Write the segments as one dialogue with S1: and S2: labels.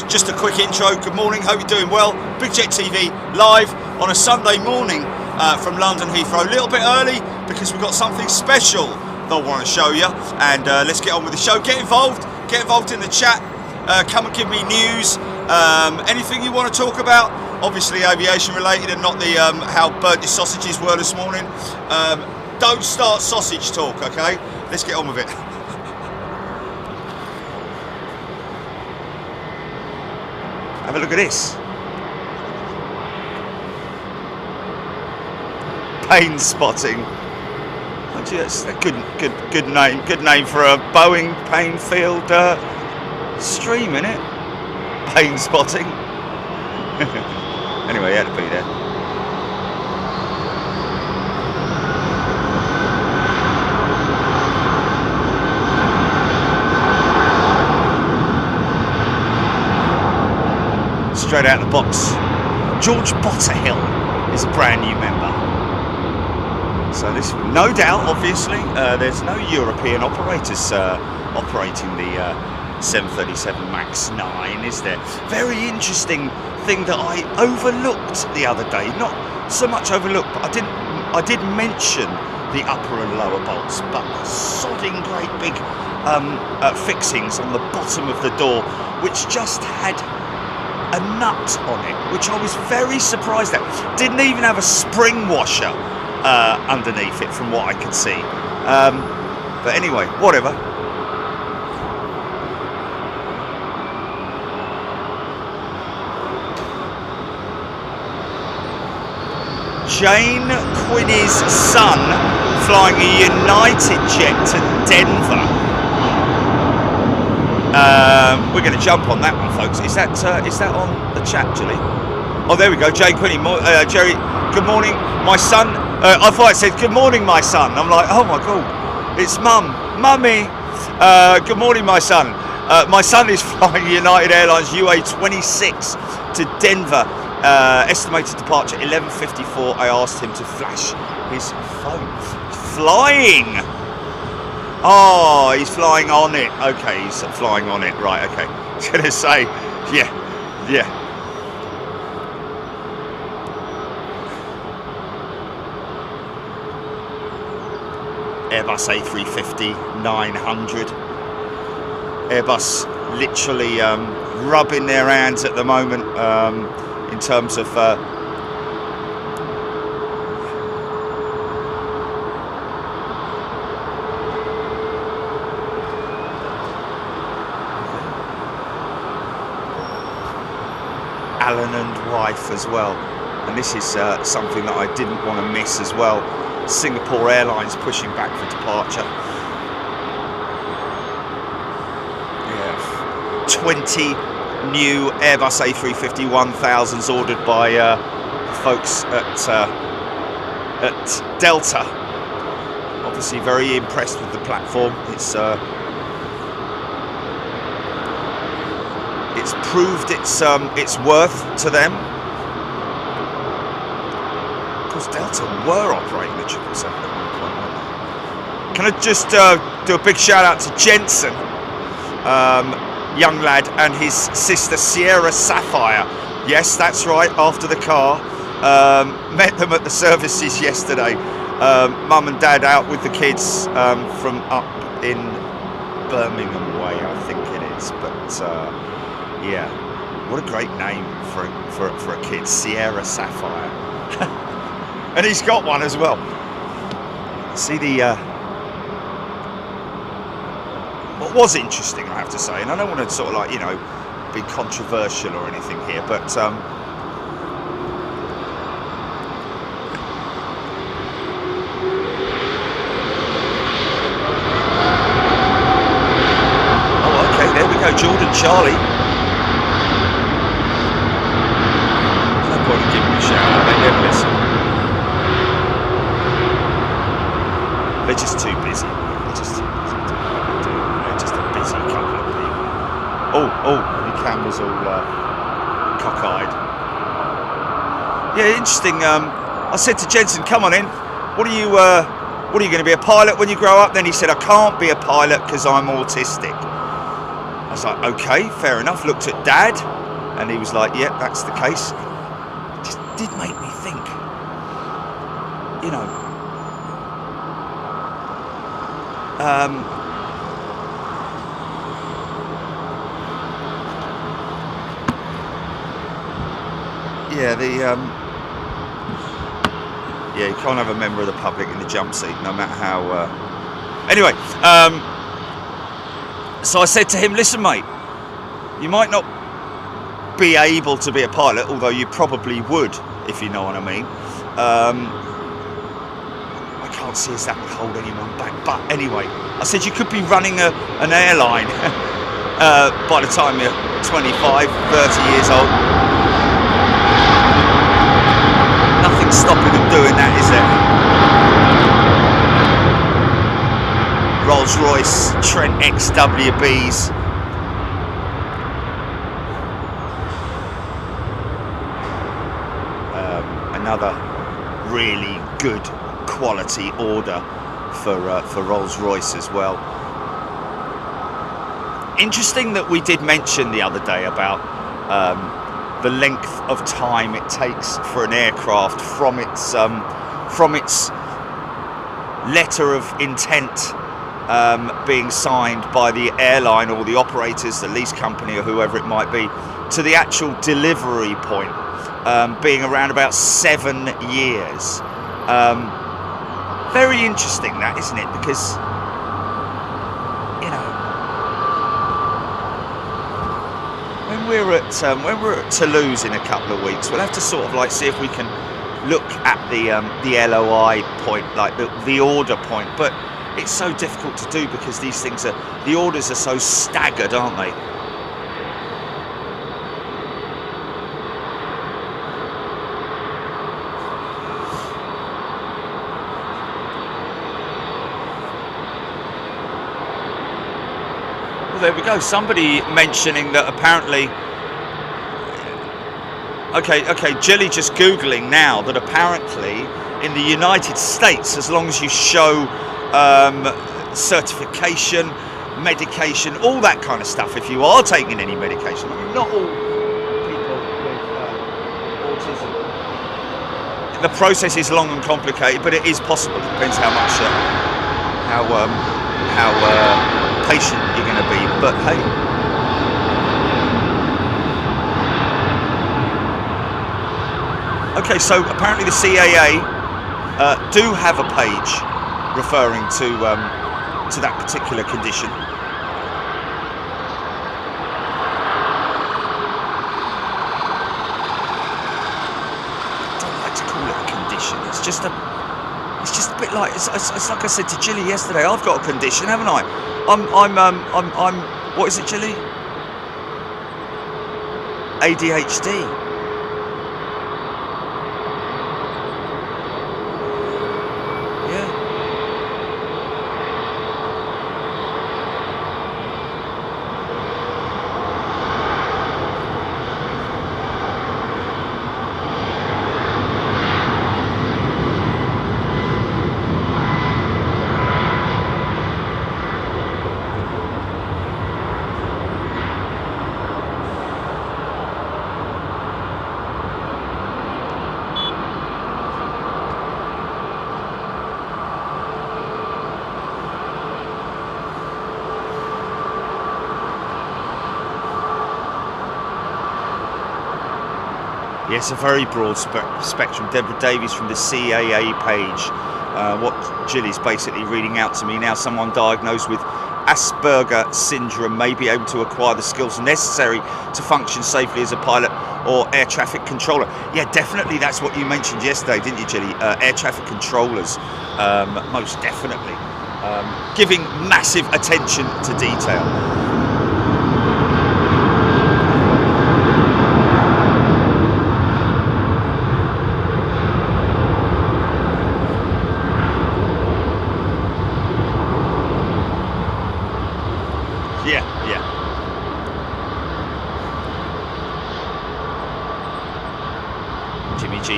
S1: folks, just a quick intro. Good morning, hope you're doing well. Big Jet TV live on a Sunday morning from London Heathrow. A little bit early because we've got something special that I want to show you. And let's get on with the show. Get involved in the chat. Come and give me news. Anything you want to talk about, obviously aviation related and not the how burnt your sausages were this morning. Don't start sausage talk, okay? Let's get on with it. Have a look at this. Planespotting. That's a good name. Good name for a Boeing Panefield stream, innit? Planespotting. Anyway, he had to be there. Straight out of the box. George Botterhill is a brand new member. So this, no doubt, obviously, there's no European operators operating the 737 MAX 9, is there? Very interesting thing that I overlooked the other day. Not so much overlooked, but I did mention the upper and lower bolts, but the sodding great big fixings on the bottom of the door, which just had a nut on it, which I was very surprised at. Didn't even have a spring washer underneath it from what I could see. But anyway, whatever. Jane Quinney's son flying a United jet to Denver. We're going to jump on that one, folks. Is that on the chat, Julie? Oh, there we go. Jane Quinney, Jerry. Good morning, my son. I thought it said good morning, my son. I'm like, oh my god, it's mummy. Good morning, my son. My son is flying United Airlines UA26 to Denver. Estimated departure 11:54. I asked him to flash his phone. Flying. Oh, he's flying on it. Okay, he's flying on it. Right, okay. I was going to say, yeah. Airbus A350-900. Airbus literally rubbing their hands at the moment in terms of Alan and wife as well, and this is something that I didn't want to miss as well. Singapore Airlines pushing back for departure. Yeah, 20 new Airbus A350-1000s ordered by folks at Delta. Obviously very impressed with the platform. It's proved its worth to them. Of course, Delta were operating the 777 at one point, weren't they? Can I just do a big shout out to Jensen, young lad, and his sister Sierra Sapphire. Yes, that's right. After the car, met them at the services yesterday. Mum and Dad out with the kids from up in Birmingham way, I think it is, but. Yeah, what a great name for a kid, Sierra Sapphire. And he's got one as well. See what was interesting, I have to say, and I don't want to sort of like, be controversial or anything here, but oh, okay, there we go, Jordan Charlie. Give them a shout out, they never listen. They're just too busy. They're just a busy couple of people. Oh, your camera's all cockeyed. Yeah, interesting. I said to Jensen, come on in. What are you going to be, a pilot when you grow up? Then he said, I can't be a pilot because I'm autistic. I was like, okay, fair enough. Looked at Dad, and he was like, yeah, that's the case. It just did make me think, you know, yeah, you can't have a member of the public in the jump seat, no matter how. Anyway, so I said to him, listen, mate, you might not be able to be a pilot, although you probably would, if you know what I mean. I can't see as that would hold anyone back. But anyway, I said you could be running an airline by the time you're 25, 30 years old. Nothing stopping them doing that, is there? Rolls-Royce, Trent XWBs. Another really good quality order for Rolls-Royce as well. Interesting that we did mention the other day about the length of time it takes for an aircraft from its letter of intent being signed by the airline or the operators, the lease company or whoever it might be, to the actual delivery point, being around about 7 years. Very interesting, that, isn't it? Because, you know, when we're at Toulouse in a couple of weeks, we'll have to sort of like see if we can look at the LOI point, like the order point. But it's so difficult to do because these things the orders are so staggered, aren't they? There we go. Somebody mentioning that apparently. Okay. Jilly just googling now that apparently in the United States, as long as you show certification, medication, all that kind of stuff, if you are taking any medication. I mean, not all people with autism. The process is long and complicated, but it is possible. It depends how much, how patient you're going to be, but hey. Okay, so apparently the CAA do have a page referring to that particular condition. I don't like to call it a condition. It's just a bit like it's like I said to Jilly yesterday. I've got a condition, haven't I? I'm what is it, Jilly? ADHD. Yeah. Yes, a very broad spectrum. Deborah Davies from the CAA page. What Jilly's basically reading out to me now, someone diagnosed with Asperger syndrome may be able to acquire the skills necessary to function safely as a pilot or air traffic controller. Yeah, definitely that's what you mentioned yesterday, didn't you, Jilly? Air traffic controllers, most definitely. Giving massive attention to detail.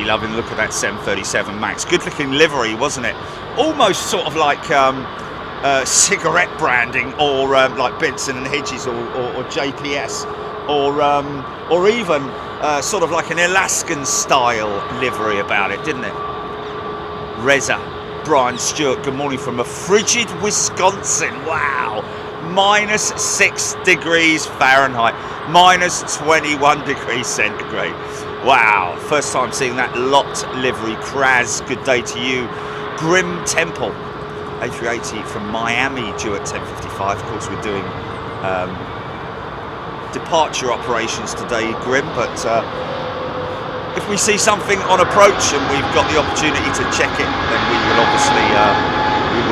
S1: Loving the look of that 737 MAX. Good looking livery, wasn't it? Almost sort of like cigarette branding, or like Benson and Hedges, or JPS, or even sort of like an Alaskan style livery about it, didn't it? Reza, Brian Stewart, good morning from a frigid Wisconsin. Wow, -6 degrees Fahrenheit, -21 degrees centigrade. Wow, first time seeing that lot livery. Kraz, good day to you. Grim Temple, A380 from Miami, due at 10:55. Of course, we're doing departure operations today, Grim, but if we see something on approach and we've got the opportunity to check it, then we will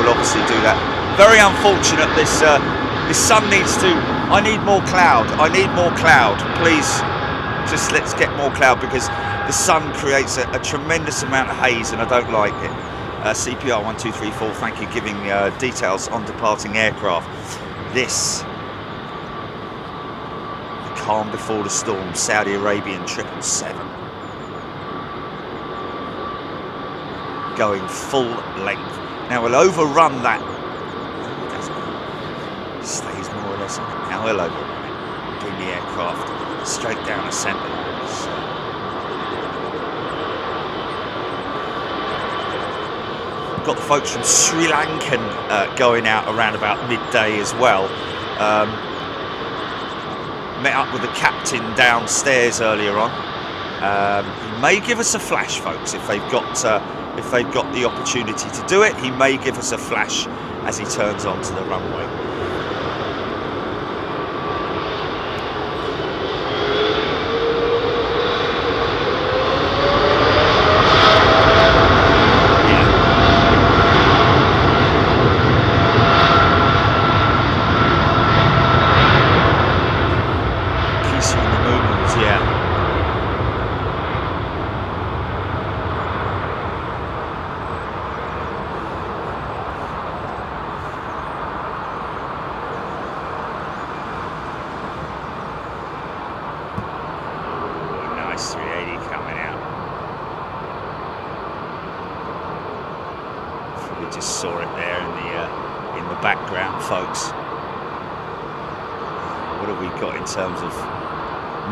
S1: obviously do that. Very unfortunate. This sun needs to. I need more cloud. I need more cloud. Please, just let's get more cloud, because the sun creates a tremendous amount of haze, and I don't like it. CPR 1234. Thank you, giving details on departing aircraft. This. The calm before the storm. Saudi Arabian 777. Going full length. Now we'll overrun that. Stays more or less on it. Now we'll overrun it. Bring the aircraft straight down the centre. We've got the folks from Sri Lankan going out around about midday as well. Met up with the captain downstairs earlier on. He may give us a flash, folks, if they've got the opportunity to do it. He may give us a flash as he turns onto the runway.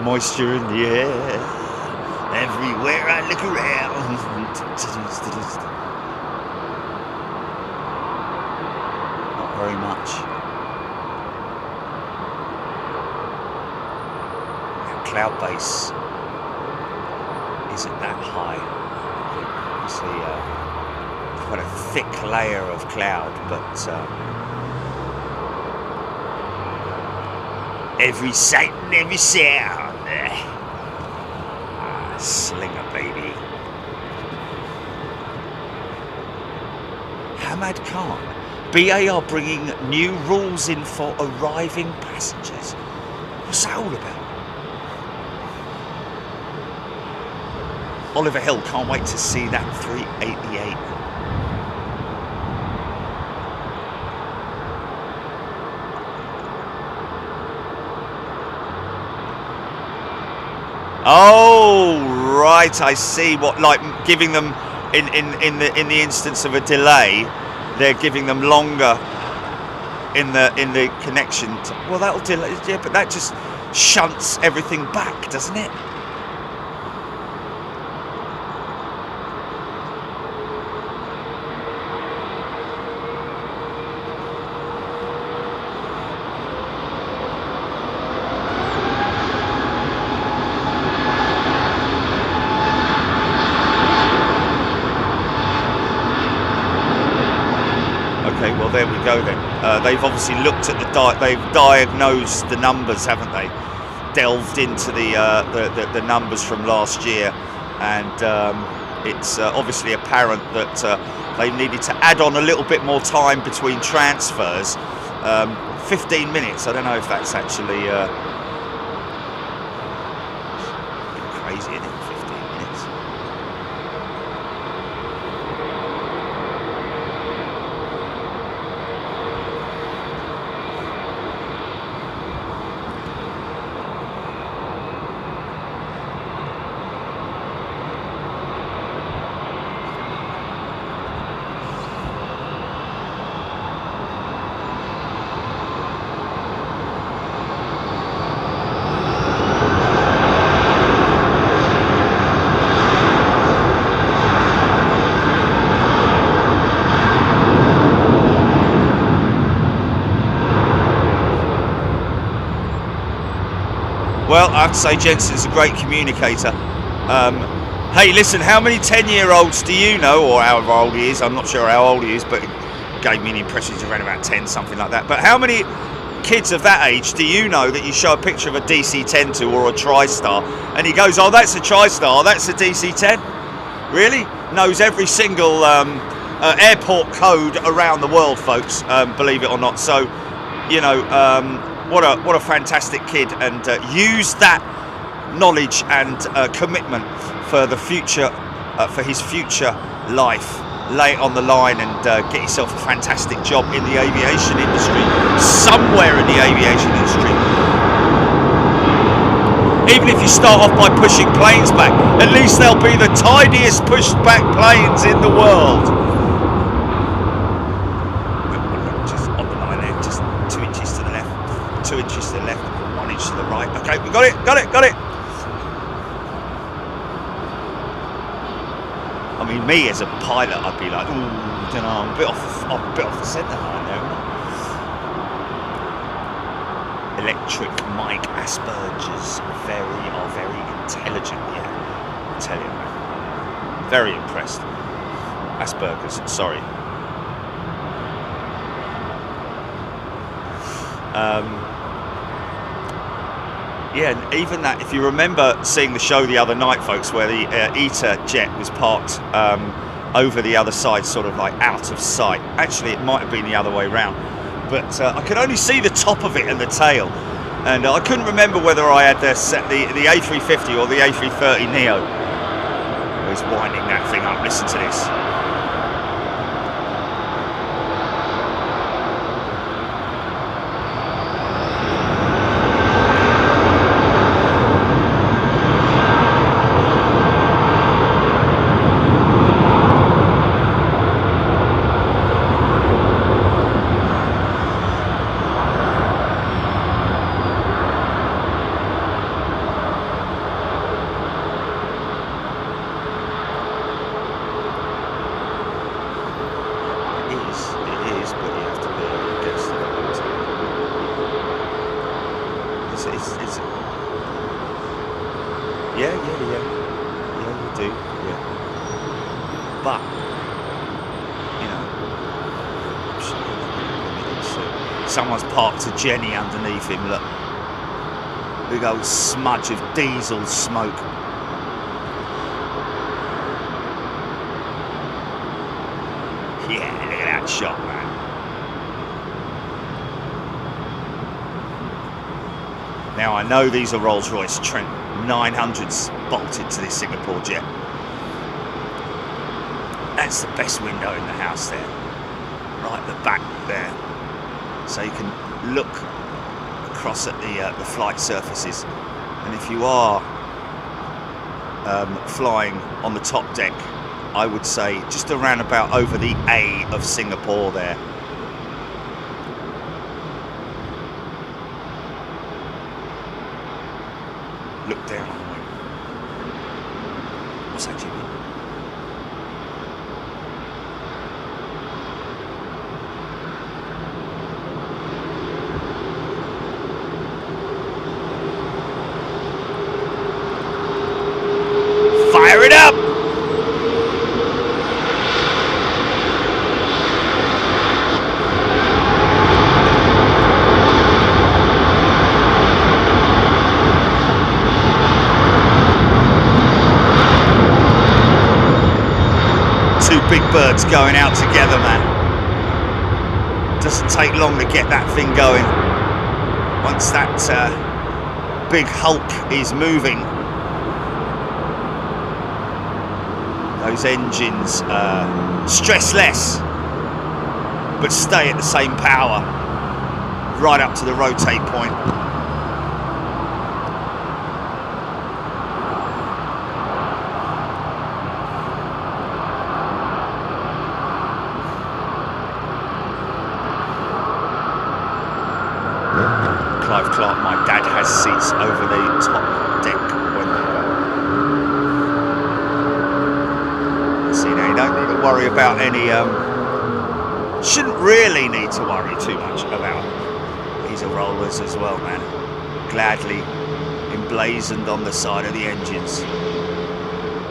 S1: Moisture in the air, everywhere I look around. Not very much. That cloud base isn't that high. Obviously, quite a thick layer of cloud, but every sight and every sound. Slinger, baby. Hamad Khan. BA are bringing new rules in for arriving passengers. What's that all about? Oliver Hill, can't wait to see that 388. Oh, right, I see. What, like giving them in the instance of a delay, they're giving them longer in the connection. Well, that'll delay, yeah, but that just shunts everything back, doesn't it? There we go then. They've obviously looked at they've diagnosed the numbers, haven't they? Delved into the numbers from last year, and it's obviously apparent that they needed to add on a little bit more time between transfers. 15 minutes. I don't know if that's actually a bit crazy, isn't it? 15 minutes. I'd say Jensen's a great communicator. Hey, listen, how many 10-year-olds do you know, or however old he is? I'm not sure how old he is, but it gave me an impression he's around about 10, something like that. But how many kids of that age do you know that you show a picture of a DC-10 to, or a TriStar, and he goes, oh, that's a TriStar, that's a DC-10? Really? Knows every single airport code around the world, folks, believe it or not. So, you know, what a fantastic kid, and use that knowledge and commitment for the future, for his future life. Lay it on the line and get yourself a fantastic job in the aviation industry, somewhere in the aviation industry. Even if you start off by pushing planes back, at least they'll be the tidiest pushed back planes in the world. Just on the line there, just 2 inches to the left, 2 inches to the left, 1 inch to the right. Okay, we got it, got it, got it. I mean, me as a pilot, I'd be like, ooh, don't know, I'm a bit off the centre line there. Electric Mike Asperger's are very intelligent, yeah, I tell you, man. Very impressed. Asperger's, sorry. Yeah, and even that, if you remember seeing the show the other night, folks, where the ITA jet was parked over the other side, sort of like out of sight. Actually, it might have been the other way round, but I could only see the top of it and the tail, and I couldn't remember whether I had the A350 or the A330 Neo. I was winding that thing up. Listen to this. Someone's parked a Jenny underneath him, look. Big old smudge of diesel smoke. Yeah, look at that shot, man. Now, I know these are Rolls-Royce Trent 900s bolted to this Singapore jet. That's the best window in the house there. Right at the back there. So you can look across at the flight surfaces, and if you are flying on the top deck, I would say just around about over the A of Singapore there. Look down on the wing. What's that, Jimmy? Fire it up! Two big birds going out together, man. Doesn't take long to get that thing going. Once that big hulk is moving, those engines stress less, but stay at the same power right up to the rotate point. Clive Clark, my dad, has seats over the top deck when see, now you don't need to worry about any shouldn't really need to worry too much about these are rollers as well, man. Gladly emblazoned on the side of the engines.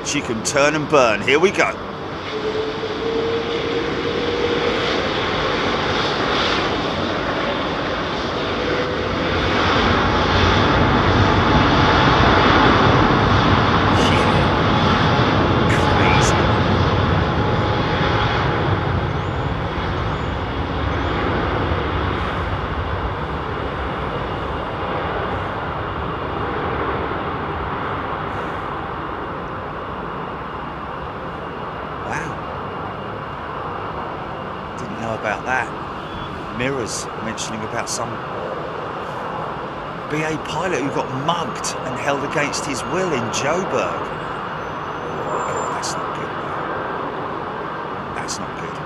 S1: She can turn and burn. Here we go.
S2: About that. Mirrors mentioning about some BA pilot who got mugged and held against his will in Joburg. Oh, that's not good. That's not good.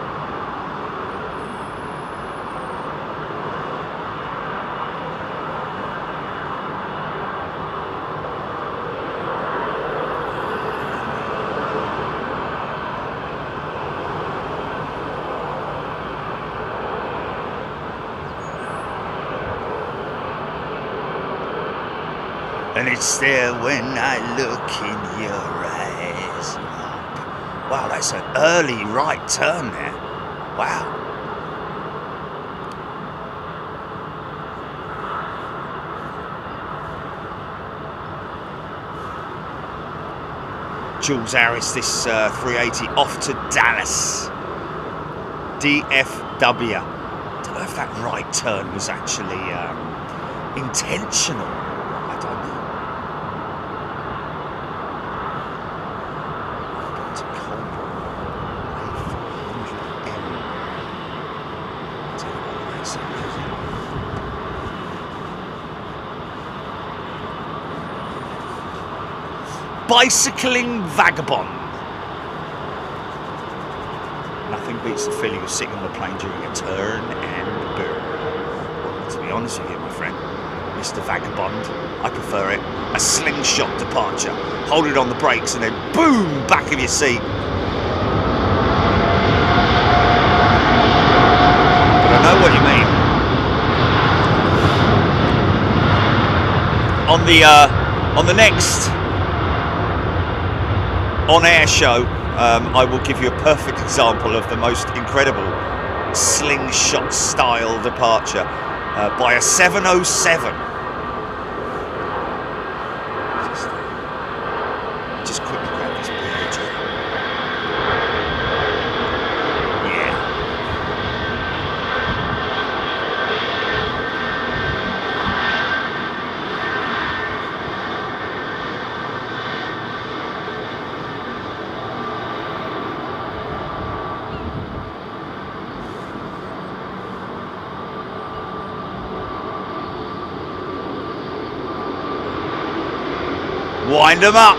S2: And it's there when I look in your eyes. Wow, that's an early right turn there. Wow. Jules Harris, this 380 off to Dallas. DFW. I don't know if that right turn was actually intentional. I don't know. Bicycling vagabond. Nothing beats the feeling of sitting on a plane during a turn and burn. Well, to be honest with you, my friend, Mr. Vagabond, I prefer it. A slingshot departure. Hold it on the brakes and then boom, back of your seat. But I know what you mean. On the next on-air show, I will give you a perfect example of the most incredible slingshot style departure by a 707. Just quickly grab this page. Yeah. Wind them up.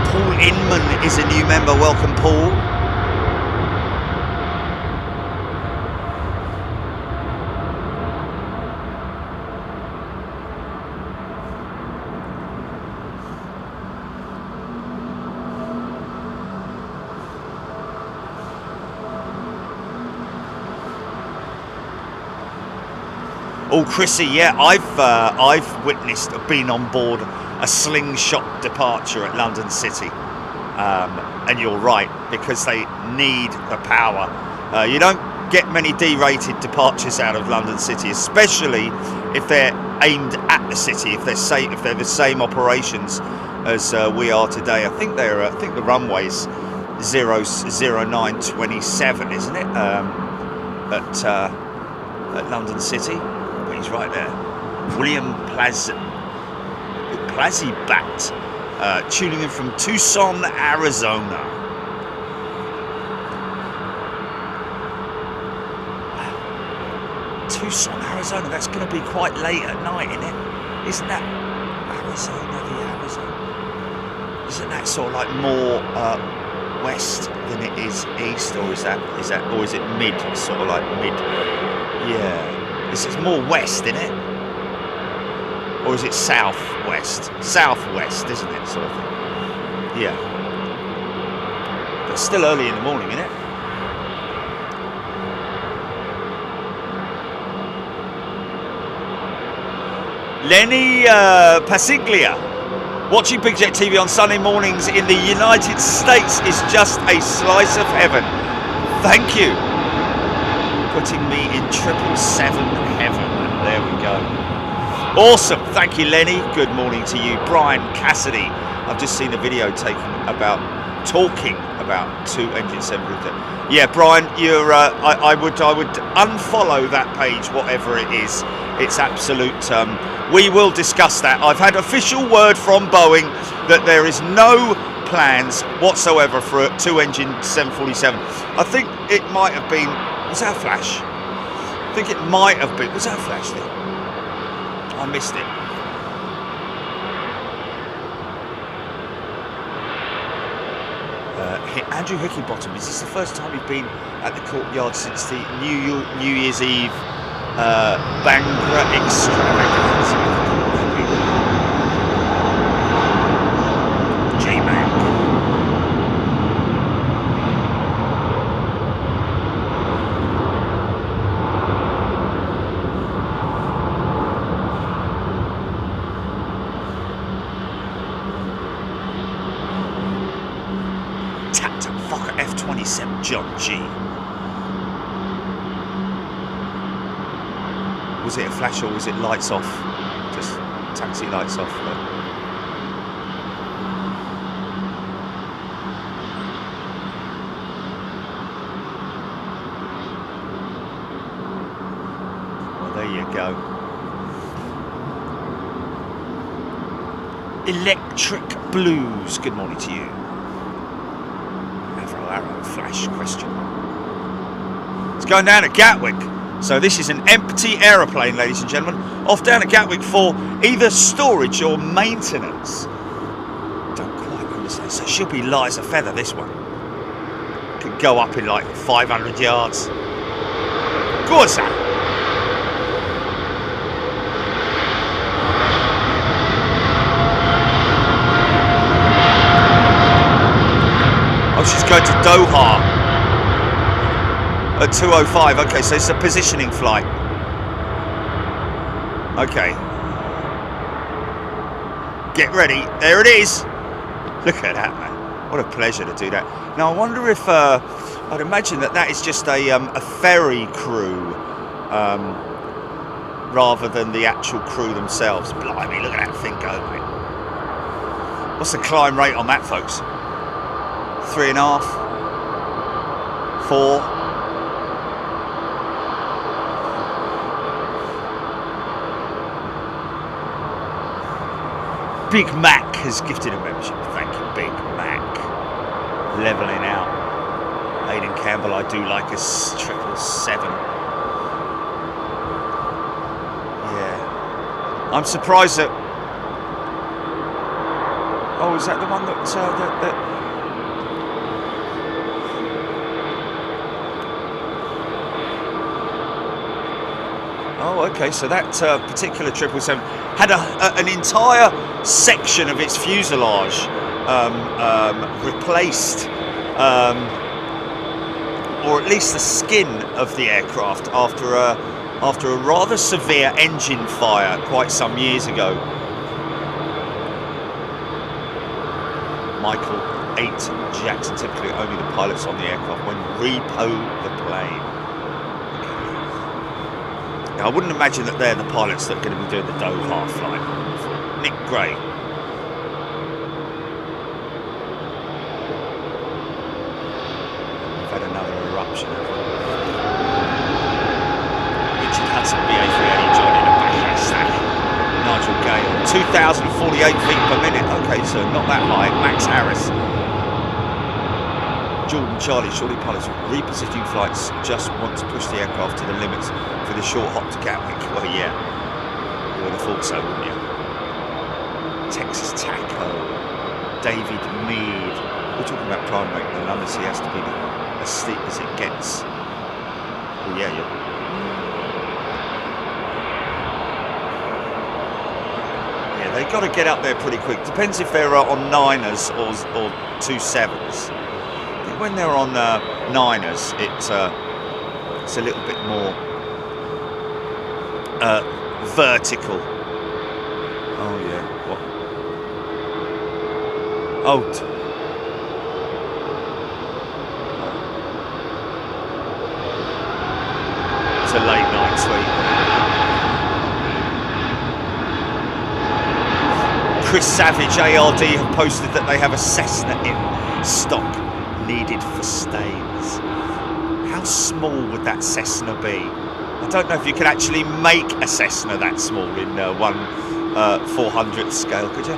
S2: Paul Inman is a new member. Welcome, Paul. Oh, Chrissy, yeah, I've witnessed, been on board a slingshot departure at London City, and you're right, because they need the power. You don't get many D-rated departures out of London City, especially if they're aimed at the city. If they're the same operations as we are today. I think the runway's 00927, isn't it? At London City. He's right there. William Plazibat, tuning in from Tucson, Arizona. Wow. Tucson, Arizona. That's going to be quite late at night, isn't it? Isn't that Arizona? Isn't that sort of like more west than it is east, or is it mid? Sort of like mid. Yeah. This is more west, isn't it? Or is it southwest? Southwest, isn't it, sort of thing? Yeah. But it's still early in the morning, isn't it? Lenny Pasiglia. Watching Big Jet TV on Sunday mornings in the United States is just a slice of heaven. Thank you. Putting me in 777 heaven. There we go. Awesome. Thank you, Lenny. Good morning to you. Brian Cassidy. I've just seen a video talking about two-engine 737. Yeah, Brian, you're. I would unfollow that page, whatever it is. It's absolute. We will discuss that. I've had official word from Boeing that there is no plans whatsoever for a two-engine 747. I think it might have been. Was that a flash? I think it might have been. Was that a flash there? I missed it. Andrew Hickeybottom, is this the first time you've been at the courtyard since the New Year's Eve Bangra extravaganza? J-Man. F-27 John G. Was it a flash or was it lights off? Just taxi lights off. Well, there you go. Electric Blues. Good morning to you. Arrow flash question. It's going down to Gatwick. So this is an empty aeroplane, ladies and gentlemen, off down to Gatwick for either storage or maintenance. Don't quite understand. So it should be light as a feather, this one. Could go up in like 500 yards. Good, son. Oh, she's going to Doha at 2:05. Okay, so it's a positioning flight. Okay. Get ready. There it is. Look at that, man. What a pleasure to do that. Now, I wonder if... I'd imagine that is just a ferry crew rather than the actual crew themselves. Blimey, look at that thing go, mate. What's the climb rate on that, folks? 3.5, 4. Big Mac has gifted a membership. Thank you, Big Mac. Leveling out. Aidan Campbell, I do like a 777. Yeah. I'm surprised that. Oh, is that the one that Oh, okay, so that particular 777 had an entire section of its fuselage replaced, or at least the skin of the aircraft after a rather severe engine fire quite some years ago. Michael 8 Jackson, typically only the pilots on the aircraft when repo the plane. I wouldn't imagine that they're the pilots that are going to be doing the Doha flight. Nick Gray. We've had another eruption. Richard Hudson, BA380, joining a Pakistan. Nigel Gale, 2,048 feet per minute. Okay, so not that high. Max Harris. Jordan Charlie, surely pilots with repositioning flights just want to push the aircraft to the limits for the short hop to Gatwick. Well, yeah, you would have thought so, wouldn't you? Texas Taco, David Mead. We're talking about climb rate. The London Sea has to be as steep as it gets. Well, yeah, Yeah, they've got to get up there pretty quick. Depends if they're on 9ers or 27s. I think when they're on 9ers, it's a little bit more vertical. Oh yeah, what? Oh. It's a late night sweep. Chris Savage, ARD, have posted that they have a Cessna in stock needed for stains. How small would that Cessna be? I don't know if you could actually make a Cessna that small in 1/400th scale, could you?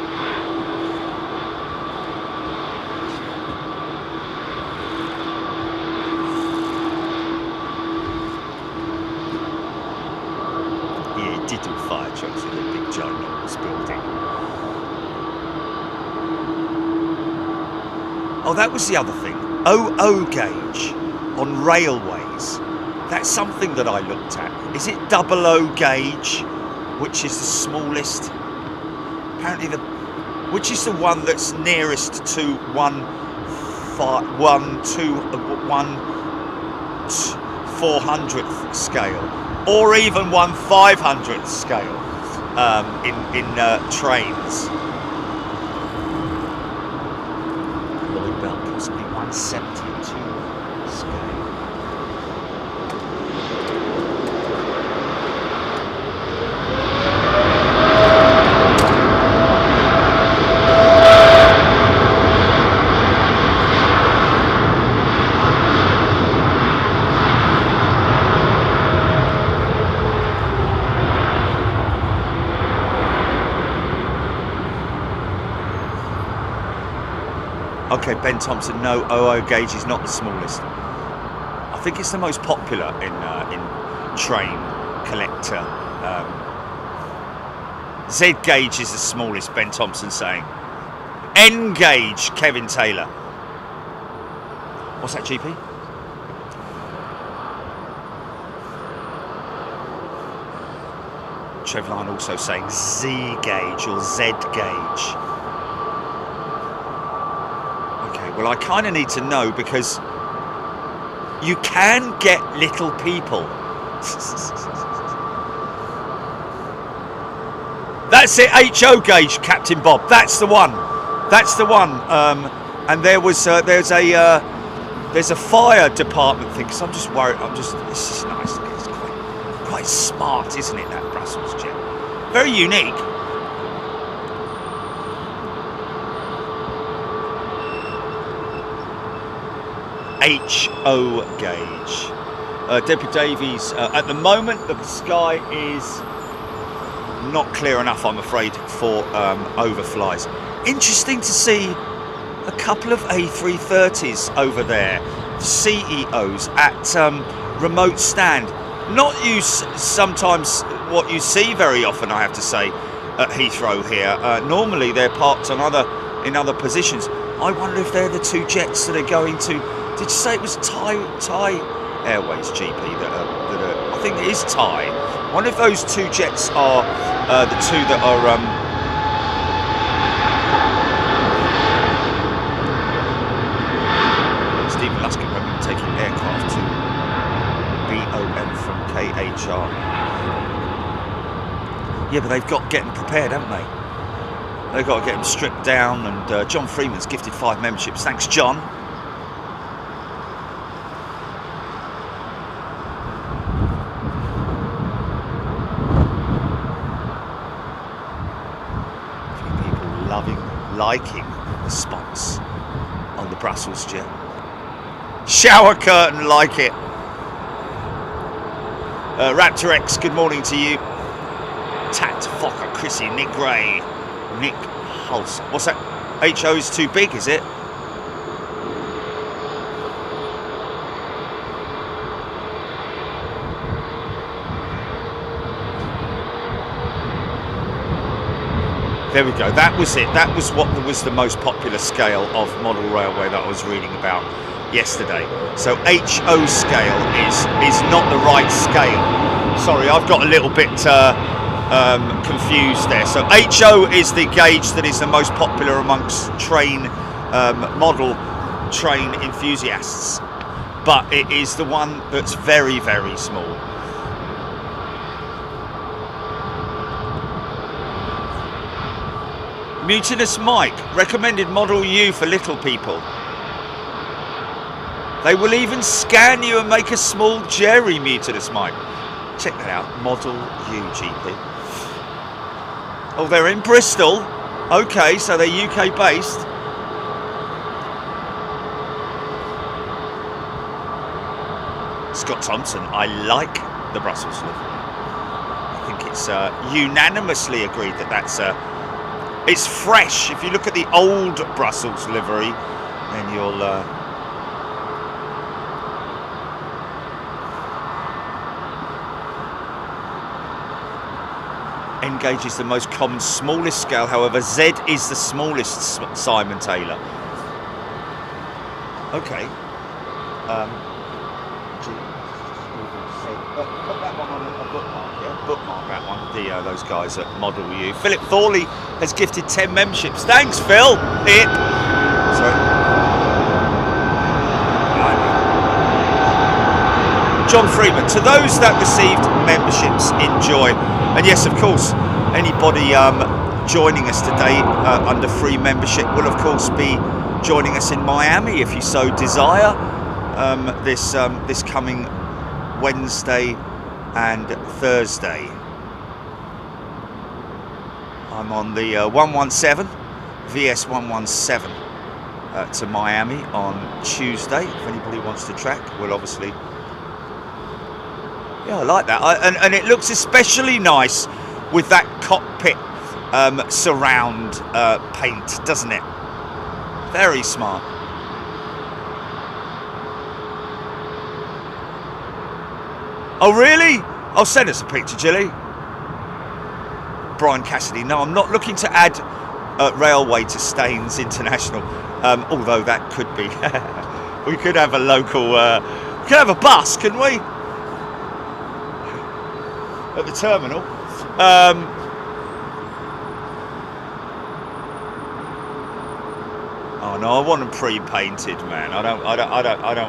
S2: Yeah, it did do fire trucks in a big ginormous building. Oh, that was the other thing. OO gauge on railways. That's something that I looked at. Is it 00 gauge, which is the smallest? Apparently, which is the one that's nearest to 1/400th scale, or even 1/500th scale in trains. Possibly 1/72 scale. Okay, Ben Thompson, no, OO gauge is not the smallest. I think it's the most popular in train collector. Z gauge is the smallest, Ben Thompson saying. N gauge, Kevin Taylor. What's that, GP? Trevline also saying Z gauge or Z gauge. Well, I kind of need to know, because you can get little people. That's it, HO gauge, Captain Bob. That's the one. That's the one. And there's a fire department thing. Because I'm just worried. It's just nice. It's quite smart, isn't it? That Brussels jet. Very unique. HO gauge. Deputy Davies, at the moment the sky is not clear enough, I'm afraid, for overflies. Interesting to see a couple of A330s over there, CEOs at remote stand. Not sometimes what you see very often, I have to say, at Heathrow here. Normally they're parked on in other positions. I wonder if they're the two jets that are going to. Did you say it was Thai Airways, GP? That I think it is Thai. I wonder if those two jets are the two that are. Stephen Luskin won't be taking aircraft to BOM from KHR. Yeah, but they've got to get them prepared, haven't they? They've got to get them stripped down. And John Freeman's gifted 5 memberships. Thanks, John. Liking the spots on the Brussels jet. Shower curtain, like it. Raptor X, good morning to you. Tat Fokker, Chrissy, Nick Gray, Nick Hulse. What's that? HO is too big, is it? There we go. That was it. That was what was the most popular scale of model railway that I was reading about yesterday. So HO scale is not the right scale. Sorry, I've got a little bit confused there. So HO is the gauge that is the most popular amongst model train enthusiasts, but it is the one that's very, very small. Mutinous Mike, recommended Model U for little people. They will even scan you and make a small Jerry, Mutinous Mike. Check that out, Model U, GP. Oh, they're in Bristol. Okay, so they're UK based. Scott Thompson, I like the Brussels livery. I think it's unanimously agreed that it's fresh. If you look at the old Brussels livery, then you'll N gauge is the most common, smallest scale. However, Z is the smallest, Simon Taylor. Okay. Put that one on a bookmark, yeah? Bookmark that one. Those guys at Model U. Philip Thorley has gifted 10 memberships. Thanks, Phil. Hip. Sorry. John Freeman. To those that received memberships, enjoy. And yes, of course, anybody joining us today under free membership will, of course, be joining us in Miami if you so desire. This coming Wednesday and Thursday. I'm on the 117, VS 117 to Miami on Tuesday. If anybody wants to track, we'll obviously... Yeah, I like that. And it looks especially nice with that cockpit surround paint, doesn't it? Very smart. Oh, really? Oh, send us a picture, Jilly. Brian Cassidy. No, I'm not looking to add railway to Staines International, although that could be. We could have a local... we could have a bus, couldn't we? At the terminal. Oh no, I want them pre-painted, man. I don't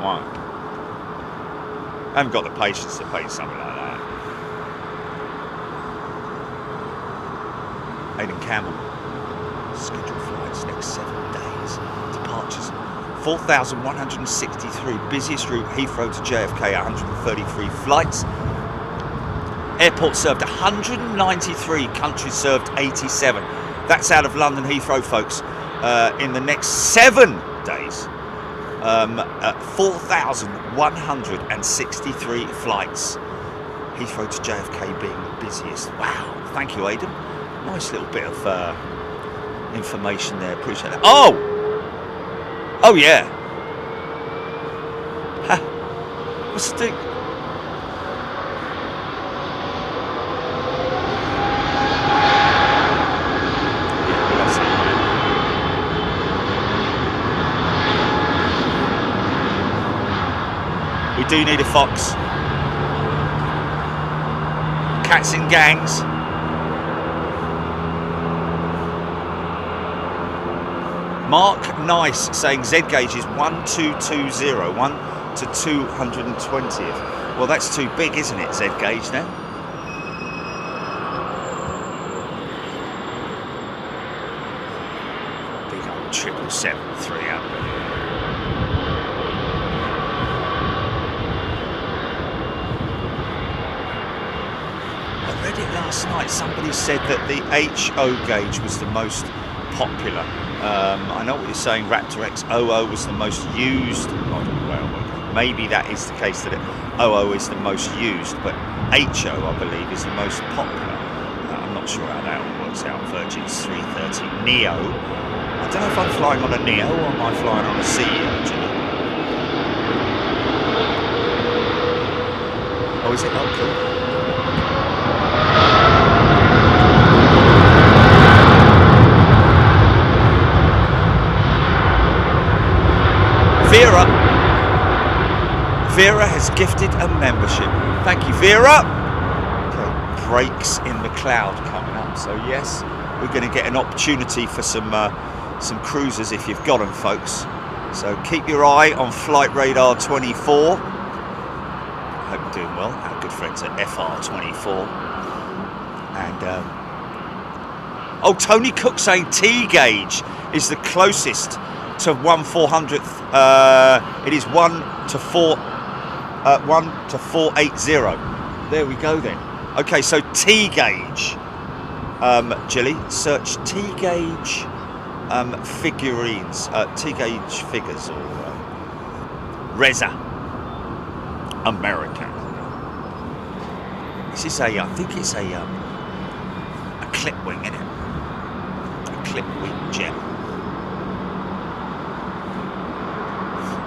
S2: want. I haven't got the patience to paint something like that. Aidan Campbell. Scheduled flights next 7 days. Departures 4,163. Busiest route Heathrow to JFK. 133 flights. Airport served 193, countries served 87. That's out of London Heathrow, folks. In the next 7 days, 4,163 flights. Heathrow to JFK being the busiest. Wow, thank you, Aidan. Nice little bit of information there. Appreciate that. Oh yeah. Ha. What's the thing? We do need a fox. Cats in gangs. Mark Nice saying Z gauge is 1220, 1 to 220th. Well, that's too big, isn't it, Z gauge now? Big old 777 up there. Last night somebody said that the HO gauge was the most popular. I know what you're saying, Raptor X 00 was the most used model. Well, maybe that is the case, that 00 is the most used, but HO, I believe, is the most popular. I'm not sure how that all works out. Virgin's 330 Neo. I don't know if I'm flying on a Neo or am I flying on a CEO, actually. Oh, is it? Oh, cool. Vera has gifted a membership. Thank you, Vera. Okay. breaks in the cloud coming up. So yes, we're going to get an opportunity for some cruisers if you've got them, folks. So keep your eye on Flight Radar 24. I hope you're doing well. Our good friends at FR24. And oh, Tony Cook saying T gauge is the closest to 1/400th. It is 1 to 480. There we go then. Okay, so T gauge. Jilly, search T gauge figurines, T gauge figures, or Reza American. This is I think it's a clip wing, isn't it? A clip wing jet.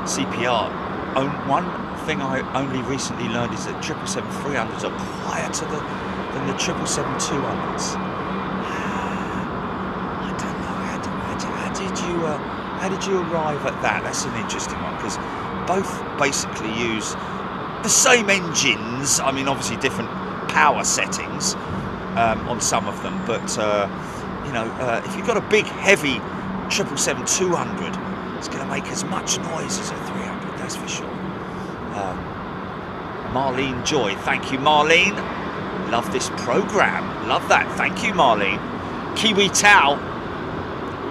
S2: CPR. One thing I only recently learned is that 777-300s are quieter than the 777-200s. I don't know. How did you arrive at that? That's an interesting one, because both basically use the same engines. I mean, obviously different power settings on some of them, but you know, if you've got a big, heavy 777-200, it's going to make as much noise as a 300. That's for sure. Marlene Joy, thank you, Marlene. Love this program. Love that. Thank you, Marlene. Kiwi Tao,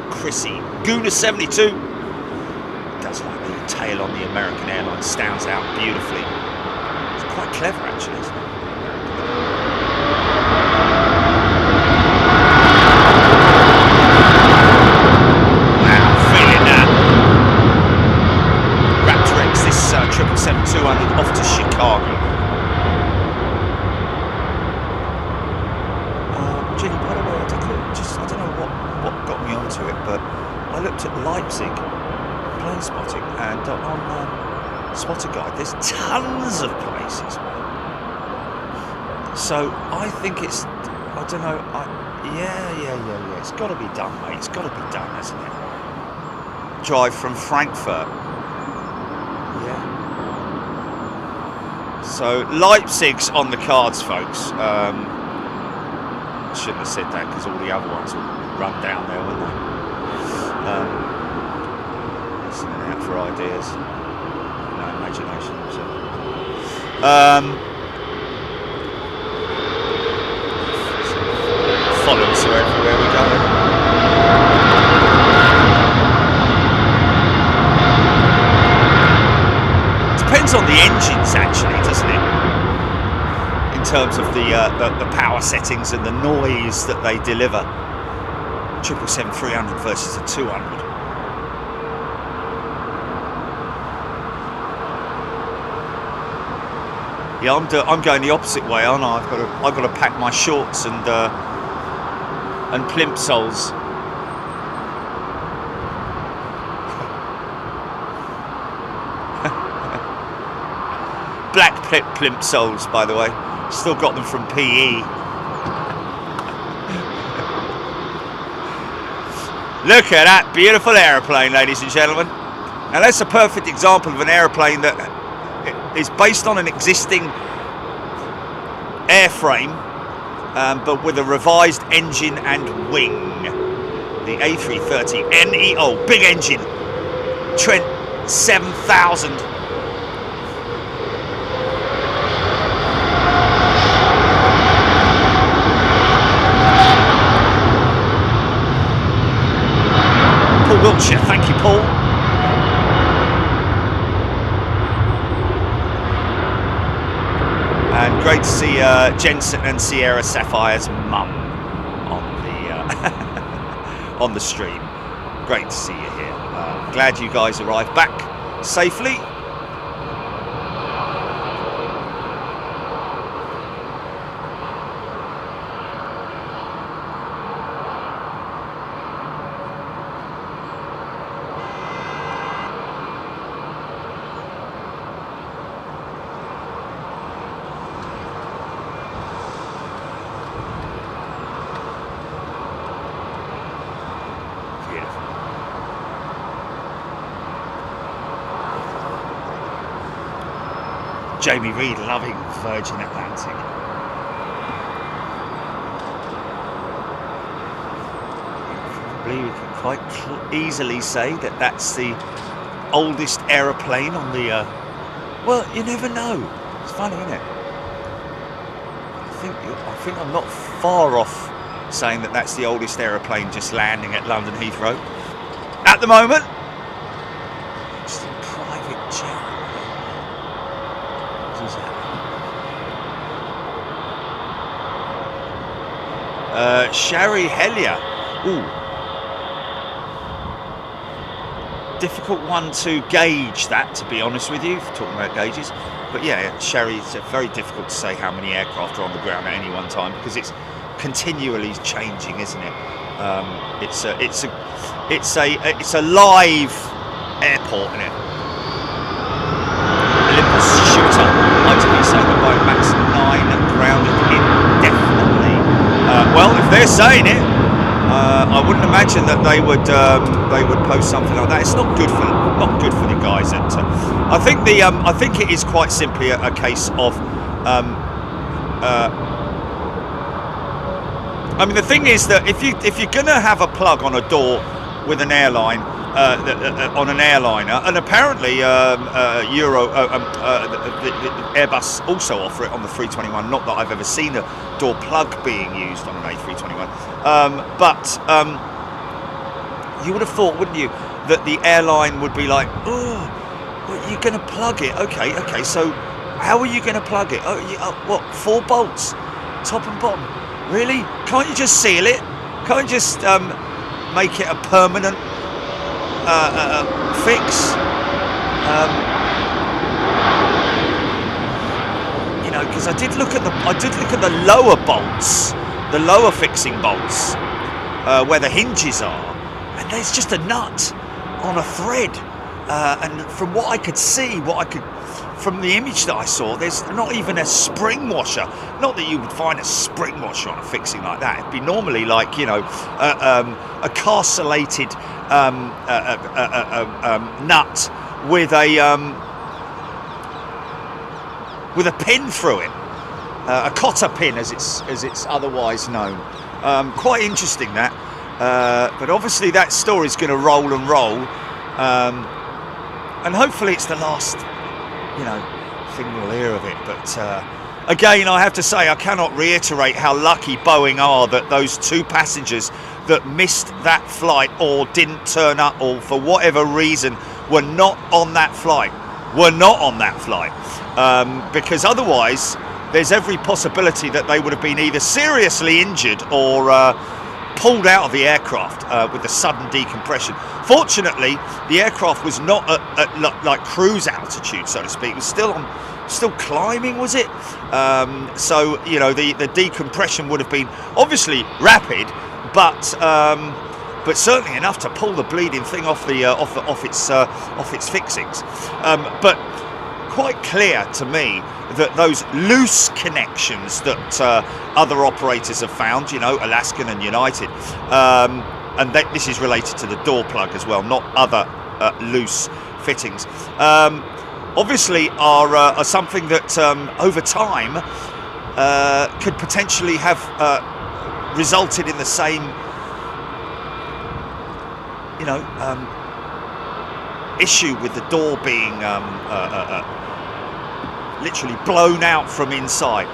S2: Chrissy, Guna72. Does like the tail on the American Airlines, stands out beautifully. It's quite clever, actually, isn't it? Wow, feeling that. Raptor X, this 777-200 off to Chicago. Ginny, by the way, I don't know what got me onto it, but I looked at Leipzig Planespotting, and on Spotter Guide there's tons of places. So I think it's, I don't know, yeah, it's got to be done, mate. It's got to be done, hasn't it? Drive from Frankfurt. Yeah. So Leipzig's on the cards, folks. Shouldn't have said that, because all the other ones will run down there, wouldn't they? Listening out for ideas. No imagination. So. Followers are everywhere we go. Depends on the engines, actually, doesn't it? In terms of the power settings and the noise that they deliver. 777-300 versus a 200. Yeah, I'm going the opposite way, aren't I? I've got to pack my shorts and plimp soles. Black plimp soles, by the way. Still got them from PE. Look at that beautiful aeroplane, ladies and gentlemen. Now that's a perfect example of an aeroplane that is based on an existing airframe, but with a revised engine and wing. The A330neo, big engine, Trent 7000. Paul Wiltshire, thank you, Paul. And great to see Jensen and Sierra Sapphire's mum on the stream. Great to see you here. Glad you guys arrived back safely. Jamie Reed loving Virgin Atlantic. probably we can quite easily say that that's the oldest aeroplane on the. Well, you never know. It's funny, isn't it? I think I'm not far off saying that that's the oldest aeroplane just landing at London Heathrow at the moment. Just a private jet. What is that? Sherry Hellier. Ooh. Difficult one to gauge that, to be honest with you, talking about gauges. But yeah, Sherry, it's very difficult to say how many aircraft are on the ground at any one time because it's continually changing, isn't it? It's a live airport, isn't it? Olympus shooter, ITV saying the Boeing Max 9 grounded indefinitely. Well, if they're saying it, I wouldn't imagine that they would post something like that. It's not good for the guys at. I think it is quite simply a case of. I mean, the thing is that if you're going to have a plug on a door with an airline on an airliner, and apparently Airbus also offer it on the 321. Not that I've ever seen a door plug being used on an A321, but you would have thought, wouldn't you, that the airline would be like, oh, well, you're going to plug it? Okay. So how are you going to plug it? What? 4 bolts, top and bottom? Really? Can't you just seal it? Can't you just make it a permanent fix? You know, because I did look at the lower bolts, the lower fixing bolts, where the hinges are, and there's just a nut on a thread. And from what I could see, from the image that I saw, there's not even a spring washer. Not that you would find a spring washer on a fixing like that. It'd be normally like, you know, a carcellated nut with a pin through it, a cotter pin as it's otherwise known. Quite interesting that, but obviously that story's going to roll and roll. And hopefully it's the last, you know, thing we'll hear of it. But again, I have to say, I cannot reiterate how lucky Boeing are that those 2 passengers that missed that flight or didn't turn up or for whatever reason were not on that flight. Because otherwise, there's every possibility that they would have been either seriously injured or pulled out of the aircraft with the sudden decompression. Fortunately, the aircraft was not at like cruise altitude, so to speak. It was still climbing, was it? So you know, the decompression would have been obviously rapid, but certainly enough to pull the bleeding thing off its fixings. But quite clear to me that those loose connections that other operators have found, you know, Alaskan and United, and this is related to the door plug as well, not other loose fittings, obviously are something that over time could potentially have resulted in the same, you know, issue with the door being literally blown out from inside.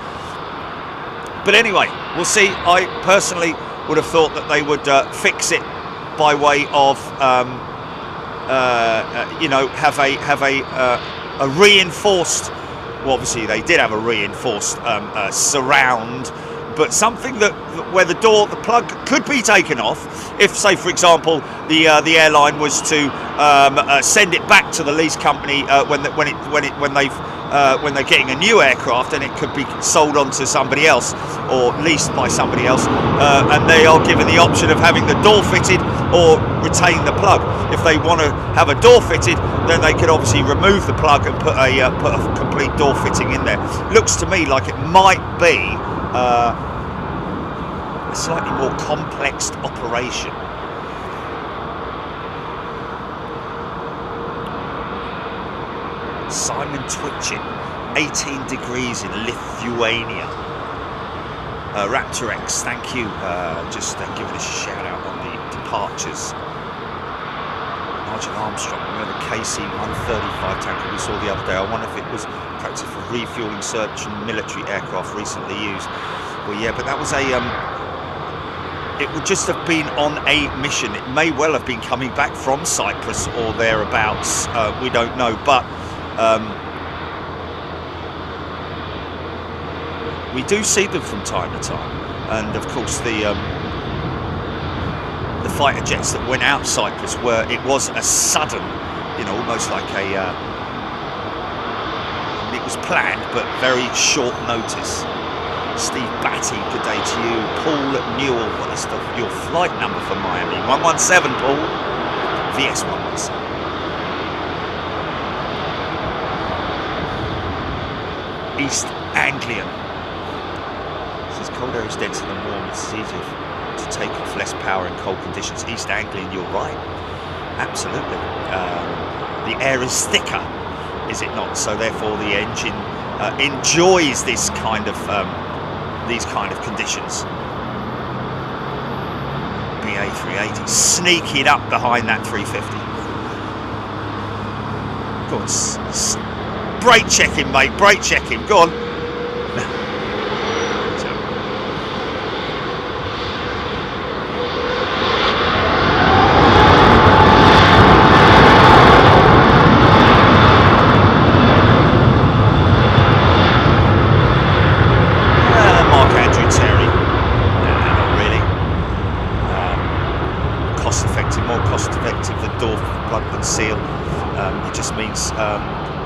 S2: But anyway, we'll see. I personally would have thought that they would fix it by way of, you know, have a reinforced. Well, obviously they did have a reinforced surround, but something that where the plug could be taken off if, say, for example, the airline was to send it back to the lease company when they're getting a new aircraft, and it could be sold on to somebody else or leased by somebody else, and they are given the option of having the door fitted or retain the plug. If they want to have a door fitted, then they could obviously remove the plug and put a complete door fitting in there. Looks to me like it might be a slightly more complex operation. Simon Twitchett, 18 degrees in Lithuania. Raptor X, thank you. Just giving a shout out on the departures. Nigel Armstrong, the KC-135 tanker we saw the other day. I wonder if it was practice for refueling search and military aircraft recently used. Well, yeah, but that was a it would just have been on a mission. It may well have been coming back from Cyprus or thereabouts. We don't know, but we do see them from time to time. And of course, the fighter jets that went out Cyprus it was a sudden, almost like it was planned, but very short notice. Steve Batty, good day to you. Paul Newell, what is your flight number for Miami? 117, Paul. VS 117. East Anglian. This is cold air is denser than warm. It's easier to take off, less power in cold conditions. East Anglian, you're right. Absolutely. The air is thicker, is it not? So therefore the engine enjoys these kind of conditions. BA 380 sneaking up behind that 350. Go on, brake checking, mate. Brake checking. Go on.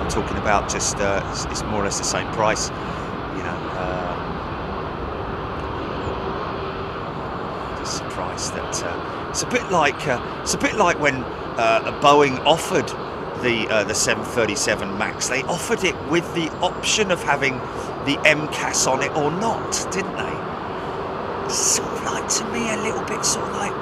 S2: Talking about just it's more or less the same price, just surprised that it's a bit like when Boeing offered the 737 Max. They offered it with the option of having the MCAS on it or not, didn't they? Sort of like, to me, a little bit sort of like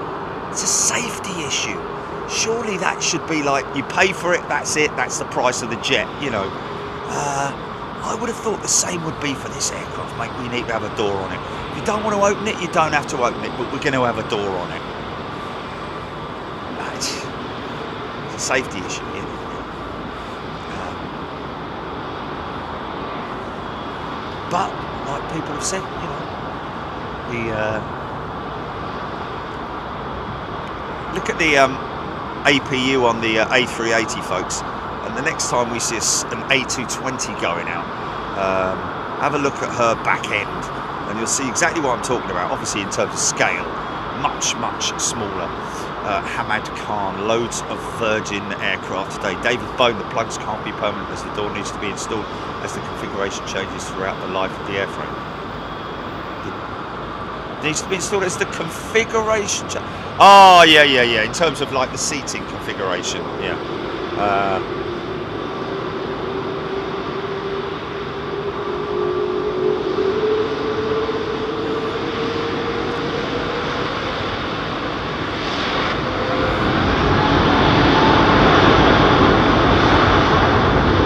S2: it's a safety issue. Surely that should be like, you pay for it, that's it, that's the price of the jet, I would have thought the same would be for this aircraft, mate. We need to have a door on it. If you don't want to open it, you don't have to open it, but we're going to have a door on it. It's a safety issue, but, like people have said, look at the APU on the A380, folks, and the next time we see an A220 going out, have a look at her back end and you'll see exactly what I'm talking about. Obviously in terms of scale, much smaller. Hamad Khan, loads of Virgin aircraft today. David Bone, the plugs can't be permanent as the door needs to be installed as the configuration changes throughout the life of the airframe. Needs to be installed as the configuration change. Oh, yeah. In terms of like the seating configuration, yeah.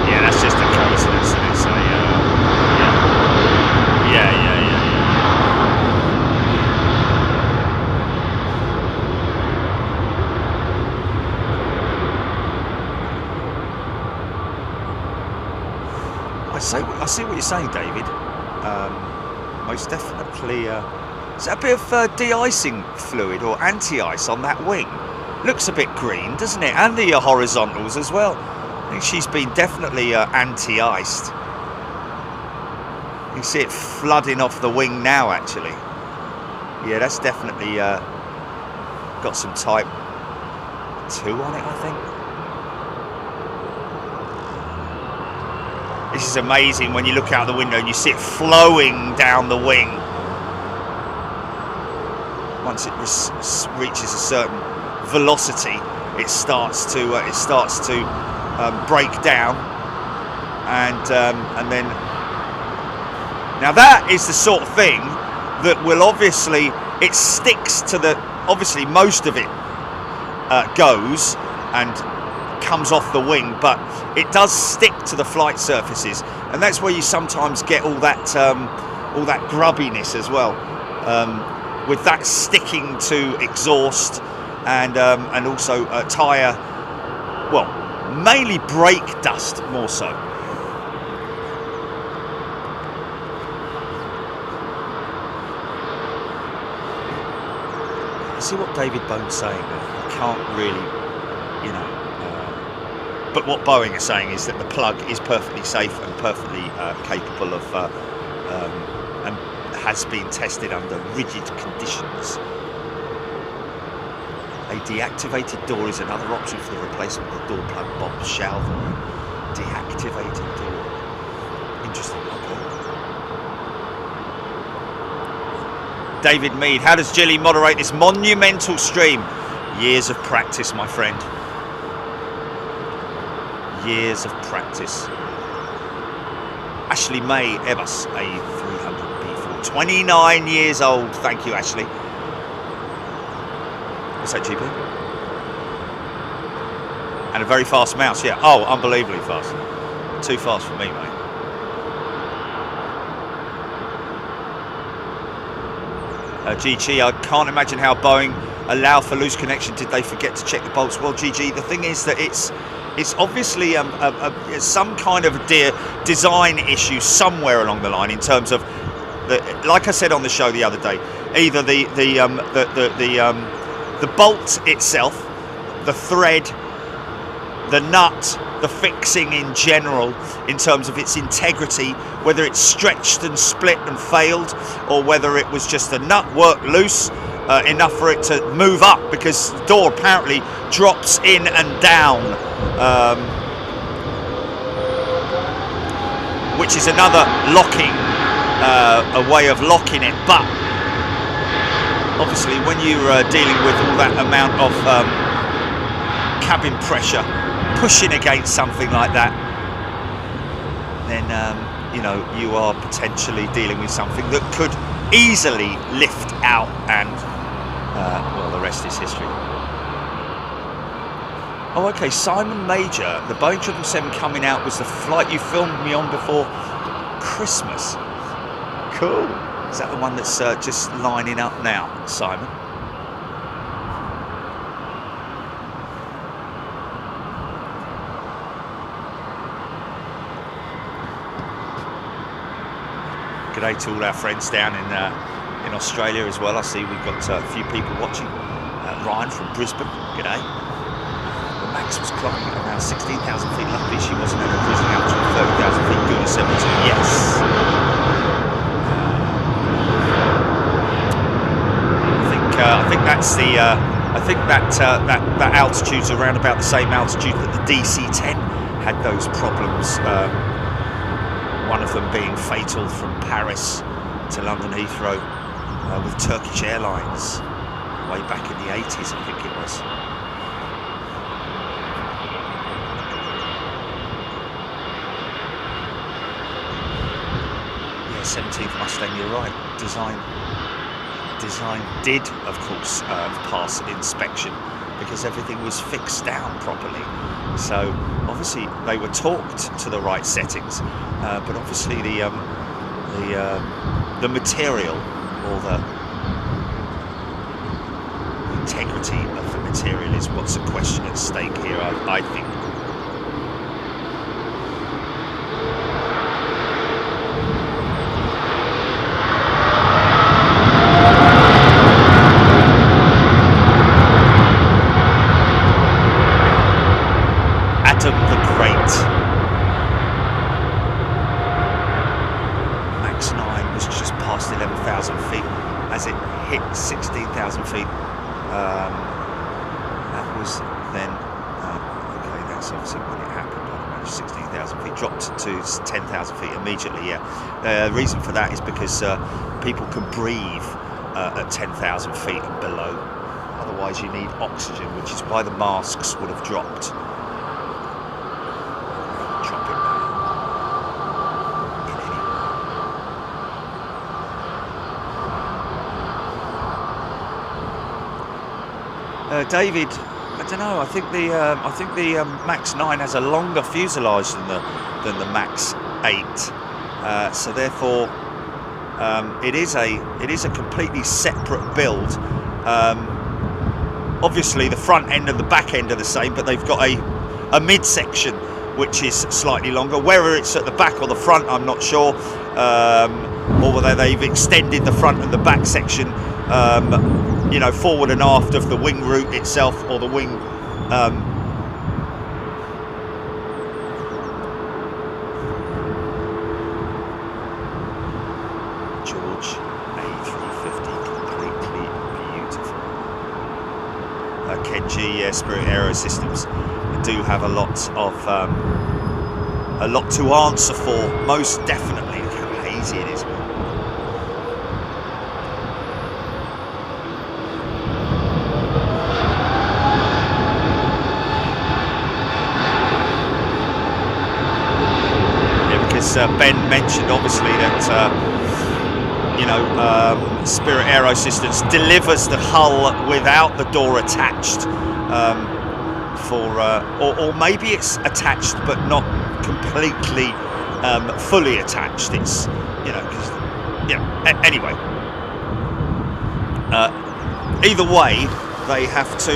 S2: Yeah, that's just a coincidence, isn't it? So, yeah. I see what you're saying, David. Most definitely. Is that a bit of de-icing fluid or anti-ice on that wing? Looks a bit green, doesn't it? And the horizontals as well. I think she's been definitely anti-iced. You can see it flooding off the wing now, actually. Yeah, that's definitely got some Type 2 on it, I think. This is amazing when you look out the window and you see it flowing down the wing. Once it reaches a certain velocity, it starts to break down, and then now that is the sort of thing that will obviously, it sticks to the, obviously most of it goes and comes off the wing, but it does stick to the flight surfaces, and that's where you sometimes get all that grubbiness as well, with that sticking to exhaust and also tyre, well, mainly brake dust more so. See what David Bone's saying there. I can't really, you know, but what Boeing is saying is that the plug is perfectly safe and perfectly capable of, and has been tested under rigid conditions. A deactivated door is another option for the replacement of the door plug. Bob Shalvin. Deactivated door. Interesting. David Mead, how does Jilly moderate this monumental stream? Years of practice, my friend. Years of practice. Ashley May, Airbus A300B4, 29 years old. Thank you, Ashley. What's that, GP? And a very fast mouse, yeah. Oh, unbelievably fast. Too fast for me, mate. GG, I can't imagine how Boeing allow for loose connection. Did they forget to check the bolts? Well, GG, the thing is that it's obviously some kind of design issue somewhere along the line in terms of, like I said on the show the other day, either the bolt itself, the thread, the nut, the fixing in general in terms of its integrity, whether it's stretched and split and failed, or whether it was just the nut worked loose enough for it to move up, because the door apparently drops in and down, which is another locking, a way of locking it. But obviously when you're dealing with all that amount of cabin pressure pushing against something like that, then you know, you are potentially dealing with something that could easily lift out, and well, the rest is history. Oh, okay, Simon Major, the Boeing 777 coming out was the flight you filmed me on before Christmas. Cool. Is that the one that's just lining up now, Simon? G'day to all our friends down in Australia as well. I see we've got a few people watching. Ryan from Brisbane, g'day. The Max was clocking at around 16,000 feet. Luckily she wasn't ever cruising out to 30,000 feet doing a 72. Yes. I think that's the. I think that altitude's around about the same altitude that the DC-10 had those problems. One of them being fatal from Paris to London Heathrow with Turkish Airlines way back in the 80s, I think it was. Yeah, 17th Mustang, you're right. Design did, of course, pass inspection because everything was fixed down properly. So obviously they were torqued to the right settings, but obviously the material, or the integrity of the material, is what's a question at stake here, I think. To 10,000 feet immediately, yeah. The reason for that is because people can breathe at 10,000 feet and below. Otherwise you need oxygen, which is why the masks would have dropped. Drop it in any. David, I don't know. I think the Max 9 has a longer fuselage than the Max 8, so therefore it is a completely separate build. obviously the front end and the back end are the same, but they've got a midsection which is slightly longer. Whether it's at the back or the front, I'm not sure, or whether they've extended the front and the back section, you know, forward and aft of the wing root itself, or the wing George A350, completely beautiful. Kenji, yeah, Spirit Aerosystems do have a lot to answer for, most definitely. Look how hazy it is. Yeah, because Ben mentioned obviously that you know, Spirit Aerosystems delivers the hull without the door attached. Or maybe it's attached but not completely fully attached. It's, you know, cause, you know, anyway, either way they have to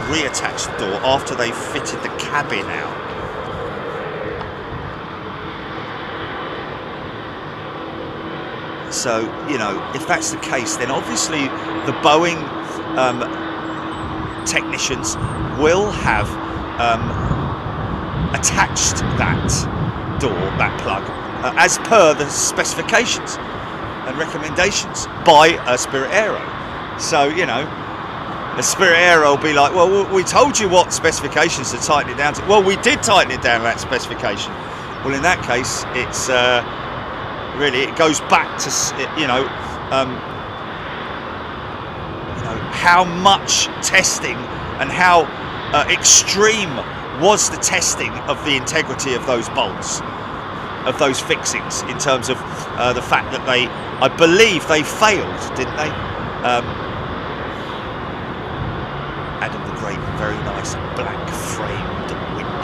S2: reattach the door after they've fitted the cabin out. So, you know, if that's the case, then obviously the Boeing technicians will have attached that door, that plug, as per the specifications and recommendations by Spirit Aero. So, you know, the Spirit Aero will be like, well, we told you what specifications to tighten it down to. Well, we did tighten it down to that specification. Well, in that case, it's... really, it goes back to, you know, how much testing and how extreme was the testing of the integrity of those bolts, of those fixings, in terms of the fact that they, I believe they failed, didn't they? Adam the Great, very nice black framed window.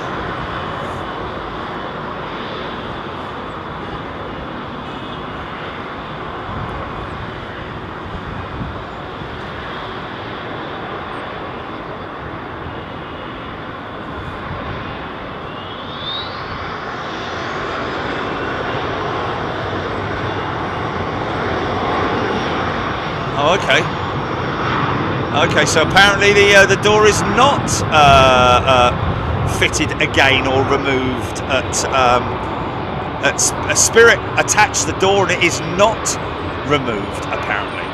S2: Oh, okay. Okay, so apparently the door is not fitted again or removed at Spirit attached the door and it is not removed apparently.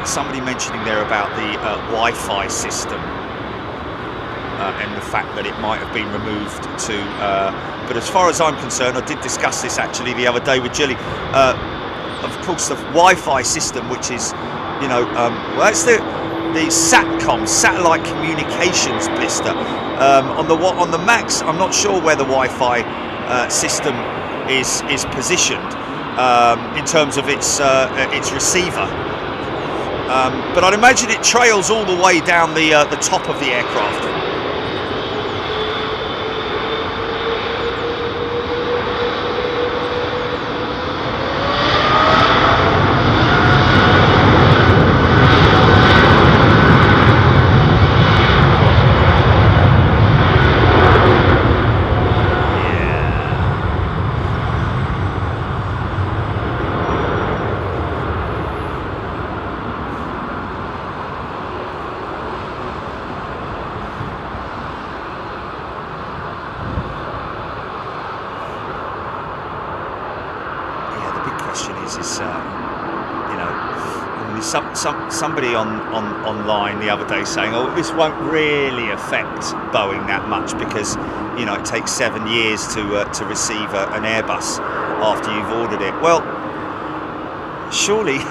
S2: Somebody mentioning there about the Wi-Fi system and the fact that it might have been removed to. But as far as I'm concerned, I did discuss this actually the other day with Jilly. Of course, the Wi-Fi system, which is, you know, well, that's the SATCOM, satellite communications blister. On the Max, I'm not sure where the Wi-Fi system is positioned in terms of its receiver, but I'd imagine it trails all the way down the top of the aircraft. Somebody online the other day saying, oh, this won't really affect Boeing that much because, you know, it takes 7 years to receive an Airbus after you've ordered it. Well, surely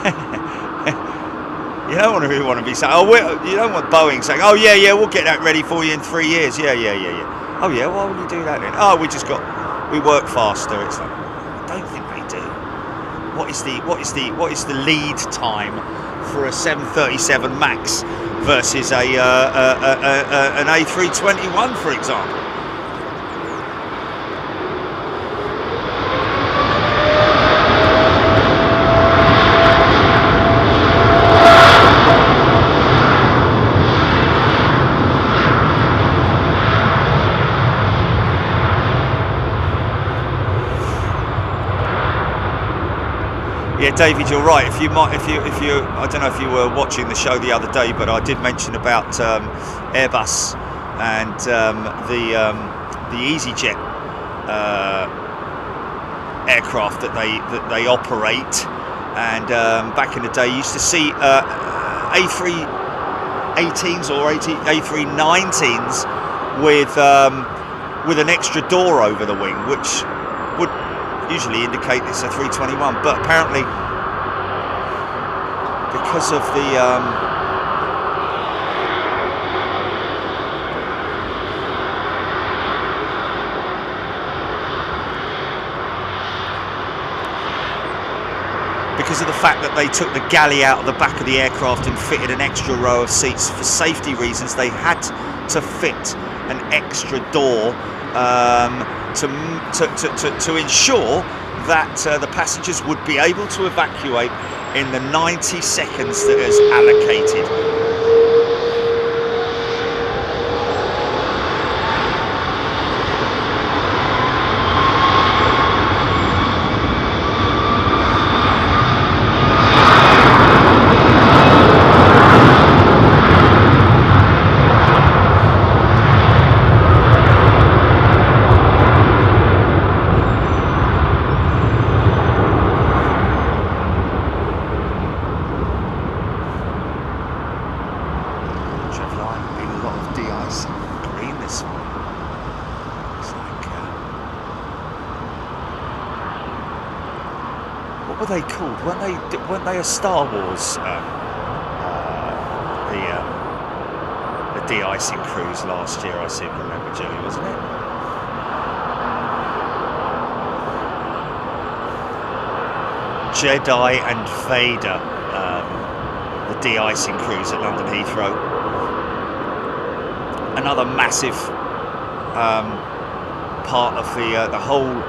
S2: you don't really want to be saying, oh, you don't want Boeing saying, oh yeah, we'll get that ready for you in 3 years. Yeah. Oh yeah, why would you do that then? Oh, we work faster. It's like, I don't think they do. What is the lead time for a 737 Max versus an A321, for example? David, you're right. If you, I don't know if you were watching the show the other day, but I did mention about Airbus and the EasyJet aircraft that they operate. And back in the day, you used to see A318s or A319s with an extra door over the wing, which would usually indicate it's a 321. But apparently, because of the fact that they took the galley out of the back of the aircraft and fitted an extra row of seats for safety reasons, they had to fit an extra door to ensure that the passengers would be able to evacuate in the 90 seconds that is allocated. What were they called? Weren't they a Star Wars the de-icing cruise last year? I seem to remember, Julie, wasn't it? Jedi and Vader, the de-icing cruise at London Heathrow. Another massive part of the whole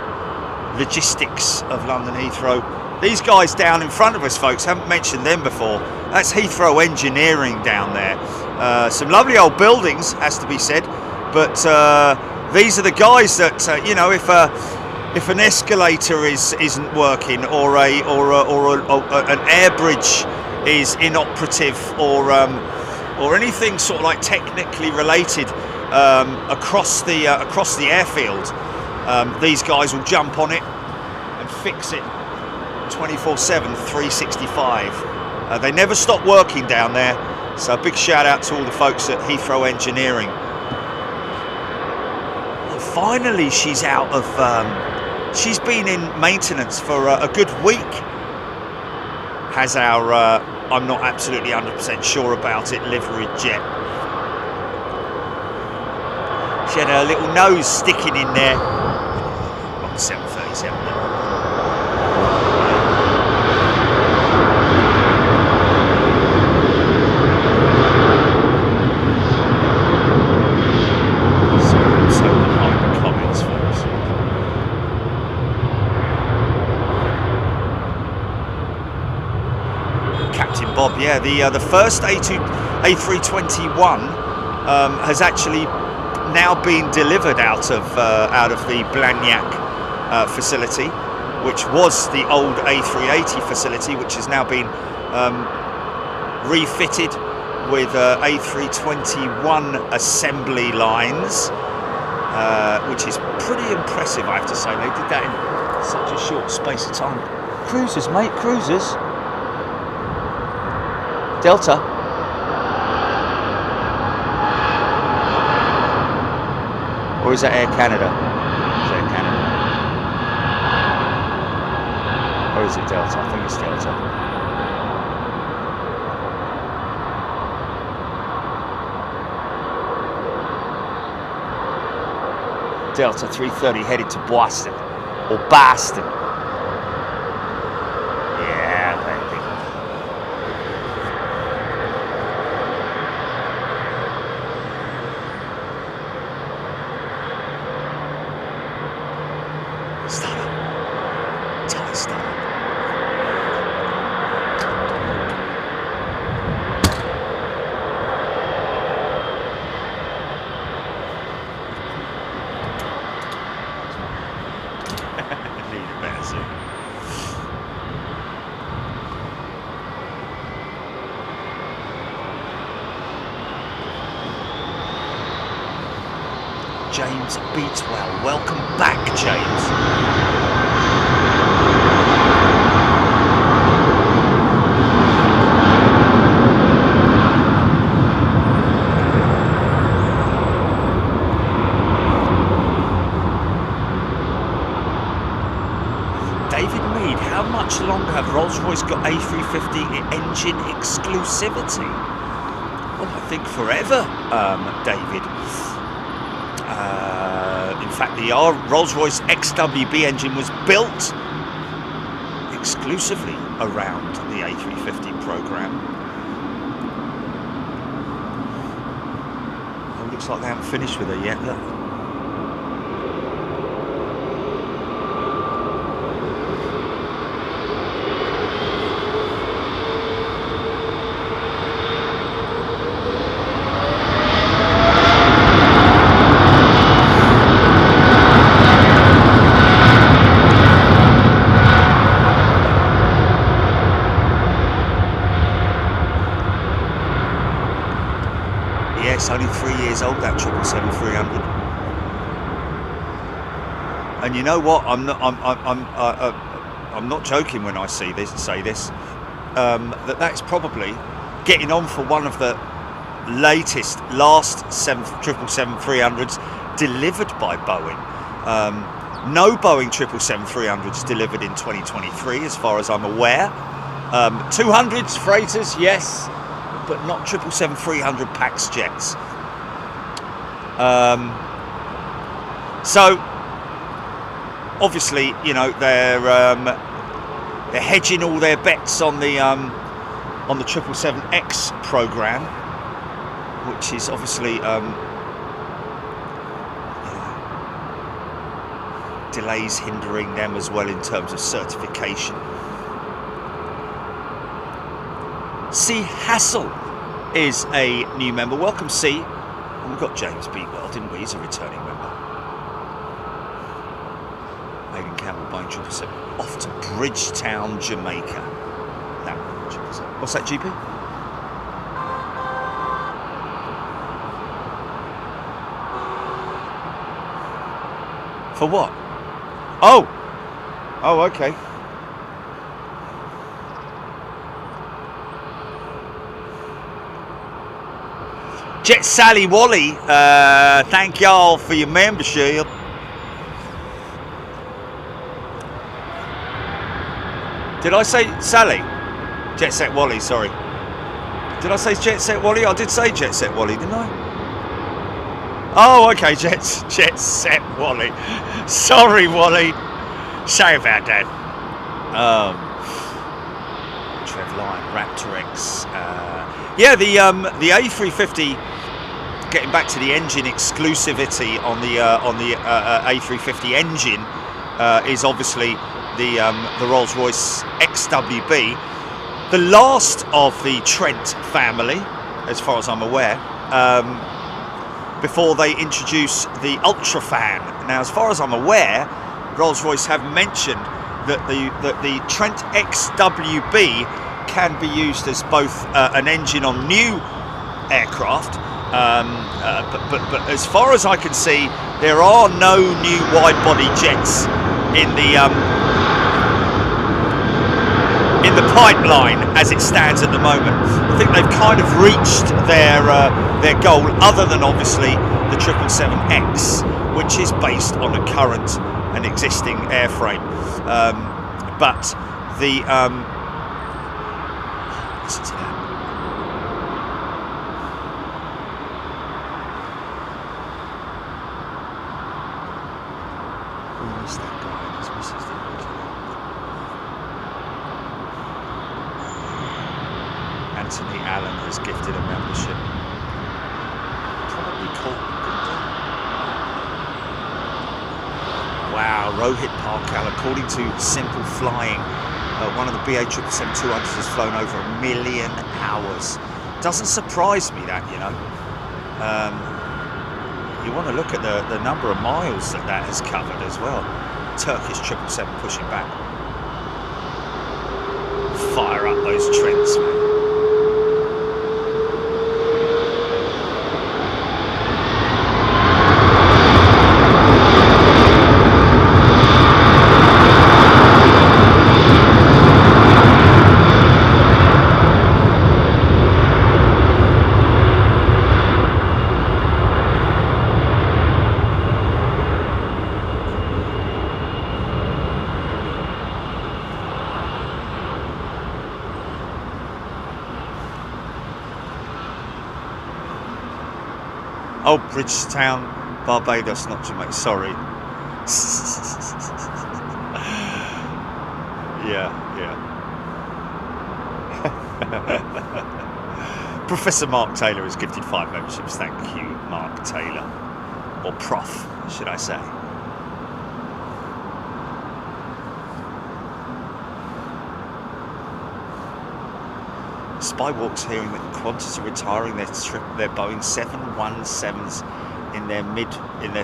S2: logistics of London Heathrow. These guys down in front of us, folks, haven't mentioned them before. That's Heathrow Engineering down there. Some lovely old buildings, has to be said, but these are the guys that you know, if an escalator isn't working, or an air bridge is inoperative, or anything sort of like technically related across the airfield, these guys will jump on it and fix it 24/7, 365. They never stop working down there, so a big shout out to all the folks at Heathrow Engineering. And finally, she's out of she's been in maintenance for a good week, has our I'm not absolutely 100% sure about it, livery jet. She had her little nose sticking in there on 737. Bob, yeah, the first A321 has actually now been delivered out of the Blagnac facility, which was the old A380 facility, which has now been refitted with A321 assembly lines, which is pretty impressive, I have to say. They did that in such a short space of time. Cruisers, mate, cruisers. Delta. Or is that Air Canada? Is Air Canada? Or is it Delta? I think it's Delta. Delta 330 headed to Boston. Or Boston. James Beatwell. Welcome back, James. How much longer have Rolls-Royce got A350 engine exclusivity? Well, I think forever, David. In fact, the Rolls-Royce XWB engine was built exclusively around the A350 program. Oh, looks like they haven't finished with her yet, look. It's only 3 years old, that 777-300. And you know what? I'm not joking when I say this. That's probably getting on for one of the last 777-300s delivered by Boeing. No Boeing 777-300s delivered in 2023, as far as I'm aware. 200s, freighters, yes, but not 777-300 Pax jets. So obviously, you know, they're hedging all their bets on the 777X program, which is obviously delays hindering them as well in terms of certification. C. Hassel is a new member. Welcome, C. And we've got James Beatwell, didn't we? He's a returning member. Aidan Campbell, Boeing 777, off to Bridgetown, Jamaica. That 777. What's that, GP? For what? Oh, okay. Jet Sally Wally, thank y'all for your membership. Did I say Sally? Jet Set Wally, sorry. Did I say Jet Set Wally? I did say Jet Set Wally, didn't I? Oh, okay, Jet Set Wally. Sorry, Wally. Sorry about that. Trev Line, Raptor X. Yeah, the A350. Getting back to the engine exclusivity on the A350 engine is obviously the Rolls-Royce XWB, the last of the Trent family, as far as I'm aware. Before they introduce the Ultrafan. Now, as far as I'm aware, Rolls-Royce have mentioned that the Trent XWB can be used as both an engine on new aircraft, but as far as I can see, there are no new wide-body jets in the pipeline as it stands at the moment. I think they've kind of reached their goal, other than obviously the 777X, which is based on a current and existing airframe. But the listen to that. Who is that guy? His missus didn't mention that. Anthony Allen has gifted a membership. Probably Colton, didn't he? Wow, Rohit Parkal, according to Simple Flying, one of the BA 777-200s has flown over 1 million hours. Doesn't surprise me that, you know. You want to look at the number of miles that has covered as well. Turkish 777 pushing back. Fire up those Trents, man. Oh, Bridgetown, Barbados, not Jamaica. Sorry. Yeah. Professor Mark Taylor has gifted 5 memberships. Thank you, Mark Taylor. Or Prof, should I say. Spywalk's hearing that Qantas are retiring their Boeing 717s in their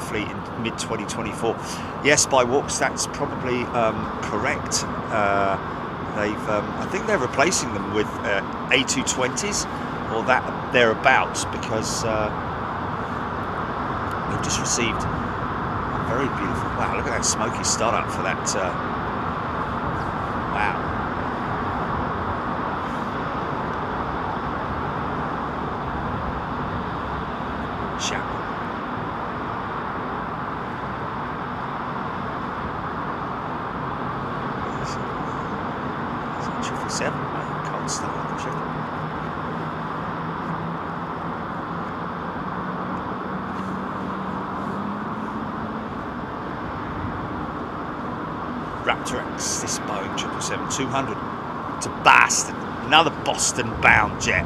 S2: fleet in mid 2024. Yes, Spywalks, that's probably correct. I think they're replacing them with A220s or that thereabouts, because we've just received a very beautiful. Wow, look at that smoky startup for that. Wow. Chapel. Is it 777? I can't start on the triple. Raptor X, this Boeing 777-200 to Boston, another Boston-bound jet.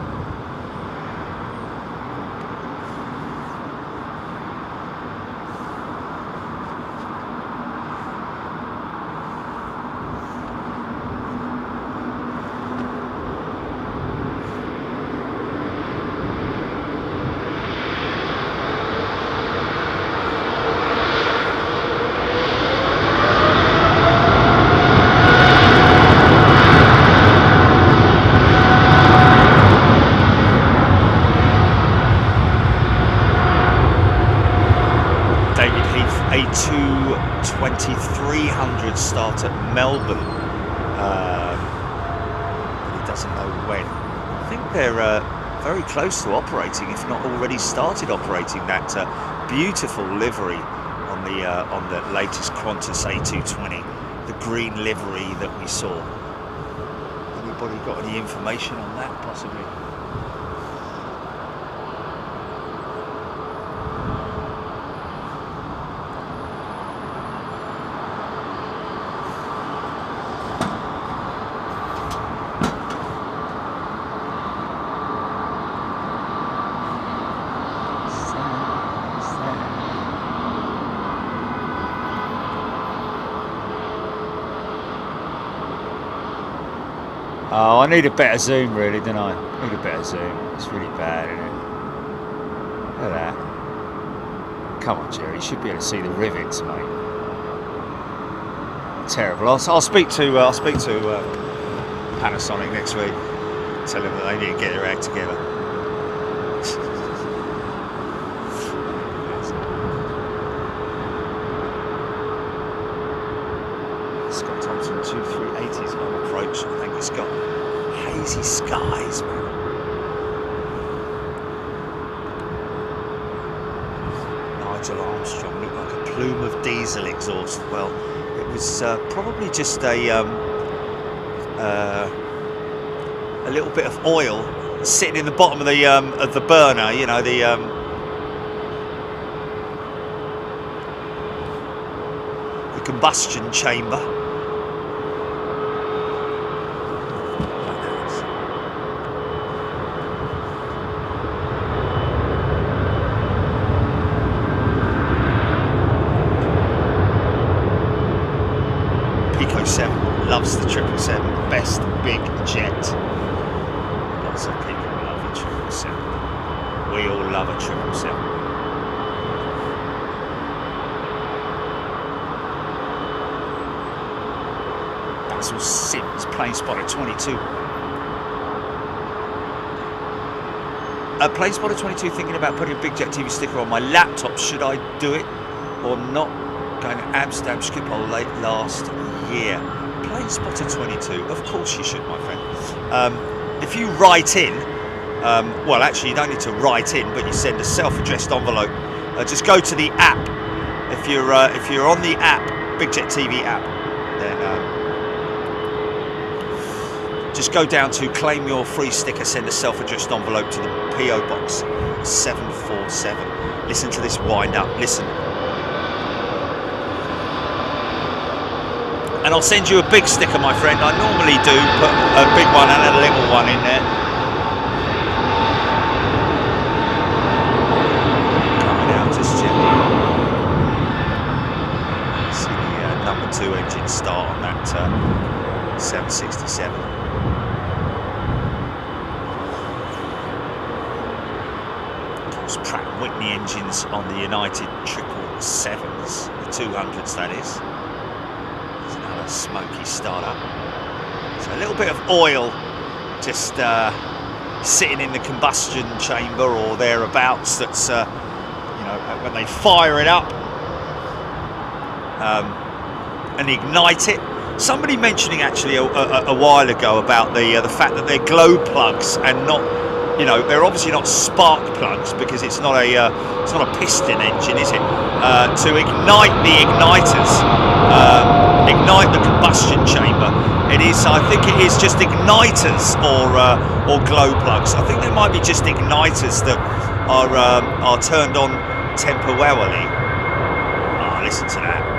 S2: A220-300 start at Melbourne, but he doesn't know when. I think they're very close to operating, if not already started operating, that beautiful livery on the latest Qantas A220, the green livery that we saw. Anybody got any information on that, possibly? Oh, I need a better zoom, really, don't I? I need a better zoom. It's really bad, isn't it? Look at that. Come on, Jerry. You should be able to see the rivets, mate. Terrible. I'll speak to Panasonic next week. Tell them that they need to get their act together. Scott Thompson 2380's on approach. I think it's got hazy skies, man. Nigel Armstrong looked like a plume of diesel exhaust. Well, it was probably just a little bit of oil sitting in the bottom of the burner. You know, the combustion chamber. Loves the 777, best big jet. Lots of people love a 777. We all love a 777. Basil Sims, Planespotter 22. Planespotter 22 thinking about putting a Big Jet TV sticker on my laptop. Should I do it or not? Going to Amsterdam Schiphol late last year. Planespotter 22, of course you should, my friend. If you write in, well, actually you don't need to write in, but you send a self-addressed envelope. Just go to the app. If you're on the app, Big Jet TV app, then just go down to claim your free sticker, send a self-addressed envelope to the PO box 747. Listen to this wind up, listen. And I'll send you a big sticker, my friend. I normally do put a big one and a little one in there. Coming out just gently. See the number 2 engine start on that 767. Of course, Pratt & Whitney engines on the United 777s, the 200s that is. Smoky startup. So a little bit of oil just sitting in the combustion chamber or thereabouts. That's you know, when they fire it up and ignite it. Somebody mentioning actually a while ago about the fact that they're glow plugs and not, you know, they're obviously not spark plugs because it's not a piston engine, is it? To ignite the igniters. Ignite the combustion chamber. It is, I think it is just igniters or glow plugs. I think there might be just igniters that are turned on temporarily. Oh, listen to that.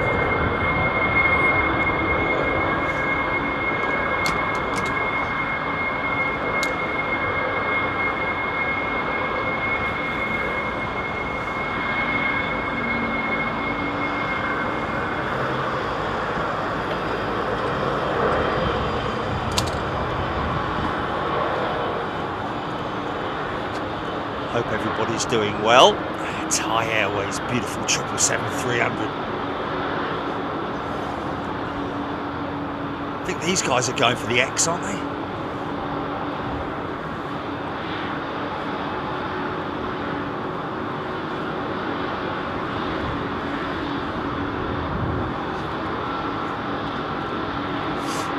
S2: Hope everybody's doing well. Thai Airways, beautiful 777-300. I think these guys are going for the X, aren't they?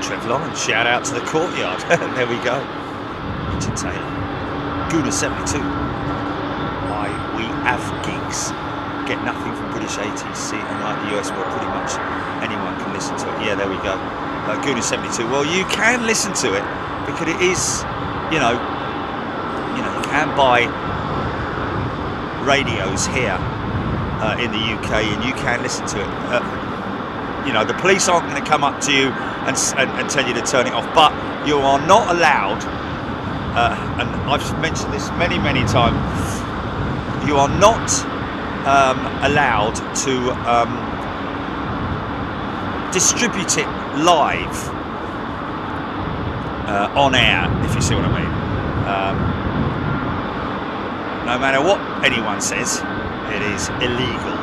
S2: Trevlon, shout out to the courtyard. There we go. Richard Taylor. Guna 72. Why we have gigs. Get nothing from British ATC, unlike the US where pretty much anyone can listen to it. Yeah, there we go. Guna 72. Well, you can listen to it because it is, you know, you can buy radios here in the UK, and you can listen to it. You know, the police aren't going to come up to you and tell you to turn it off, but you are not allowed. And I've mentioned this many times, you are not allowed to distribute it live on air, if you see what I mean. No matter what anyone says, it is illegal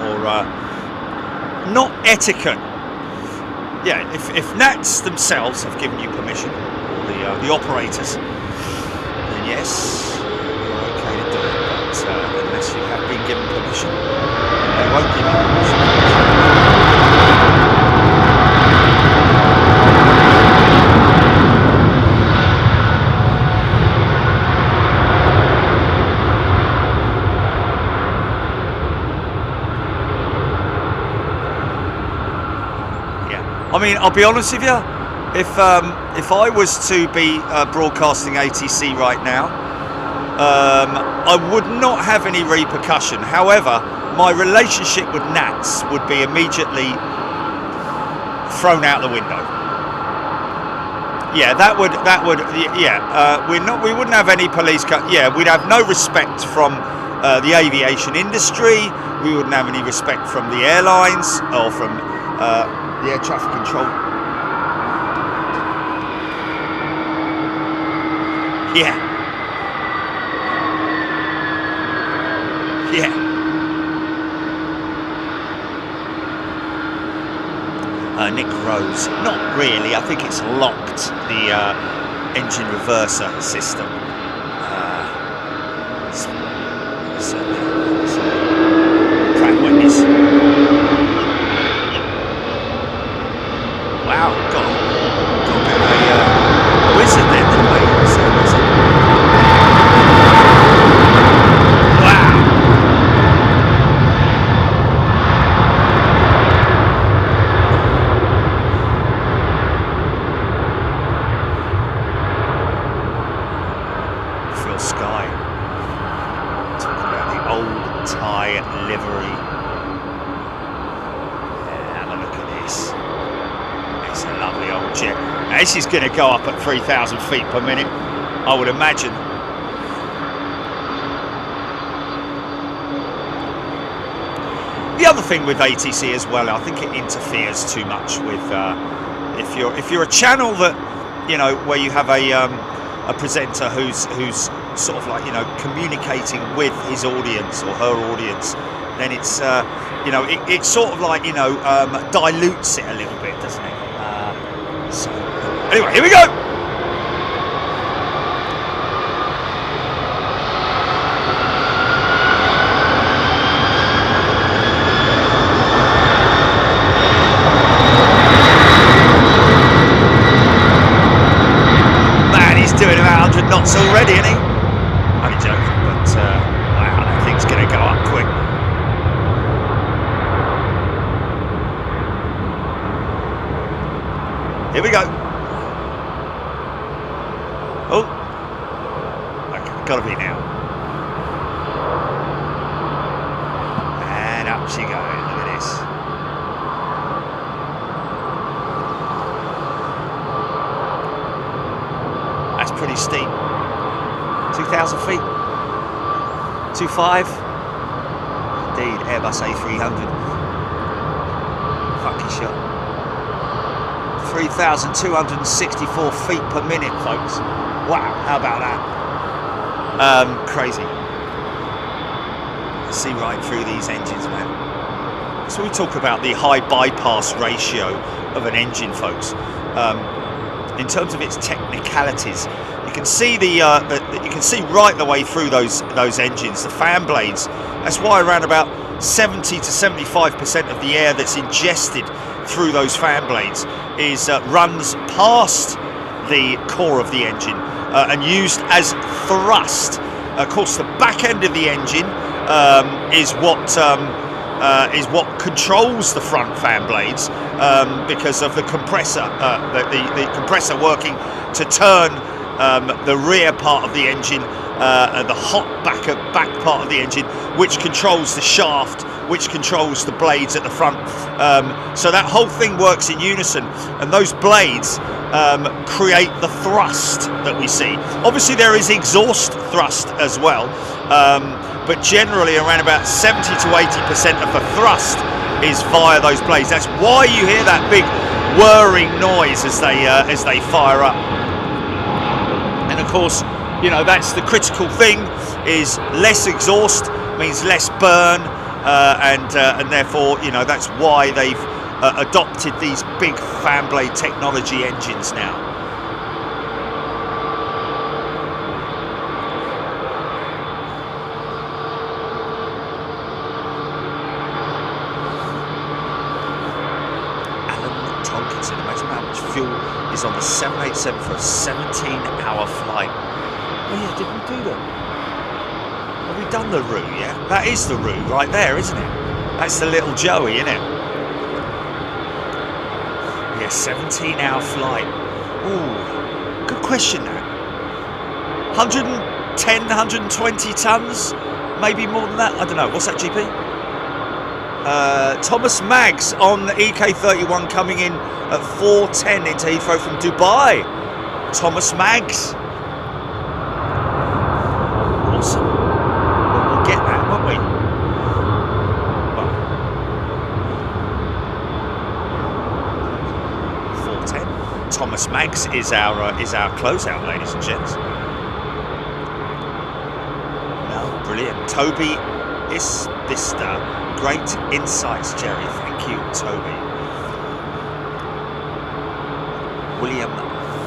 S2: or not etiquette. Yeah, if Nats themselves have given you permission, the operators, then yes, you're okay to do it, but unless you have been given permission, they won't give you permission. Yeah, I mean, I'll be honest with you. If I was to be broadcasting ATC right now, I would not have any repercussion. However, my relationship with Nats would be immediately thrown out the window. Yeah, that would. Yeah, we wouldn't have any police. Yeah, we'd have no respect from the aviation industry. We wouldn't have any respect from the airlines or from the air traffic control. Yeah. Yeah. Nick Rose. Not really. I think it's locked, the engine reverser system. Pratt & Whitney's. Wow. Got a bit of a wizard there, didn't we? Sky livery. Yeah, have a look at this. It's a lovely old jet. Now, this is going to go up at 3,000 feet per minute, I would imagine. The other thing with ATC as well, I think it interferes too much with if you're a channel that, you know, where you have a presenter who's sort of like, you know, communicating with his audience or her audience, then it's you know, it sort of like, you know, dilutes it a little bit, doesn't it? So anyway, here we go. Doing about 100 knots already, isn't he? Only joking, but wow, that thing's going to go up quick. Here we go. Oh, okay, gotta be now. And up she goes. Look at this. That's pretty steep. 2,000 feet. 2.5. Indeed, Airbus A300. Fucking shot. 3,264 feet per minute, folks. Wow, how about that? Crazy. See right through these engines, man. So we talk about the high bypass ratio of an engine, folks. In terms of its technicalities, you can see you can see right the way through those engines, the fan blades. That's why around about 70 to 75% of the air that's ingested through those fan blades is runs past the core of the engine and used as thrust. Of course, the back end of the engine is what controls the front fan blades because of the compressor, the compressor working to turn the rear part of the engine, the hot back part of the engine, which controls the shaft, which controls the blades at the front. So that whole thing works in unison, and those blades create the thrust that we see. Obviously, there is exhaust thrust as well. But generally around about 70 to 80% of the thrust is via those blades. That's why you hear that big whirring noise as they fire up. And of course, you know, that's the critical thing, is less exhaust means less burn, and therefore, you know, that's why they've adopted these big fan blade technology engines now. Imagine how much fuel is on the 787 for a 17-hour flight. Oh yeah, did we do that? Have we done the route yet? That is the route right there, isn't it? That's the little Joey, isn't it? Yeah, 17-hour flight. Ooh, good question that. 110, 120 tons? Maybe more than that? I don't know. What's that, GP? Thomas Maggs on the EK31 coming in at 4:10 into Heathrow from Dubai. Thomas Maggs. Awesome. We'll get that, won't we? Well, 4:10. Thomas Maggs is our closeout, ladies and gents. No, brilliant. Toby Isbista. Great insights, Jerry. Thank you, Toby. William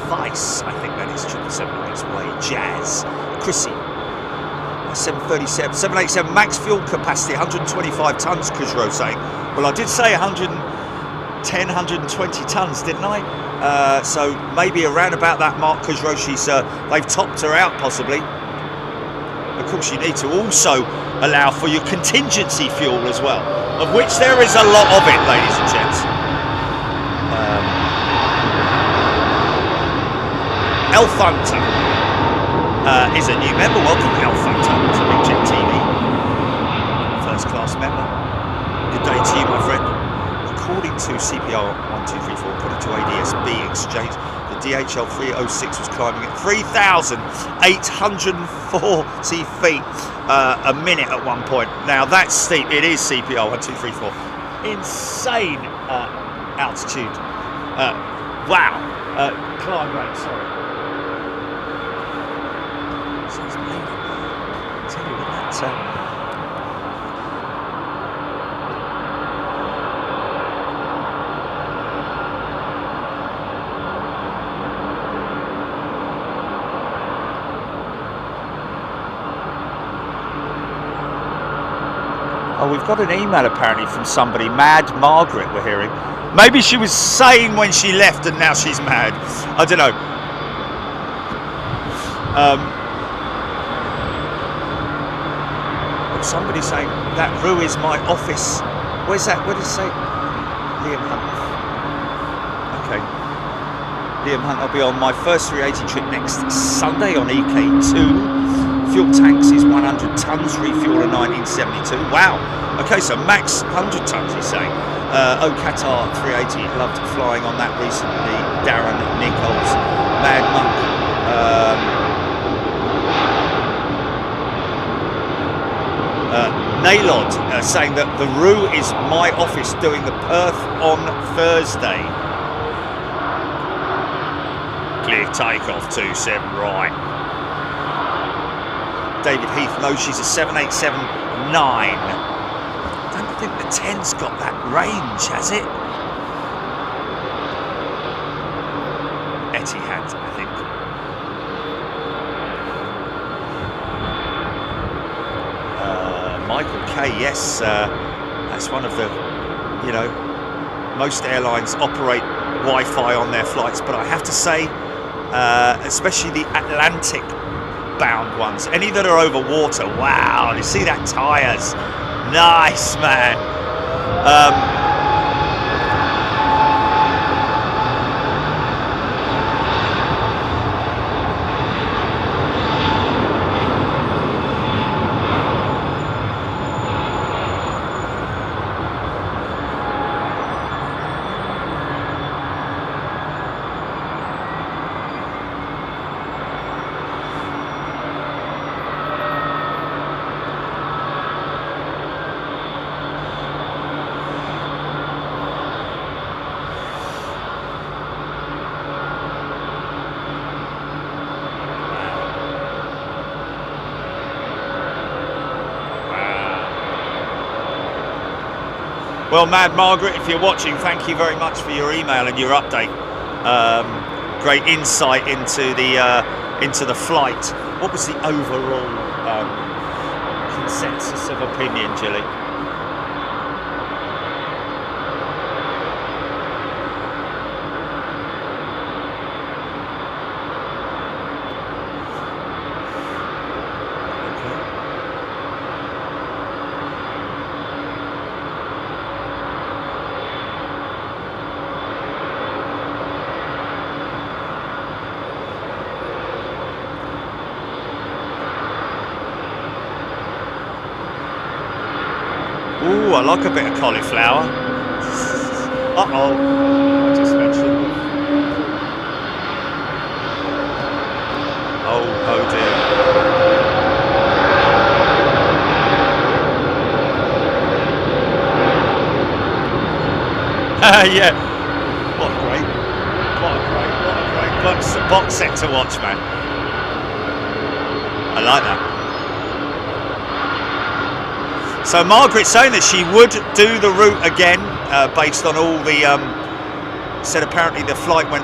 S2: Weiss, I think that is 777 on its way. Jazz. Chrissy. 737. 787 max fuel capacity, 125 tons, Kujro saying. Well, I did say 110, 120 tons, didn't I? So maybe around about that mark, Kujro, they've topped her out, possibly. Of course, you need to also allow for your contingency fuel as well, of which there is a lot of it, ladies and gents. Elf Hunter is a new member. Welcome, Elf Hunter, to Big Jet TV. First 1234, put it to ADSB exchange. The DHL 306 was climbing at 3,840 feet a minute at one point. Now that's steep. It is CPR 1234. Insane altitude. Wow. Climb rate, sorry. So it's bleeding. I'll tell you what that. Oh, we've got an email apparently from somebody, Mad Margaret, we're hearing. Maybe she was sane when she left and now she's mad. I don't know. Somebody's saying that Rue is my office. Where's that? Where does it say? Liam Hunt. Okay. Liam Hunt, I'll be on my first 380 trip next Sunday on EK2. Fuel tanks is 100 tons, refuel in 1972. Wow. Okay, so max 100 tons, he's saying. Qatar 380, loved flying on that recently. Darren Nichols, Mad Monk. Naylod saying that the Rue is my office doing the Perth on Thursday. Clear takeoff 27 right. David Heath, no, she's a 787-9. I don't think the 10's got that range, has it? Etihad, I think. Michael K, yes, that's one of the, you know, most airlines operate Wi-Fi on their flights, but I have to say, especially the Atlantic bound ones, any that are over water, wow, you see that tyres, nice, man. Well, Mad Margaret, if you're watching, thank you very much for your email and your update. Great insight into the flight. What was the overall consensus of opinion, Gilly? Ooh, I like a bit of cauliflower. Uh-oh, I just mentioned. Oh dear. Yeah. What a great box set to watch, man. I like that. So Margaret's saying that she would do the route again, based on all the, said apparently the flight went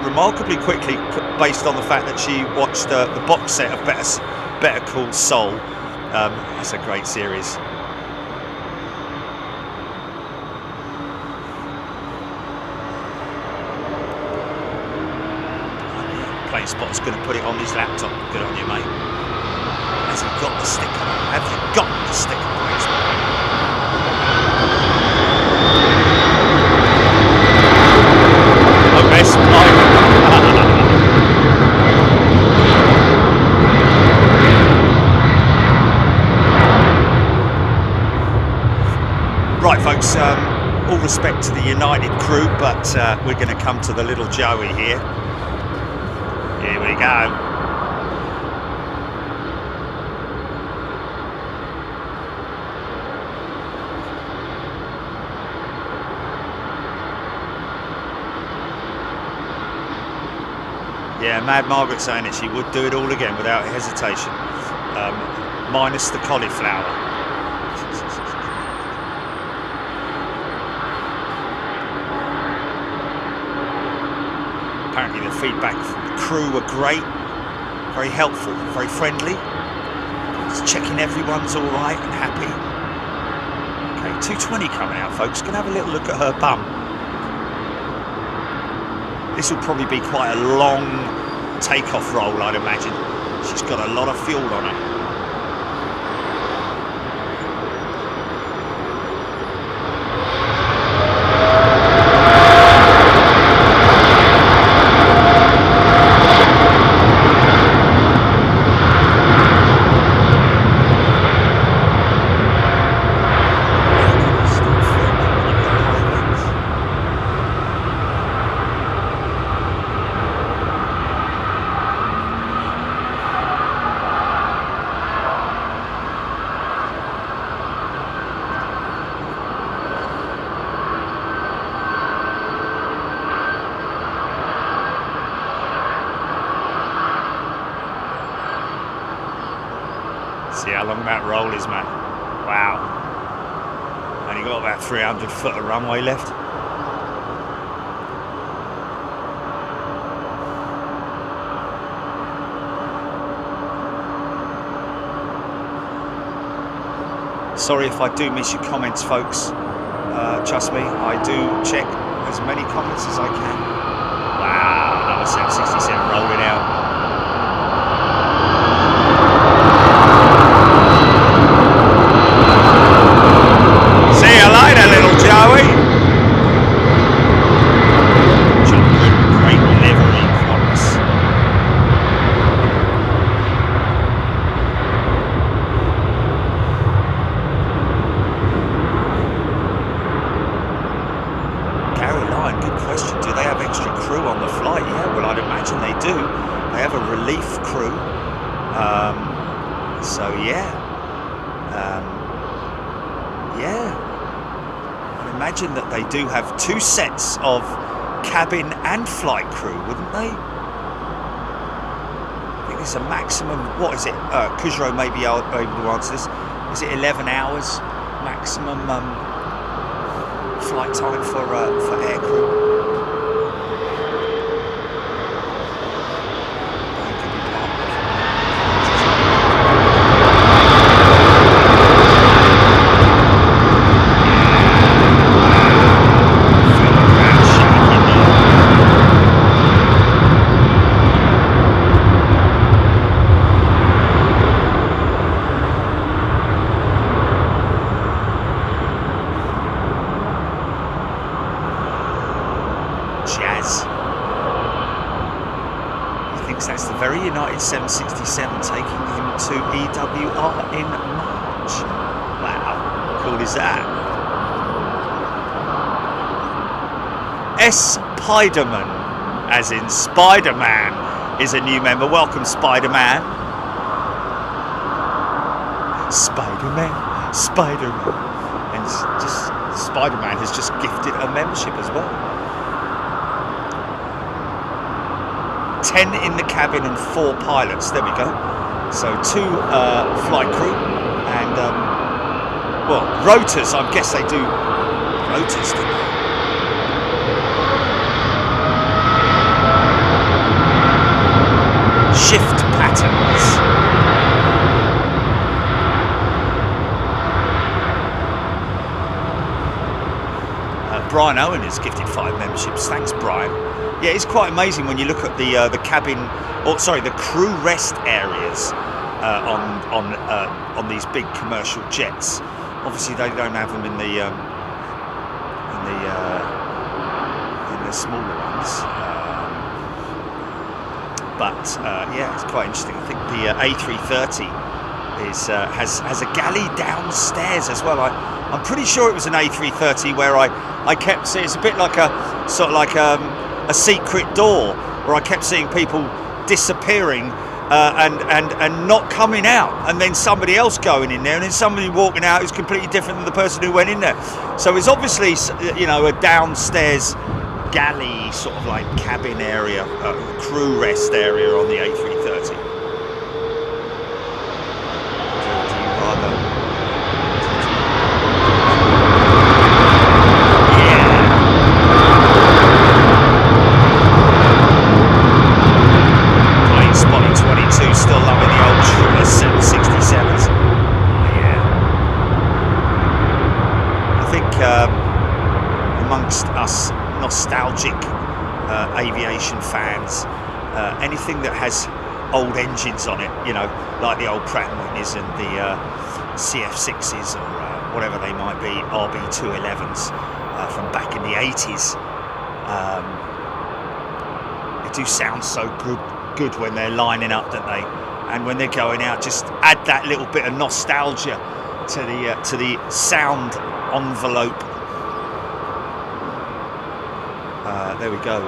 S2: remarkably quickly based on the fact that she watched the box set of Better Call Saul. That's a great series. Planespot's going to put it on his laptop. Good on you, mate. Has he got the sticker? Have they got the sticker? A best pilot. Right, folks. All respect to the United crew, but we're going to come to the little Joey here. Here we go. Yeah, Mad Margaret saying that she would do it all again without hesitation, minus the cauliflower. Apparently the feedback from the crew were great, very helpful, very friendly. Just checking everyone's all right and happy. Okay, 220 coming out, folks. Gonna have a little look at her bum. This will probably be quite a long takeoff roll, I'd imagine. She's got a lot of fuel on her. See how long that roll is, man. Wow. Only got about 300 foot of runway left. Sorry if I do miss your comments, folks. Trust me, I do check as many comments as I can. Wow, another 767 rolling out. That they do have two sets of cabin and flight crew, wouldn't they? I think it's a maximum. What is it? Kujro may be able to answer this. Is it 11 hours maximum flight time for air crew? That's the very United 767 taking him to EWR in March. Wow, how cool is that? Spiderman, as in Spider-Man, is a new member. Welcome, Spider-Man. Spider-Man, Spider-Man. And just Spider-Man has just gifted a membership as well. 10 in the cabin and 4 pilots. There we go. So 2 flight crew and well, rotors. I guess they do rotors, don't they? Shift patterns. Brian Owen has gifted 5 memberships. Thanks, Brian. Yeah, it's quite amazing when you look at the cabin, or sorry, the crew rest areas on these big commercial jets. Obviously, they don't have them in the smaller ones. But yeah, it's quite interesting. I think the A330 is has a galley downstairs as well. I'm pretty sure it was an A330 where I kept seeing, it's a bit like a sort of like a secret door where I kept seeing people disappearing and not coming out, and then somebody else going in there, and then somebody walking out who's completely different than the person who went in there. So it's obviously, you know, a downstairs galley sort of like cabin area, crew rest area on the A330. Planespotting 22, still loving the old 767s. Oh, yeah. I think amongst us nostalgic aviation fans, anything that has old engines on it, you know, like the old Pratt & Whitneys and the CF6s or whatever they might be, RB211s from back in the 80s, they do sound so good when they're lining up, don't they? And when they're going out, just add that little bit of nostalgia to the sound envelope. There we go,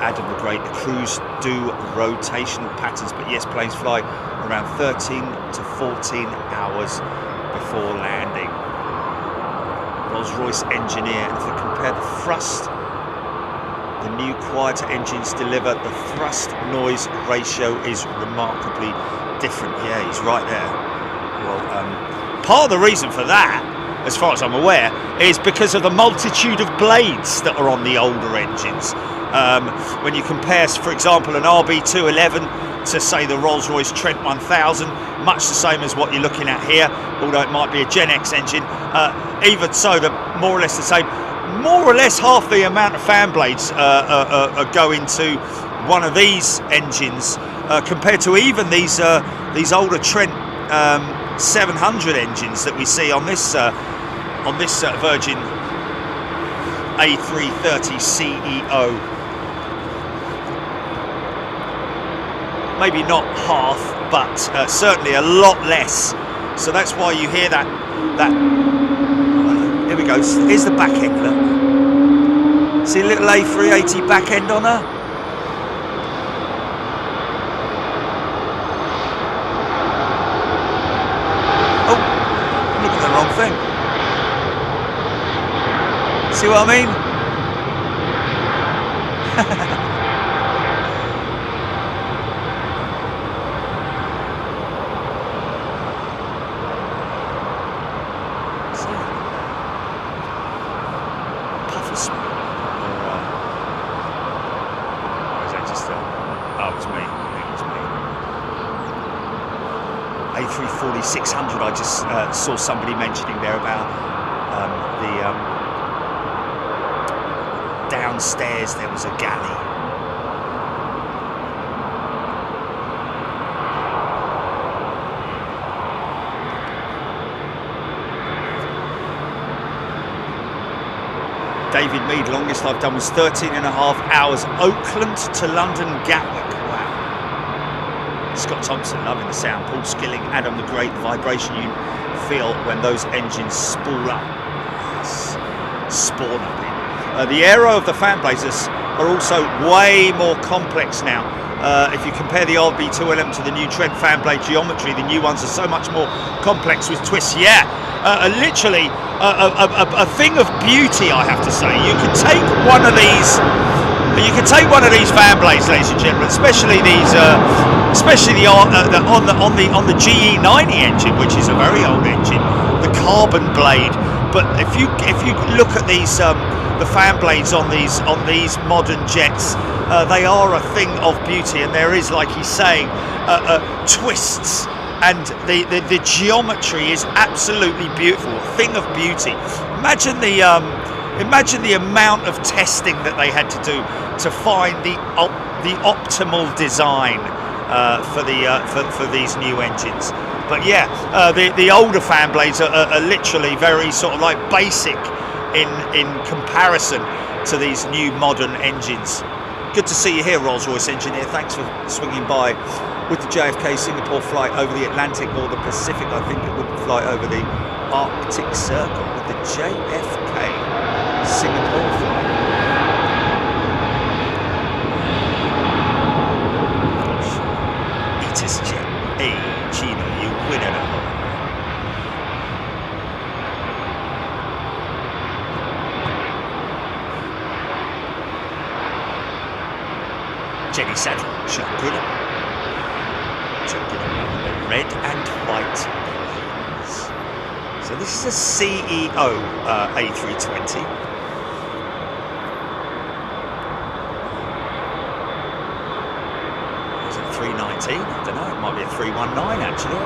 S2: Adam the Great. The crews do rotational patterns, but yes, planes fly around 13 to 14 hours before landing. Rolls-Royce engineer, and if we compare the thrust, the new quieter engines deliver, the thrust-noise ratio is remarkably different. Yeah, he's right there. Well, part of the reason for that, as far as I'm aware, is because of the multitude of blades that are on the older engines. When you compare, for example, an RB211 to, say, the Rolls-Royce Trent 1000, much the same as what you're looking at here, although it might be a Gen X engine, even so, they're more or less the same. More or less half the amount of fan blades go into one of these engines compared to even these older Trent 700 engines that we see on this Virgin A330 CEO. Maybe not half, but certainly a lot less. So that's why you hear that. Here we go. Here's the back end. Look. See a little A380 back end on her. Thing. See what I mean? Puff of smoke. Or is that just oh, it was me. A340 600, I just saw somebody mentioning there about the downstairs there was a galley. David Mead, longest I've done was 13 and a half hours, Oakland to London Gatwick. Scott Thompson, loving the sound. Paul Skilling, Adam the Great, the vibration you feel when those engines spool up. Yes. Spawn up in. The aero of the fan blades are also way more complex now. If you compare the RB2LM to the new Trent fan blade geometry, the new ones are so much more complex with twists. Yeah, literally a thing of beauty, I have to say. You can take one of these. You can take one of these fan blades, ladies and gentlemen, especially these, especially on the GE90 engine, which is a very old engine, the carbon blade. But if you look at these, the fan blades on these modern jets, they are a thing of beauty, and there is, like he's saying, twists, and the geometry is absolutely beautiful, a thing of beauty. Imagine the amount of testing that they had to do to find the optimal design for these new engines. But yeah, the older fan blades are literally very sort of like basic in comparison to these new modern engines. Good to see you here, Rolls-Royce engineer. Thanks for swinging by. Would the JFK Singapore flight over the Atlantic or the Pacific? I think it would fly over the Arctic Circle. With the JFK Singapore flight. Eaters Jet. Hey, Gino, you win it all. Jenny Saddle, Chakura. Chakura, the red and white planes. So this is a CEO A320. Is it a 319? I don't know, it might be a 319 actually. I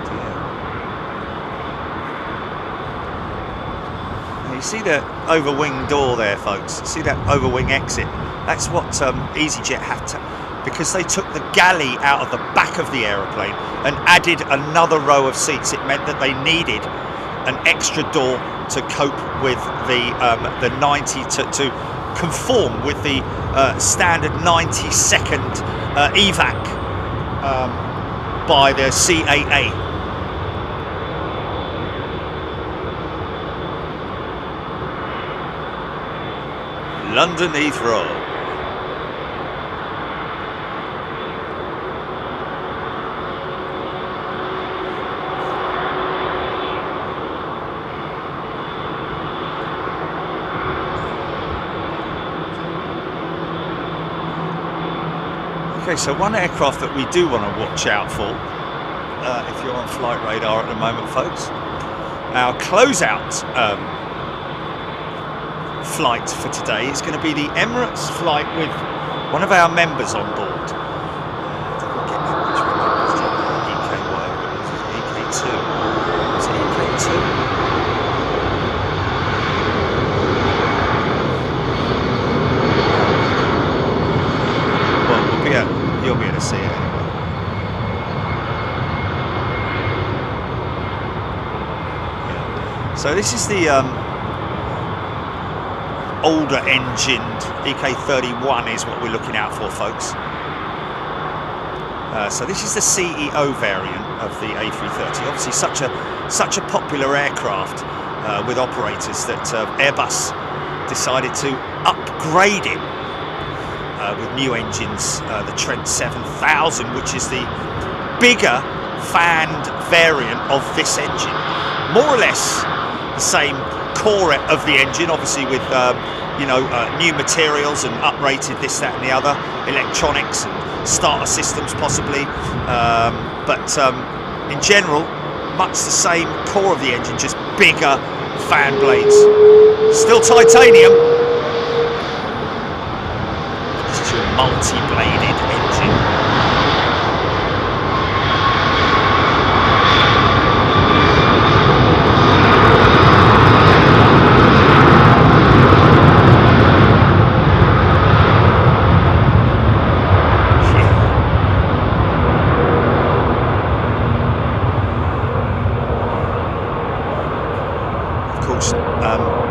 S2: don't know. You see the overwing door there, folks? See that overwing exit? That's what EasyJet had to, because they took the galley out of the back of the aeroplane and added another row of seats. It meant that they needed an extra door to cope with the 90, to conform with the standard 90-second evac by the CAA. London Heathrow. Okay, so one aircraft that we do want to watch out for, if you're on flight radar at the moment, folks, our closeout flight for today is going to be the Emirates flight with one of our members on board. EK2. Is it EK2? Well, you'll be able to see it anyway. Yeah. So this is the older engined EK31 is what we're looking out for, folks. So this is the CEO variant of the A330. Obviously such a popular aircraft with operators that Airbus decided to upgrade it with new engines, the Trent 7000, which is the bigger fanned variant of this engine. More or less the same core of the engine, obviously with new materials and uprated this, that and the other, electronics and starter systems possibly, but in general much the same core of the engine, just bigger fan blades. Still titanium. It's a multi-bladed engine.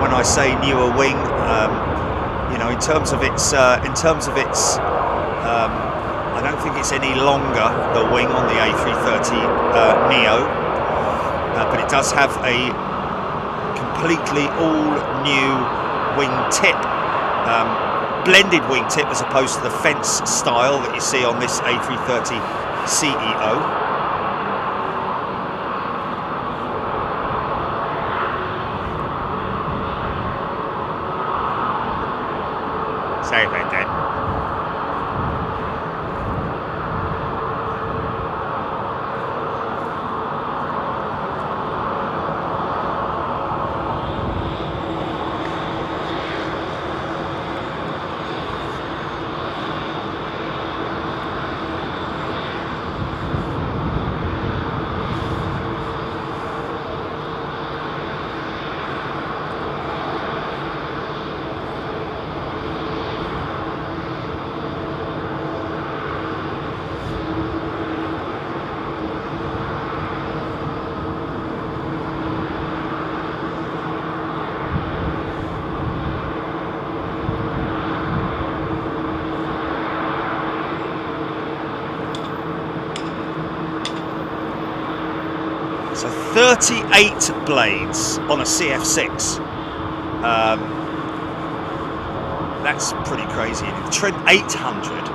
S2: When I say newer wing, in terms of its, I don't think it's any longer the wing on the A330 Neo, but it does have a completely all new wing tip, blended wing tip as opposed to the fence style that you see on this A330 CEO. Sorry about that. So 38 blades on a CF6. That's pretty crazy. The Trent 800,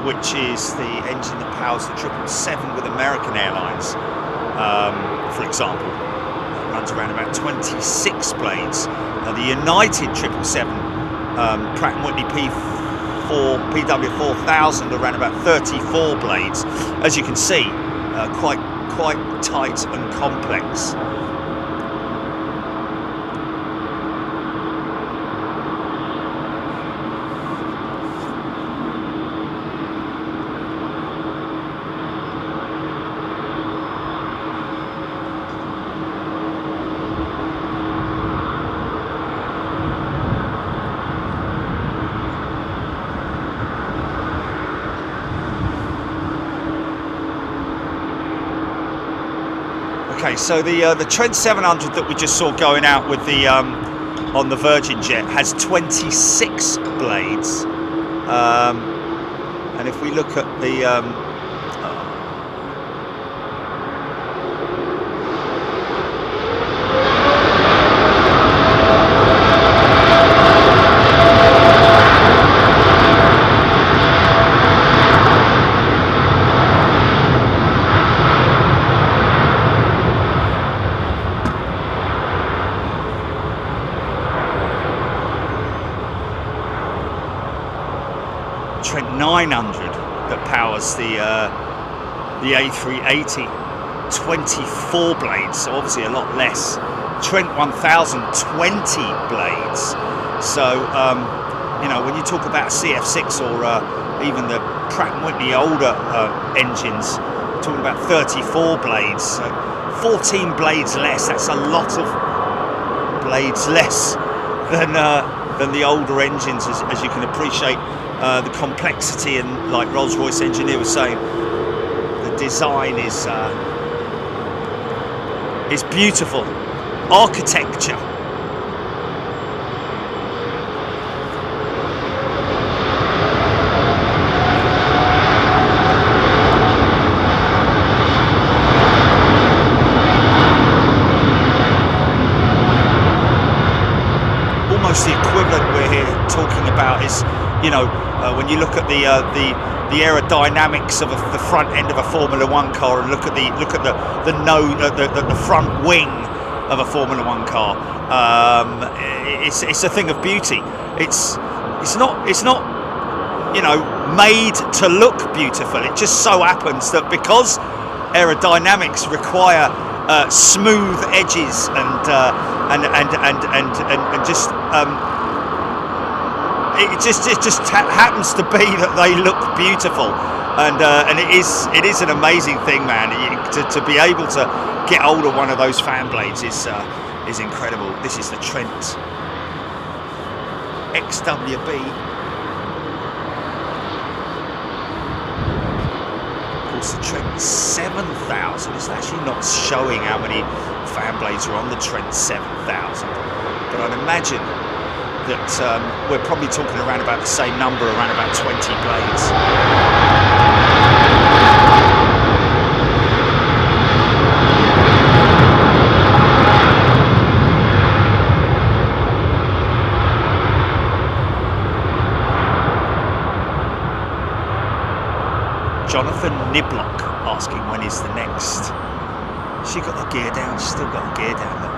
S2: which is the engine that powers the 777 with American Airlines, for example, runs around about 26 blades. The United 777 Pratt & Whitney PW4000 around about 34 blades. As you can see, quite tight and complex. Okay, so the Trent 700 that we just saw going out with the on the Virgin jet has 26 blades, and if we look at the Trent 900 that powers the A380, 24 blades, so obviously a lot less. Trent 1000, 20 blades. So you know, when you talk about CF6 or even the Pratt & Whitney older engines, we're talking about 34 blades, so 14 blades less. That's a lot of blades less than the older engines, as you can appreciate. The complexity, and like Rolls-Royce engineer was saying, the design is beautiful. Architecture. Almost the equivalent we're here talking about is, you know, when you look at the aerodynamics of the front end of a Formula One car, and look at the front wing of a Formula One car, it's a thing of beauty. It's not you know, made to look beautiful. It just so happens that because aerodynamics require smooth edges and just it just happens to be that they look beautiful, and it is an amazing thing, man. To be able to get hold of one of those fan blades is incredible. This is the Trent XWB. Of course, the Trent 7000 is actually not showing how many fan blades are on the Trent 7000, but I'd imagine that we're probably talking around about the same number, around about 20 blades. Jonathan Niblock asking when is the next. She got the gear down, she's still got the gear down, look.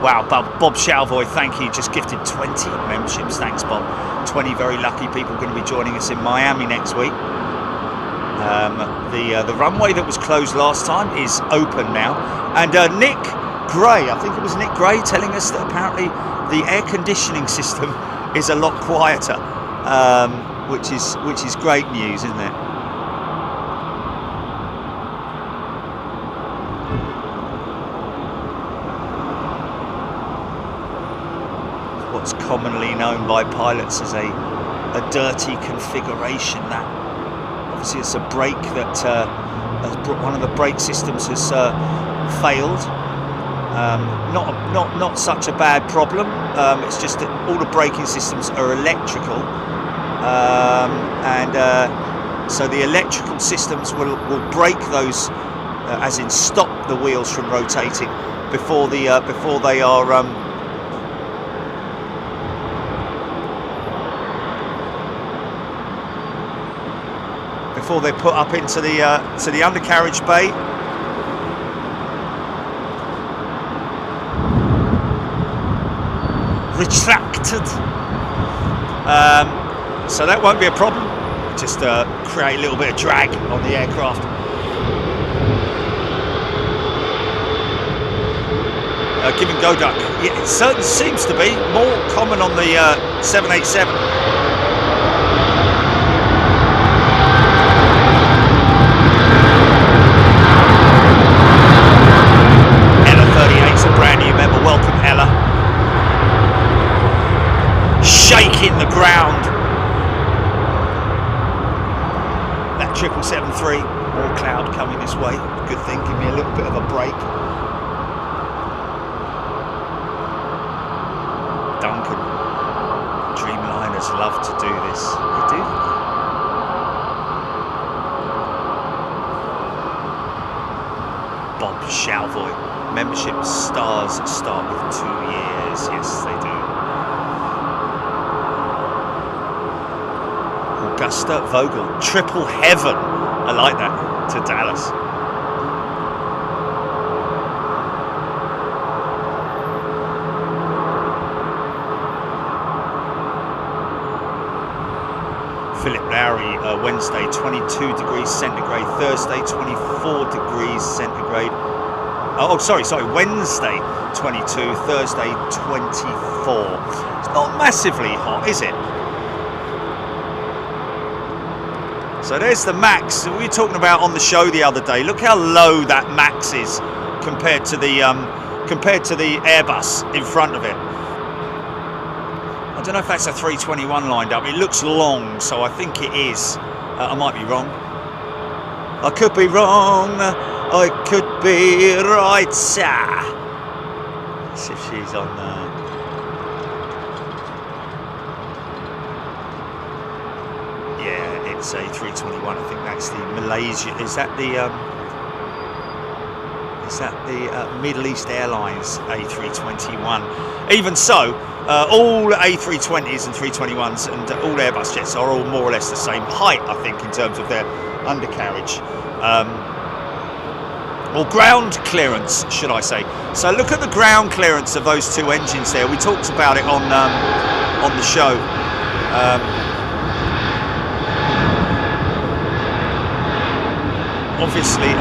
S2: Wow, Bob Shalvoy, thank you, just gifted 20 memberships. Thanks, Bob. 20 very lucky people going to be joining us in Miami next week. The runway that was closed last time is open now. And Nick Gray, I think it was Nick Gray, telling us that apparently the air conditioning system is a lot quieter, which is great news, isn't it? What's commonly known by pilots as a dirty configuration. That obviously it's a brake that has brought, one of the brake systems has failed, Not such a bad problem. It's just that all the braking systems are electrical, so the electrical systems will brake those, as in stop the wheels from rotating before they are before they're put up into the undercarriage bay. Retracted, so that won't be a problem. Just create a little bit of drag on the aircraft. Give and go duck. Yeah, it certainly seems to be more common on the 787. Ella 38's a brand new member. Welcome, Ella. Shaking the ground. That 773, more cloud coming this way. Good thing, give me a little bit of a break. Duncan, Dreamliners love to do this. They do. Bob Shalvoy, membership stars start with 2 years. Yes, they do. Augusta Vogel, triple heaven. I like that, to Dallas. Philip Lowry, Wednesday 22 degrees centigrade, Thursday 24 degrees centigrade. Oh, sorry, Wednesday 22, Thursday 24. It's not massively hot, is it? So there's the max that we were talking about on the show the other day. Look how low that max is compared to the Airbus in front of it. I don't know if that's a 321 lined up. It looks long, so I think it is. I might be wrong. I could be wrong. I could be right, sir. Let's see if she's on there. Yeah, it's a 321. I think that's the Malaysia. Is that the Middle East Airlines A321? Even so, all A320s and 321s and all Airbus jets are all more or less the same height, I think, in terms of their undercarriage. Or ground clearance, should I say. So look at the ground clearance of those two engines there. We talked about it on the show. Obviously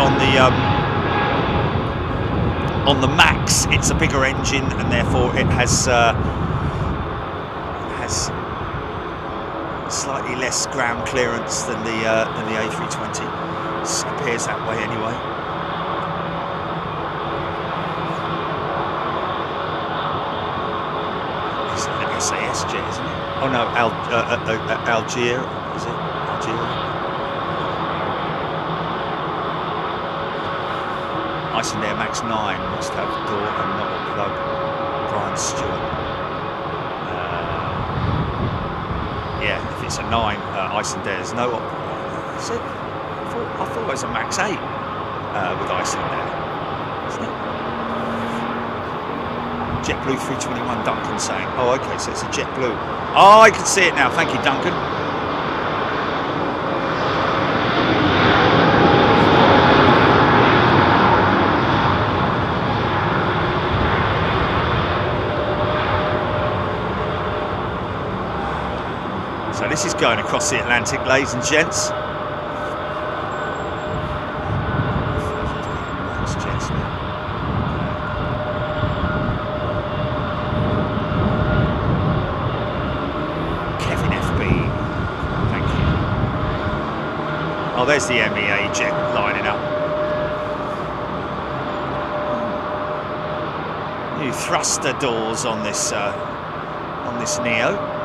S2: on the Max, it's a bigger engine, and therefore it has slightly less ground clearance than the A320. It appears that way anyway. It's an SAS jet, isn't it? Oh no, Algier, is it? Algeria? Icelandair Max 9 must have door and not a plug. Brian Stewart. Yeah, if it's a 9, Icelandair's no. Is it? I thought it was a Max 8 with Icelandair, isn't it? JetBlue 321, Duncan saying. Oh, okay, so it's a JetBlue. Oh, I can see it now. Thank you, Duncan. So this is going across the Atlantic, ladies and gents. Kevin FB, thank you. Oh, there's the MEA jet lining up. New thruster doors on this Neo.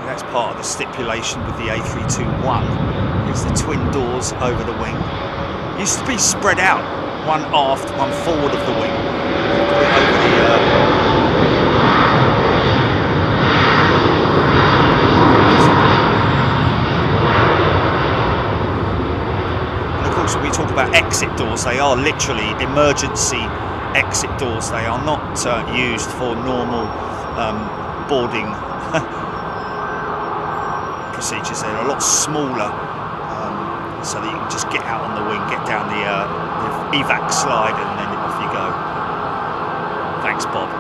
S2: That's part of the stipulation with the A321. It's the twin doors over the wing. Used to be spread out. one aft, one forward of the wing. Put it over the and of course when we talk about exit doors, they are literally emergency exit doors. They are not used for normal boarding procedures. They're a lot smaller, so that you can just get out on the wing, get down the evac slide, and then off you go. Thanks, Bob.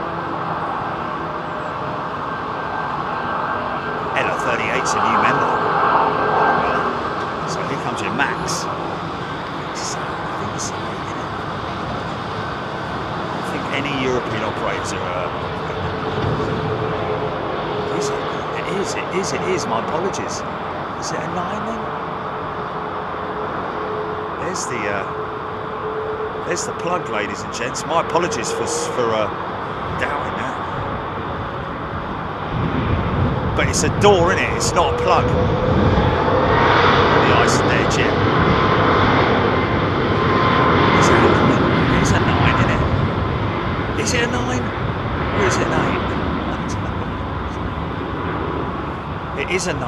S2: Hello 38's a new member. So here comes your Max. I think any European operators are. It is. My apologies. Is it a 9 then? There's the plug, ladies and gents. My apologies for doubting that. But it's a door, isn't it? It's not a plug. The ice there, Jim. Is that a 9? It's a 9, isn't it? Is it a 9? Or is it an 8? It is a 9.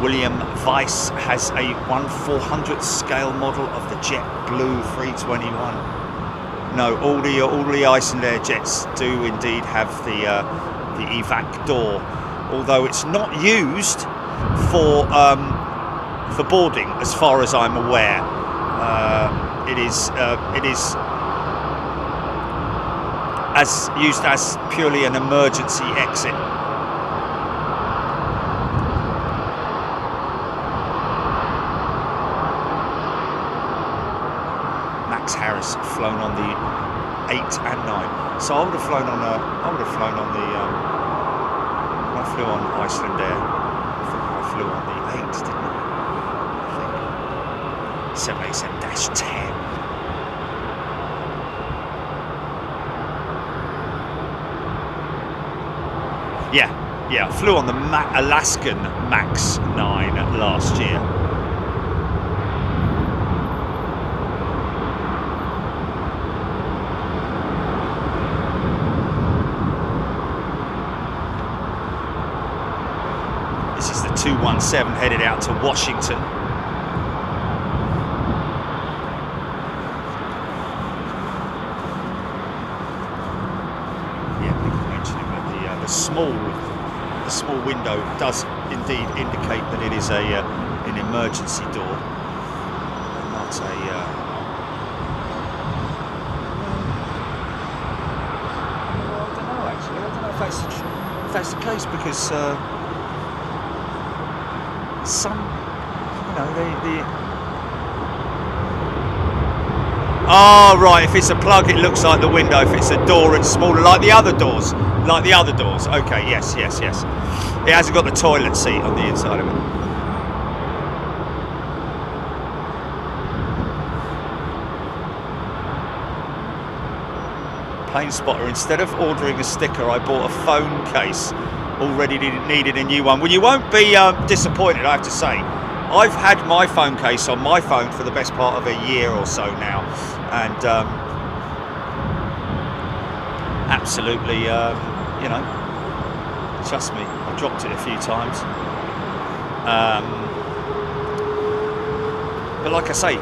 S2: William Weiss has a 1/400th scale model of the JetBlue 321. No, all the Icelandair jets do indeed have the evac door, although it's not used for boarding, as far as I'm aware. It is as used as purely an emergency exit. Max Harris flown on the 8 and 9, so I would have flown on the when I flew on Icelandair. I think I flew on the 8, didn't I? 787-10. Yeah, I flew on the Alaskan Max 9 last year. This is the 217 headed out to Washington. The small window does indeed indicate that it is an emergency door, not a. I don't know actually. I don't know if that's the case, because some, the. Oh right, if it's a plug, it looks like the window. If it's a door, it's smaller, like the other doors. Okay, yes. It hasn't got the toilet seat on the inside of it. Planespotter, instead of ordering a sticker, I bought a phone case. Already needed a new one. Well, you won't be disappointed, I have to say. I've had my phone case on my phone for the best part of a year or so now, and absolutely, trust me, I've dropped it a few times. But like I say,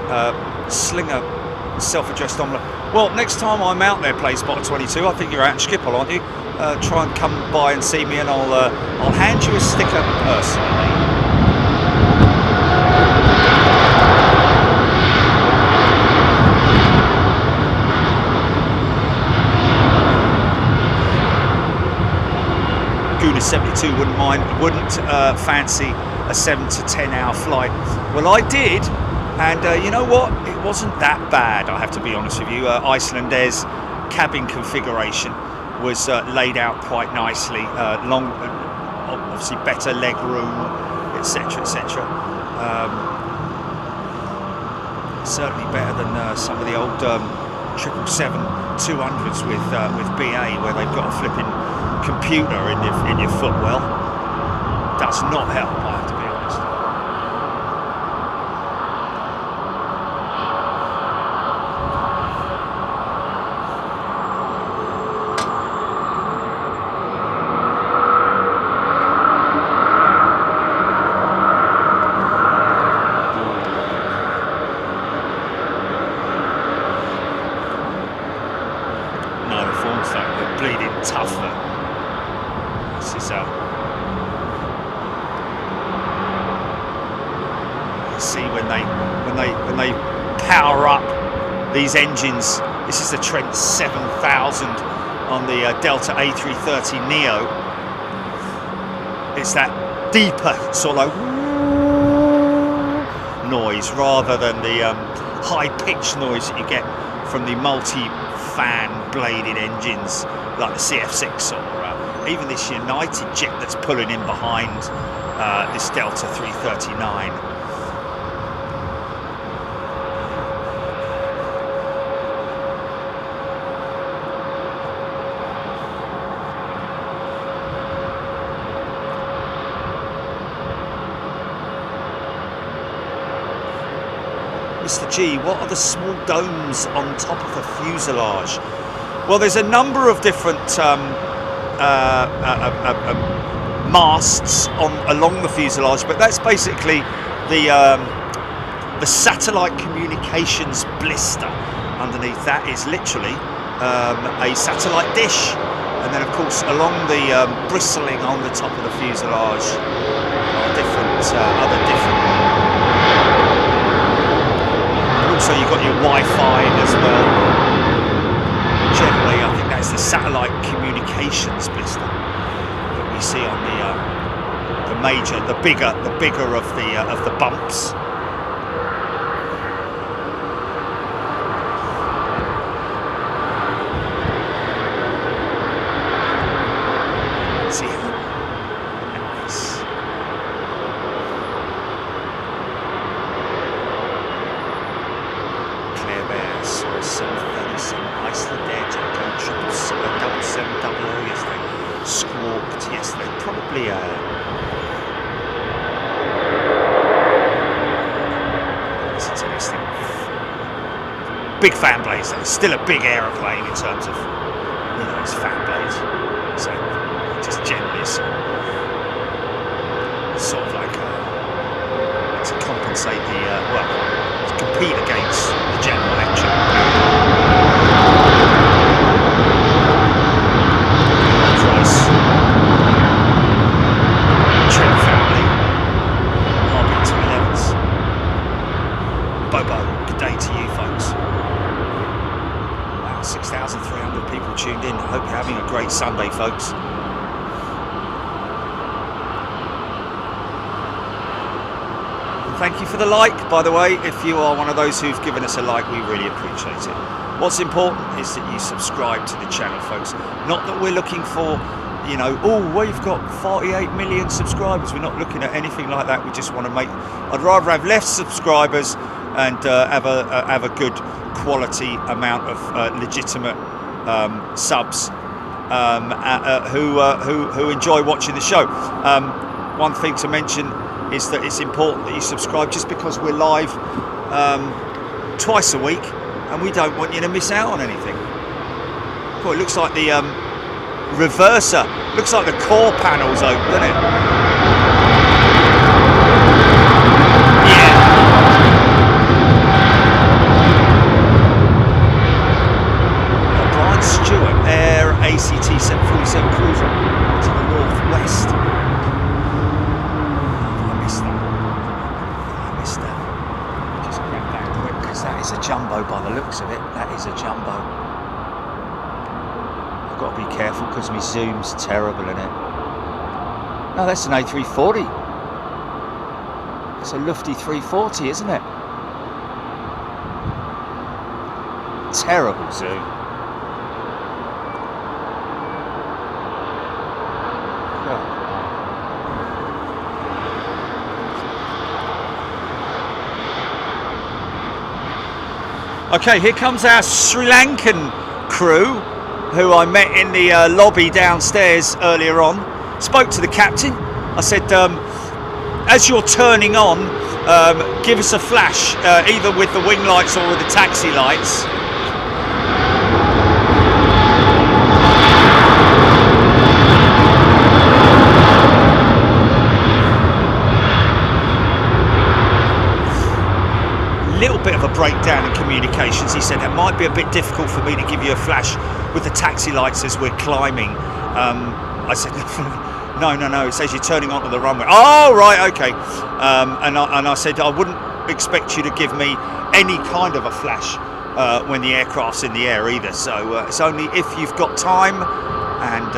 S2: Slinger self-addressed envelope. Well, next time I'm out there, Planespotting 22, I think you're out in Schiphol, aren't you? Try and come by and see me, and I'll hand you a sticker personally. Guna 72 wouldn't fancy a 7 to 10 hour flight. Well, I did, and you know what? It wasn't that bad, I have to be honest with you. Icelandair's cabin configuration was laid out quite nicely, obviously better leg room, etc. Certainly better than some of the old 777-200s with BA, where they've got a flipping computer in your footwell. Does not help, I have to be honest. See when they power up these engines. This is the Trent 7000 on the Delta A330neo. It's that deeper sort of noise rather than the high-pitched noise that you get from the multi-fan bladed engines like the CF6 or even this United jet that's pulling in behind this Delta 339. Mr. G, what are the small domes on top of the fuselage? Well, there's a number of different masts along the fuselage, but that's basically the satellite communications blister. Underneath that is literally a satellite dish, and then of course along the bristling on the top of the fuselage are other different. Also, you've got your Wi-Fi as well. Generally, I think that's the satellite communications blister that we see on the bigger of the bumps. See how nice. Iceland Air Jet 77700 yesterday. Squawked yesterday. Probably listen to this thing. Big fan blades though. Still a big aeroplane in terms of its fan blades. So just generally sort of like to compensate the to compete against the General Electric. Trent family, RB211s. Bobo, good day to you folks. Wow, 6,300 people tuned in. I hope you're having a great Sunday, folks. Thank you for the like, by the way. If you are one of those who've given us a like, we really appreciate it. What's important is that you subscribe to the channel, folks. Not that we're looking for, we've got 48 million subscribers. We're not looking at anything like that. We just want to I'd rather have less subscribers and have a good quality amount of legitimate subs who enjoy watching the show. One thing to mention is that it's important that you subscribe just because we're live twice a week and we don't want you to miss out on anything. Cool, it looks like the reverser, looks like the core panel's open, doesn't it? Yeah. Brian Stewart, Air ACT 747 Cruiser to the northwest. That is a jumbo by the looks of it. That is a jumbo. I've got to be careful because my zoom's terrible in it. No, that's an A340. It's a lufty 340, isn't it? Terrible zoom. Yeah. Okay, here comes our Sri Lankan crew, who I met in the lobby downstairs earlier on. Spoke to the captain. I said, as you're turning on, give us a flash, either with the wing lights or with the taxi lights. Little bit of a breakdown in communications. He said that might be a bit difficult for me to give you a flash with the taxi lights as we're climbing. I said No, it says you're turning onto the runway. Oh, right, okay. And I said I wouldn't expect you to give me any kind of a flash when the aircraft's in the air either. So it's only if you've got time. And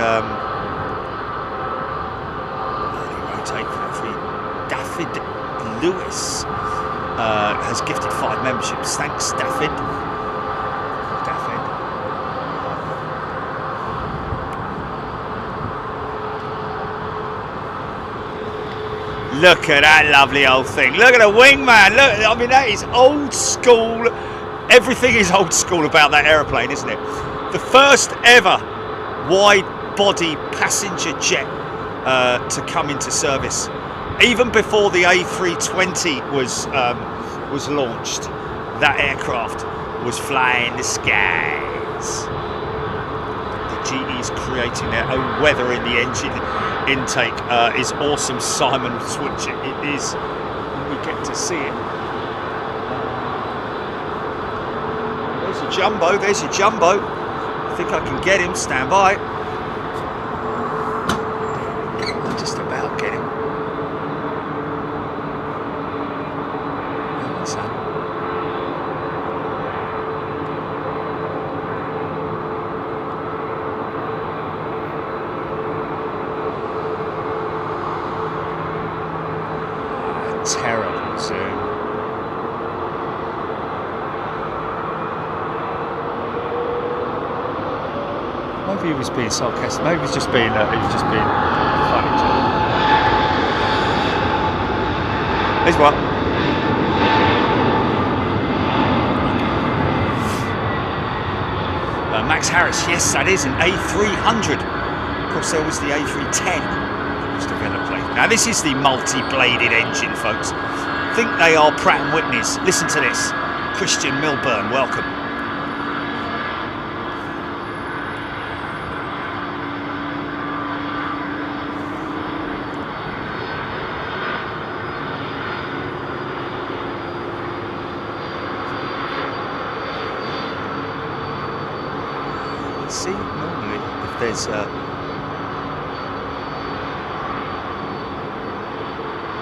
S2: early rotate for Daffyd Lewis has gifted 5 memberships. Thanks, Daffyd. Look at that lovely old thing. Look at the wing, man. Look, I mean, that is old school. Everything is old school about that aeroplane, isn't it? The first ever wide-body passenger jet to come into service. Even before the A320 was launched, that aircraft was flying the skies. The GE's creating their own weather in the engine intake is awesome, Simon Switcher. It is when we get to see it. There's a jumbo, there's a jumbo. I think I can get him, stand by. I'll just about get him. Where's that? Terrible zoom. Maybe he was being sarcastic. Maybe he was just being funny. There's one. Max Harris. Yes, that is an A300. Of course, there was the A310. Now this is the multi-bladed engine, folks. I think they are Pratt & Whitney's. Listen to this. Christian Milburn, welcome. See, normally if there's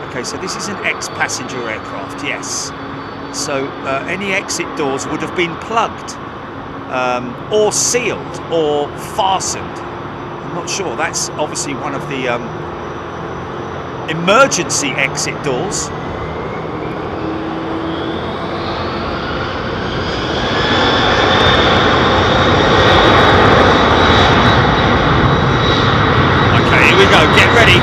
S2: okay, so this is an ex-passenger aircraft, yes. So any exit doors would have been plugged or sealed or fastened. I'm not sure. That's obviously one of the emergency exit doors. Okay, here we go. Get ready.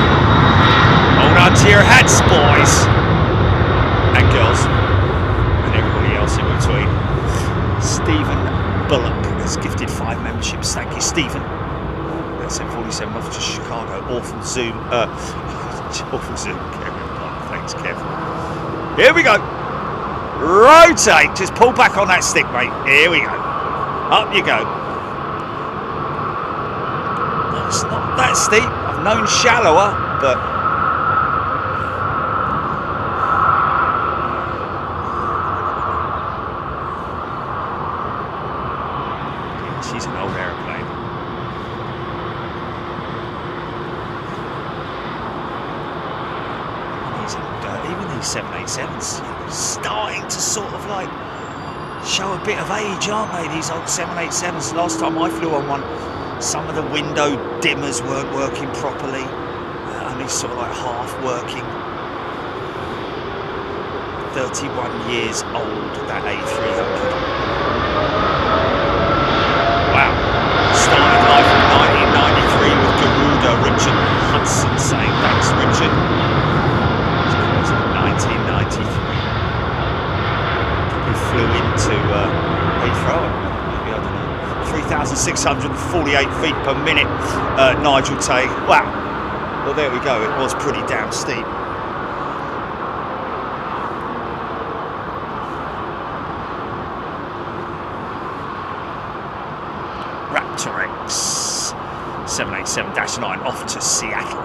S2: Hold on to your hats, boys and girls, and everybody else in between. Stephen Bullock has gifted 5 memberships. Thank you, Stephen. That's M47 off to Chicago. Awful zoom. Awful zoom. Thanks, Kev. Here we go. Rotate. Just pull back on that stick, mate. Here we go. Up you go. Oh, it's not that steep. I've known shallower, but. She's an old aeroplane. Even these 787s starting to sort of like show a bit of age, aren't they? These old 787s. Last time I flew on one, some of the window dimmers weren't working properly. Only sort of like half working. 31 years old, that A300. Wow. Started life in 1993 with Garuda. Richard Hudson saying thanks, Richard. 1993. Probably flew into Heathrow. Maybe, I don't know. 3,648 feet per minute, Nigel Tay. Wow. Well, there we go. It was pretty damn steep. Raptor X 787-9 off to Seattle.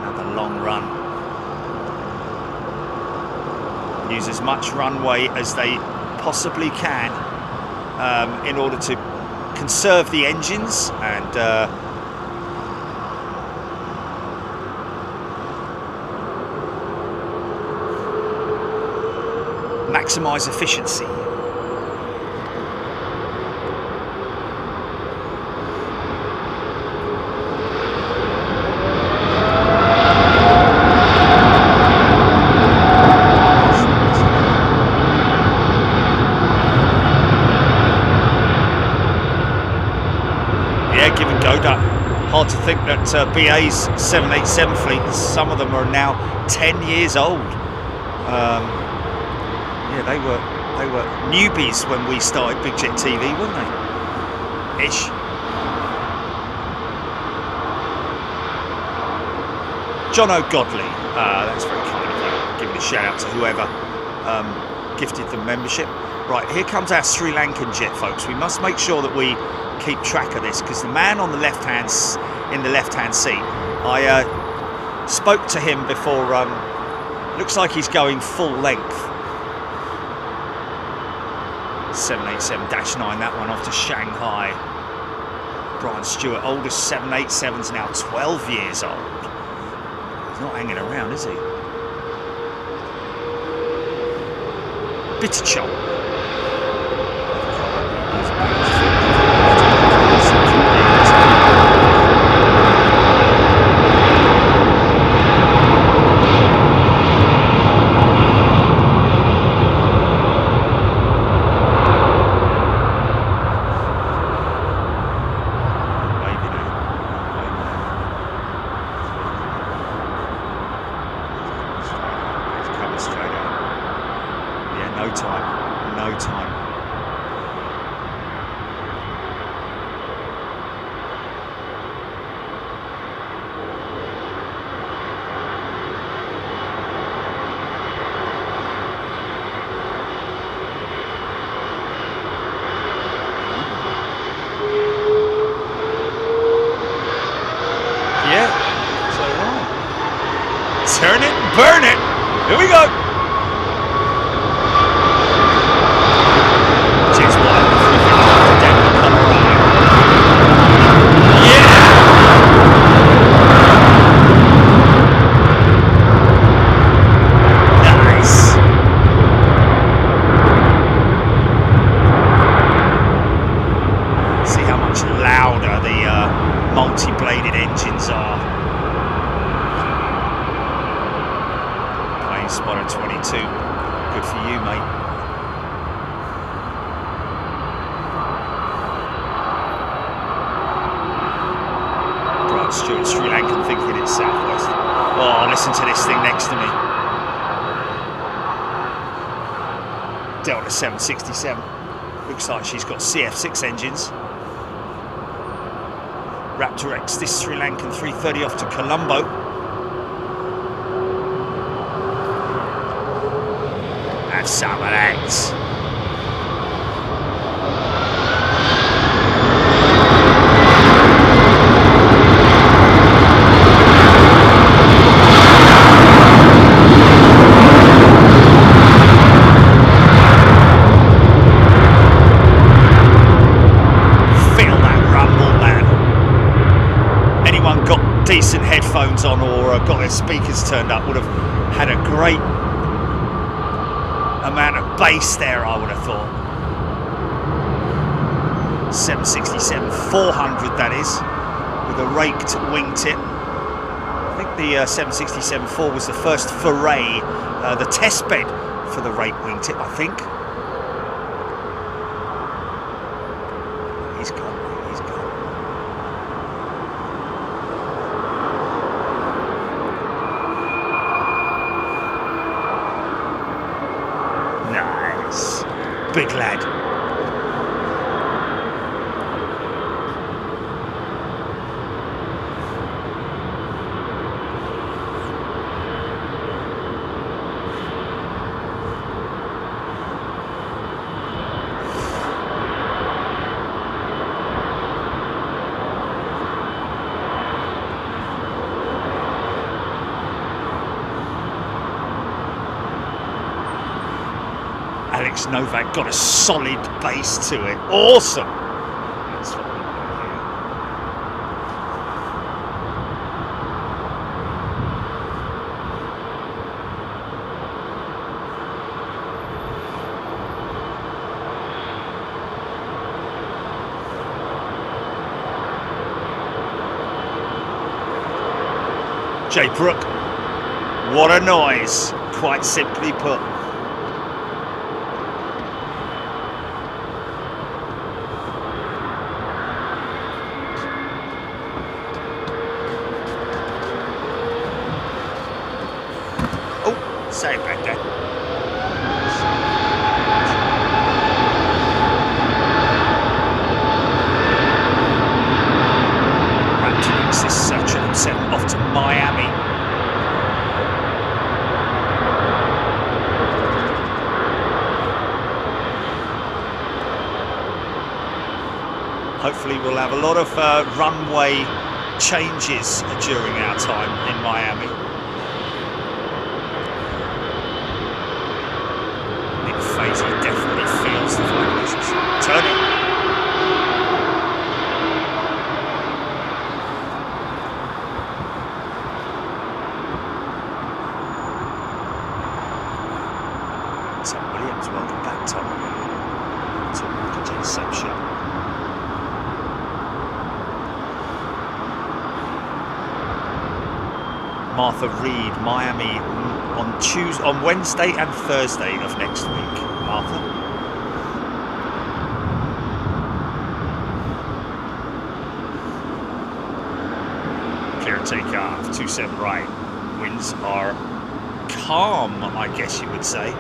S2: Another long run. Use as much runway as they possibly can in order to conserve the engines and maximise efficiency. Hard to think that BA's 787 fleet, some of them are now 10 years old. Yeah, they were newbies when we started Big Jet TV, weren't they? Ish. John O'Godley, that's very kind of you. Giving a shout out to whoever gifted the membership. Right, here comes our Sri Lankan jet, folks. We must make sure that we keep track of this, because the man on the left-hand seat, I spoke to him before. Looks like he's going full length. 787-9, that one off to Shanghai. Brian Stewart, oldest 787's now 12 years old. He's not hanging around, is he? Bitterchol. Turn it and burn it. Here we go. James Bond, Denver, Colorado. Yeah. Nice. See how much louder the multi-bladed engines are. Spotter 22, good for you, mate. Brian Stewart, Sri Lankan thinking it's southwest. Oh, listen to this thing next to me. Delta 767. Looks like she's got CF6 engines. Raptor X, this Sri Lankan 330 off to Colombo. Some of that. Feel that rumble, man. Anyone got decent headphones on or got their speakers turned up would have had a great amount of bass there, I would have thought. 767 400, that is, with a raked wingtip. I think the 767-4 was the first foray, the test bed for the raked wingtip, I think. He's gone, he's gone. Big lad. Alex Novak got a solid base to it. Awesome. That's J. Brook, what a noise, quite simply put. Oh, say it back there. This 777 off to Miami. Hopefully we'll have a lot of runway changes during our time in Miami. Nick Fazy definitely feels the vibrations. Turning. Welcome back, Tom. Tom, to the same show. Martha Reed, Miami on Wednesday and Thursday of next week. Martha. Clear takeoff, 27 right. Winds are calm, I guess you would say.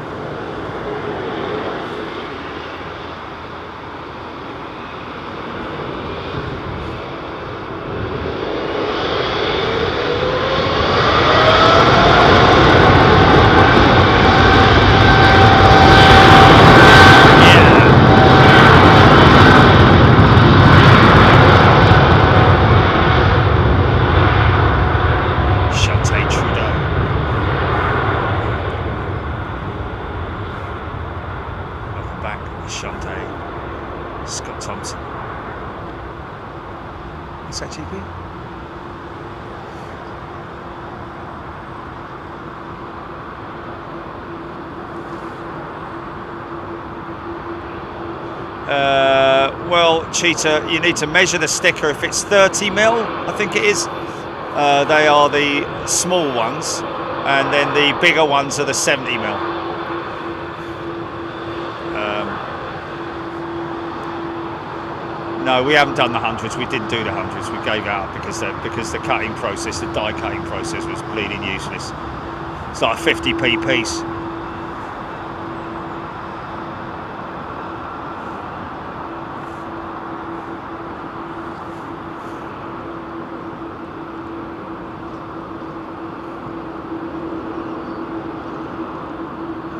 S2: Well, Cheetah, you need to measure the sticker. If it's 30 mil, I think it is, they are the small ones, and then the bigger ones are the 70 mil. No, we haven't done the hundreds. We didn't do the hundreds. We gave out because the cutting process, the die cutting process, was bleeding useless. It's like a 50p piece.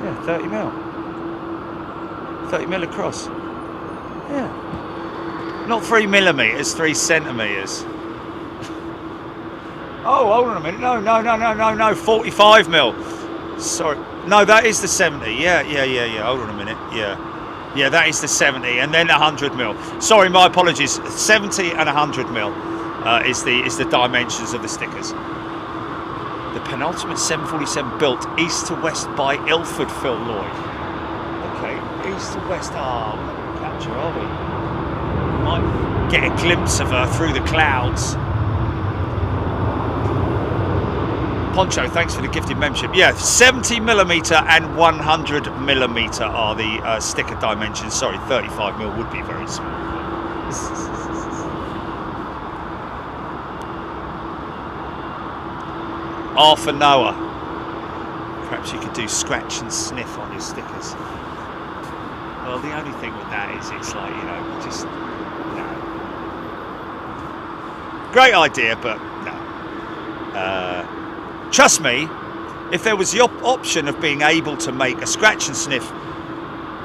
S2: Yeah, 30 mil. 30 mil across. Yeah. Not 3 millimeters, 3 centimeters. Oh, hold on a minute. No. 45 mil. Sorry. No, that is the 70. Yeah. Hold on a minute. Yeah, that is the 70, and then 100 mil. Sorry, my apologies. 70 and 100 mil is the dimensions of the stickers. The penultimate 747 built east to west by Ilford, Phil Lloyd. Okay, east to west. Ah, we're not going to capture, are we? Might get a glimpse of her through the clouds. Poncho, thanks for the gifted membership. Yeah, 70mm and 100mm are the sticker dimensions. Sorry, 35mm would be very small. Arthur Noah. Perhaps you could do scratch and sniff on your stickers. Well, the only thing with that is it's like, you know, just... Great idea, but no. Trust me, if there was the option of being able to make a scratch and sniff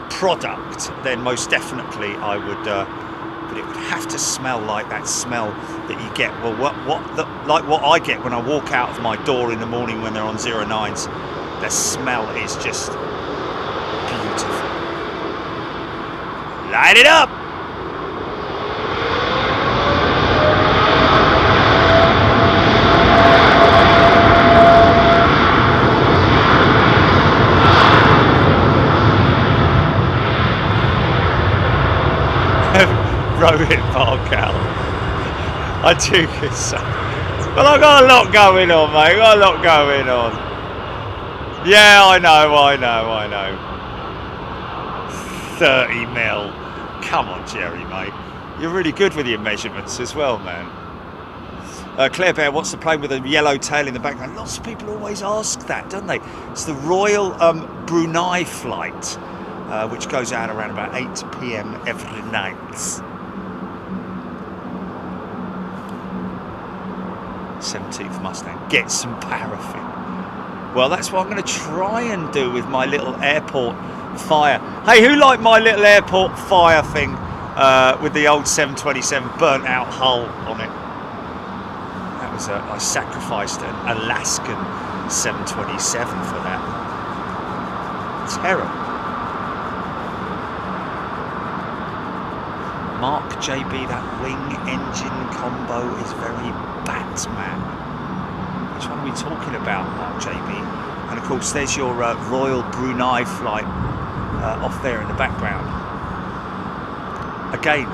S2: product, then most definitely I would. But it would have to smell like that smell that you get. Well, like what I get when I walk out of my door in the morning when they're on 09s. The smell is just beautiful. Light it up. Rohit Parkal. I do get so. Well, I've got a lot going on, mate. Got a lot going on. Yeah, I know. 30 mil. Come on, Jerry, mate. You're really good with your measurements as well, man. Claire Bear, what's the plane with a yellow tail in the background? Lots of people always ask that, don't they? It's the Royal Brunei flight, which goes out around about 8 p.m. every night. 17th Mustang. Get some paraffin. Well, that's what I'm going to try and do with my little airport fire. Hey, who liked my little airport fire thing with the old 727 burnt out hull on it? That was I sacrificed an Alaskan 727 for that. Terrible. Mark JB, that wing engine combo is very Batman. Which one are we talking about, Mark JB? And of course there's your Royal Brunei flight off there in the background. Again,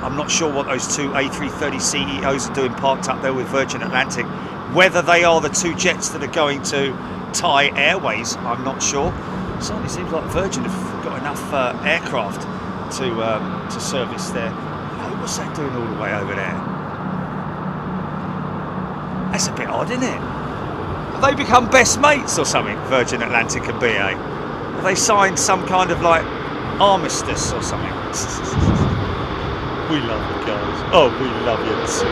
S2: I'm not sure what those two A330 CEOs are doing parked up there with Virgin Atlantic. Whether they are the two jets that are going to Thai Airways, I'm not sure. It certainly seems like Virgin have got enough aircraft to service there. What's that doing all the way over there? That's a bit odd, isn't it? Have they become best mates or something, Virgin Atlantic and BA? Have they signed some kind of like armistice or something? We love you guys. Oh, we love you too.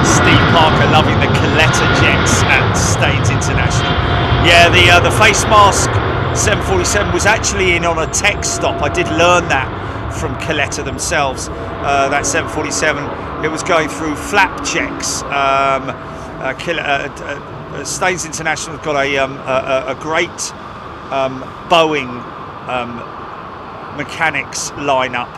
S2: Steve Parker loving the Coletta jets at Staines International. Yeah, the face mask 747 was actually in on a tech stop. I did learn that from Coletta themselves. That 747, it was going through flap checks. Staines International have got a great Boeing mechanics lineup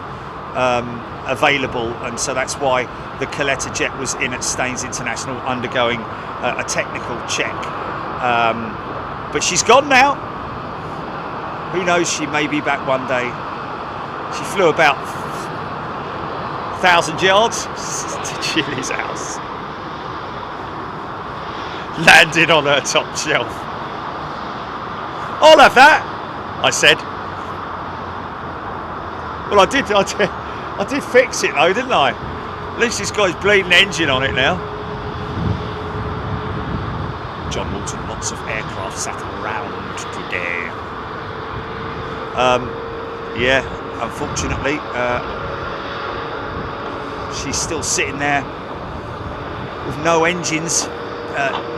S2: available, and so that's why the Coletta jet was in at Staines International undergoing a technical check. But she's gone now. Who knows, she may be back one day. She flew about 1,000 yards to Chili's house. Landed on her top shelf. I'll have that, I said. Well, I did fix it though, didn't I? At least it's got his bleeding engine on it now. John Walton, lots of aircraft sat around today. Yeah, unfortunately, she's still sitting there with no engines.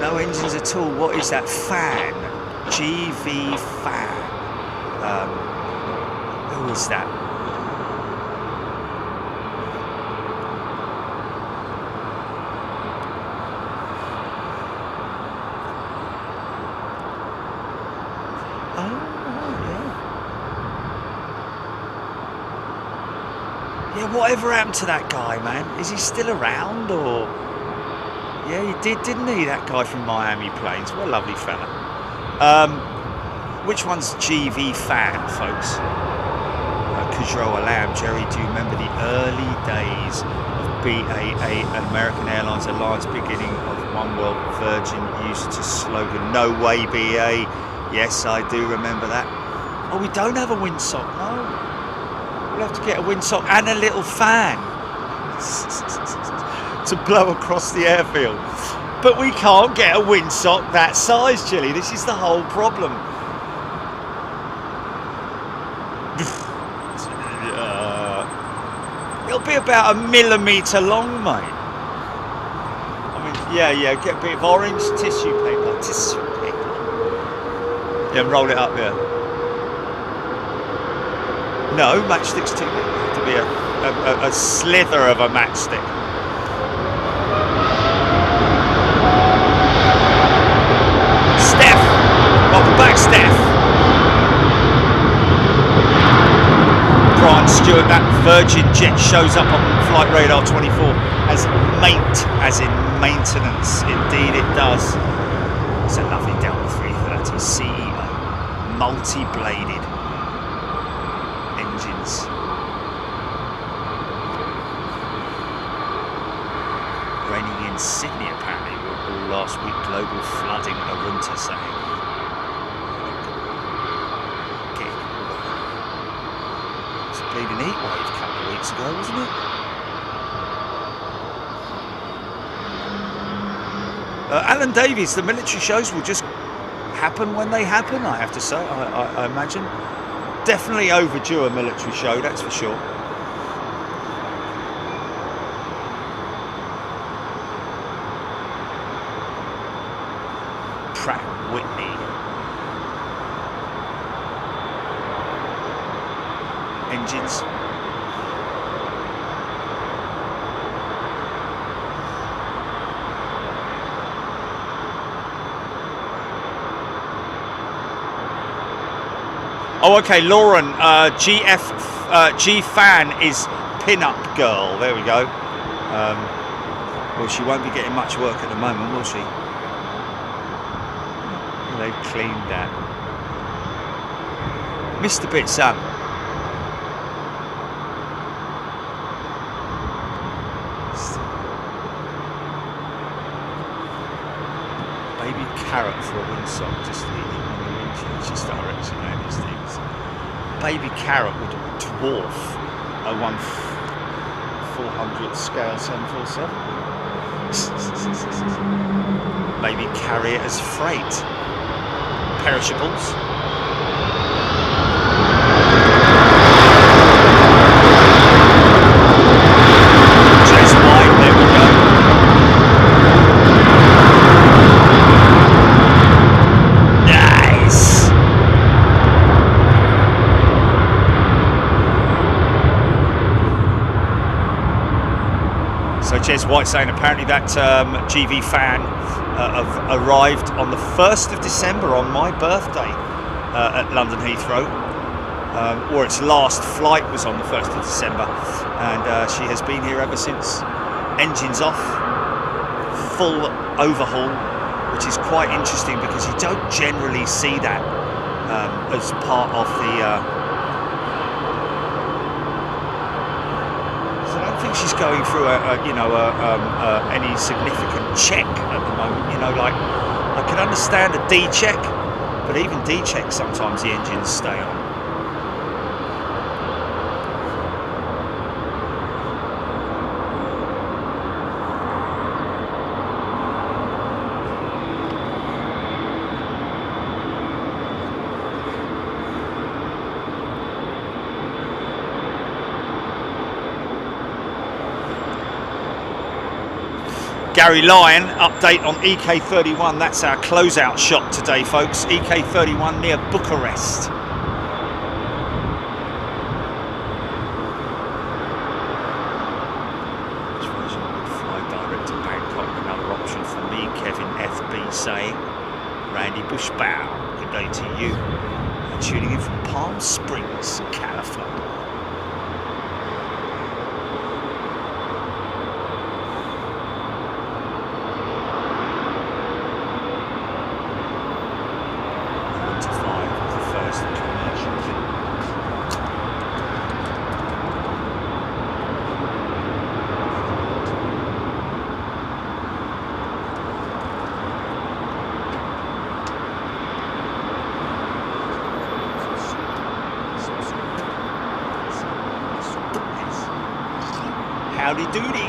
S2: No engines at all. What is that fan? GV fan. Who is that? Yeah, whatever happened to that guy, man? Is he still around, or? Yeah, he did, didn't he? That guy from Miami Plains. What a lovely fella. Which one's GV fan, folks? Kujro Alam. Jerry, do you remember the early days of BAA and American Airlines Alliance, beginning of One World? Virgin used to slogan, "No way, BA." Yes, I do remember that. Oh, we don't have a windsock, no. We'll have to get a windsock and a little fan to blow across the airfield. But we can't get a windsock that size, Chilly. This is the whole problem. It'll be about 1 millimetre long, mate. I mean, yeah, get a bit of orange tissue paper. Yeah, and roll it up there. No, matchstick's too big. It'll have to be a slither of a matchstick. Steph! Welcome back, Steph! Brian Stewart, that Virgin jet shows up on Flight Radar 24 as mate, as in maintenance. Indeed it does. It's a lovely Delta 330 CEO. Multi-bladed engines. Sydney apparently all last week. Global flooding, Arunta saying. It was a bleeding heat wave a couple of weeks ago, wasn't it? Alan Davies, the military shows will just happen when they happen, I have to say, I imagine. Definitely overdue a military show, that's for sure. Pratt Whitney. Engines. Oh, okay, Lauren, G fan is pin-up girl. There we go. Well, she won't be getting much work at the moment, will she? They've cleaned that. Mr. Bit Sam. Baby carrot for a windsock, just just direction around these things. Baby carrot would dwarf a 1/400 scale 747. Maybe carry it as freight. Perishables. Just wide, there we go. Nice. So Jez White saying apparently that GV fan arrived on the 1st of December on my birthday at London Heathrow, or its last flight was on the 1st of December, and she has been here ever since. Engines off, full overhaul, which is quite interesting because you don't generally see that as part of the she's going through any significant check at the moment. You know, like I can understand a D check, but even D check sometimes the engines stay on. Gary Lyon, update on EK31. That's our closeout shot today, folks. EK31 near Bucharest. Fly direct to Bangkok, another option for me, Kevin FB saying. Randy Bushbow, good day to you. Tuning in from Palm Springs, California. Howdy doody.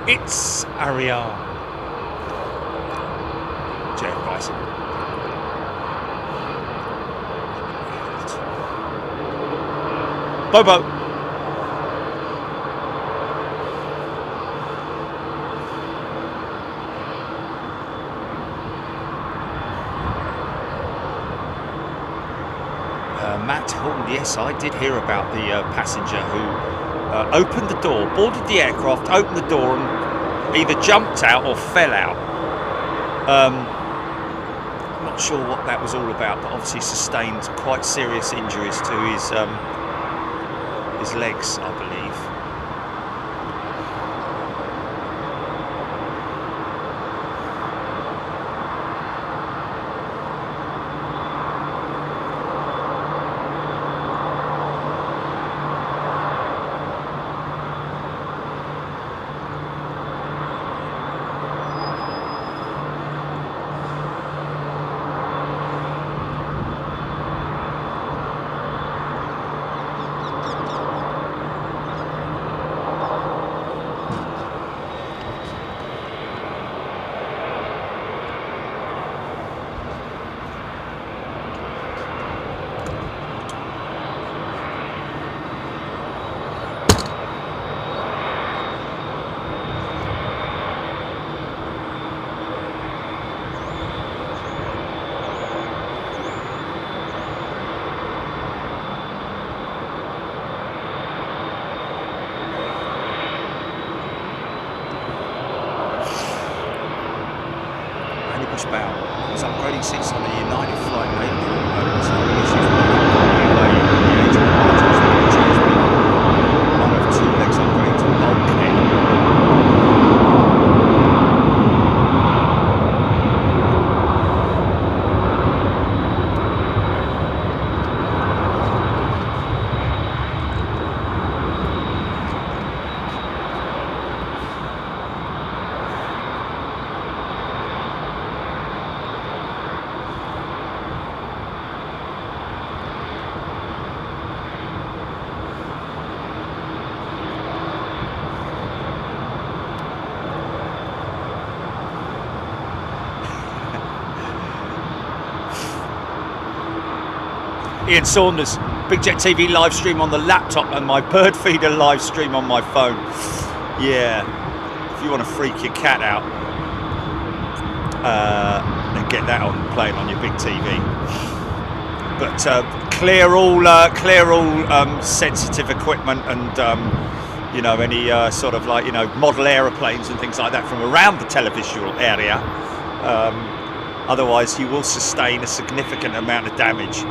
S2: It's Ariel. Jeff Bryson. Bobo. Matt Hall, yes, I did hear about the passenger who opened the door, boarded the aircraft, opened the door and either jumped out or fell out. I'm not sure what that was all about, but obviously sustained quite serious injuries to his legs, I believe. Bow was upgrading seats on the United flight in April. Was having issues with one of two legs upgrading to bulkhead. Ian Saunders, Big Jet TV live stream on the laptop and my bird feeder live stream on my phone. Yeah, if you want to freak your cat out, then get that on, play it on your big TV. But clear all sensitive equipment and you know, any sort of like, you know, model aeroplanes and things like that from around the televisual area. Otherwise, you will sustain a significant amount of damage.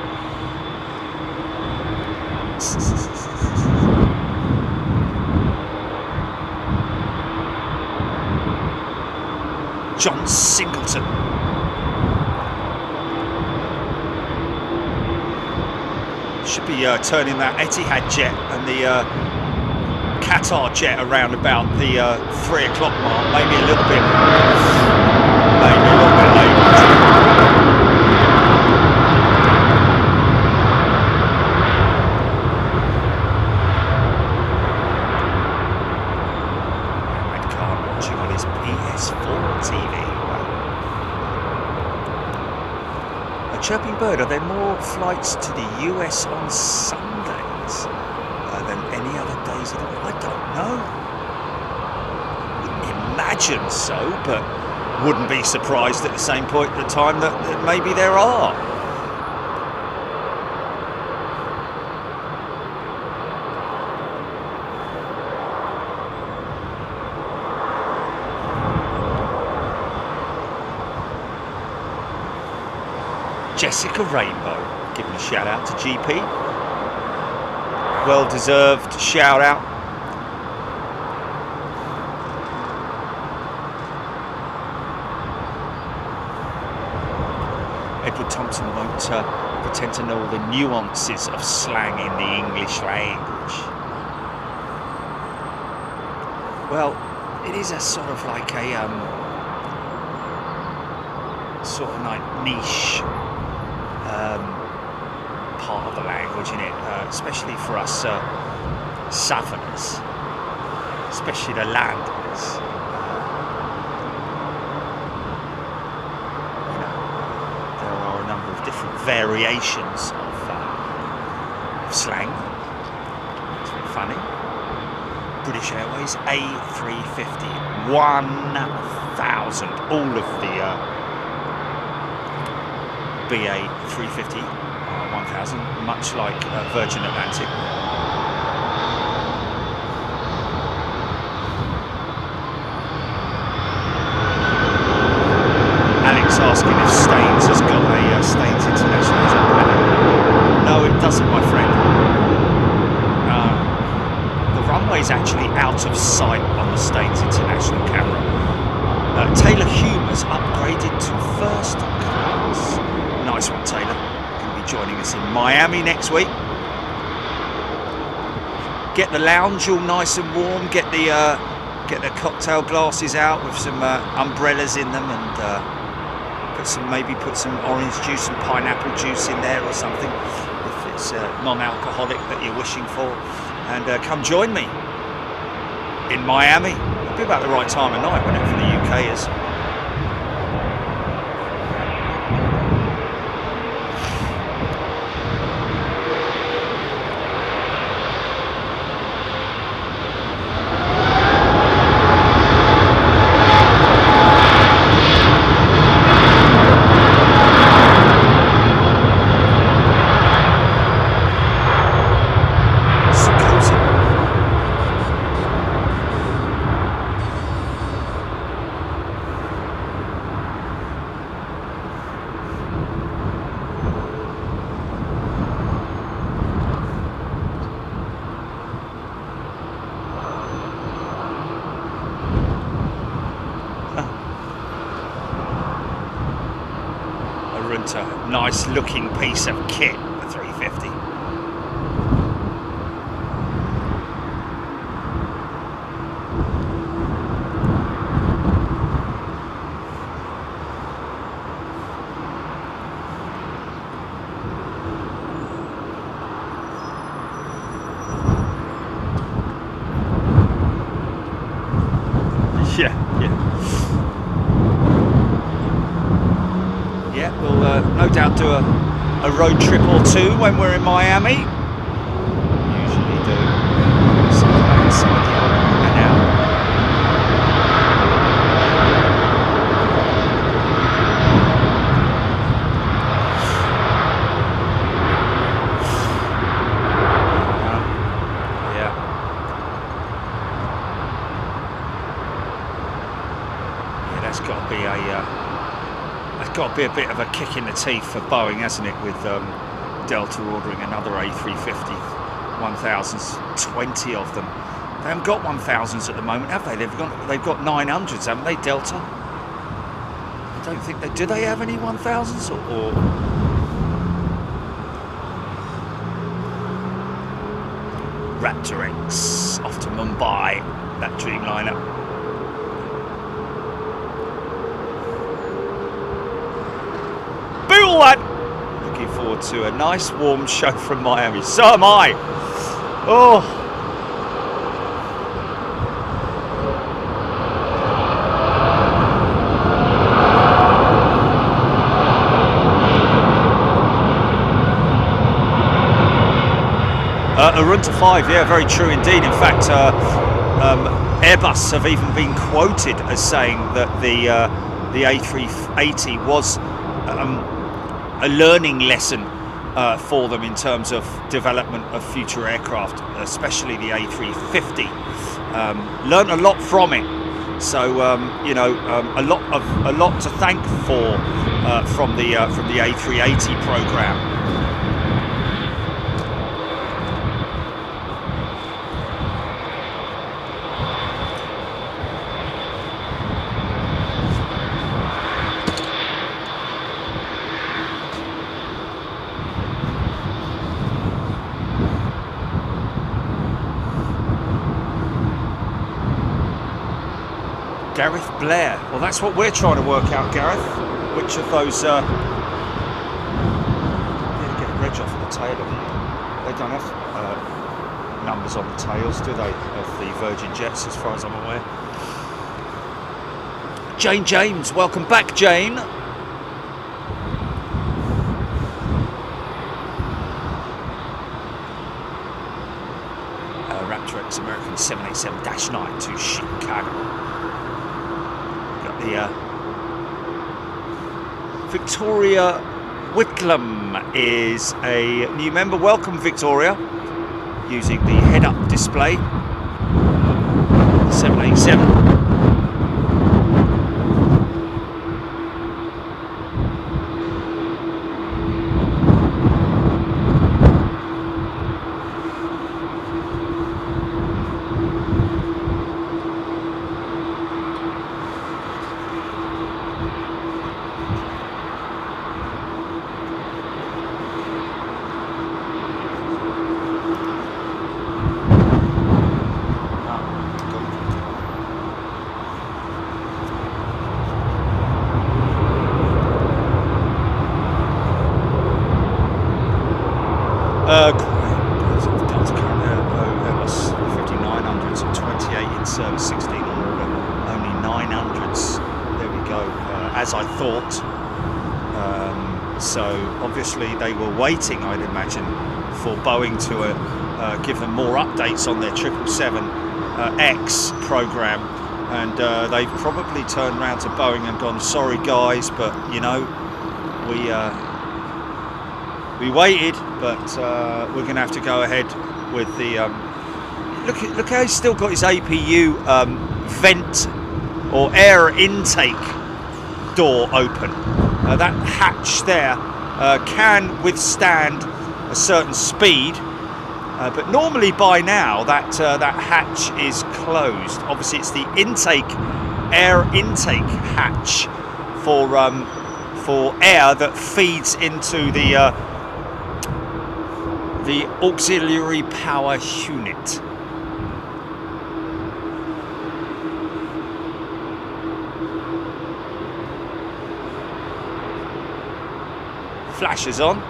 S2: John Singleton. Should be turning that Etihad jet and the Qatar jet around about the 3 o'clock mark, maybe a little bit late. Chirping Bird, are there more flights to the US on Sundays than any other days at all? I don't know. Wouldn't imagine so, but wouldn't be surprised at the same point in time that maybe there are. Jessica Rainbow, giving a shout out to GP. Well deserved shout out. Edward Thompson won't pretend to know the nuances of slang in the English language. Well, it is a sort of like a sort of like niche part of the language, in it, especially for us southerners, especially the landers. You know, there are a number of different variations of slang. funny. British Airways A350 1000. All of the BA 350 1000, much like Virgin Atlantic. Alex asking if Staines has got a Staines International as a planner. No, it doesn't, my friend. The runway's actually out of sight on the Staines International camera. Taylor Hume has upgraded to first class. Nice one, Taylor. Going to be joining us in Miami next week. Get the lounge all nice and warm. Get the cocktail glasses out with some umbrellas in them, and put some orange juice and pineapple juice in there or something, if it's non-alcoholic that you're wishing for, and come join me in Miami. It'll be about the right time of night, whenever the UK is. Nice looking piece of kit, the 350. Yeah, we'll no doubt do a road trip or two when we're in Miami. Usually do. Something inside the and out. Yeah. Yeah, that's got to be got to be a bit of a kick in the teeth for Boeing, hasn't it, with Delta ordering another A350 1000s, 20 of them. They haven't got 1000s at the moment, have they? They've got 900s, haven't they, Delta? I don't think they do. They have any 1000s or Raptor X off to Mumbai, that Dreamliner. Lad. Looking forward to a nice warm show from Miami. So am I. Oh. A run to 5, yeah, very true indeed. In fact, Airbus have even been quoted as saying that the A380 was a learning lesson for them in terms of development of future aircraft, especially the A350. Learned a lot from it, so a lot to thank for from the A380 program. Gareth Blair. Well, that's what we're trying to work out, Gareth. Which of those... get a reg off on the tail of them. They don't have numbers on the tails, do they, of the Virgin Jets, as far as I'm aware. Jane James, welcome back, Jane. Fox American 787-9 to Chicago. Got the Victoria Whitlam is a new member. Welcome, Victoria. Using the head-up display. 787. Airbus 5900s and 28 in service, 16 on order, only 900s. There we go, as I thought. So obviously they were waiting, I'd imagine, for Boeing to give them more updates on their 777X program, and they've probably turned around to Boeing and gone, sorry guys, but you know, we waited, but we're going to have to go ahead with the look how he's still got his APU vent or air intake door open. That hatch there can withstand a certain speed, but normally by now that hatch is closed. Obviously it's the air intake hatch for air that feeds into the auxiliary power unit. Flashes on.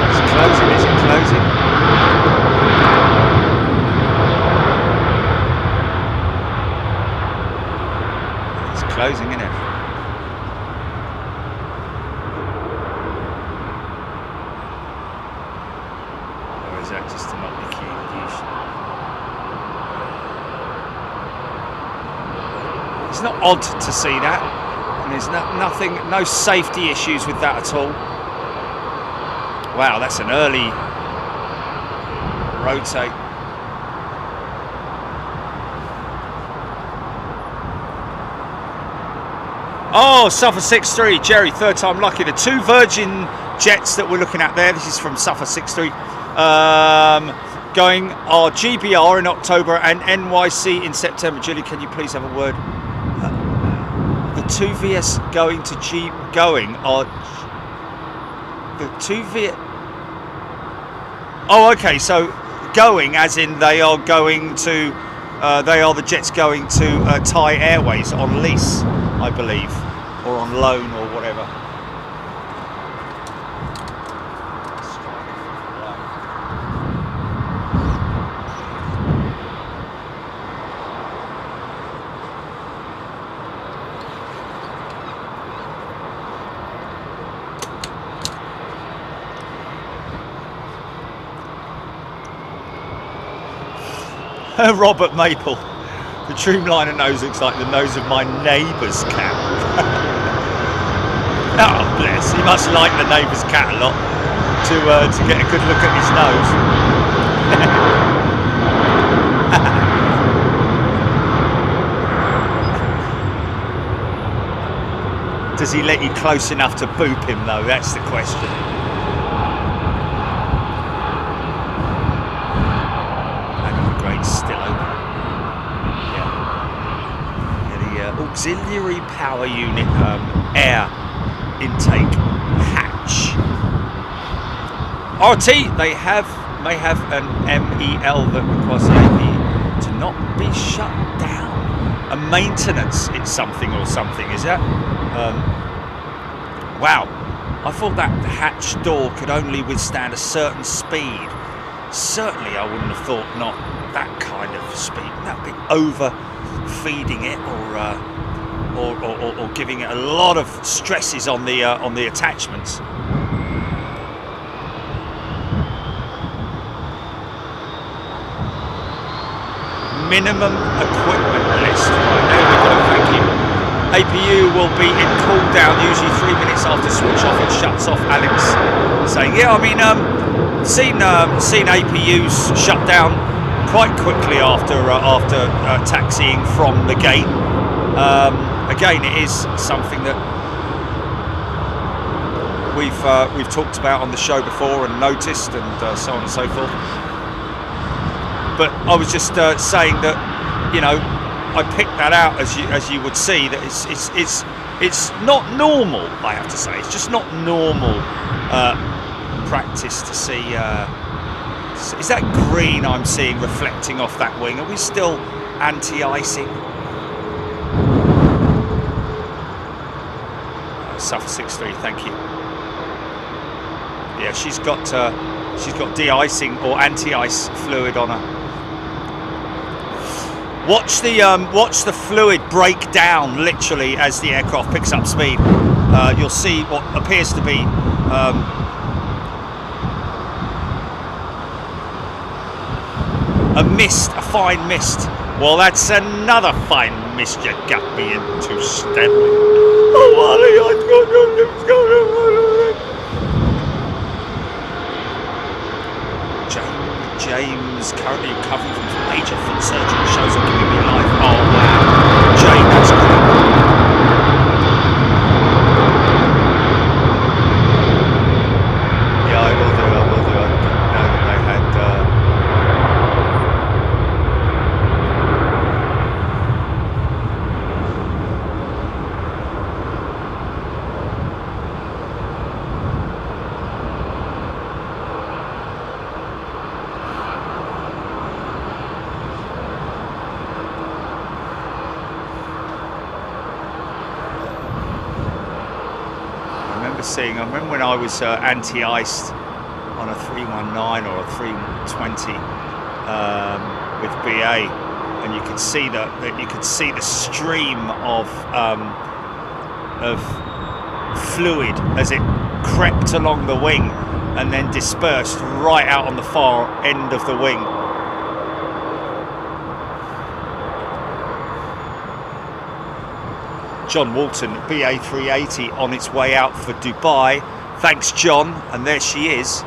S2: It's closing, is it closing? It's closing, isn't it? It's not odd to see that, and there's no safety issues with that at all. Wow, that's an early rotate. Oh, Suffer 6-3, Jerry, third time lucky. The two Virgin jets that we're looking at there, this is from Suffer 6-3, going are GBR in October and NYC in September. Julie, can you please have a word? The two VS going to are the two VS. Oh, okay, so going as in they are going to, they are the jets going to Thai Airways on lease, I believe, or on loan or whatever. Robert Maple, the Dreamliner nose looks like the nose of my neighbour's cat. Oh bless, he must like the neighbour's cat a lot to get a good look at his nose. Does he let you close enough to boop him though? That's the question. Still open. Yeah, the auxiliary power unit air intake hatch. RT, they may have an MEL that requires the AP to not be shut down. A maintenance, it's something or something, is that? Wow, I thought that hatch door could only withstand a certain speed. Certainly I wouldn't have thought not that kind of speed, that bit overfeeding it, or giving it a lot of stresses on the attachments. Minimum equipment list. Right, there we go, thank you. APU will be in cool down usually 3 minutes after switch off. It shuts off. Alex saying, yeah, I mean, seen APUs shut down quite quickly after taxiing from the gate. Again, it is something that we've talked about on the show before and noticed, and so on and so forth. But I was just saying that, you know, I picked that out as you would see, that it's not normal. I have to say, it's just not normal practice to see. Is that green I'm seeing reflecting off that wing? Are we still anti-icing? Suffer 63, thank you. Yeah, she's got de-icing or anti-ice fluid on her. Watch the fluid break down literally as the aircraft picks up speed. You'll see what appears to be a mist, a fine mist. Well, that's another fine mist you got me into, Stanley. Oh, Wally, I don't know what's going on. James, currently recovering from major foot surgery, shows up giving me life. Oh wow, James, that's great. Yeah, I will do. I didn't know that they had. I remember when I was anti-iced on a 319 or a 320 with BA, and you could see the stream of fluid as it crept along the wing and then dispersed right out on the far end of the wing. John Walton, BA 380 on its way out for Dubai. Thanks, John. And there she is.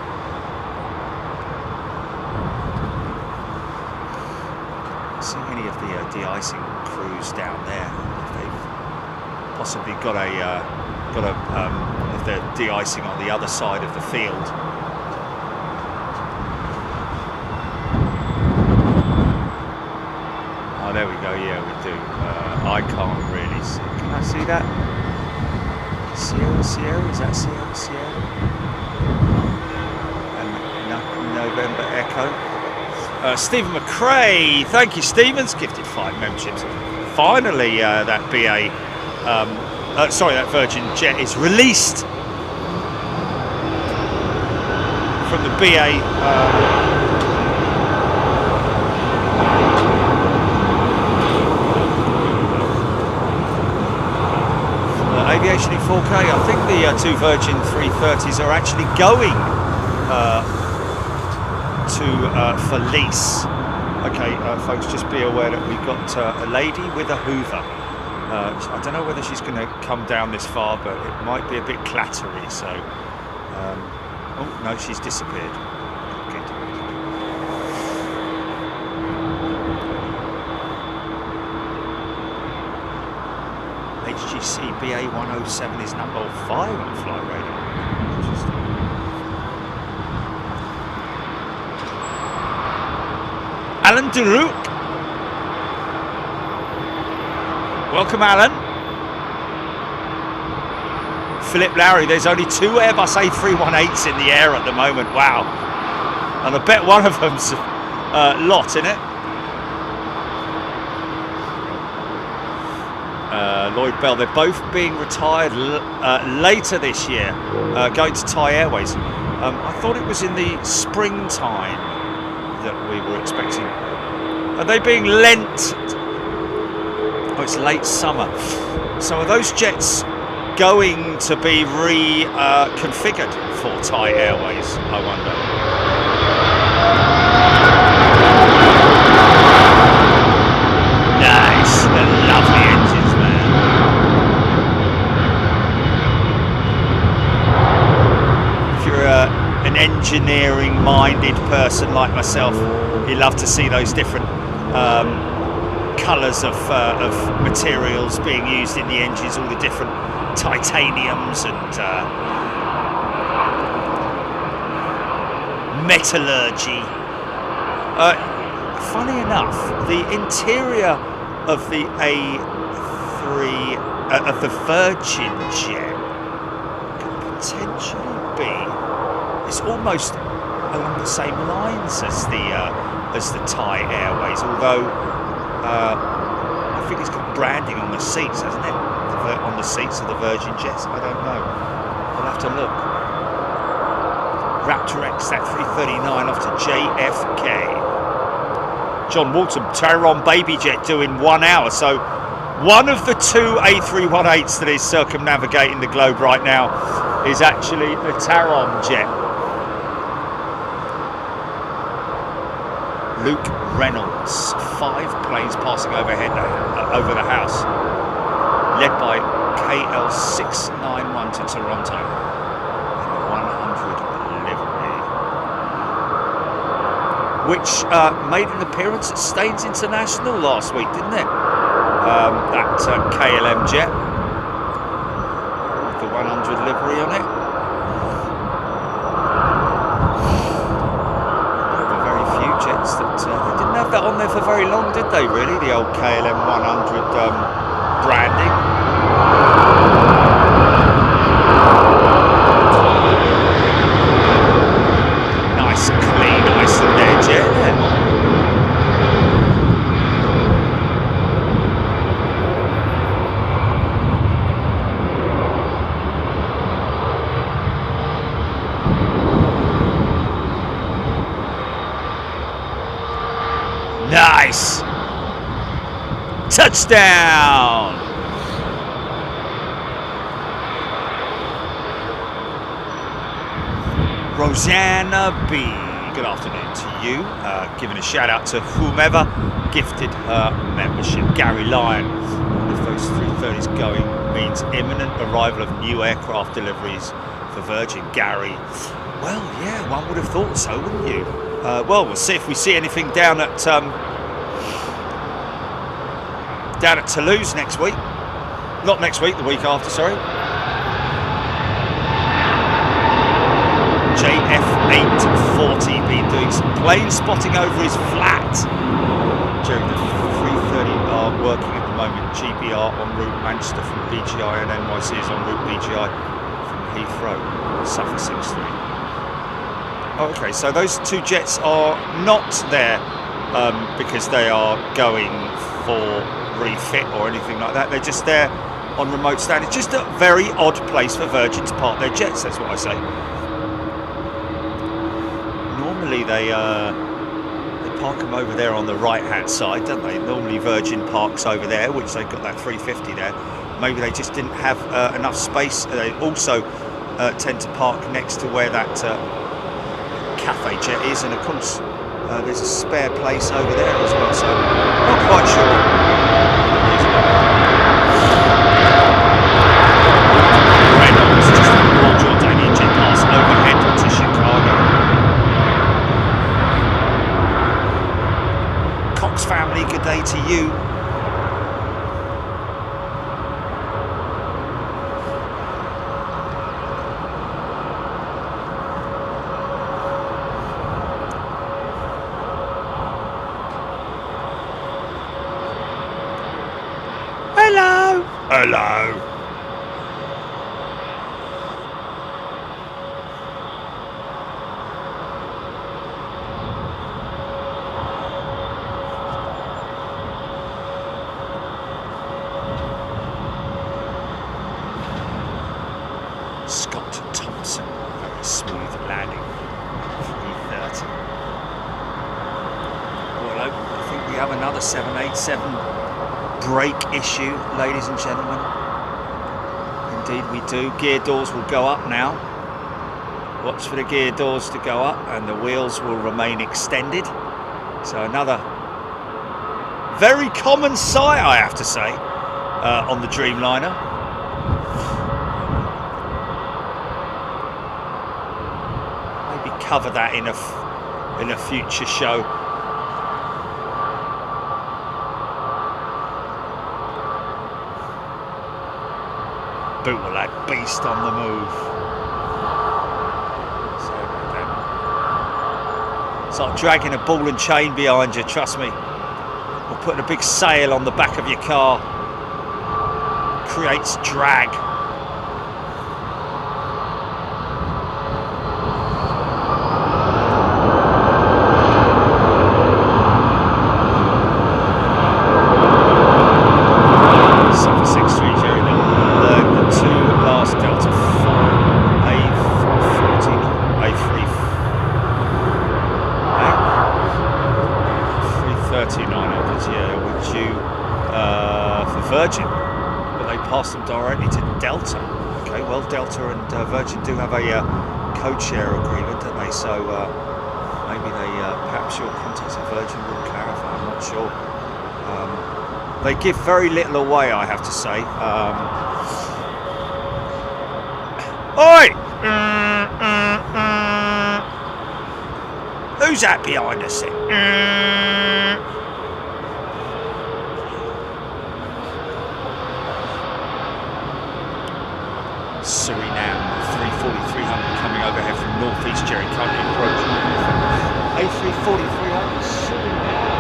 S2: See any of the de-icing crews down there? If they've possibly got if they're de-icing on the other side of the field. Oh, there we go. Yeah, we do. I can't really see. Can I see that? Sierra? Is that Sierra? And November Echo. Stephen McRae. Thank you, Stevens. Gifted 5 memberships. Finally, that BA, that Virgin jet is released from the BA. Aviation in 4K. I think the 2 Virgin 330s are actually going for lease. Okay, folks, just be aware that we've got a lady with a Hoover. I don't know whether she's going to come down this far, but it might be a bit clattery. So, oh no, she's disappeared. Good. HGC BA 107 is number 5 on flight radar. Interesting. Alan Durouk. Welcome, Alan. Philip Lowry, there's only 2 Airbus A318s in the air at the moment. Wow. And I bet one of them's lot in it. Lloyd Bell, they're both being retired later this year, going to Thai Airways. I thought it was in the springtime that we were expecting
S1: Are they being lent? Oh, it's late summer. So are those jets going to be reconfigured for Thai Airways, I wonder? Nice, the lovely engines, man. If you're an engineering-minded person like myself, you love to see those different colours of materials being used in the engines, all the different titaniums and metallurgy. Funny enough, the interior of the A3 of the Virgin jet could potentially be, it's almost along the same lines as the Thai Airways, although I think it's got branding on the seats, hasn't it? On the seats of the Virgin jets. I don't know. I'll have to look. Raptor X, that 339 off to JFK. John Walton, Taron Baby Jet doing 1 hour. So one of the two A318s that is circumnavigating the globe right now is actually a Taron jet. Luke Reynolds, 5 planes passing overhead over the house, led by KL691 to Toronto in the 100 livery, which made an appearance at Staines International last week, didn't it? That KLM jet with the 100 livery on it. That they didn't have that on there for very long, did they, really? The old KLM 100 branding. Nice, clean Iceland Air jet there. Nice! Touchdown! Rosanna B, good afternoon to you. Giving a shout out to whomever gifted her membership. Gary Lyon, if those 330s going means imminent arrival of new aircraft deliveries for Virgin. Gary, well, yeah, one would have thought so, wouldn't you? Well, we'll see if we see anything down at Toulouse next week. Not next week, the week after, sorry. JF840 been doing some plane spotting over his flat during the 330 are working at the moment. GBR en route Manchester from BGI and NYC is en route BGI from Heathrow, Suffolk 63. Okay, so those two jets are not there because they are going for refit or anything like that. They're just there on remote stand. It's just a very odd place for Virgin to park their jets, that's what I say. Normally they park them over there on the right hand side, don't they? Normally Virgin parks over there, which they've got that 350 there. Maybe they just didn't have enough space. They also tend to park next to where that cafe jet is, and of course there's a spare place over there as well, so not quite sure. Reynolds just had a Royal Jordanian jet pass overhead to Chicago. Cox family, good day to you. Hello. Scott Thompson, very smooth landing. 330. Well, I think the
S2: have another 787 brake issue, ladies and gentlemen. Indeed we do. Gear doors will go up now. Watch for the gear doors to go up, and the wheels will remain extended. So another very common sight, I have to say, on the Dreamliner. Maybe cover that in a future show. Bootle, that beast on the move. It's like dragging a ball and chain behind you, trust me. Or putting a big sail on the back of your car. Creates drag. Virgin, but they passed them directly to Delta. Okay, well, Delta and Virgin do have a code share agreement, don't they? So maybe they, perhaps your contacts at Virgin will clarify. I'm not sure. They give very little away, I have to say. Oi! Who's that behind us then? Suriname, 340-300 coming overhead from northeast Jerry, currently approaching A340-300 Suriname.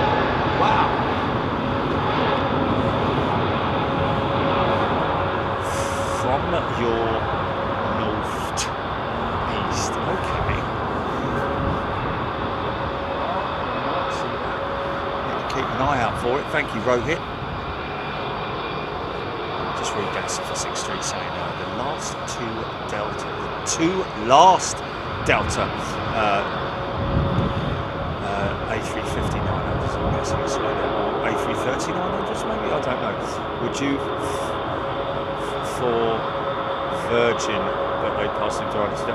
S2: Wow. From your northeast, okay. Need to keep an eye out for it. Thank you, Rohit. Just read that for 6-3 saying the last two last Delta A350-900s, I'm guessing it's slow down, or A330-900s maybe, I don't know. Would you for Virgin, but they passed them directly to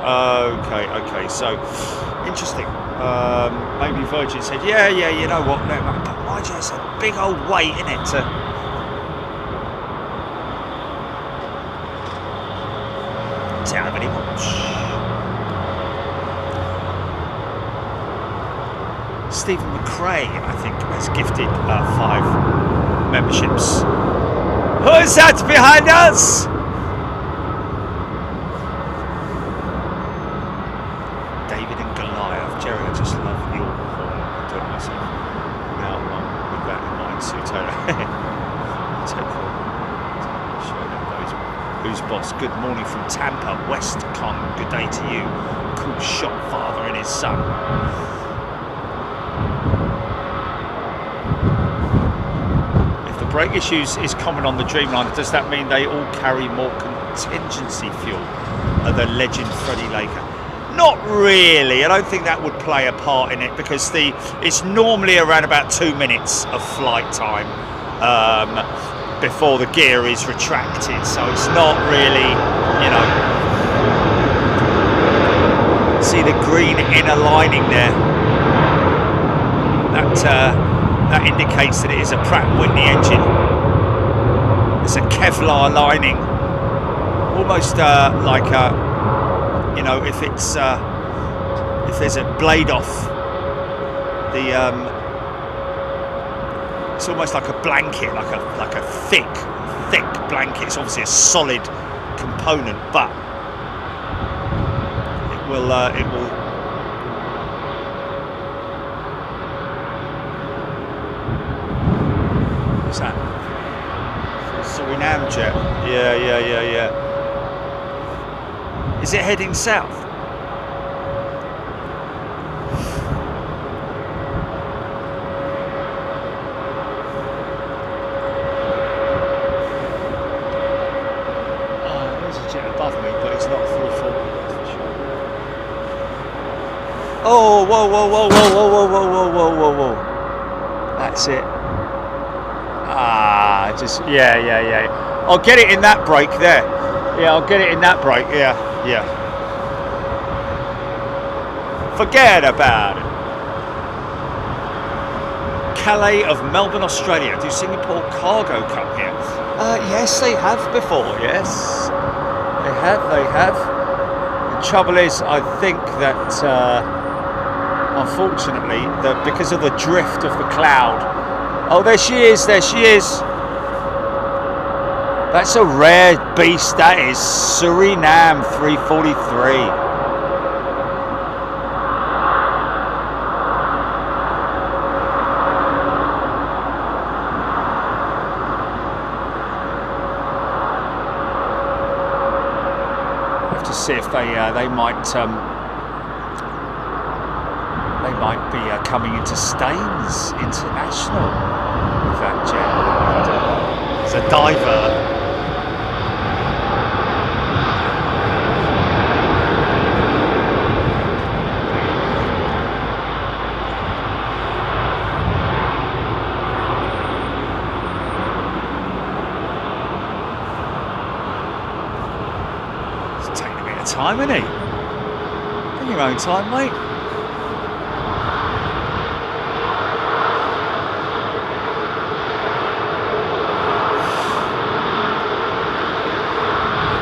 S2: okay, so interesting. Maybe Virgin said, yeah, you know what, but mind you, it's a big old weight, isn't it, to have any much. Stephen McRae, I think, has gifted 5 memberships. Who is that behind us? David and Goliath. Jerry, I just love your horn. I do it myself. Now, with that in mind, Sutona. Who's boss? Good morning from Tampa, Westcon. Good day to you. Cool shot, father and his son. If the brake issues is common on the Dreamliner, does that mean they all carry more contingency fuel than legend Freddie Laker? Not really. I don't think that would play a part in it because it's normally around about 2 minutes of flight time. Before the gear is retracted, so it's not really, you know. See the green inner lining there? That indicates that it is a Pratt & Whitney engine. It's a Kevlar lining, almost like a, you know, if there's a blade off the. It's almost like a blanket, like a thick blanket. It's obviously a solid component, but it will. What's that? Suriname jet. Yeah. Is it heading south? Oh, whoa. That's it. Yeah. I'll get it in that brake there. Yeah, I'll get it in that brake. Yeah. Forget about it. Calais of Melbourne, Australia. Do Singapore Cargo come here? Yes, they have before. Yes, they have. The trouble is, I think that unfortunately, because of the drift of the cloud. Oh, there she is. That's a rare beast. That is Suriname 343. See if they might be coming into Staines International with that jet. It's a diver. Time, isn't he? In your own time, mate.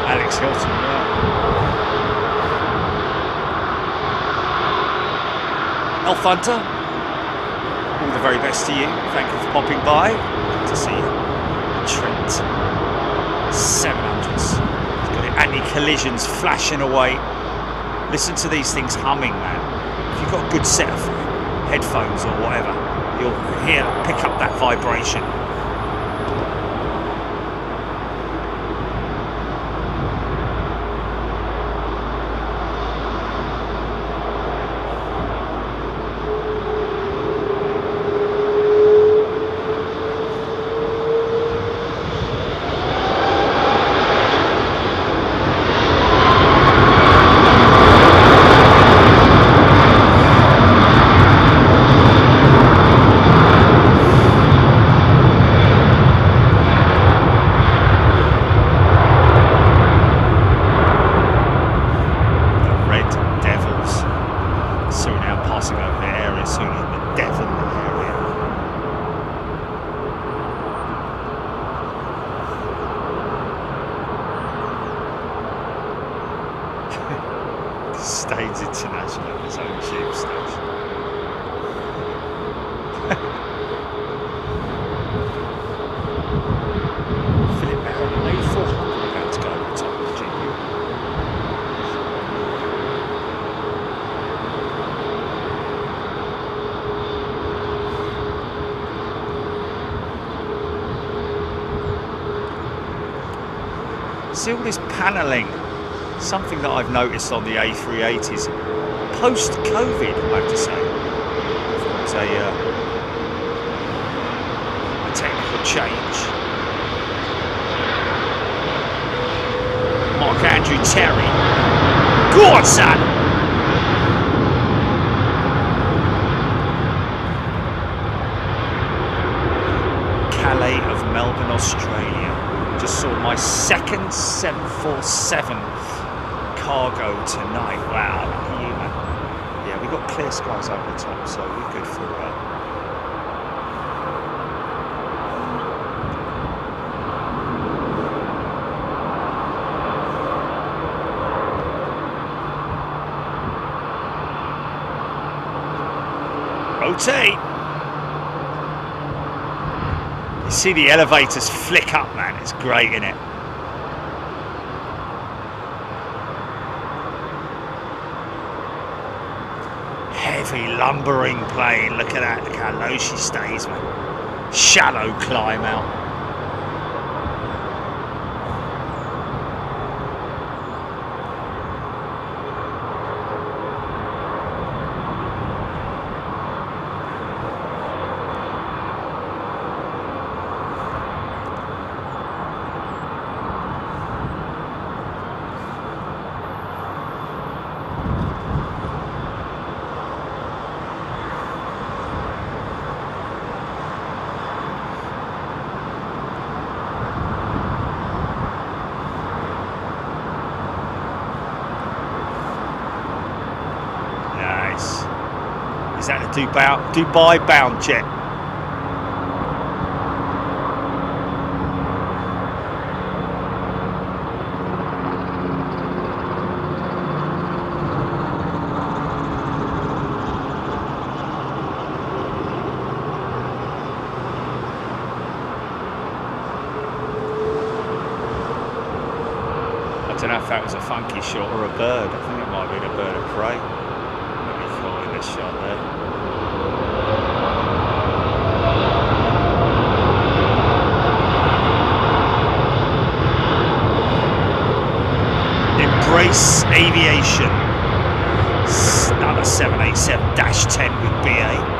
S2: Alex Hilton, yeah. Elf Hunter, all the very best to you. Thank you for popping by. Good to see you. Trent, 700s. Anti-collisions flashing away. Listen to these things humming, man. If you've got a good set of headphones or whatever, you'll pick up that vibration. Staines International, his own tube station. Philip Merrill, A400 about to go over the top of the GU. See all this panelling. Something that I've noticed on the A380s post-COVID, I have to say. It's a technical change. Mark Andrew Terry. Go on, son! Calais of Melbourne, Australia. Just saw my second 747 cargo tonight. Wow, look at you, man. Yeah, we got clear skies over the top, so we're good for rotate. You see the elevators flick up, man. It's great, isn't it? Heavy lumbering plane. Look at that. Look how low she stays, man. Shallow climb out. Is that a Dubai bound jet? I don't know if that was a funky shot or a bird. I think it might have been a bird of prey. Really caught in this shot there. Embrace Aviation. Another 787-10 with BA.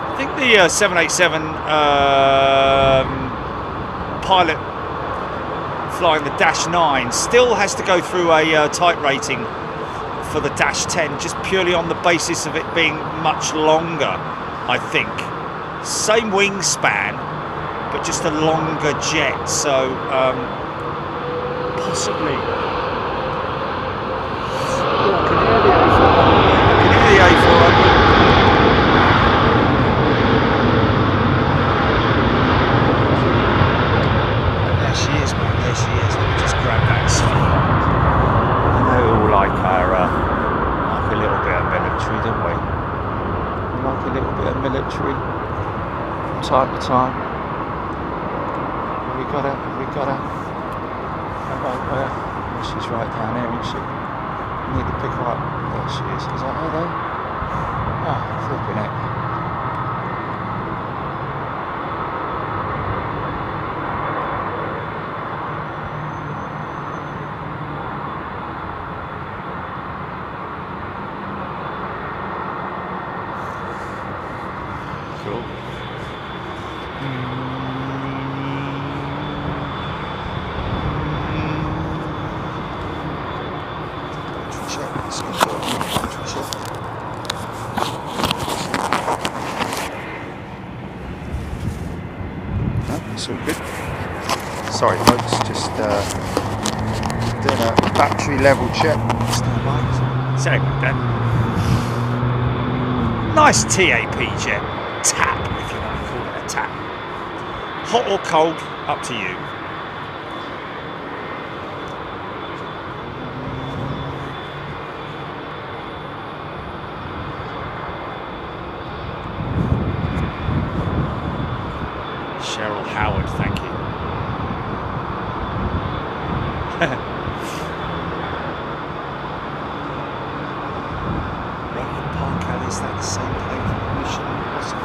S2: I think the 787 pilot flying the Dash 9 still has to go through a type rating for the Dash 10, just purely on the basis of it being much longer, I think. Same wingspan, but just a longer jet, so possibly. Oh, I can hear the A400. Military from time to time. Have we got her? Oh, she's right down there, isn't she? We need to pick her up. There she is. Is that her there? Oh, flipping it. It's all good. Sorry folks, just doing a battery level check. Sorry about that. Nice TAP jet. Tap, if you want to call it a tap. Hot or cold, up to you. Howard, thank you. Rowan Park Alley, is that the same plane from Mission Impossible?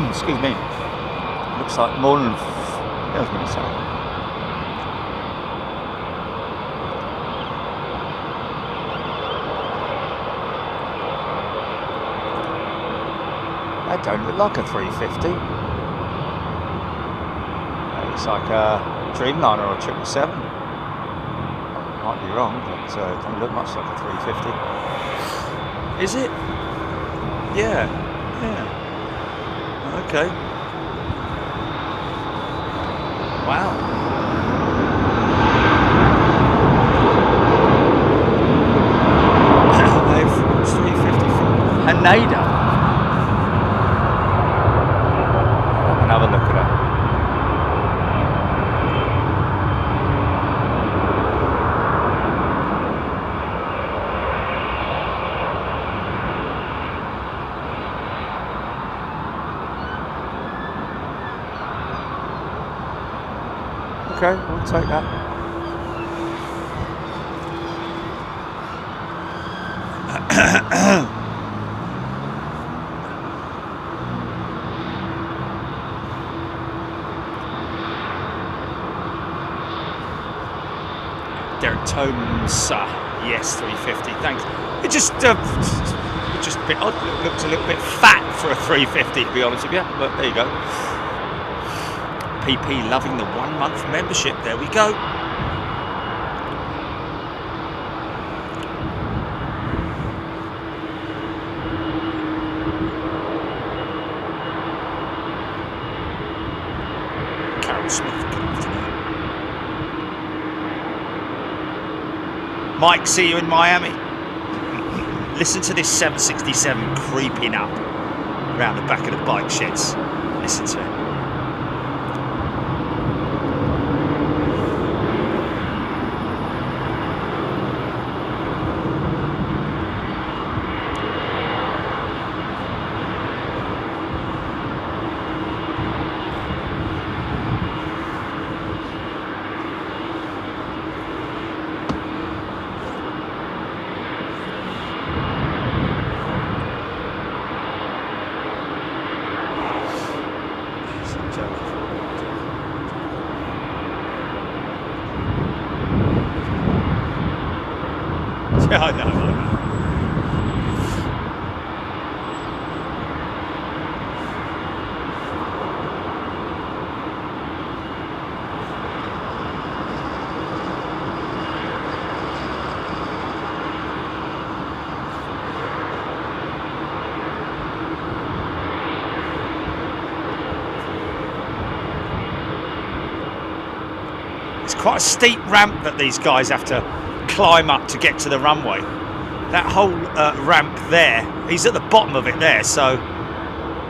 S2: Excuse me. Looks like more than I was going to say. That don't look like a 350. That looks like a Dreamliner or a 777. Might be wrong, but don't look much like a 350.
S1: Is it? Yeah. Yeah. Okay. Wow. They've 350 Haneda. I'll have a look at that. Okay, we'll take that. Derek Tomes, yes, 350. Thanks. It just a bit odd. It looks a little bit fat for a 350, to be honest with you. But there you go. PP loving the 1 month membership. There we go. Carol Smith, good afternoon. Mike, see you in Miami. Listen to this 767 creeping up around the back of the bike sheds. Listen to it. Yeah, I know. It's quite a steep ramp that these guys have to climb up to get to the runway. That whole ramp there, he's at the bottom of it there, so,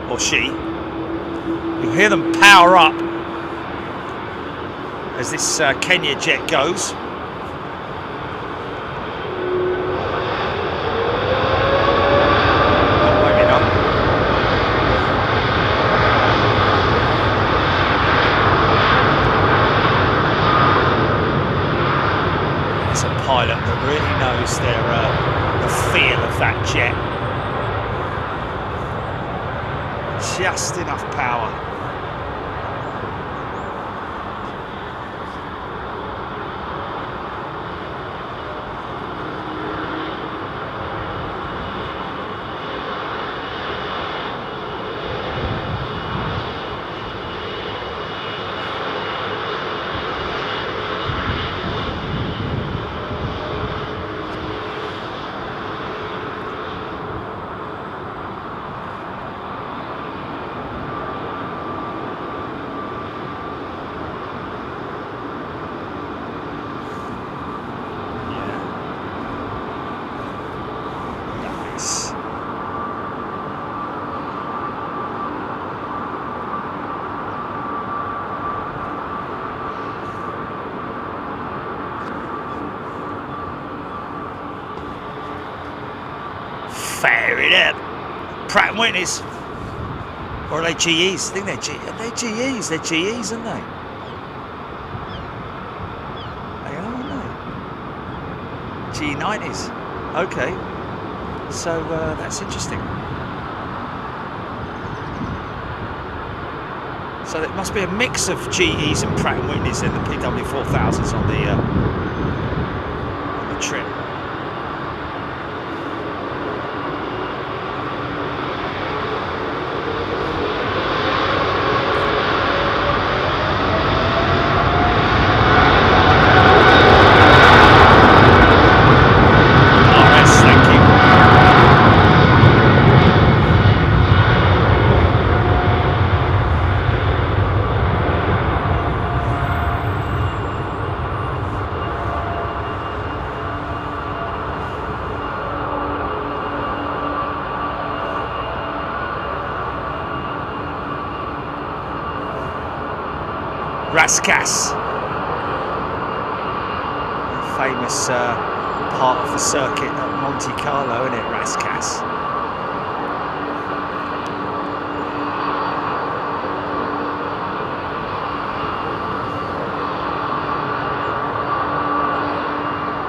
S1: or she. You'll hear them power up as this Kenya jet goes. Pilot that really knows the feel of that jet. Just enough power. Fair it up. Pratt & Whitney's. Or are they GEs? I think they're GEs. They're GEs, aren't they? They are, aren't they? GE90s. Okay. So that's interesting. So it must be a mix of GEs and Pratt & Whitneys in the PW4000s on the trip. RS, thank you.
S2: Rascasse. Famous part of the circuit at Monte Carlo, isn't it, Rascasse?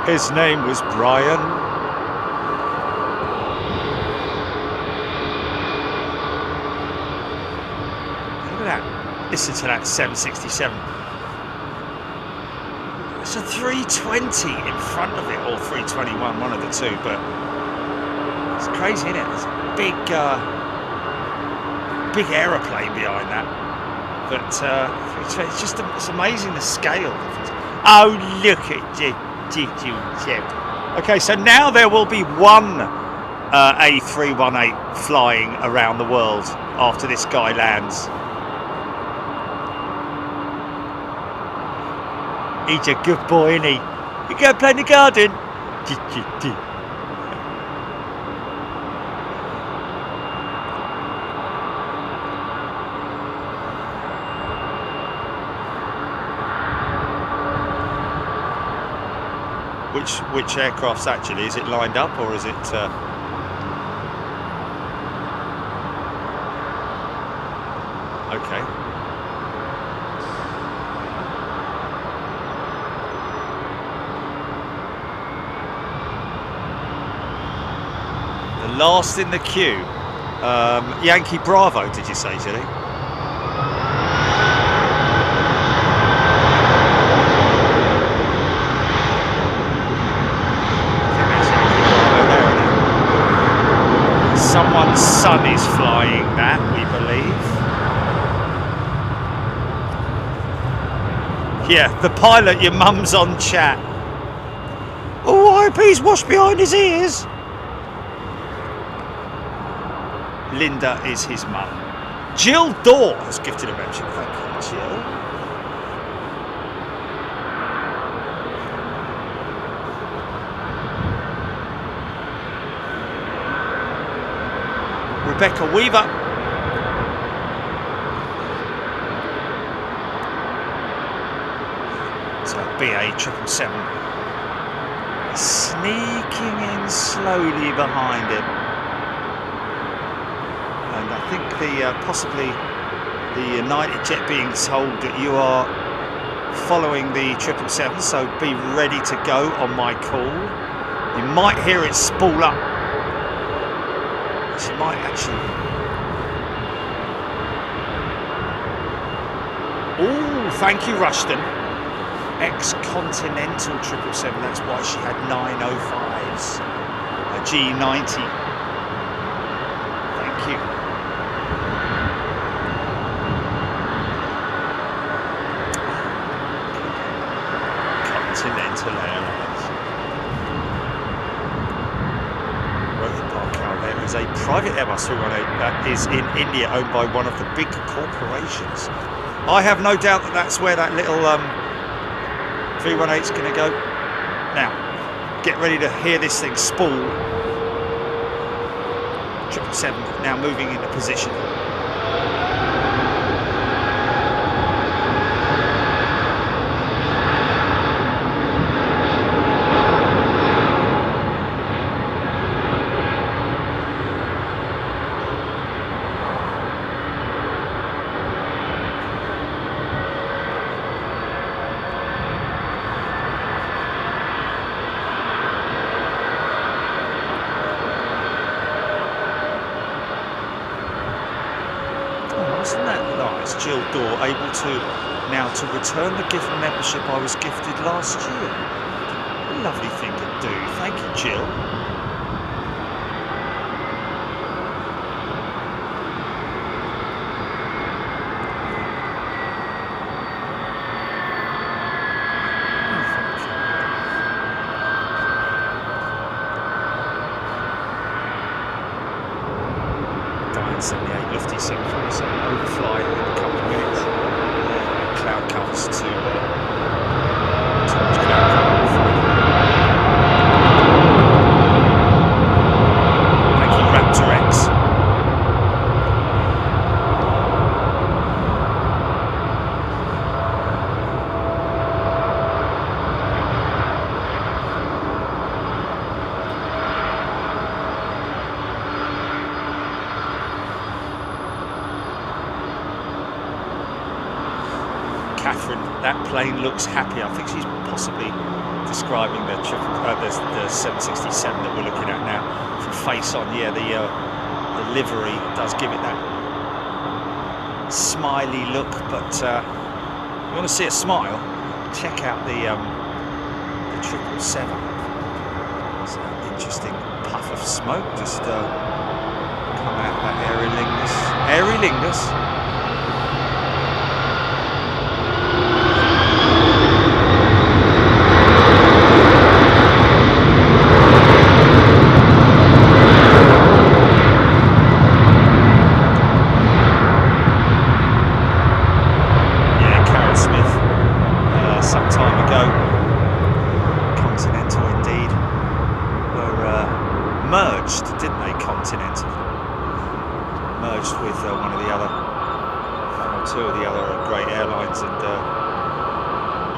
S2: His name was Brian. Look at that. Listen to that 767. It's a 320 in front of it, or 321, one of the two, but it's crazy, isn't it? There's a big aeroplane behind that. But it's just it's amazing the scale. Oh, look at it. Okay, so now there will be one A318 flying around the world after this guy lands. He's a good boy, isn't he? You go play in the garden. Which aircraft's actually? Is it lined up or is it? Okay. The last in the queue, Yankee Bravo. Did you say, Julie? Someone's son is flying that, we believe. Yeah, the pilot, your mum's on chat. Oh, I hope he's washed behind his ears. Linda is his mum. Jill Dorr has gifted a membership. Thank you, Jill. Rebecca Weaver. So BA 777 sneaking in slowly behind him, and I think the possibly the United Jet being told that you are following the 777, so be ready to go on my call. You might hear it spool up. She might actually. Oh, thank you, Rushton. Ex-Continental 777. That's why she had 905s. A G90. Thank you. Continental Airlines. There is a private Airbus 318 that is in India, owned by one of the big corporations. I have no doubt that that's where that little 318 is going to go. Now, get ready to hear this thing spool. 777 now moving into position. Isn't that nice? Jill Dorr able to now to return the gift membership I was gifted last year. A lovely thing to do. Thank you, Jill. Diane 78, Lufty 747, overfly in a couple of minutes. Cloud comes to much cloud cover. Thank you, Raptor X. That plane looks happy. I think she's possibly describing the 767 that we're looking at now from face on. Yeah, the livery does give it that smiley look, but you want to see a smile, check out the 777. It's an interesting puff of smoke just come out that Aer Lingus.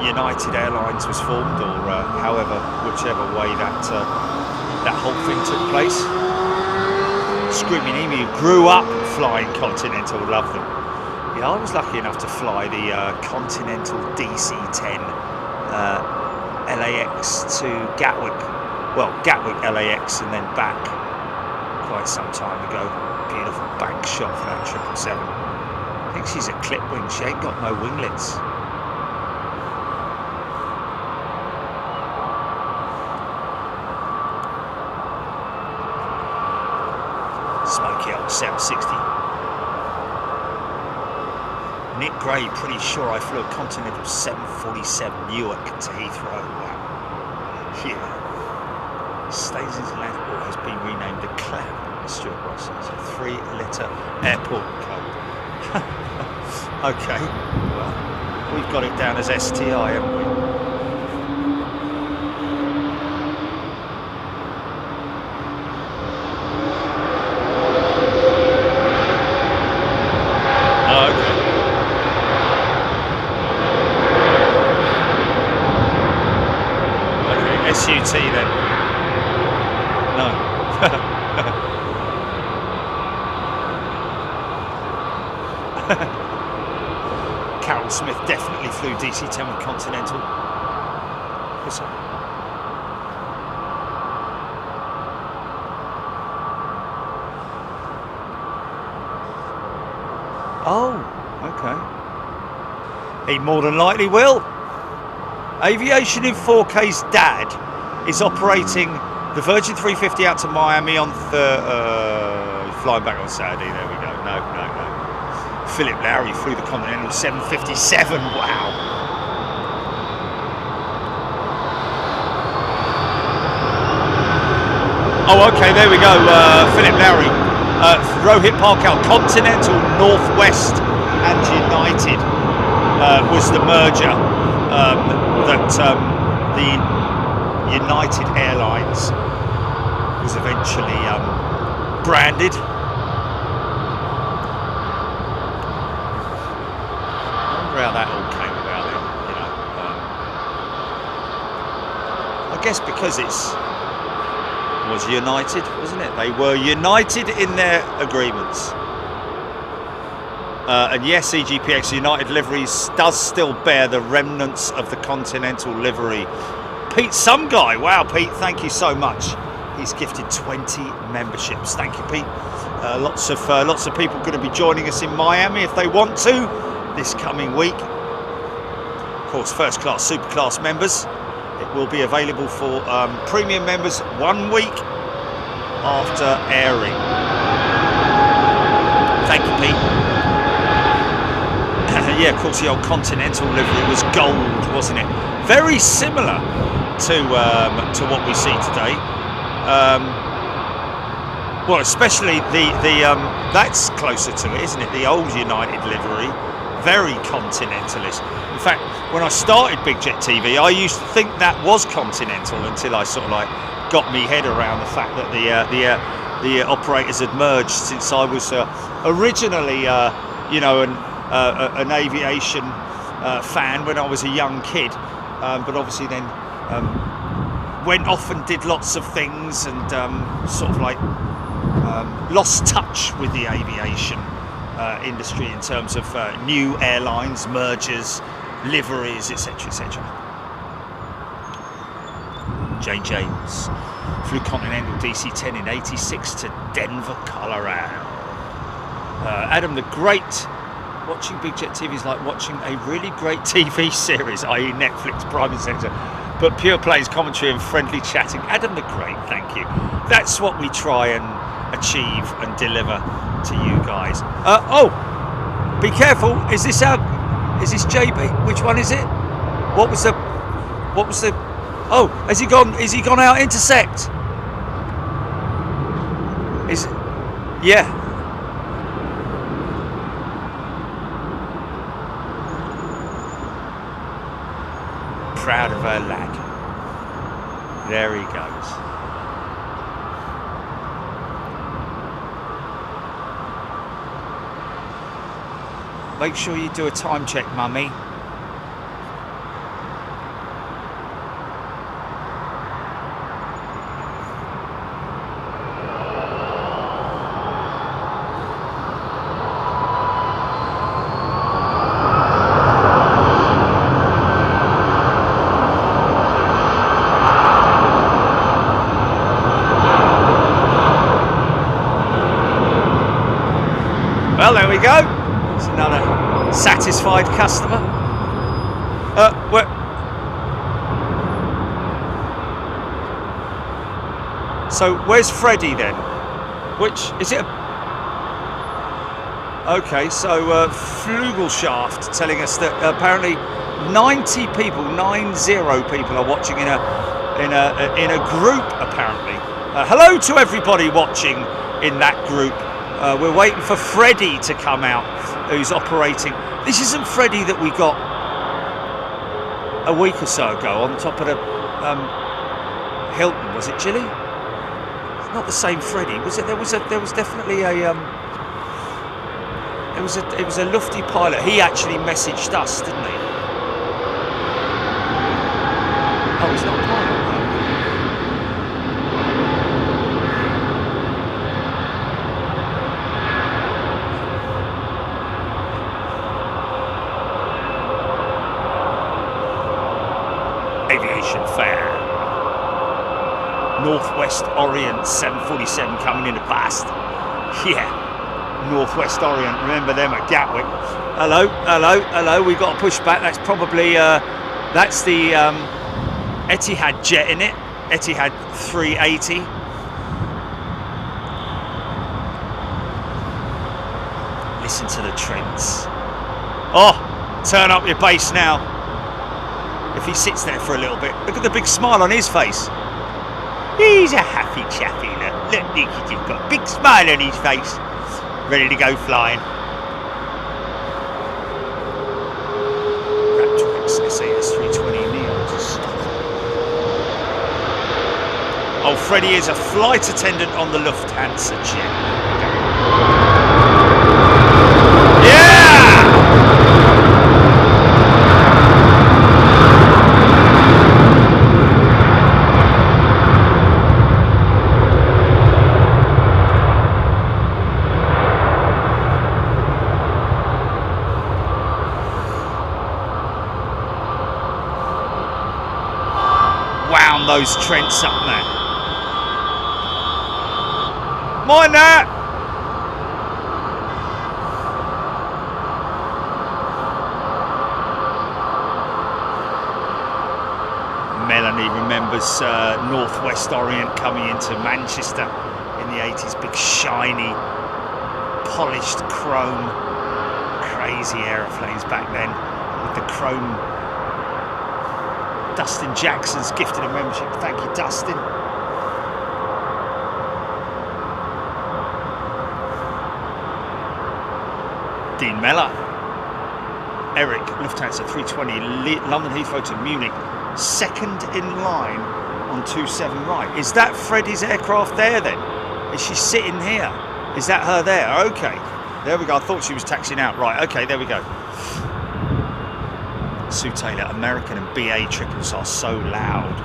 S2: United Airlines was formed, or whichever way that whole thing took place. Screaming Emu grew up flying Continental, loved them. Yeah, I was lucky enough to fly the Continental DC-10 LAX to Gatwick. Well, Gatwick LAX and then back quite some time ago. Beautiful bank shot for that 777. I think she's a clip wing, she ain't got no winglets. Smoky old 760. Nick Gray, pretty sure I flew a Continental 747 Newark to Heathrow. Wow. Yeah. Stasies Airport has been renamed the Clam. Stuart Ross. It's a 3-letter airport code. Okay. Well, we've got it down as STI, haven't we? SUT then? No. Carol Smith definitely flew DC-10 with Continental. What's that? Oh, okay. He more than likely will. Aviation in 4K's dad is operating the Virgin 350 out to Miami on flying back on Saturday. There we go. No. Philip Lowry flew the Continental 757. Wow. Oh, okay. There we go. Philip Lowry, Rohit Parkal, Continental, Northwest, and United was the merger. That the United Airlines was eventually branded. I wonder how that all came about then, you know. I guess because it was United, wasn't it? They were united in their agreements. And yes, EGPX United Liveries does still bear the remnants of the Continental livery. Pete, some guy, wow, Pete, thank you so much. He's gifted 20 memberships. Thank you, Pete. Lots of people going to be joining us in Miami if they want to this coming week. Of course, first class, super class members. It will be available for premium members 1 week after airing. Thank you, Pete. Yeah, of course, the old Continental livery was gold, wasn't it? Very similar to what we see today. Well, especially the that's closer to it, isn't it? The old United livery, very Continentalist. In fact, when I started Big Jet TV, I used to think that was Continental until I sort of like got me head around the fact that the operators had merged. Since I was originally, you know, an aviation fan when I was a young kid, but obviously then went off and did lots of things and sort of like lost touch with the aviation industry in terms of new airlines, mergers, liveries, etc., etc. Jane James flew Continental DC-10 in '86 to Denver, Colorado. Adam the Great, watching Big Jet TV is like watching a really great TV series, i.e. Netflix Prime Centre, but pure plays, commentary and friendly chatting. Adam the Great, thank you. That's what we try and achieve and deliver to you guys. Oh, be careful. Is this JB? Which one is it? What was the oh, has he gone out intersect? Yeah. Proud of her lad. There he goes. Make sure you do a time check, mummy. Well, there we go. It's another satisfied customer. So where's Freddie then? Which is it? Okay, so Flugelshaft telling us that apparently 90 people are watching in a group apparently. Hello to everybody watching in that group. We're waiting for Freddie to come out, who's operating. This isn't Freddie that we got a week or so ago on top of the Hilton, was it, Gilly? It's not the same Freddie, was it? There was definitely a it was a lufty pilot. He actually messaged us, didn't he? Oh, he's not a pilot. Aviation fan. Northwest Orient 747 coming in fast. Yeah, Northwest Orient. Remember them at Gatwick. Hello. We got to push back. That's probably that's the Etihad jet in it. Etihad 380. Listen to the trends. Oh, turn up your bass now. If he sits there for a little bit, look at the big smile on his face. He's a happy chappy. Look, he's got a big smile on his face, ready to go flying. Raptor SAS 320 Neos. Oh, Freddie is a flight attendant on the Lufthansa jet. Those Trents up there. Mind that! Melanie remembers Northwest Orient coming into Manchester in the 80s. Big shiny, polished chrome, crazy aeroplanes back then with the chrome. Dustin Jackson's gifted a membership. Thank you, Dustin. Dean Mellor. Eric, Lufthansa 320, London Heathrow to Munich. Second in line on 27 right. Is that Freddie's aircraft there then? Is she sitting here? Is that her there? Okay. There we go. I thought she was taxiing out. Right, okay, there we go. Sue Taylor, American and BA triples are so loud.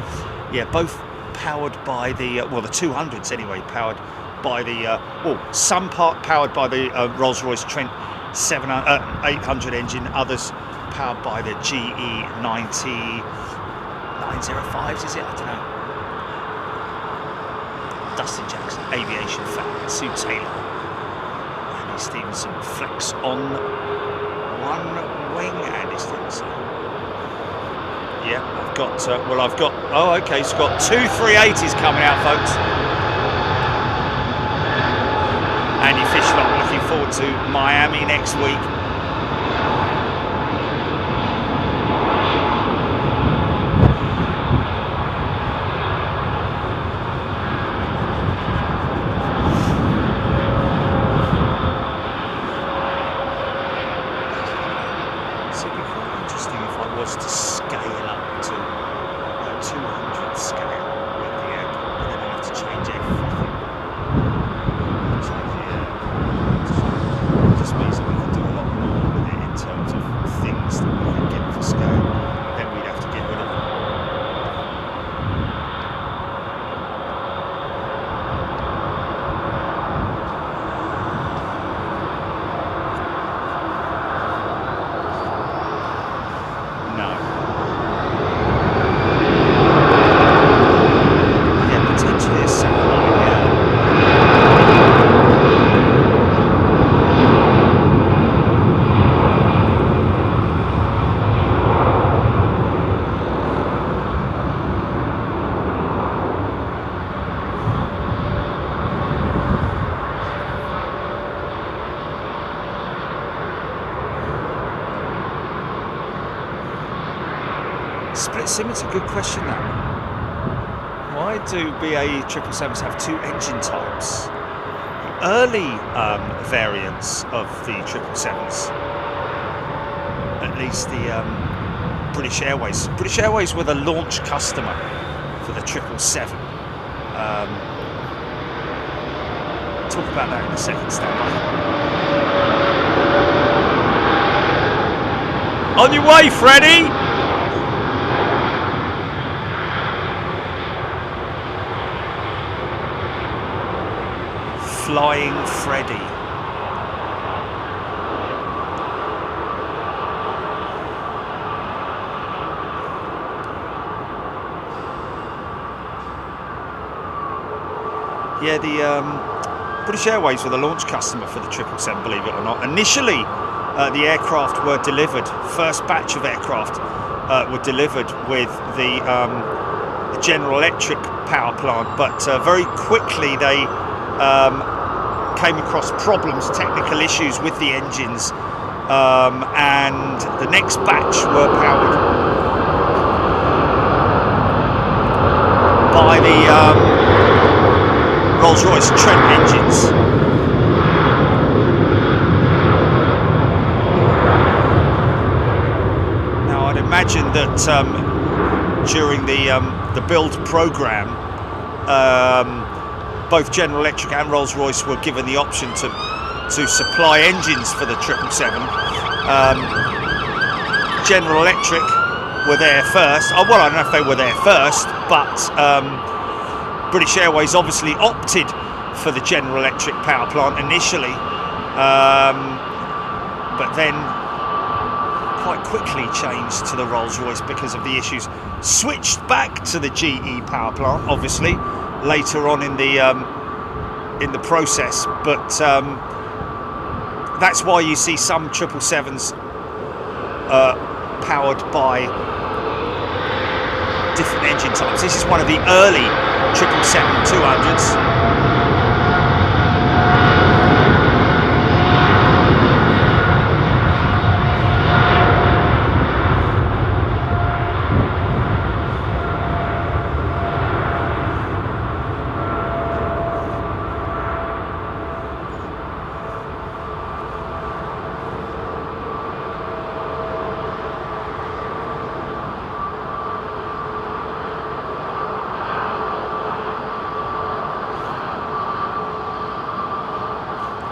S2: Yeah, both powered by the, well, the 200s anyway, powered by the, well, some part powered by the Rolls-Royce Trent 800 engine, others powered by the GE905s, is it? I don't know. Dustin Jackson, aviation fan, Sue Taylor, Andy Stevenson, flex on one wing, Andy Stevenson. Yeah, I've got, oh, okay, so got two 380s coming out, folks. Andy Fishlock looking forward to Miami next week. Split sim, it's a good question that. Why do BAE 777s have two engine types? The early variants of the 777s, at least the British Airways. British Airways were the launch customer for the 777. Talk about that in a second, standby. On your way, Freddie! Flying Freddy. Yeah, the British Airways were the launch customer for the 777, believe it or not. Initially, the aircraft were delivered, first batch of aircraft were delivered with the General Electric power plant, but very quickly they came across problems, technical issues with the engines, and the next batch were powered by the Rolls-Royce Trent engines. Now I'd imagine that during the build program, both General Electric and Rolls-Royce were given the option to supply engines for the 777. General Electric were there first. Oh, well, I don't know if they were there first, but British Airways obviously opted for the General Electric power plant initially, but then quite quickly changed to the Rolls-Royce because of the issues. Switched back to the GE power plant, obviously, later on in the process, but that's why you see some 777s powered by different engine types. This is one of the early 777-200s.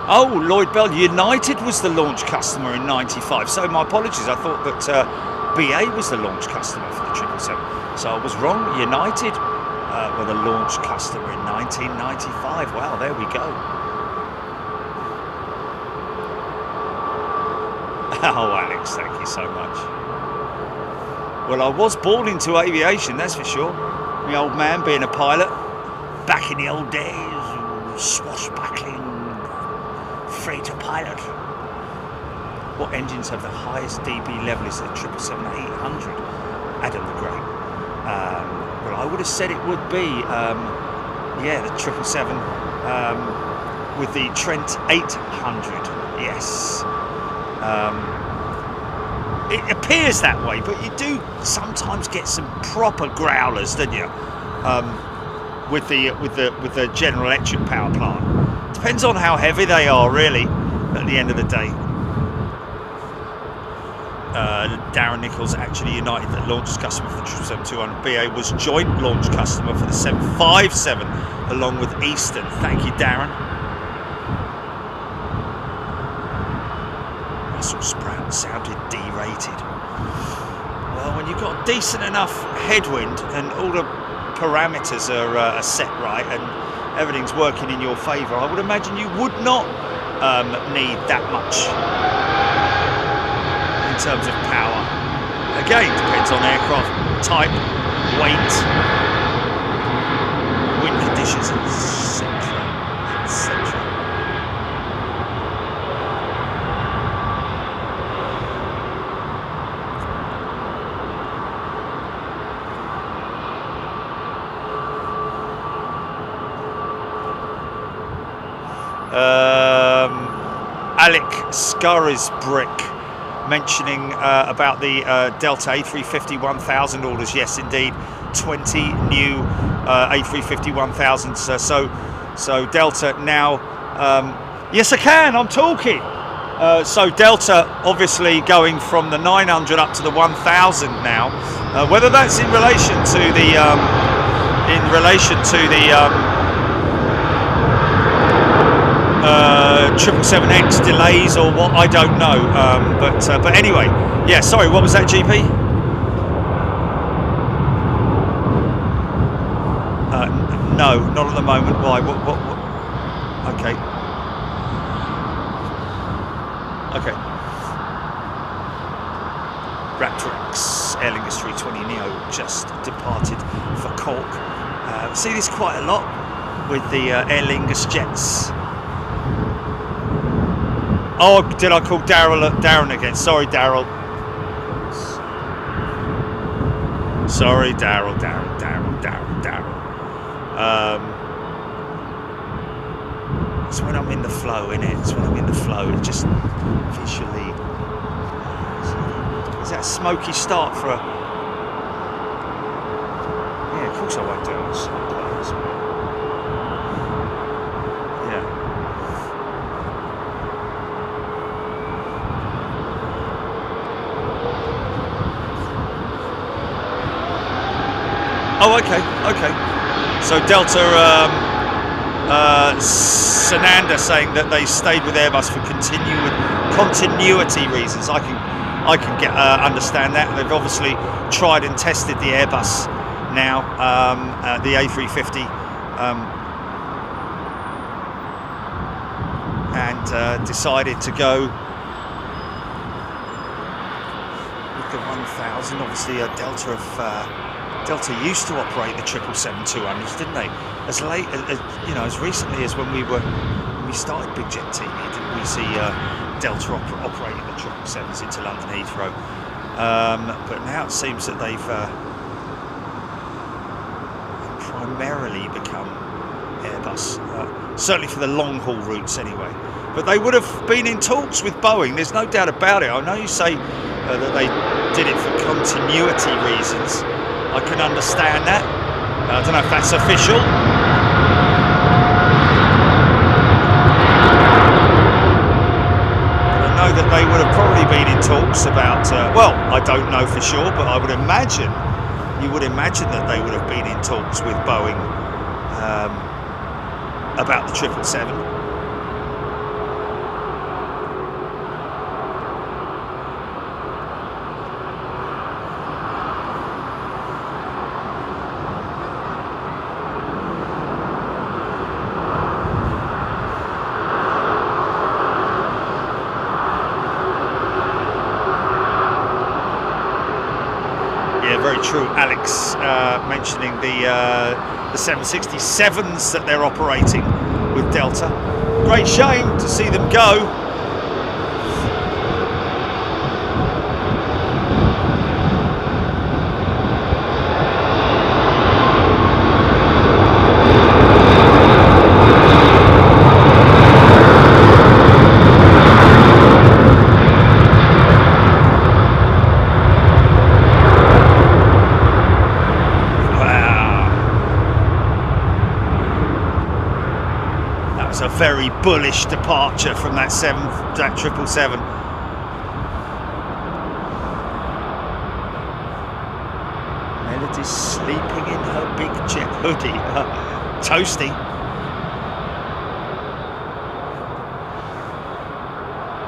S2: Oh, Lloyd Bell, United was the launch customer in '95. So my apologies, I thought that BA was the launch customer for the 777. So I was wrong. United were the launch customer in 1995. Wow, there we go. Oh, Alex, thank you so much. Well, I was born into aviation, that's for sure. My old man being a pilot, back in the old days, swashbuckling freighter pilot. What engines have the highest dB level? Is the 777-800? Adam the Great. Well, I would have said it would be, yeah, the 777 with the Trent 800. Yes. It appears that way, but you do sometimes get some proper growlers, don't you? With the General Electric power plant. Depends on how heavy they are, really. At the end of the day. Darren Nichols, actually United, that launch customer for the 777-200 BA, was joint launch customer for the 757 along with Eastern. Thank you, Darren. Russell Sprout sounded derated. Well, when you've got decent enough headwind and all the parameters are set right and everything's working in your favour, I would imagine you would not need that much in terms of power. Again, depends on aircraft type, weight, wind conditions, etc. etc. Alec Scarisbrick mentioning about the Delta A350-1000 orders. Yes, indeed, 20 new A350-1000s. So Delta now. Yes, I can. I'm talking. So Delta obviously going from the 900 up to the 1000 now. Whether that's in relation to the 777X delays or what, I don't know, but anyway, yeah, sorry, what was that, GP? No, not at the moment. Why? What? Okay. Raptor X Aer Lingus 320 Neo just departed for Cork. See this quite a lot with the Aer Lingus jets. Oh, did I call Darren again? Sorry, Daryl. Sorry, Daryl. It's when I'm in the flow, innit? It's when I'm in the flow, just visually. Is that a smoky start for a... Yeah, of course I won't do it. Oh, okay. So Delta, Sananda saying that they stayed with Airbus for continuity reasons. I can get understand that. They've obviously tried and tested the Airbus now, the A350, and decided to go with the 1000. Obviously, Delta used to operate the 777-200s, didn't they? As late as as recently as when we started Big Jet TV, didn't we see Delta operating the 777s into London Heathrow? But now it seems that they've primarily become Airbus, certainly for the long haul routes anyway. But they would have been in talks with Boeing. There's no doubt about it. I know you say that they did it for continuity reasons. I can understand that. I don't know if that's official. But I know that they would have probably been in talks about, well, I don't know for sure, but I would imagine, you would imagine that they would have been in talks with Boeing about the 777. true. Alex mentioning the 767s that they're operating with Delta. Great shame to see them go. Very bullish departure from that 777. Melody's sleeping in her big jet hoodie. Toasty.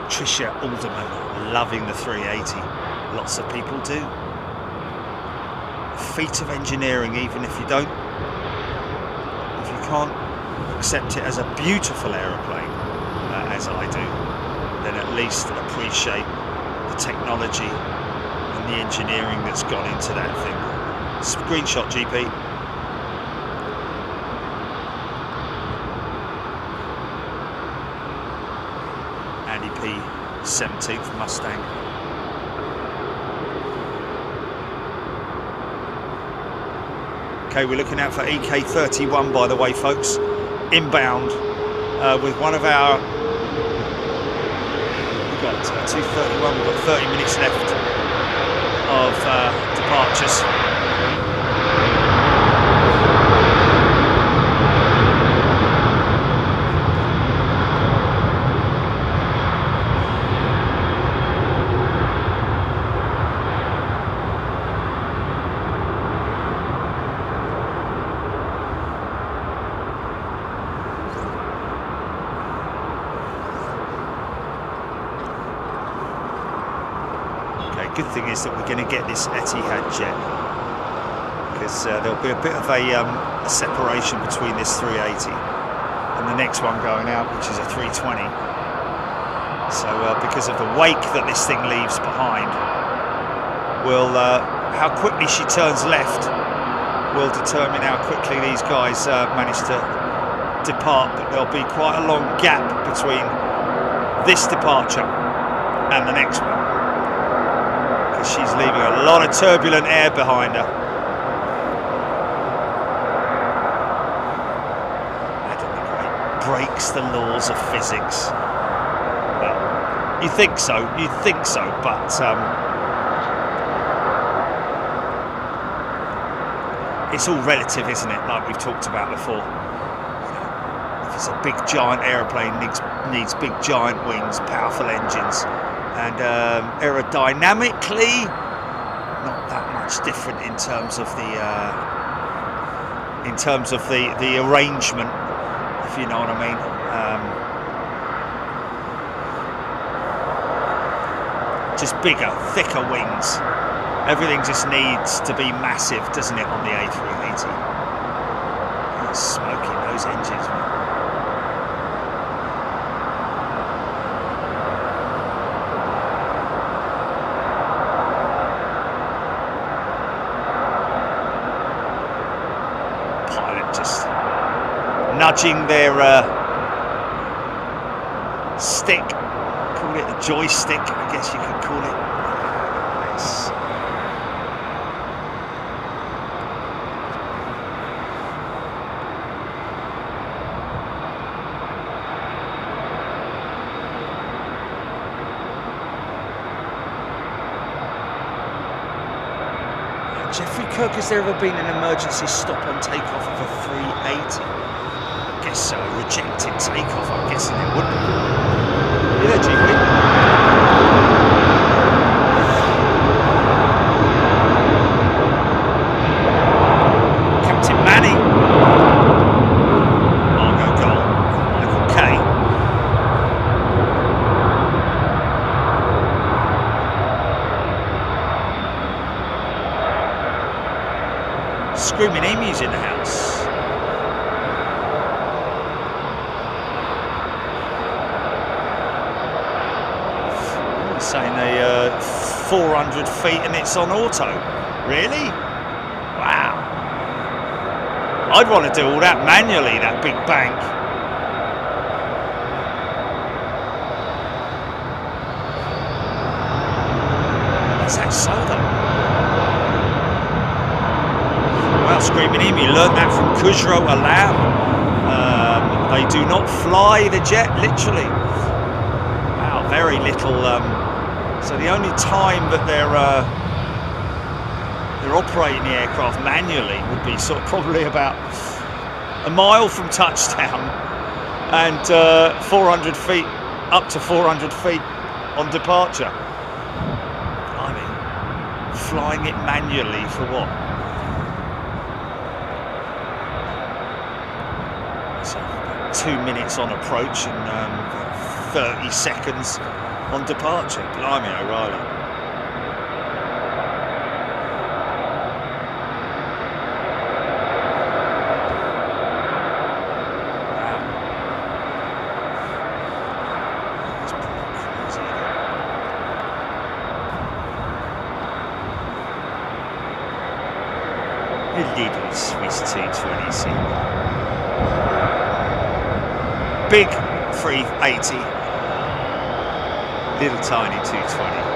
S2: Tricia Alderman loving the 380. Lots of people do. A feat of engineering, even if you don't, if you can't accept it as a beautiful aeroplane, as I do, then at least appreciate the technology and the engineering that's gone into that thing. Screenshot, GP. Andy P, 17th Mustang. Okay, we're looking out for EK31, by the way, folks. Inbound with one of our, we've got 2:31, we've got 30 minutes left of departures. Good thing is that we're going to get this Etihad jet, because there'll be a bit of a separation between this 380 and the next one going out, which is a 320. So because of the wake that this thing leaves behind, will how quickly she turns left will determine how quickly these guys manage to depart. But there'll be quite a long gap between this departure and the next one. She's leaving a lot of turbulent air behind her. I don't think it breaks the laws of physics. Well, you think so, but it's all relative, isn't it? Like we've talked about before. If it's a big giant aeroplane, needs big giant wings, powerful engines. And aerodynamically, not that much different in terms of the arrangement, if you know what I mean. Just bigger, thicker wings. Everything just needs to be massive, doesn't it, on the A380? It's smoking those engines, man. Nudging their stick, call it a joystick, I guess you could call it. Nice. Jeffrey Kirk, has there ever been an emergency stop on takeoff of a 380? So rejected takeoff, I'm guessing it would be. You there, GP? Captain Manny. Argo goal. Level K. Screaming emus in the house. Saying 400 feet and it's on auto. Really? I'd want to do all that manually, that big bank. Is that so though? Well, Screaming Emu, you learned that from Kujro Alam. They do not fly the jet, literally. Wow, very little. So the only time that they're operating the aircraft manually would be sort of probably about a mile from touchdown and 400 feet, up to 400 feet on departure. I mean, flying it manually for what? So 2 minutes on approach and 30 seconds on departure. Blimey O'Reilly. Little Swiss 220 big 380, little tiny 220.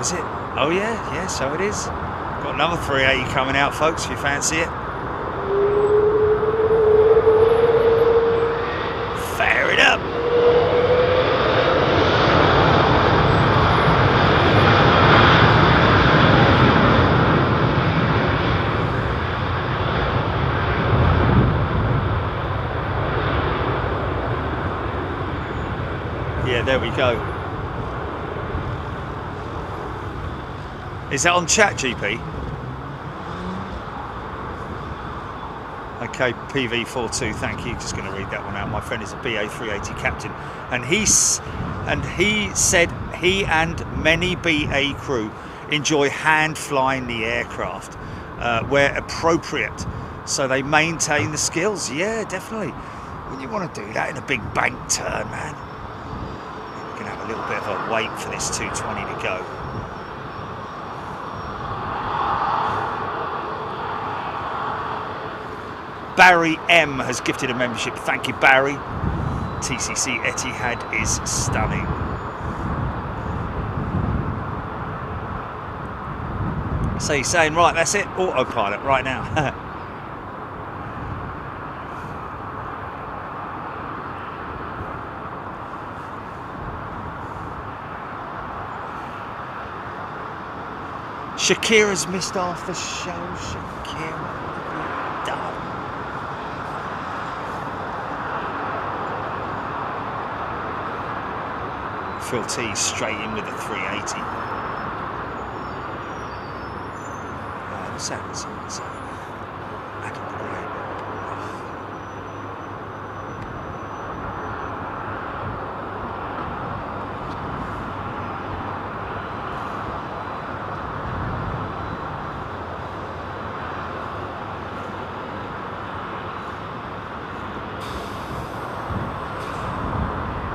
S2: Is it? Oh yeah, so it is. Got another 380 coming out, folks, if you fancy it. Fire it up. Yeah, there we go. Is that on ChatGPT? Okay, PV42, thank you. Just going to read that one out. My friend is a BA380 captain, and he said he and many BA crew enjoy hand flying the aircraft where appropriate, so they maintain the skills. Yeah, definitely. When you want to do that in a big bank turn, man, we're going to have a little bit of a wait for this 220 to go. Barry M has gifted a membership. Thank you, Barry. TCC Etihad is stunning. So you're saying, right, that's it, autopilot right now. Shakira's missed half the show. Shakira, what have you done? Phil T straight in with the 380. What's that? What's that? Adam Gray.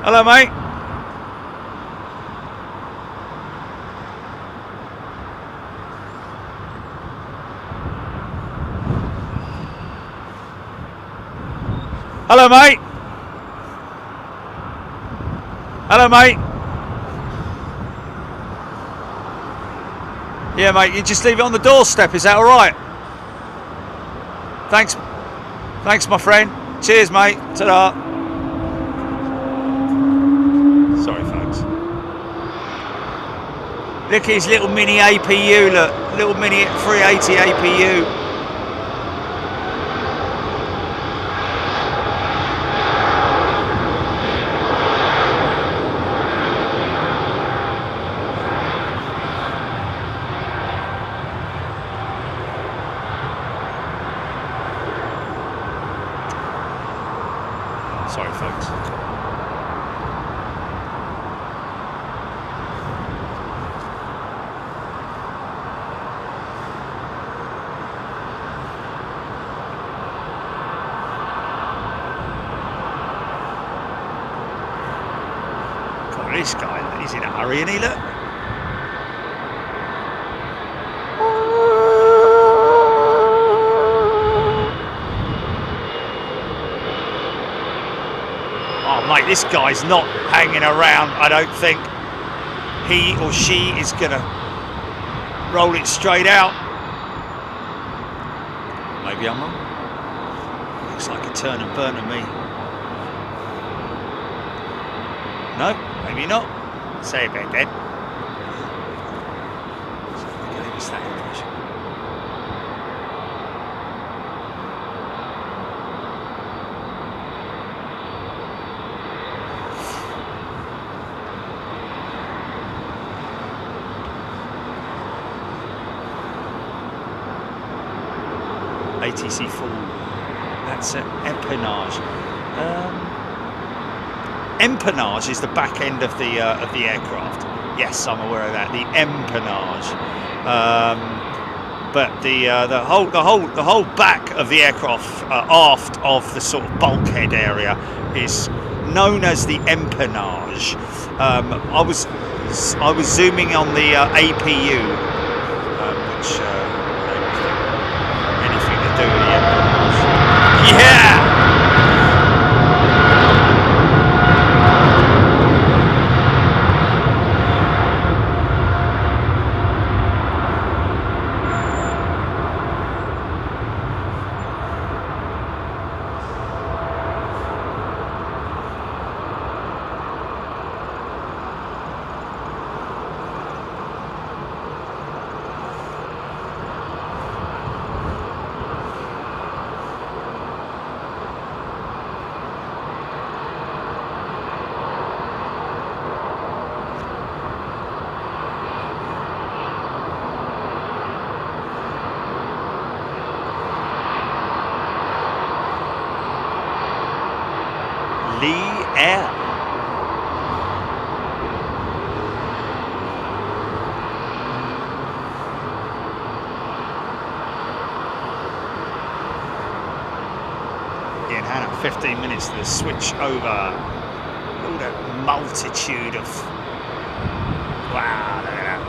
S2: Hello, mate. Hello, mate. Hello, mate. Yeah, mate, you just leave it on the doorstep. Is that all right? Thanks. Thanks, my friend. Cheers, mate. Ta-da. Sorry, folks. Look at his little mini APU, look. Little mini 380 APU. Sorry, folks. God, this guy, he's in a hurry, isn't he, look? Mate, this guy's not hanging around. I don't think he or she is gonna roll it straight out. Maybe I'm wrong. Looks like a turn and burn to me. No, maybe not. Say a bit then. What's that impression? ATC full. That's empennage. Empennage is the back end of the aircraft. Yes, I'm aware of that. The empennage. But the whole back of the aircraft, aft of the sort of bulkhead area, is known as the empennage. I was zooming on the APU, which. Yeah! In Hannah, 15 minutes to the switch over. All that multitude of. Wow, look at that.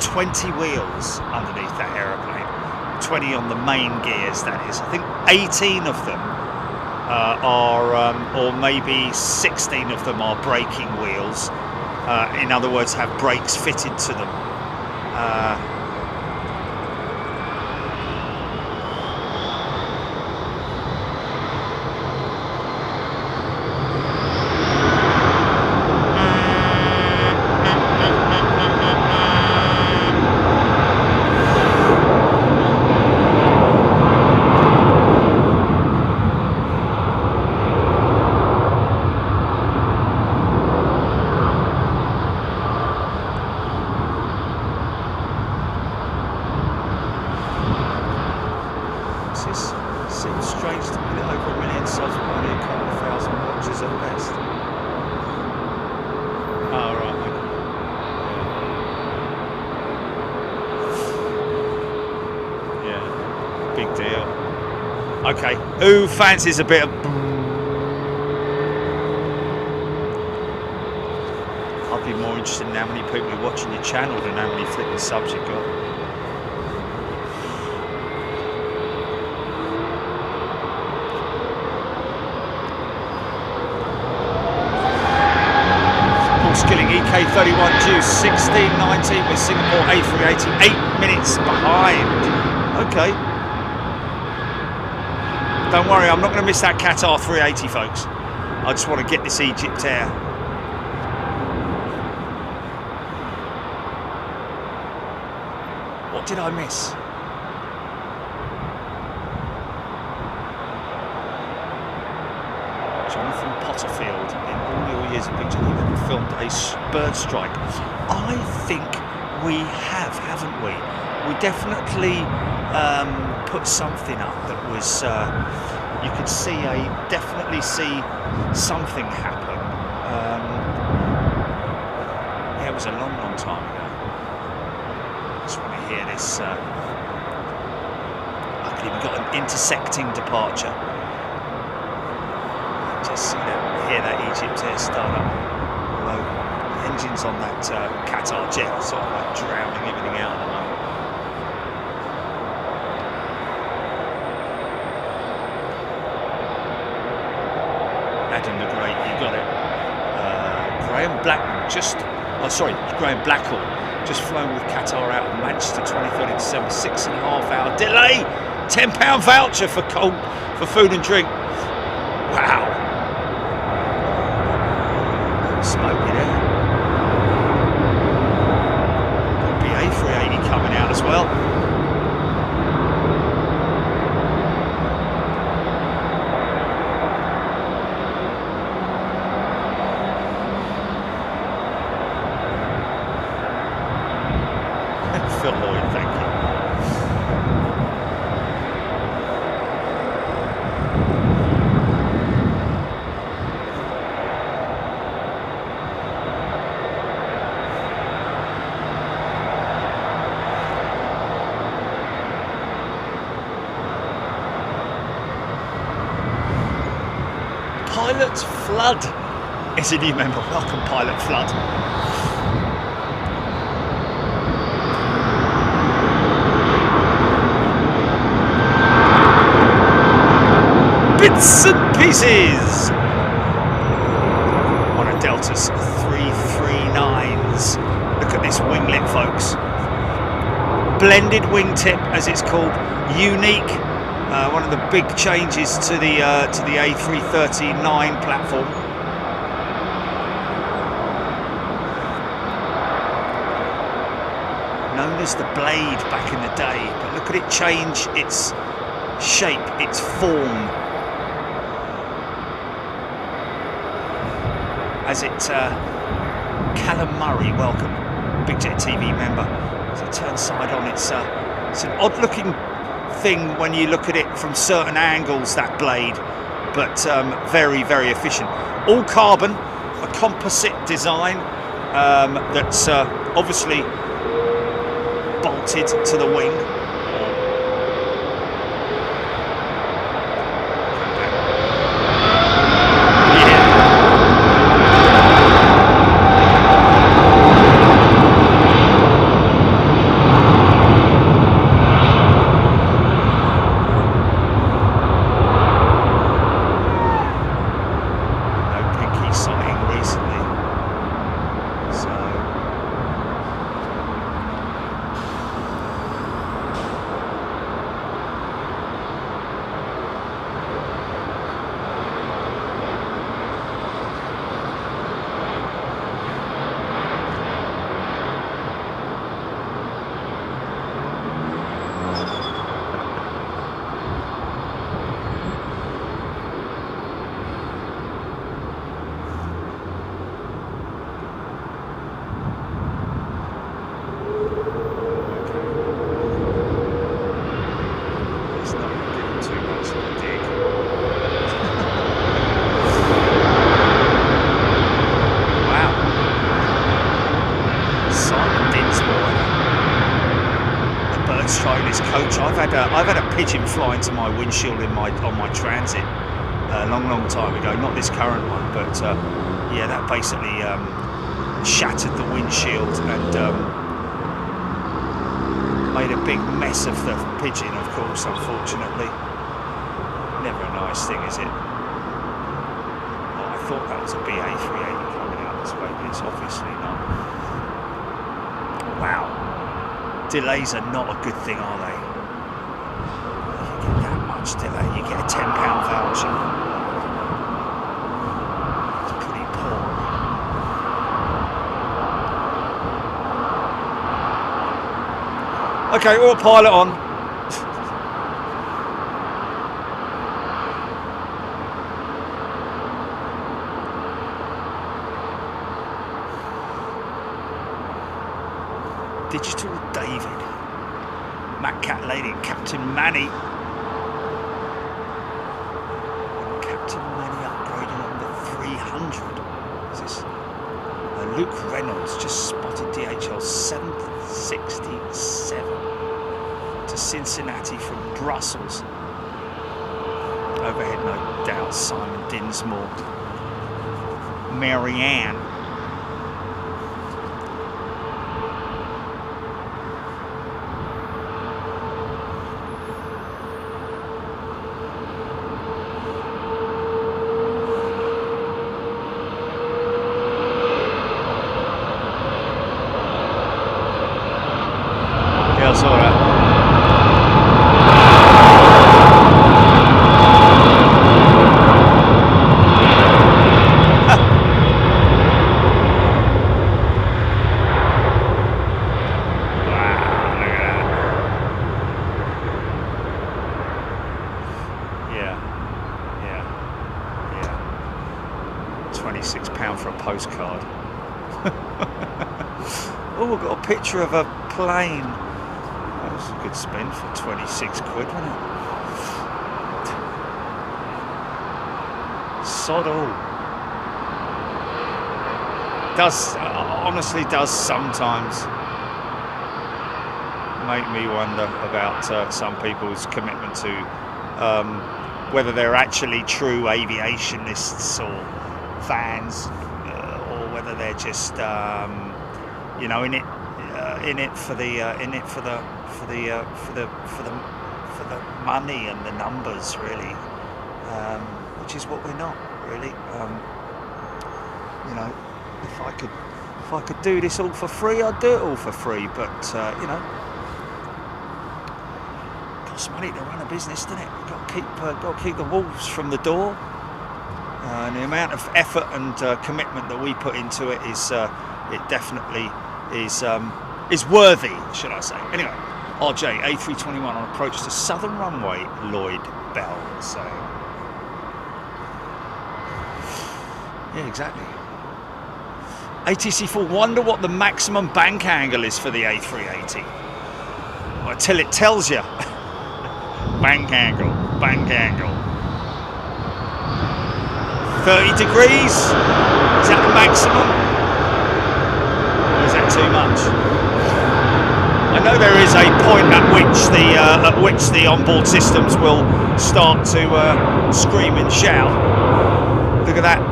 S2: "20 wheels underneath that aeroplane, 20 on the main gears, that is. I think 18 of them are, or maybe 16 of them are braking wheels. In other words, have brakes fitted to them.
S1: strange to me that over 1 million subs with only a couple of thousand watches at best. Oh, right. Yeah. Big deal. Okay. Who fancies a bit of... I'd be more interested in how many people are watching your channel than how many flipping subs you've got. Skilling EK31 due 16.19 with Singapore A380 8 minutes behind. Okay. Don't worry, I'm not going to miss that Qatar 380, folks. I just want to get this Egypt Air. What did I miss? Jonathan Potterfield, in all your years of picture, you never filmed a bird strike. I think we have, haven't we? We definitely put something up that was, you could see definitely see something happen. Yeah, it was a long, long time ago. I just want to hear this. Luckily, we got an intersecting departure. Just see that, hear that Egypt Air start up. Although the engines on that Qatar jet are sort of like drowning everything out at the moment. Adam the Great, you got it. Graham Blackman Graham Blackhall just flown with Qatar out of Manchester 23rd of December, 6.5 hour delay. £10 voucher for food and drink. Wow. Smoky there. Got BA 380 coming out as well. Phil Lloyd, thank you. Pilot Flood is a new member. Welcome, Pilot Flood. Bits and pieces. One of Delta's 339s. Look at this winglet, folks. Blended wingtip, as it's called. Unique. One of the big changes to the A339 platform. Known as the Blade back in the day, but look at it change its shape, its form, as it Callum Murray, welcome, Big Jet TV member. As it turns side on, it's an odd looking thing when you look at it from certain angles, that blade, but very, very efficient. All carbon, a composite design that's obviously bolted to the wing.
S2: this coach. I've had a pigeon fly into my windshield on my transit a long time ago. Not this current one, but yeah, that basically shattered the windshield and made a big mess of the pigeon. Of course, unfortunately, never a nice thing, is it? Oh, I thought that was a BA380 coming out this way, but it's obviously not. Wow. Delays are not a good thing, are they? You get that much delay, you get a £10 voucher. It's pretty poor. Okay, autopilot on. Digital David, Matt Cat Lady, Captain Manny. Captain Manny upgrading on the 300. Is this? Luke Reynolds just spotted DHL 767 to Cincinnati from Brussels. Overhead, no doubt, Simon Dinsmore. Marianne. £26 for a postcard. Oh, we've got a picture of a plane. That was a good spend for 26 quid, wasn't it? Sod all. Honestly does sometimes make me wonder about some people's commitment to whether they're actually true aviationists or fans, or whether they're just you know, in it for the money and the numbers, really, which is what we're not really. You know, if I could do this all for free, I'd do it all for free, but you know, it costs money to run a business, doesn't it? Got to keep the wolves from the door. And the amount of effort and commitment that we put into it is, it definitely is worthy, should I say. Anyway, RJ, A321 on approach to Southern Runway, Lloyd Bell saying. Yeah, exactly. ATC4, wonder what the maximum bank angle is for the A380. Well, until it tells you. Bank angle. 30 degrees? Is that the maximum? Or is that too much? I know there is a point at which the onboard systems will start to scream and shout. Look at that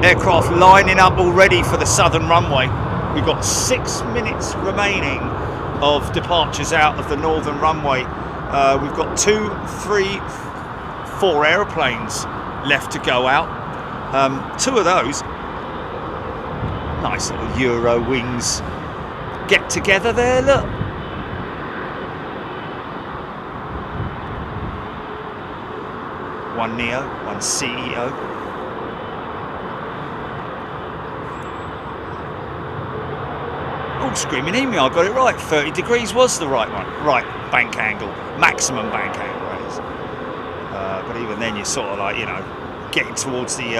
S2: aircraft lining up already for the southern runway. We've got 6 minutes remaining of departures out of the northern runway. We've got 2, 3, 4 aeroplanes left to go out. 2 of those nice little Euro wings get together there, look. One Neo, one CEO. Oh, screaming email, I got it right. 30 degrees was the right one. Right, bank angle, maximum bank angle, that is. But even then, you're sort of like, you know, getting towards the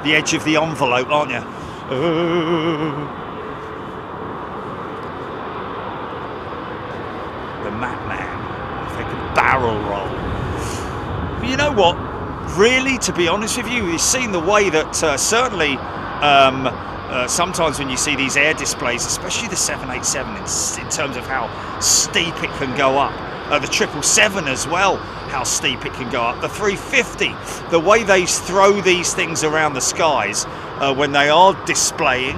S2: edge of the envelope, aren't you? The madman, if they could barrel roll. But you know what? Really, to be honest with you, you've seen the way that certainly sometimes when you see these air displays, especially the 787, in terms of how steep it can go up, The 777 as well, how steep it can go up. The 350, the way they throw these things around the skies when they are displaying,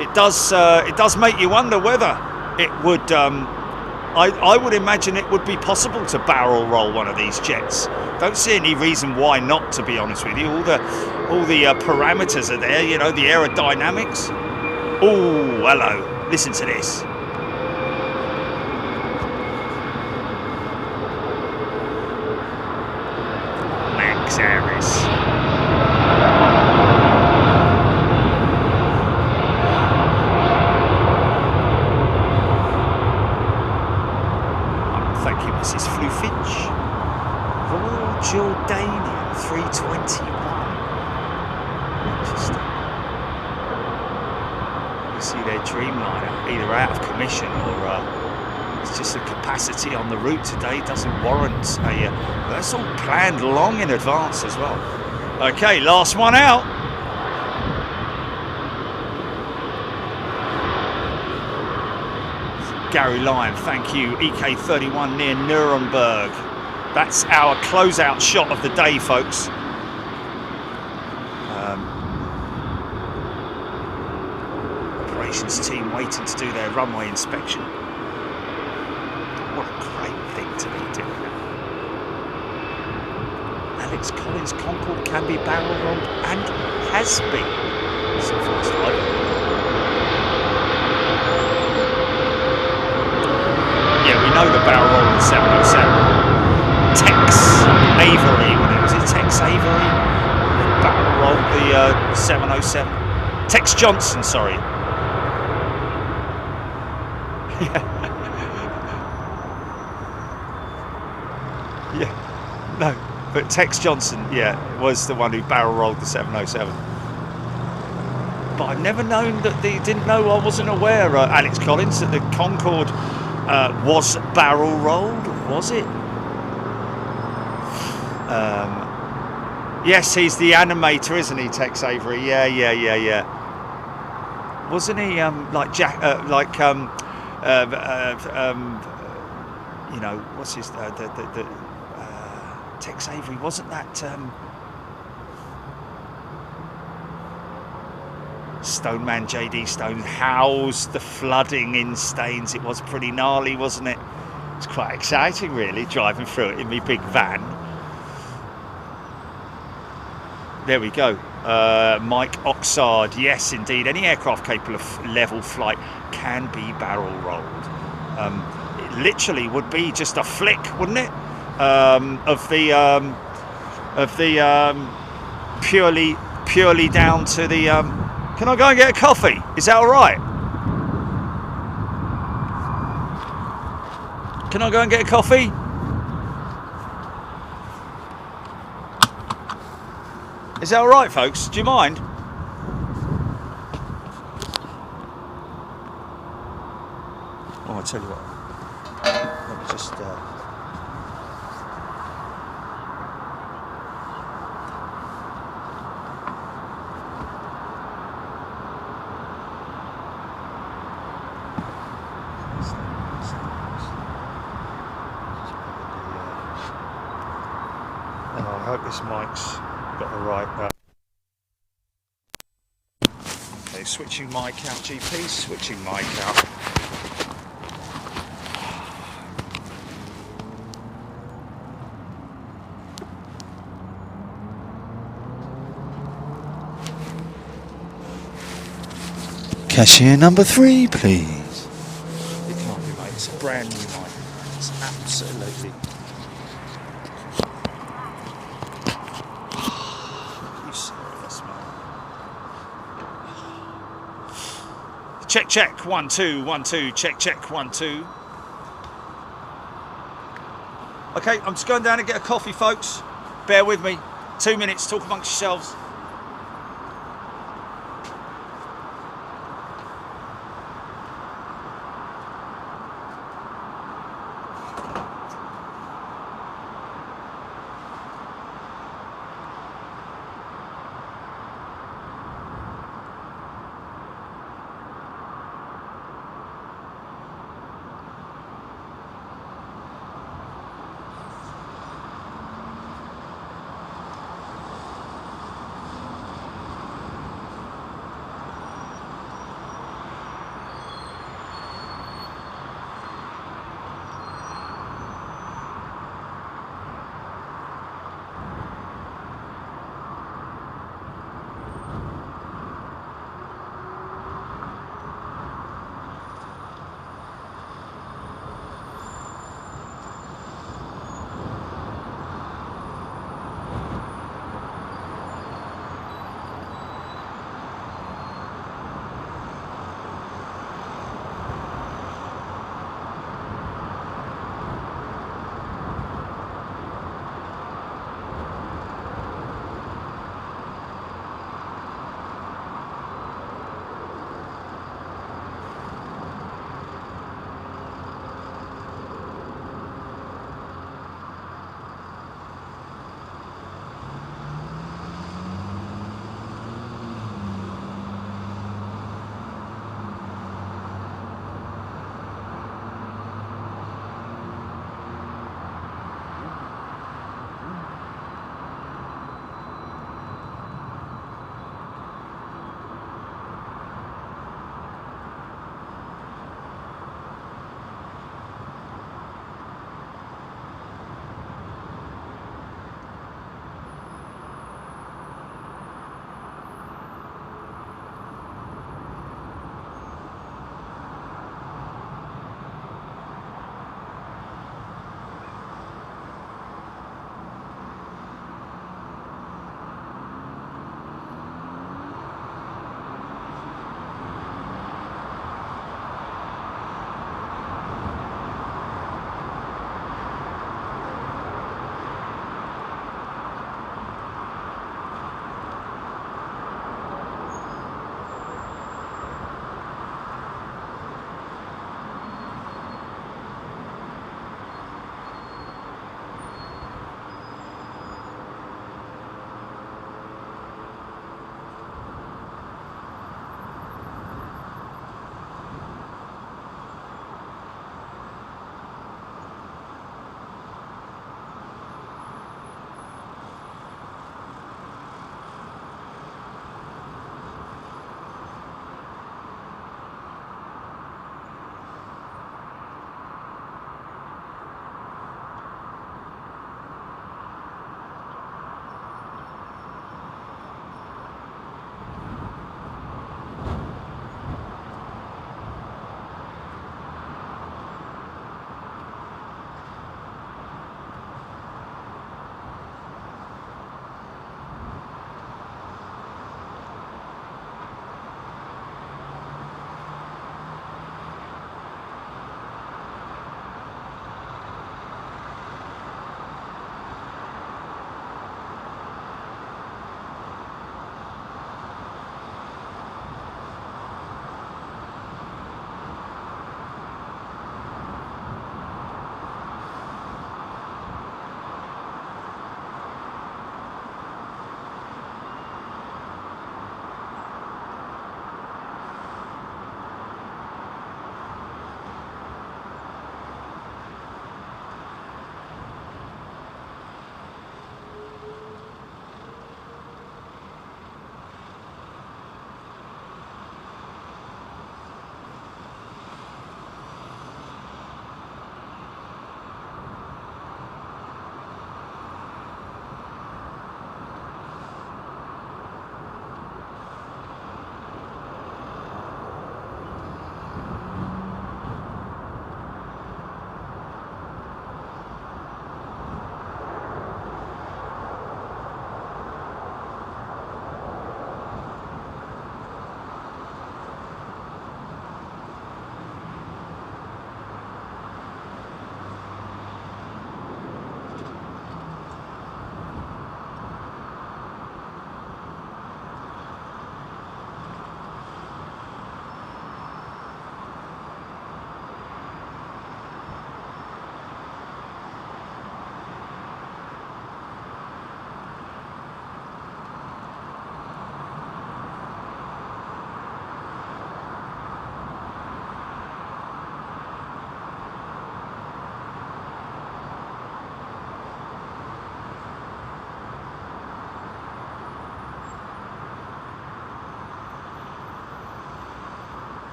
S2: it does make you wonder whether it would. I would imagine it would be possible to barrel roll one of these jets. Don't see any reason why not, to be honest with you. All the parameters are there, you know, the aerodynamics. Oh, hello. Listen to this. Max Aris. Thank you, Mrs. Flufitch. Royal Jordanian 321. Interesting. You see their Dreamliner either out of commission or it's just the capacity on the route today doesn't warrant a. That's all planned long in advance as well. Okay, last one out. Gary Lyon, thank you. EK31 near Nuremberg. That's our closeout shot of the day, folks. Operations team waiting to do their runway inspection. What a great thing to be doing. Alex Collins Concorde can be barrel rolled and has been. So fast we know the barrel roll in 707. Tex Avery, was it Tex Avery? Barrel rolled the 707. Tex Johnson, sorry. Yeah, no, but Tex Johnson, yeah, was the one who barrel rolled the 707. But I've never known that I wasn't aware, Alex Collins, that the Concorde was barrel rolled, was it? Yes, he's the animator, isn't he, Tex Avery? Yeah. Wasn't he like Jack? You know, what's his Tex Avery? Wasn't that Stoneman JD Stone housed the flooding in Staines? It was pretty gnarly, wasn't it? It's quite exciting, really, driving through it in my big van. There we go. Mike Oxard, yes, indeed. Any aircraft capable of level flight can be barrel rolled. It literally would be just a flick, wouldn't it? Of the purely down to the. Can I go and get a coffee? Is that all right? Can I go and get a coffee? Is that all right, folks? Do you mind? Oh, I tell you what. Let me just. I hope this mic's got the right. Okay, switching mic out, GP. Switching mic out.
S3: Cashier number 3, please.
S2: It can't be, mate. It's a brand new mic. It's absolutely. You serious, man? Check. 1 2 1 2. Check 1 2. Okay, I'm just going down and get a coffee, folks. Bear with me. 2 minutes. Talk amongst yourselves.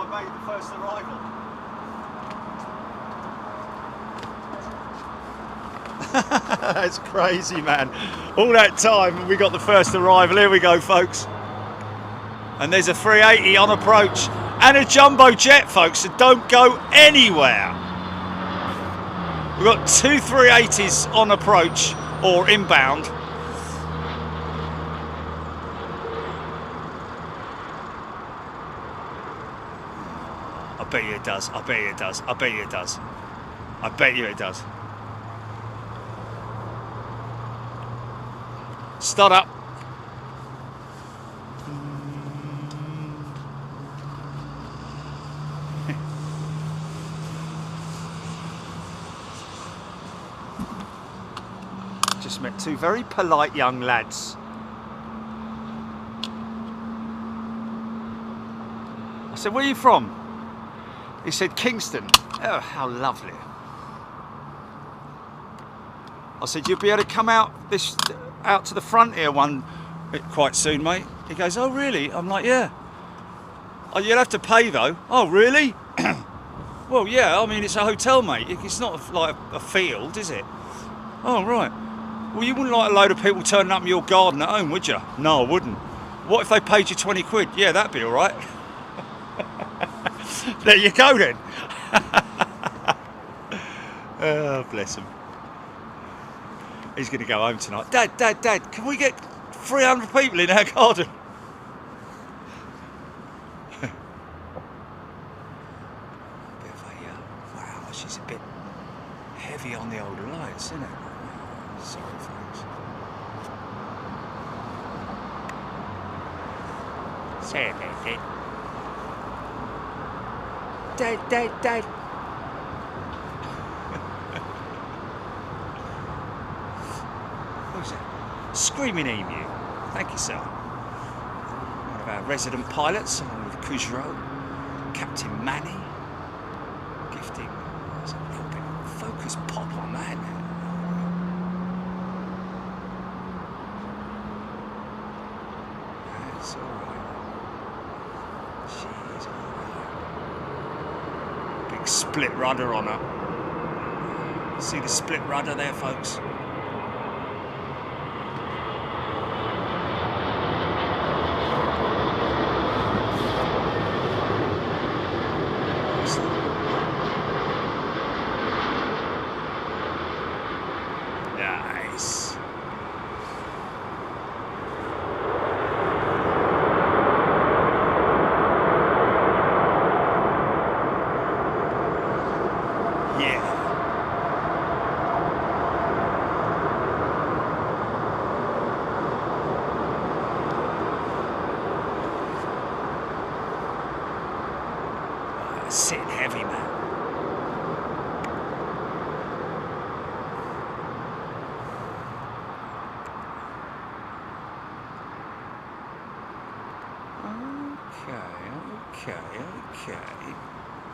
S1: made the first arrival. That's crazy, man. All that time and we got the first arrival. Here we go, folks. And there's a 380 on approach and a jumbo jet, folks, so don't go anywhere. We've got two 380s on approach or inbound. I bet you it does. I bet you it does. I bet you it does. I bet you it does. Start up. Just met two very polite young lads. I said, where are you from? He said, Kingston. Oh, how lovely. I said, you'll be able to come out to the front here quite soon, mate. He goes, oh really? I'm like, yeah. Oh, you'll have to pay though. Oh really? Well, yeah, I mean, it's a hotel, mate. It's not like a field, is it? Oh, right. Well, you wouldn't like a load of people turning up in your garden at home, would you? No, I wouldn't. What if they paid you 20 quid? Yeah, that'd be all right. There you go then. Oh, bless him. He's going to go home tonight. Dad, can we get 300 people in our garden? Wow, she's a bit heavy on the old lights, isn't it? Sorry, folks. Say about it. Dad. Who's that? Screaming Emu. Thank you, sir. One of our resident pilots, along with Kujro, Captain Manny. Gifting. There's a little bit of focus pop on that. That's alright. She's alright. Big split rudder on her. See the split rudder there, folks? Nice. Yeah. Sitting heavy, man. Okay.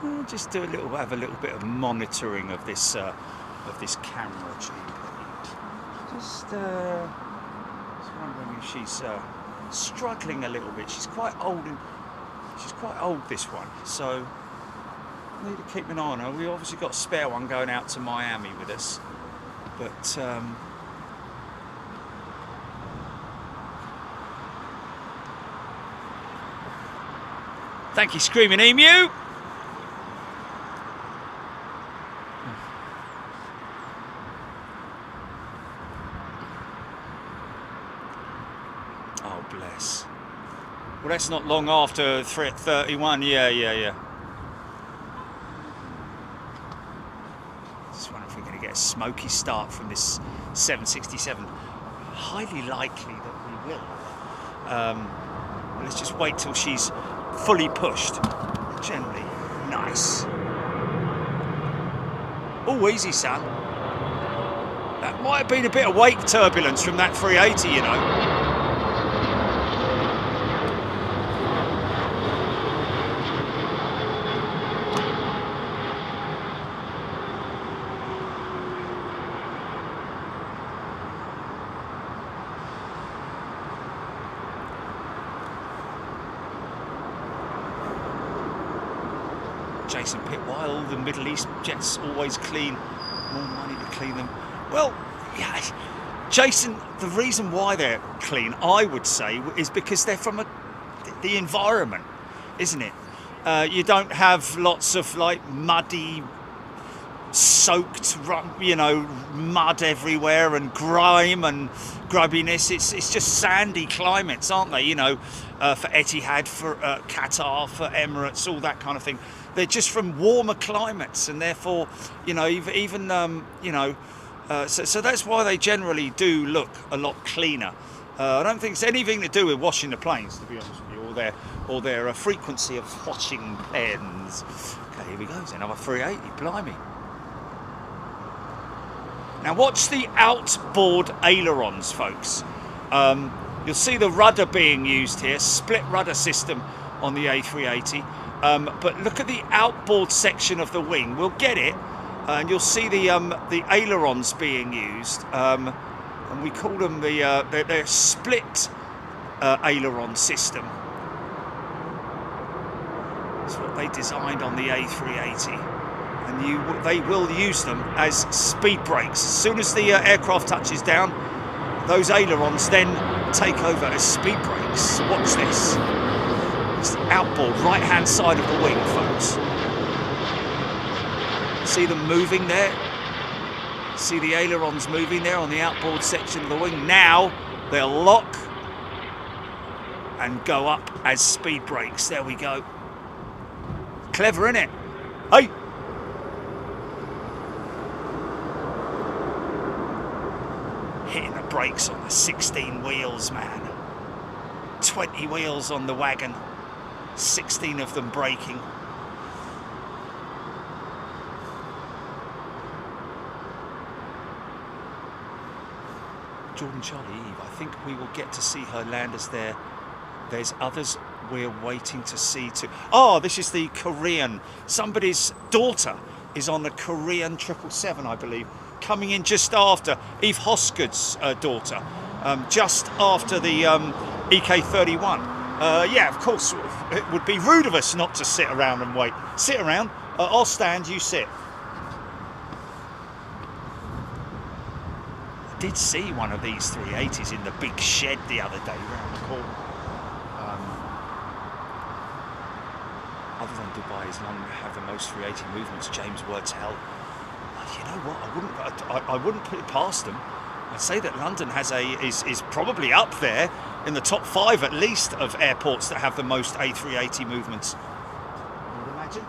S1: I'll just have a little bit of monitoring of this camera, GP. Just wondering if she's struggling a little bit. She's quite old, this one. So I need to keep an eye on her. We obviously got a spare one going out to Miami with us, but. Thank you, Screaming Emu. Oh, bless. Well, that's not long after 31. Yeah. Just wondering if we're going to get a smoky start from this 767. Highly likely that we will. Let's just wait till she's fully pushed. Generally nice. Oh, easy, son. That might have been a bit of wake turbulence from that 380, you know. Jason Pitt, why all the Middle East jets always clean, more money to clean them? Well, yeah, Jason, the reason why they're clean, I would say, is because they're from the environment, isn't it? You don't have lots of like muddy, soaked, you know, mud everywhere and grime and grubbiness. It's just sandy climates, aren't they? You know, for Etihad, for Qatar, for Emirates, all that kind of thing. They're just from warmer climates, and therefore, you know, even you know, so that's why they generally do look a lot cleaner. I don't think it's anything to do with washing the planes, to be honest with you, or their frequency of washing pens. Okay, here we go. It's another 380. Blimey. Now watch the outboard ailerons, folks. You'll see the rudder being used here, split rudder system on the A380. But look at the outboard section of the wing. We'll get it, and you'll see the ailerons being used. And we call them they're split aileron system. That's what they designed on the A380. And they will use them as speed brakes. As soon as the aircraft touches down, those ailerons then take over as speed brakes. So watch this. It's the outboard, right-hand side of the wing, folks. See them moving there? See the ailerons moving there on the outboard section of the wing. Now they'll lock and go up as speed brakes. There we go. Clever, isn't it? Hey! Hitting the brakes on the 16 wheels, man. 20 wheels on the wagon. 16 of them braking. Jordan Charlie Eve, I think we will get to see her land us there. There's others we're waiting to see too. Oh, this is the Korean. Somebody's daughter is on the Korean 777, I believe, coming in just after Eve Hosgood's daughter, just after the EK31. Yeah, of course, it would be rude of us not to sit around and wait. Sit around, I'll stand, you sit. I did see one of these 380s in the big shed the other day round the corner. Other than Dubai's London have the most 380 movements, James Wurtell. You know what? I wouldn't put it past them. I'd say that London has is probably up there in the top 5 at least of airports that have the most A380 movements. I would imagine.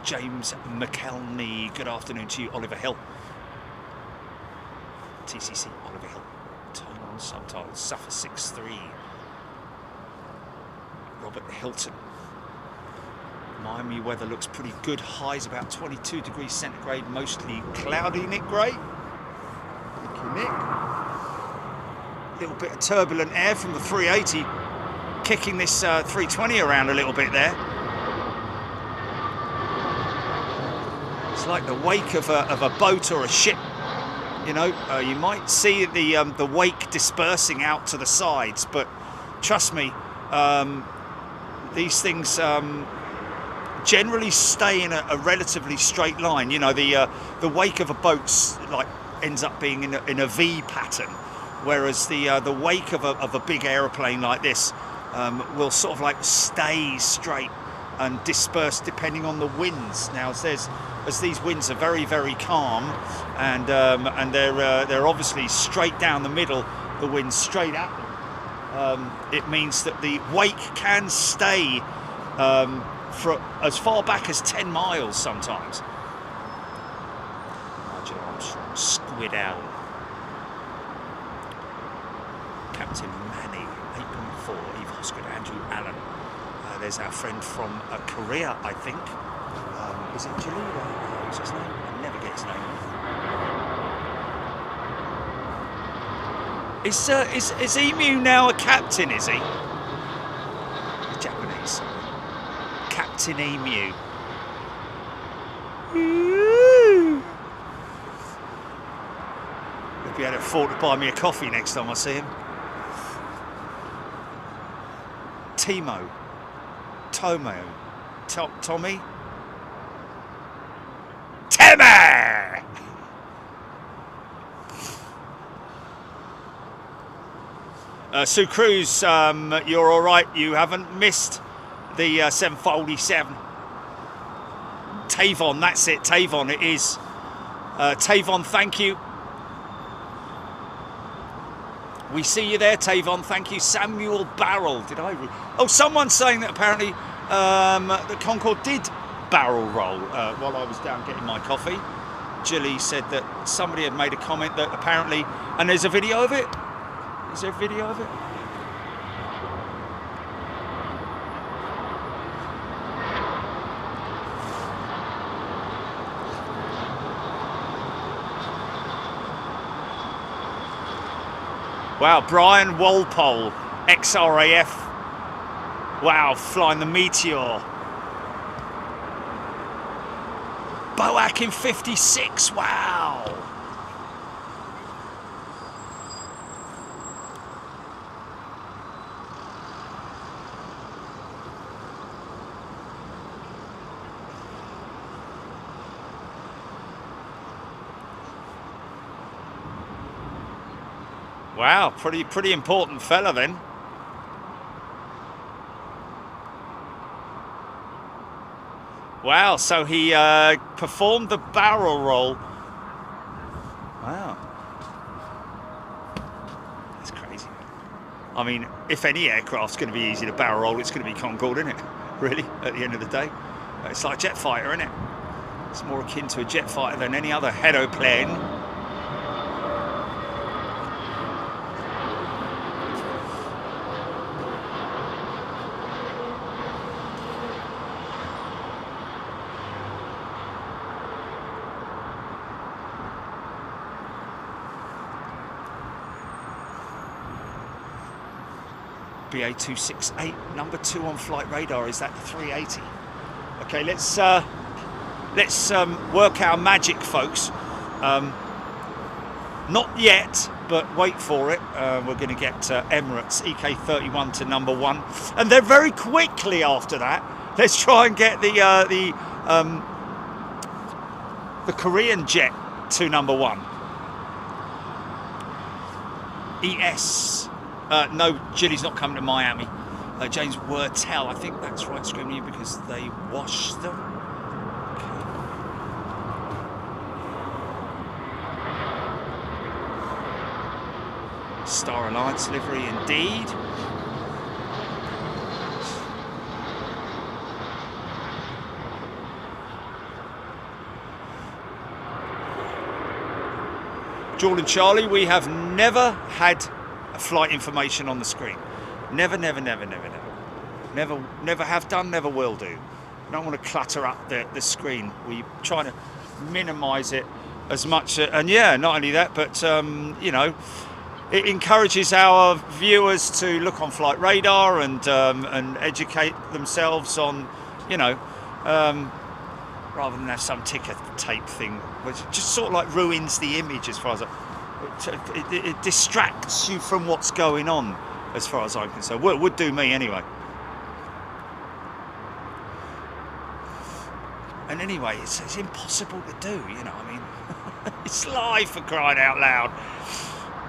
S1: James McElney, good afternoon to you. Oliver Hill. TCC, Oliver Hill. Turn on subtitles, Suffer 6-3. Robert Hilton. Miami weather looks pretty good. Highs about 22 degrees centigrade, mostly cloudy, Nick Gray. Thank you, Nick. A little bit of turbulent air from the 380, kicking this 320 around a little bit there. It's like the wake of a boat or a ship. You know, you might see the wake dispersing out to the sides, but trust me, these things generally stay in a relatively straight line. You know, the wake of a boat like ends up being in a V pattern, whereas the wake of a big aeroplane like this will sort of like stay straight and disperse depending on the winds. Now, as these winds are very, very calm, and they're obviously straight down the middle, the wind straight at them, it means that the wake can stay for as far back as 10 miles sometimes. Nigel Armstrong, Squid Owl. Captain Manny, 8.4, Eve Hosgood, Andrew Allen. There's our friend from Korea, I think. Is it Jalila? What's his name? I never get his name. Is Emu now a captain, is he? He's Japanese. Captain Emu. He'll be able to afford to buy me a coffee next time I see him.
S2: Timo, Tomo, Tommy, Timmy. Sue Cruz, you're all right. You haven't missed the 747. Tavon, that's it. Tavon, it is. Tavon, thank you. We see you there, Tavon. Thank you. Samuel Barrel. Did I? Oh, someone's saying that apparently the Concorde did barrel roll while I was down getting my coffee. Jilly said that somebody had made a comment that apparently, and there's a video of it. Is there a video of it? Wow, Brian Walpole, ex-RAF. Wow, flying the Meteor. Boac in 56, wow. Wow, pretty important fella then. Wow, so he performed the barrel roll. Wow. That's crazy. I mean, if any aircraft's going to be easy to barrel roll, it's going to be Concorde, isn't it? Really, at the end of the day. It's like a jet fighter, isn't it? It's more akin to a jet fighter than any other aeroplane. BA268, number 2 on flight radar. Is that the 380? Okay, let's work our magic, folks. Not yet, but wait for it. We're going to get Emirates EK31 to number 1, and then very quickly after that, let's try and get the Korean jet to number 1. ES. No, Jilly's not coming to Miami. James Wurtell, I think that's right, screaming you because they washed them. Okay. Star Alliance livery indeed. Jordan Charlie, we have never had flight information on the screen. Never have done, never will do. Don't want to clutter up the screen. We try to minimize it as much, and yeah, not only that, but you know, it encourages our viewers to look on flight radar and educate themselves on, you know, rather than have some ticker tape thing, which just sort of like ruins the image as far as it distracts you from what's going on, as far as I'm concerned. Would do me anyway. And anyway, it's impossible to do, you know. I mean, it's live, for crying out loud.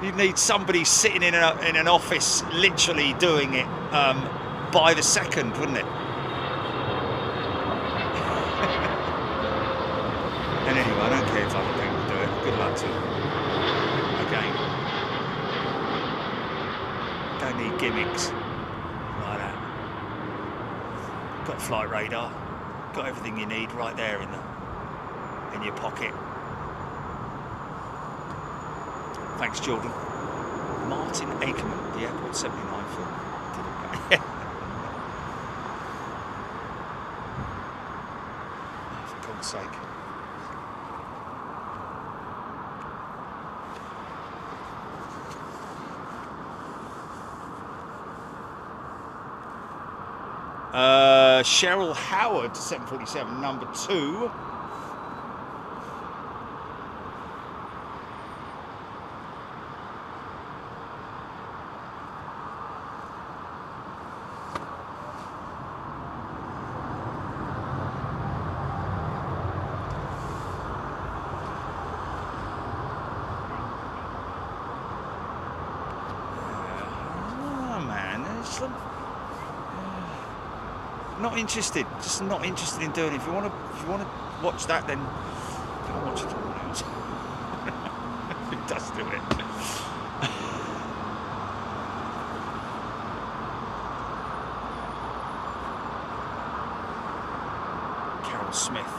S2: You'd need somebody sitting in an office, literally doing it by the second, wouldn't it? And anyway, I don't care if other people do it. Good luck to them. Again, don't need gimmicks like that. Got flight radar, got everything you need right there in your pocket. Thanks, Jordan. Martin Ackerman, the Airport 79 film. Did it? Oh, for God's sake. Cheryl Howard, 747, number 2. Not interested. Just not interested in doing it. If you want to watch that, then don't watch it all else. It does do it. Carol Smith,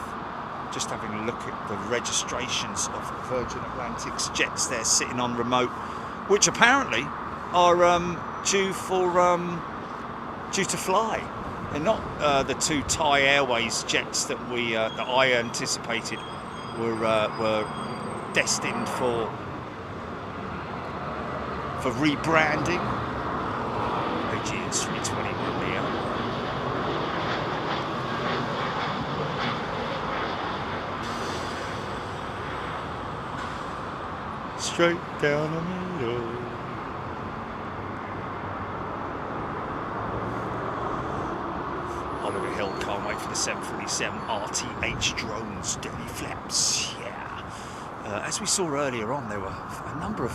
S2: just having a look at the registrations of Virgin Atlantic's jets there sitting on remote, which apparently are due to fly. They're not the two Thai Airways jets that I anticipated were destined for rebranding. AGS 321 Neo. Straight down the middle. Oliver Hill can't wait for the 747 RTH drones, daily flaps. Yeah. As we saw earlier on, there were a number of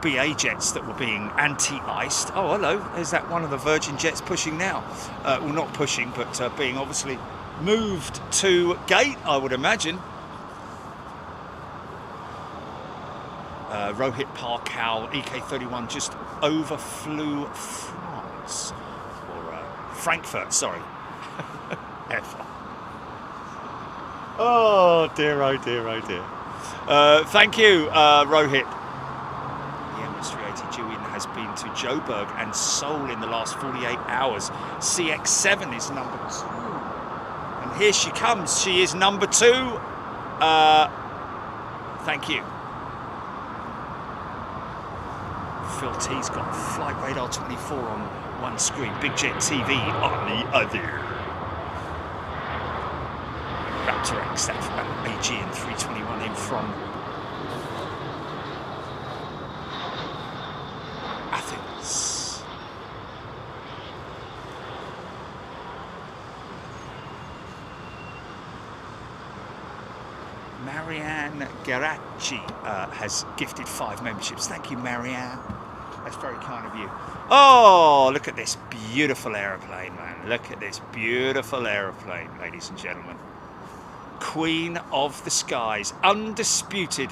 S2: BA jets that were being anti-iced. Oh, hello. There's that one of the Virgin jets pushing now. Well, not pushing, but being obviously moved to gate, I would imagine. Rohit Parkal, EK31 just overflew France. Or Frankfurt, sorry. F. Oh dear, oh dear, oh dear. Thank you, Rohit. The Emirates 380 due in has been to Joburg and Seoul in the last 48 hours. CX7 is number 2. And here she comes. She is number 2. Thank you. Phil T's got Flight Radar 24 on one screen, Big Jet TV on the other. Raptor X, that AGN 321 in from Athens. Marianne Garacci has gifted 5 memberships. Thank you, Marianne. That's very kind of you. Oh, look at this beautiful aeroplane, man. Look at this beautiful aeroplane, ladies and gentlemen. Queen of the skies, undisputed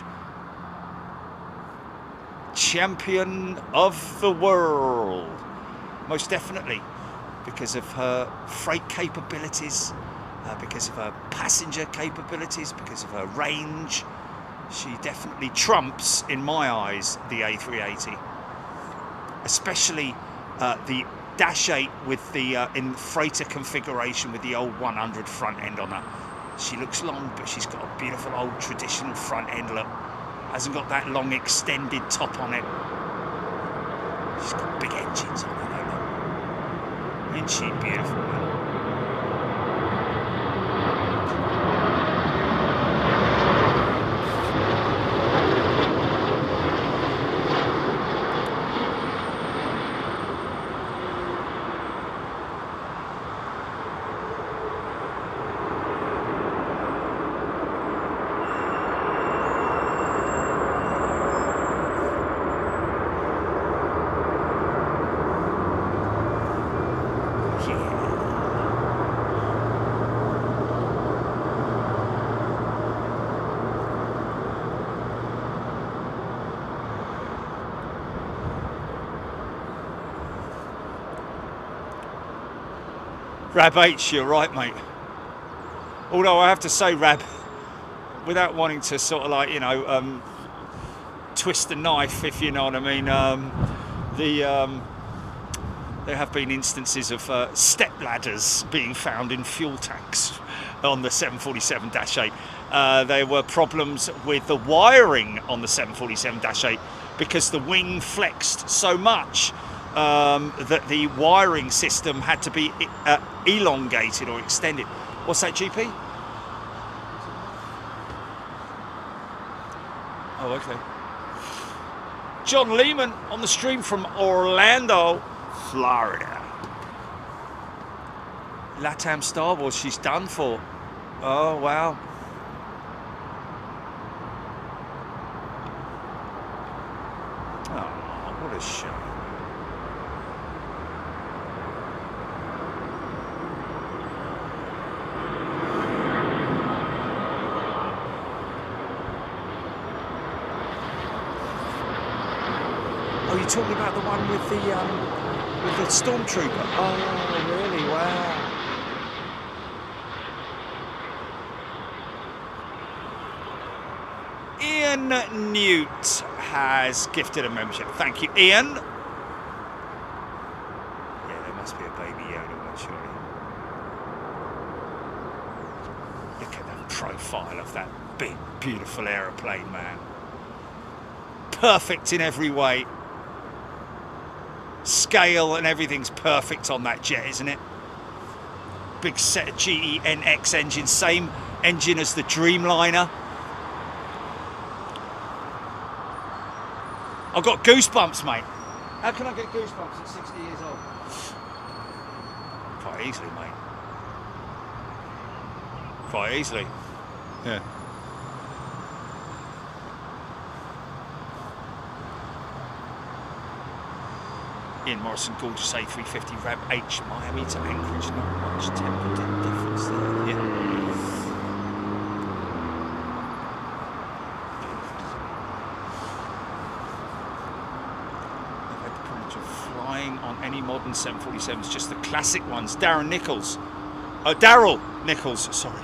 S2: champion of the world. Most definitely, because of her freight capabilities, because of her passenger capabilities, because of her range. She definitely trumps, in my eyes, the A380. Especially the Dash 8 with the in freighter configuration with the old 100 front end on her. She looks long, but she's got a beautiful old traditional front end look. Hasn't got that long extended top on it. She's got big engines on it, though. Isn't she beautiful, man? Rab H, you're right, mate. Although I have to say, Rab, without wanting to sort of like, you know, twist the knife, if you know what I mean, there have been instances of step ladders being found in fuel tanks on the 747-8. There were problems with the wiring on the 747-8 because the wing flexed so much that the wiring system had to be elongated or extended. What's that, GP? Oh, okay. John Lehman on the stream from Orlando, Florida. LATAM Star Wars, she's done for. Oh, wow. Oh, what a shame.
S1: Oh, you're talking about the one with the stormtrooper? Oh, really? Wow. Ian Newt has gifted a membership. Thank you, Ian. Yeah, there must be a Baby Yoda one, surely. Look at that profile of that big, beautiful aeroplane, man. Perfect in every way. Scale and everything's perfect on that jet, isn't it? Big set of GEnx engines, same engine as the Dreamliner. I've got goosebumps, mate. How can I get goosebumps at 60 years old? Quite easily, mate. Quite easily. Yeah. Ian Morrison, gorgeous A350 Rab H, Miami to Anchorage, not much temperature difference there. Yeah. On any modern 747s, just the classic ones. Darren Nichols, Daryl Nichols, sorry.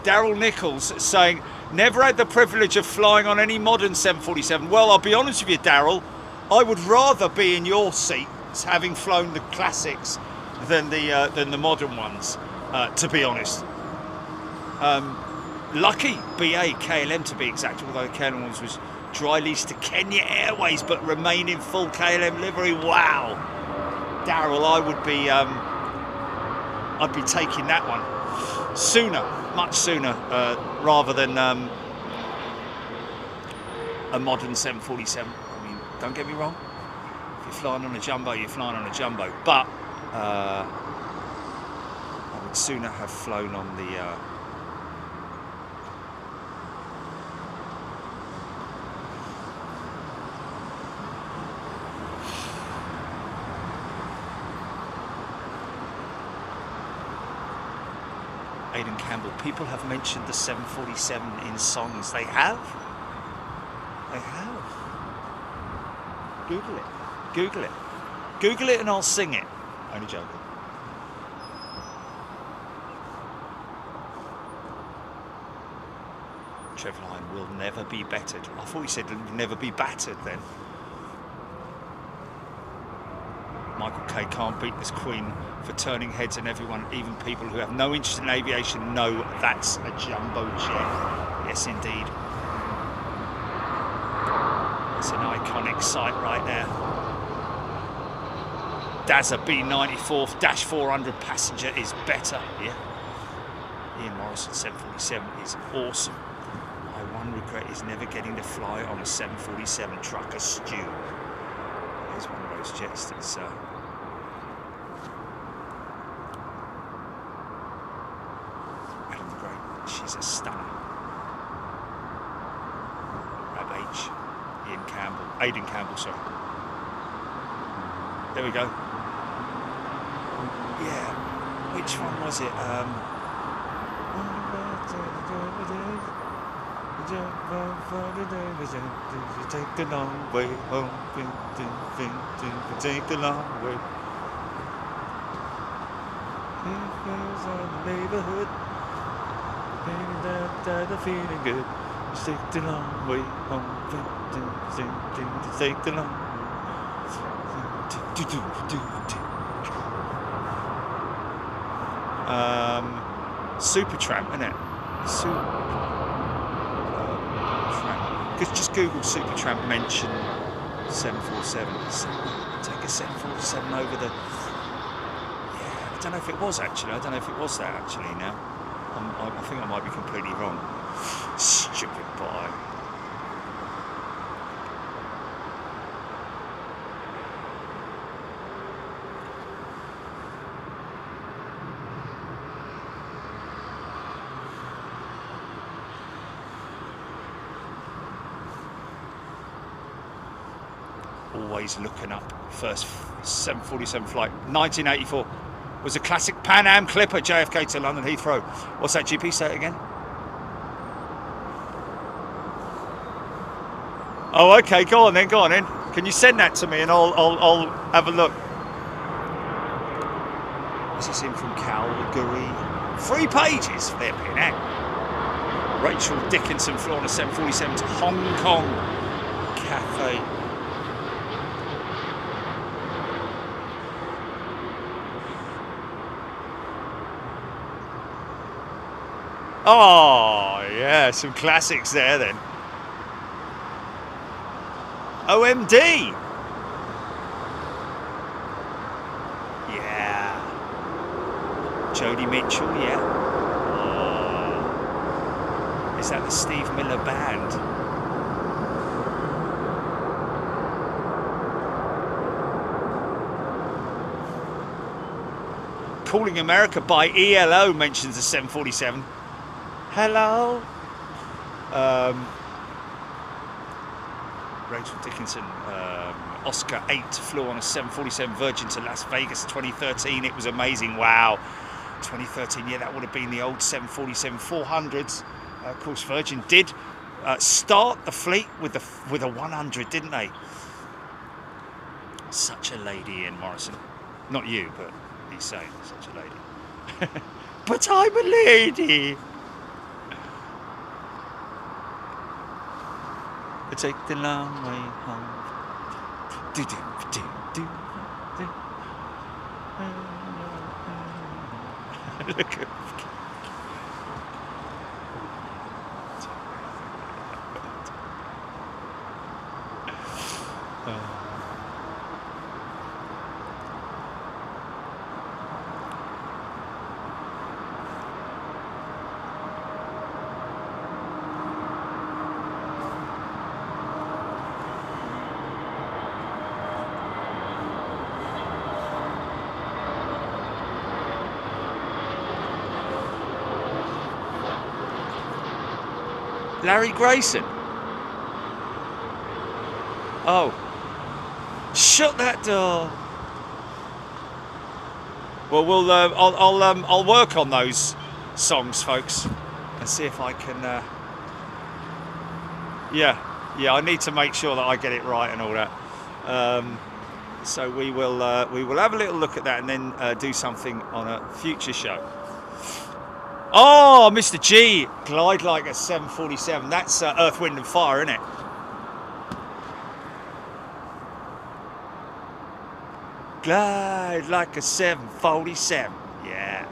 S1: Daryl Nichols saying, never had the privilege of flying on any modern 747. Well, I'll be honest with you, Daryl, I would rather be in your seats having flown the classics than the modern ones, to be honest. Lucky BA KLM to be exact, although KLM was dry lease to Kenya Airways, but remain in full KLM livery. Wow, Daryl, I'd be taking that one sooner, much sooner, rather than a modern 747. I mean, don't get me wrong. If you're flying on a jumbo, you're flying on a jumbo. But I would sooner have flown on the. Aidan Campbell, people have mentioned the 747 in songs. They have? They have. Google it. Google it. Google it and I'll sing it. Only joking. Trevor Line will never be bettered. I thought he said it will never be battered then. Michael K can't beat this Queen for turning heads, and everyone, even people who have no interest in aviation, know that's a jumbo jet. Yes, indeed. It's an iconic sight right there. Dazza B94-400 passenger is better. Yeah. Ian Morrison 747 is awesome. My one regret is never getting to fly on a 747 trucker stew. There's one of those jets that's Adam the Great, she's a stunner. Rab H, Aidan Campbell, sorry. There we go. Yeah, which one was it? Take the long way home, take the long way. Here's our neighborhood, that feeling good. Take the long way home, take the long way. Supertramp, isn't it? Just Google Supertramp mention 747. Take a 747 over the. Yeah, I don't know if it was actually. I don't know if it was that actually now. I think I might be completely wrong. Stupid boy. Always looking up. First 747 flight, 1984, was a classic Pan Am Clipper, JFK to London Heathrow. What's that, GP? Say it again. Oh, okay, go on then, go on then.
S2: Can you send that to me and I'll have a look? Is this in from Calgary? 3 pages, flipping heck. Rachel Dickinson flew on a 747 to Hong Kong. Cathay. Oh, yeah, some classics there then. OMD. Yeah. Jody Mitchell, yeah. Oh. Is that the Steve Miller Band? Calling America by ELO mentions the 747. Hello. Rachel Dickinson, Oscar 8 flew on a 747 Virgin to Las Vegas 2013. It was amazing. Wow. 2013, yeah, that would have been the old 747 400s. Of course, Virgin did start the fleet with a 100, didn't they? Such a lady, Ian Morrison. Not you, but he's saying such a lady. But I'm a lady. Take the long way home. Do, do, do, do, do. Look at Larry Grayson. Oh, shut that door. Well, I'll work on those songs, folks, and see if I can. Yeah, I need to make sure that I get it right and all that. So we will have a little look at that and then do something on a future show. Oh, Mr. G, glide like a 747. That's Earth, Wind and Fire, isn't it? Glide like a 747. Yeah.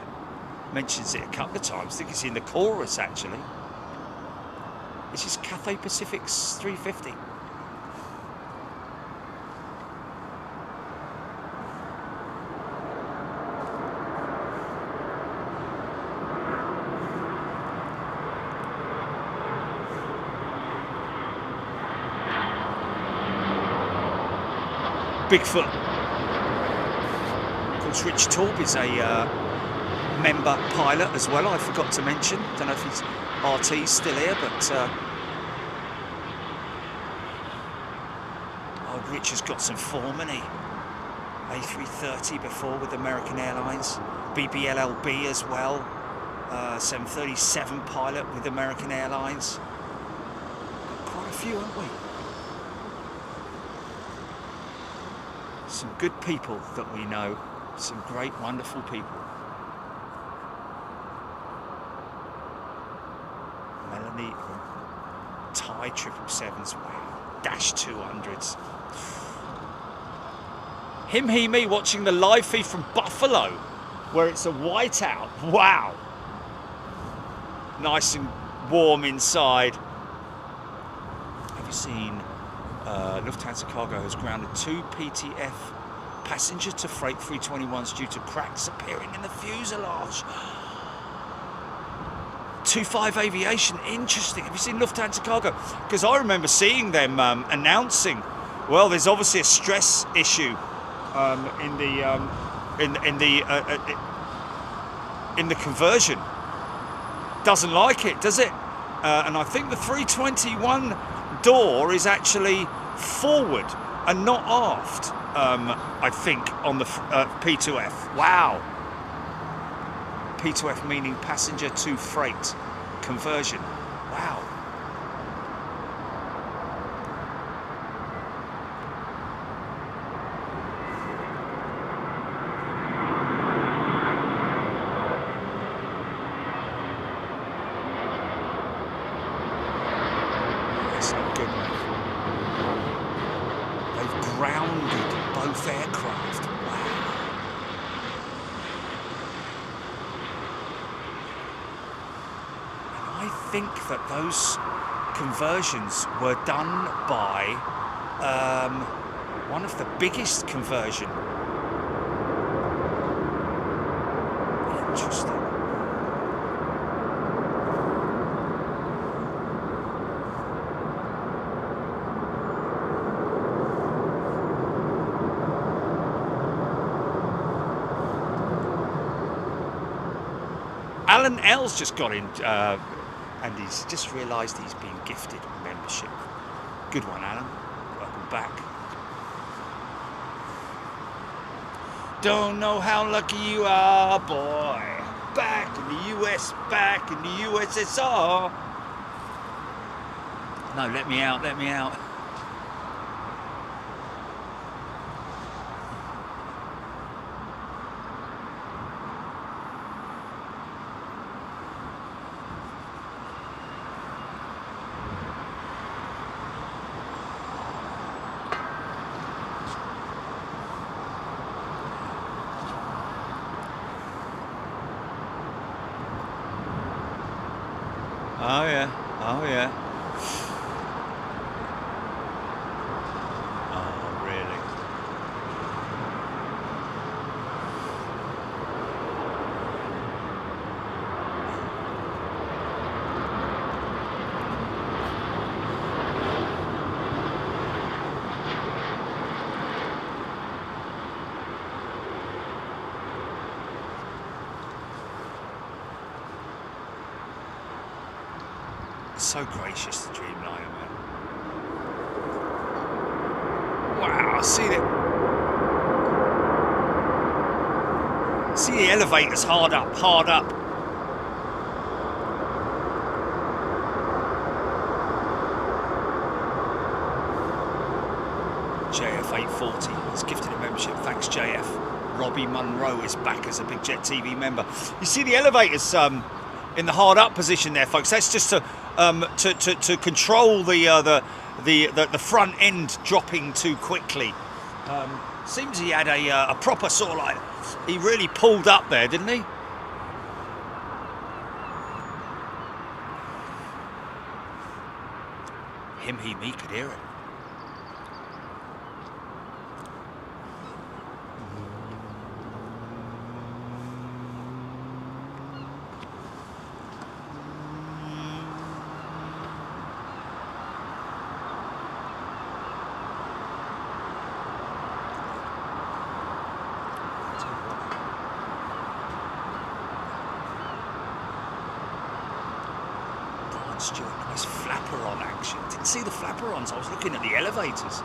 S2: Mentions it a couple of times. I think it's in the chorus, actually. This is Cathay Pacific's 350. Bigfoot. Of course, Rich Torp is a member pilot as well. I forgot to mention. Don't know if his RT's still here, but oh, Rich has got some form, hasn't he? A330 before with American Airlines, BBLLB as well. 737 pilot with American Airlines. Got quite a few, haven't we? Some good people that we know, some great, wonderful people. Melanie, Thai 777s, wow, Dash 200s. Him, he, me, watching the live feed from Buffalo, where it's a whiteout. Wow. Nice and warm inside. Have you seen Lufthansa Cargo has grounded 2 PTF passenger to freight 321s due to cracks appearing in the fuselage. 25 Aviation, interesting. Have you seen Lufthansa Cargo? Because I remember seeing them announcing, well, there's obviously a stress issue in the conversion. Doesn't like it, does it? And I think the 321 door is actually forward and not aft, I think, on the P2F. Wow. P2F meaning passenger to freight conversion. Wow.
S1: So good, mate. They've grounded both aircraft. Wow. And I think that those conversions were done by one of the biggest conversion. Interesting. Alan L's just got in, and he's just realised he's been gifted membership. Good one, Alan. Welcome back. Don't know how lucky you are, boy. Back in the US, back in the USSR. No, let me out, let me out. Oh yeah, oh yeah. Oh really? So gracious, the Dreamliner, man. Wow, I see the elevators hard up, hard up. JF 840 has gifted a membership. Thanks, JF. Robbie Munro is back as a Big Jet TV member. You see the elevators in the hard up position there, folks. That's just to control the front end dropping too quickly. Seems he had a proper sort of like, he really pulled up there, didn't he? Him, he, me could hear it. Nice flapper-on action. Didn't see the flapper-ons. I was looking at the elevators.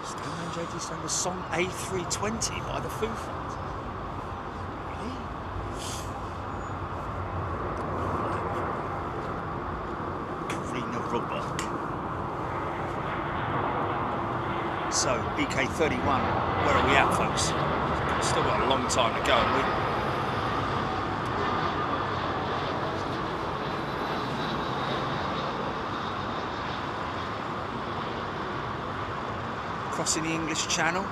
S1: Stonehenge 80 Stone, the song A320 by the Foo Fighters. Really? Karina Roebuck. So, EK31, where are we at, folks? Still got a long time to go, haven't we? Crossing the English Channel.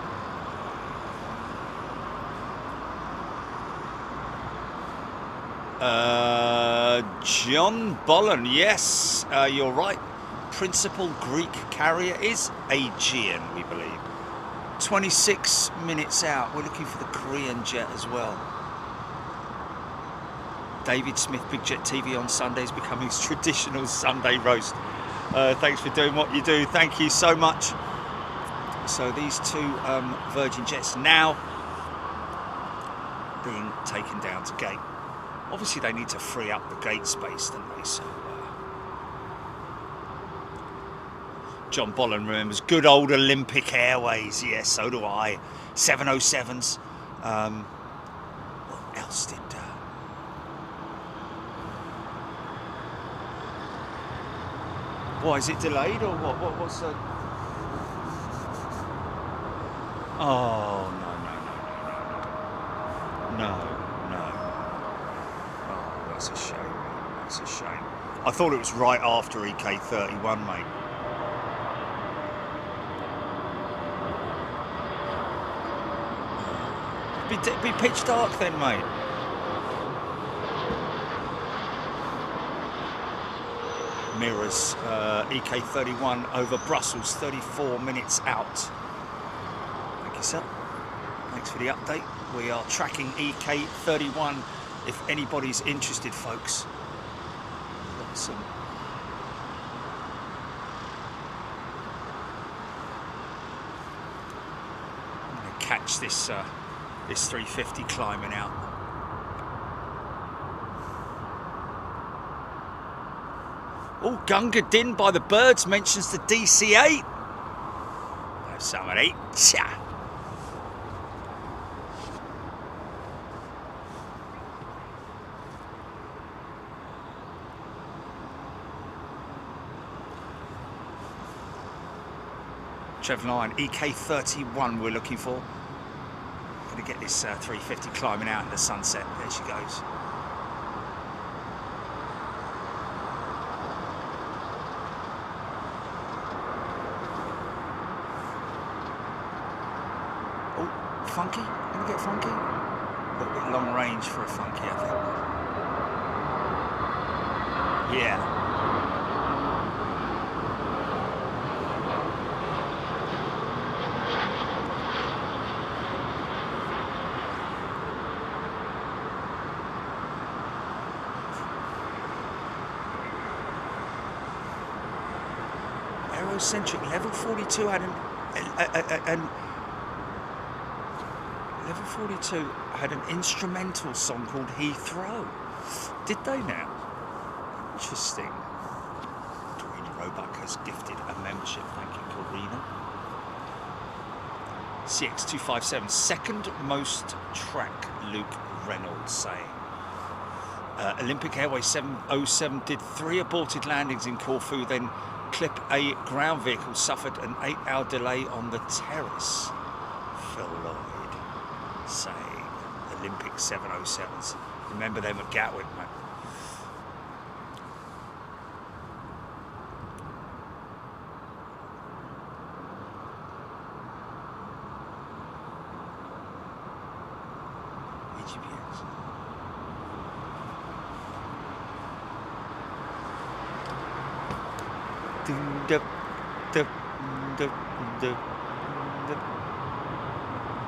S1: John Bollen, yes, you're right. Principal Greek carrier is Aegean, we believe. 26 minutes out. We're looking for the Korean jet as well. David Smith, Big Jet TV on Sundays, becoming his traditional Sunday roast. Thanks for doing what you do. Thank you so much. So these two Virgin jets now being taken down to gate. Obviously they need to free up the gate space, don't they? So John Bollen remembers good old Olympic Airways. Yes, so do I. 707s. What else did... Why, is it delayed or what? What's the... Oh, no.
S2: I thought it was right after EK31, mate. Be pitch dark then, mate. Mirrors, EK31 over Brussels, 34 minutes out. Thank you, sir. Thanks for the update. We are tracking EK31 if anybody's interested, folks. Awesome. I'm going to catch this this 350 climbing out. Oh, Gunga Din by the Birds mentions the DC-8. Have some of it. Cha. Trev 9, EK31 we're looking for. Gonna get this 350 climbing out in the sunset. There she goes. Oh, funky? Gonna get funky? A little bit long range for a funky, I think. Yeah. Aerocentric level 42 had level 42 had an instrumental song called Heathrow. Did they now? Interesting. Karina Roebuck has gifted a membership. Thank you, Karina. CX257, second most track, Luke Reynolds saying. Olympic Airways 707 did 3 aborted landings in Corfu, then Clip A ground vehicle suffered an 8-hour delay on the terrace. Phil Lloyd saying Olympic 707s. Remember them at Gatwick, mate.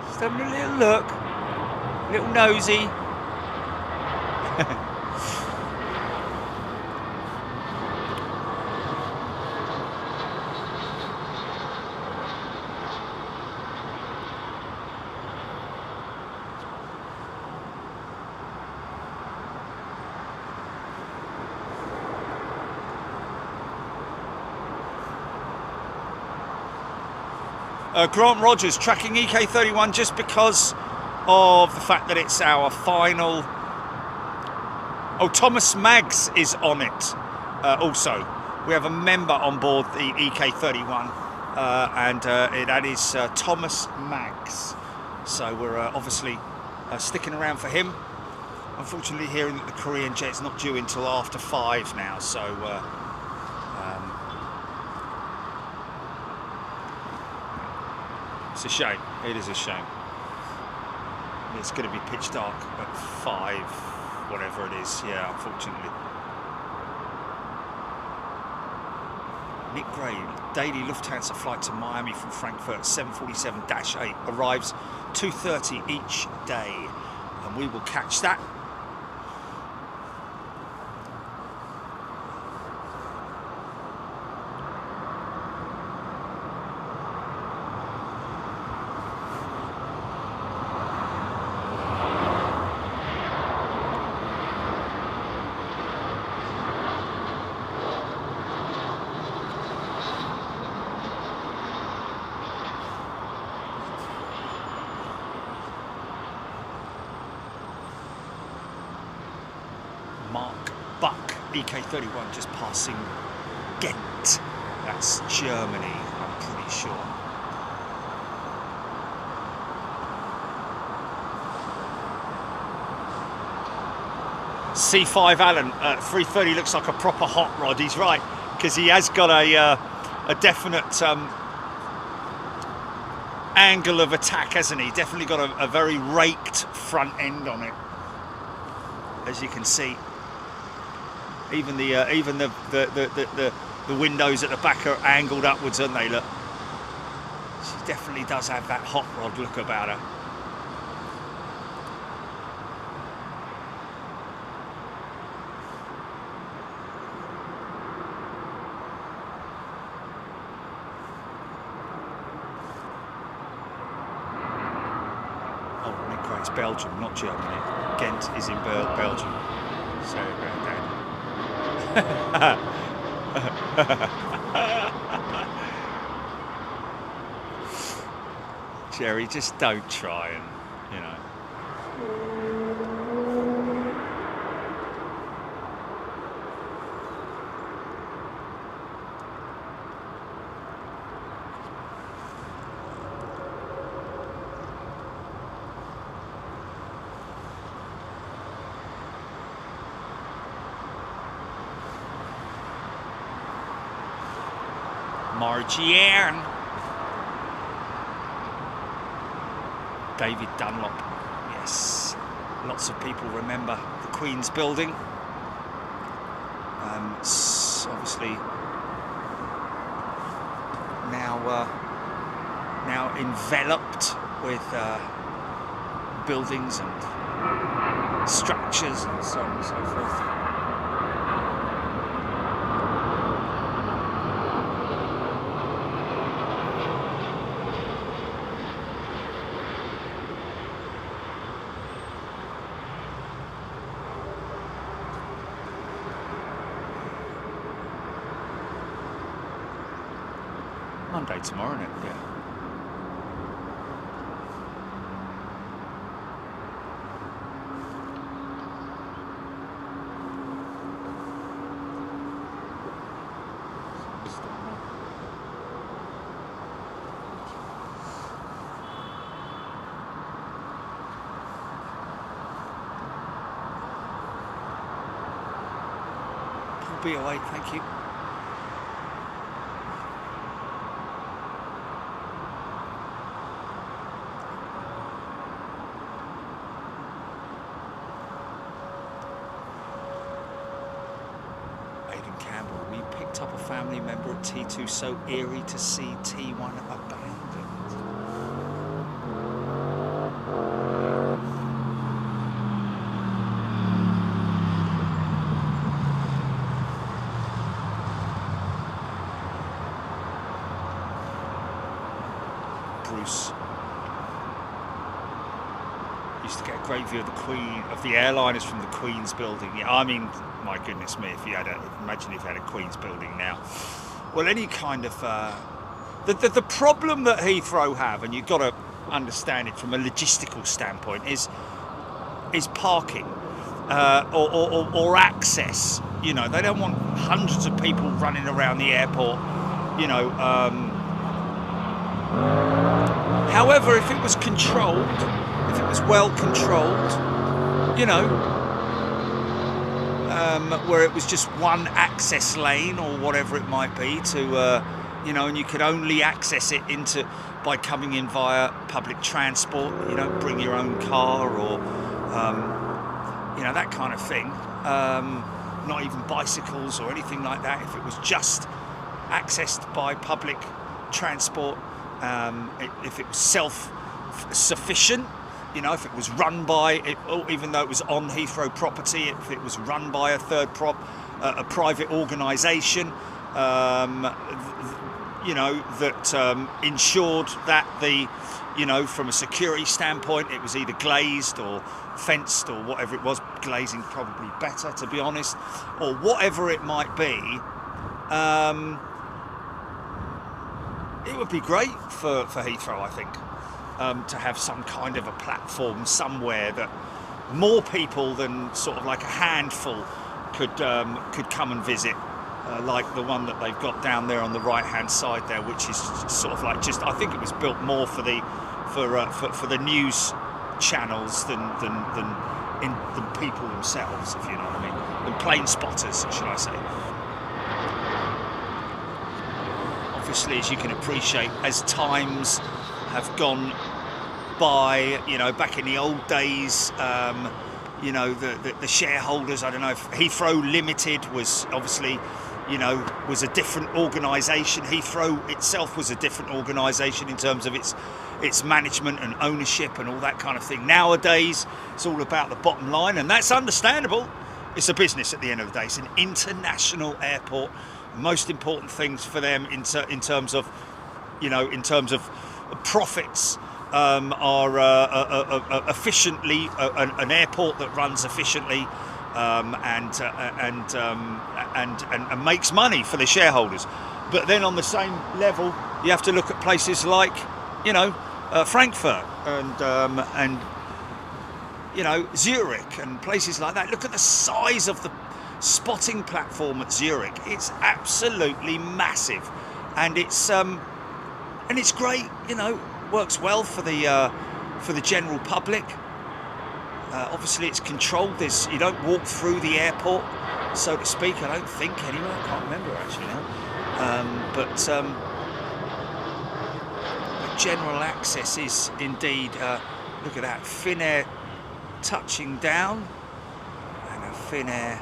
S2: Just having a little look, little nosy. Grant Rogers tracking EK31 just because of the fact that it's our final. Oh, Thomas Maggs is on it. Also, we have a member on board the EK31, and that is Thomas Maggs. So we're obviously sticking around for him. Unfortunately, hearing that the Korean jet's not due until after 5 now, so. It's a shame. It is a shame. It's going to be pitch dark at 5, whatever it is. Yeah, unfortunately. Nick Gray, daily Lufthansa flight to Miami from Frankfurt, 747-8, arrives 2:30 each day, and we will catch that. EK31 just passing Ghent. That's Germany, I'm pretty sure. C5 Allen at 330 looks like a proper hot rod. He's right, because he has got a definite angle of attack, hasn't he? Definitely got a very raked front end on it, as you can see. Even the windows at the back are angled upwards, aren't they? Look, she definitely does have that hot rod look about her. It's Belgium, not Germany. Ghent is in Belgium. So granddad. Jerry, just don't try and, you know. Margiane. David Dunlop. Yes, lots of people remember the Queen's Building. It's obviously now enveloped with buildings and structures and so on and so forth. Monday tomorrow, isn't it? Yeah. I'll be awake, thank you. Up a family member at T2, so eerie to see T1 abandoned. Bruce used to get a great view of the Queen, of the airliners from the Queen's Building. Yeah, I mean, my goodness me, if you had imagine if you had a Queen's Building now. Well, any kind of the problem that Heathrow have, and you've got to understand it from a logistical standpoint, is parking or access. You know, they don't want hundreds of people running around the airport. You know. However, if it was controlled, if it was well controlled, you know. Where it was just one access lane or whatever it might be to, you know, and you could only access it by coming in via public transport, you know, bring your own car or, you know, that kind of thing. Not even bicycles or anything like that. If it was just accessed by public transport, if it was self-sufficient, you know, if it was run by, even though it was on Heathrow property, if it was run by a a private organisation, you know, that ensured that you know, from a security standpoint, it was either glazed or fenced or whatever it was. Glazing probably better, to be honest, or whatever it might be. It would be great for Heathrow, I think. To have some kind of a platform somewhere that more people than sort of like a handful could come and visit, like the one that they've got down there on the right hand side there, which is sort of like just, I think it was built more for the news channels than in the people themselves, if you know what I mean. The plane spotters, should I say. Obviously, as you can appreciate, as times have gone by, you know, back in the old days, you know, the shareholders, I don't know if Heathrow Limited was obviously, you know, was a different organisation. Heathrow itself was a different organisation in terms of its management and ownership and all that kind of thing. Nowadays, it's all about the bottom line, and that's understandable. It's a business at the end of the day. It's an international airport. Most important things for them in terms of, you know, in terms of profits are efficiently an airport that runs efficiently and makes money for the shareholders. But then on the same level, you have to look at places like, you know, Frankfurt and you know, Zurich and places like that. Look at the size of the spotting platform at Zurich. It's absolutely massive, and it's great. You know, works well for the general public. Obviously, it's controlled. You don't walk through the airport, so to speak. I don't think anyway. I can't remember actually now. But general access is indeed. Look at that, Finnair touching down and a Finnair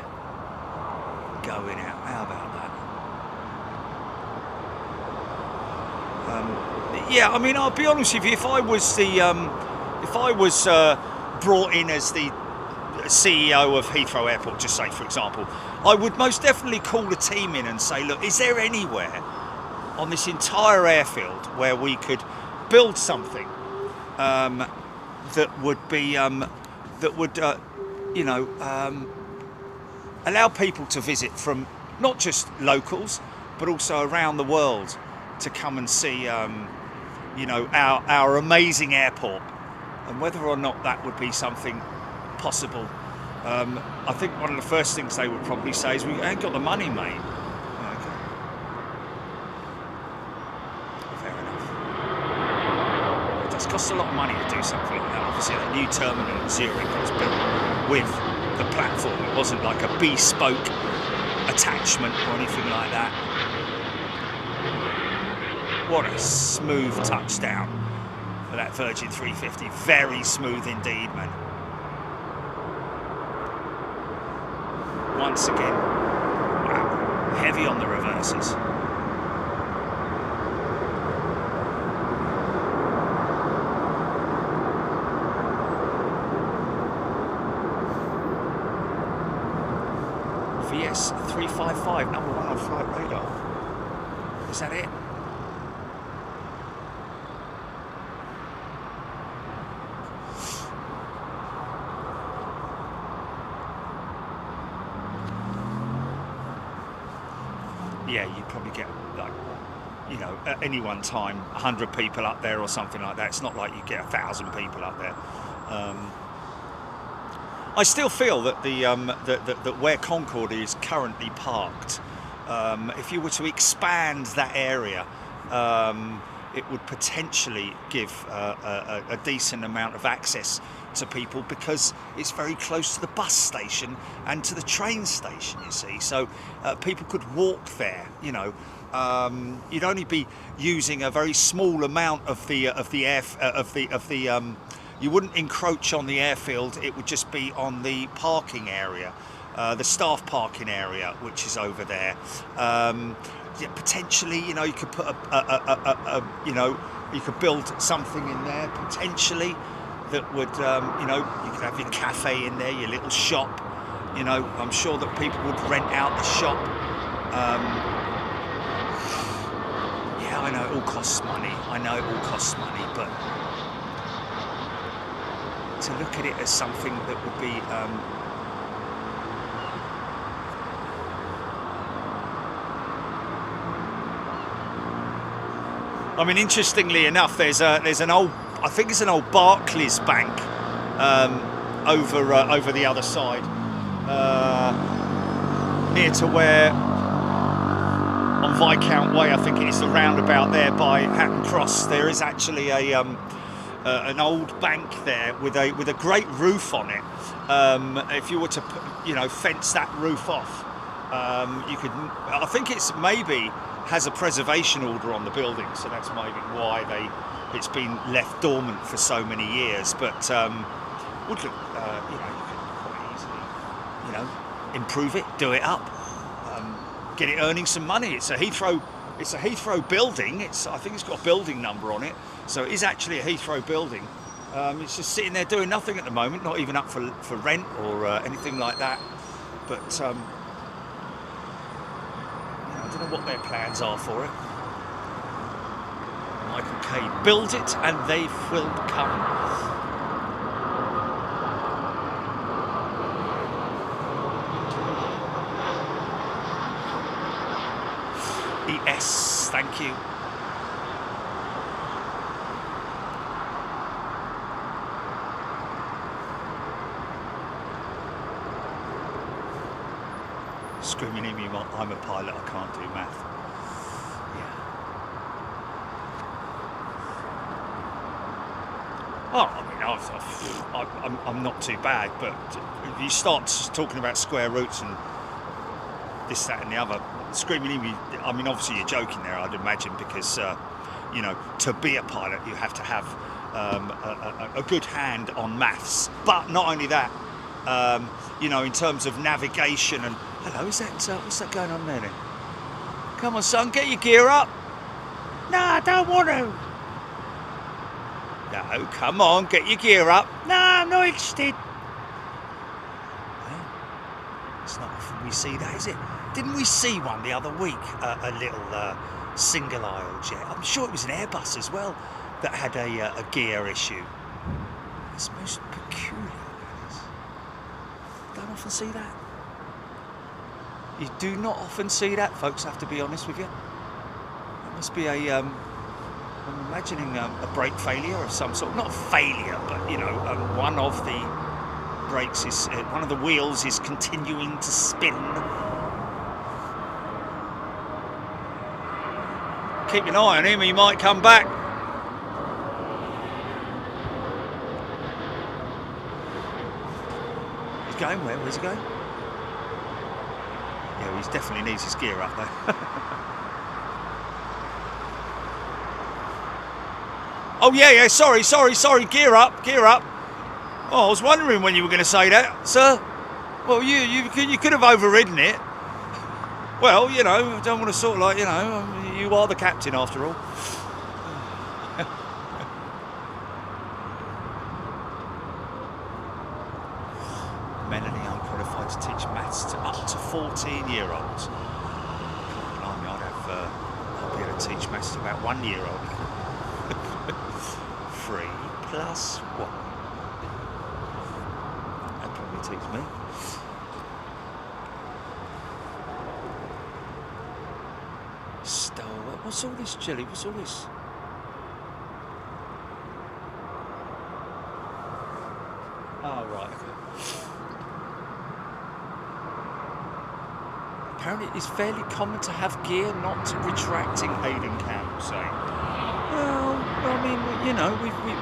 S2: going out. How about that? Yeah, I mean, I'll be honest with you. If I was brought in as the CEO of Heathrow Airport, just say for example, I would most definitely call the team in and say, look, is there anywhere on this entire airfield where we could build something that would be you know, allow people to visit from not just locals but also around the world to come and see you know, our amazing airport, and whether or not that would be something possible. I think one of the first things they would probably say is, we ain't got the money, mate. Okay. Fair enough. It does cost a lot of money to do something like that. Obviously, the new terminal in Zurich was built with the platform. It wasn't like a bespoke attachment or anything like that. What a smooth touchdown for that Virgin 350. Very smooth indeed, man. Once again, wow, heavy on the reverses. VS 355, number one on flight radar. Is that it? Yeah, you'd probably get, like, you know, at any one time 100 people up there or something like that. It's not like you get 1,000 people up there. I still feel that that where Concorde is currently parked, if you were to expand that area, it would potentially give a decent amount of access to people, because it's very close to the bus station and to the train station, you see. So people could walk there, you know. You'd only be using a very small amount of the you wouldn't encroach on the airfield. It would just be on the parking area, the staff parking area, which is over there. Yeah, potentially, you know, you could put you know, you could build something in there potentially that would, you know, you could have your cafe in there, your little shop. You know, I'm sure that people would rent out the shop. Yeah, I know it all costs money. I know it all costs money, but to look at it as something that would be I mean, interestingly enough, there's an old, I think it's an old Barclays bank over the other side, near to where on Viscount Way, I think it is the roundabout there by Hatton Cross. There is actually a an old bank there with a great roof on it. If you were to fence that roof off, you could. I think it's maybe has a preservation order on the building, so that's maybe why it's been left dormant for so many years. But would look, you could quite easily, improve it, do it up, get it earning some money. It's a Heathrow building. I think it's got a building number on it, so it is actually a Heathrow building. It's just sitting there doing nothing at the moment, not even up for rent or anything like that. But I don't know what their plans are for it. Michael K. Build it and they will come. ES, thank you. Screaming at me, I'm a pilot, I can't do math. Yeah. Oh, I mean, I'm not too bad, but if you start talking about square roots and this, that, and the other, screaming at me. I mean, obviously you're joking there, I'd imagine, because to be a pilot, you have to have a good hand on maths. But not only that, in terms of navigation and. Hello, is that what's that going on there then? Come on, son, get your gear up. No, I don't want to. No, come on, get your gear up. No, I'm not interested. Well, it's not often we see that, is it? Didn't we see one the other week? A little single aisle jet. I'm sure it was an Airbus as well that had a gear issue. It's most peculiar. Don't often see that. You do not often see that, folks, I have to be honest with you. It must be I'm imagining a brake failure of some sort. Not failure, but, one of the brakes is, one of the wheels is continuing to spin. Keep an eye on him, he might come back. He's going where? Where's he going? Yeah, he definitely needs his gear up there. Oh yeah, sorry, gear up. Oh, I was wondering when you were going to say that, sir. Well, you could have overridden it. Well, I don't want to sort of you are the captain after all. Melanie, unqualified to teach maths to up to 14-year-olds. I'll be able to teach maths to about 1-year-old. 3 + 1. That probably teach me. What's all this, Jelly? What's all this? Oh, right, okay. Apparently it's fairly common to have gear not retracting, Hayden Campbell saying. Well, I mean,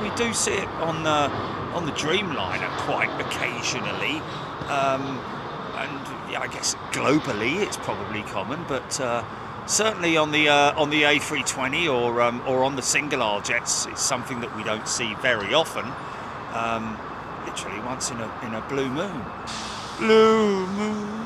S2: we do see it on the Dreamliner quite occasionally. And yeah, I guess globally it's probably common, but certainly on the A320 or on the single aisle jets, it's something that we don't see very often. Literally once in a blue moon. Blue moon.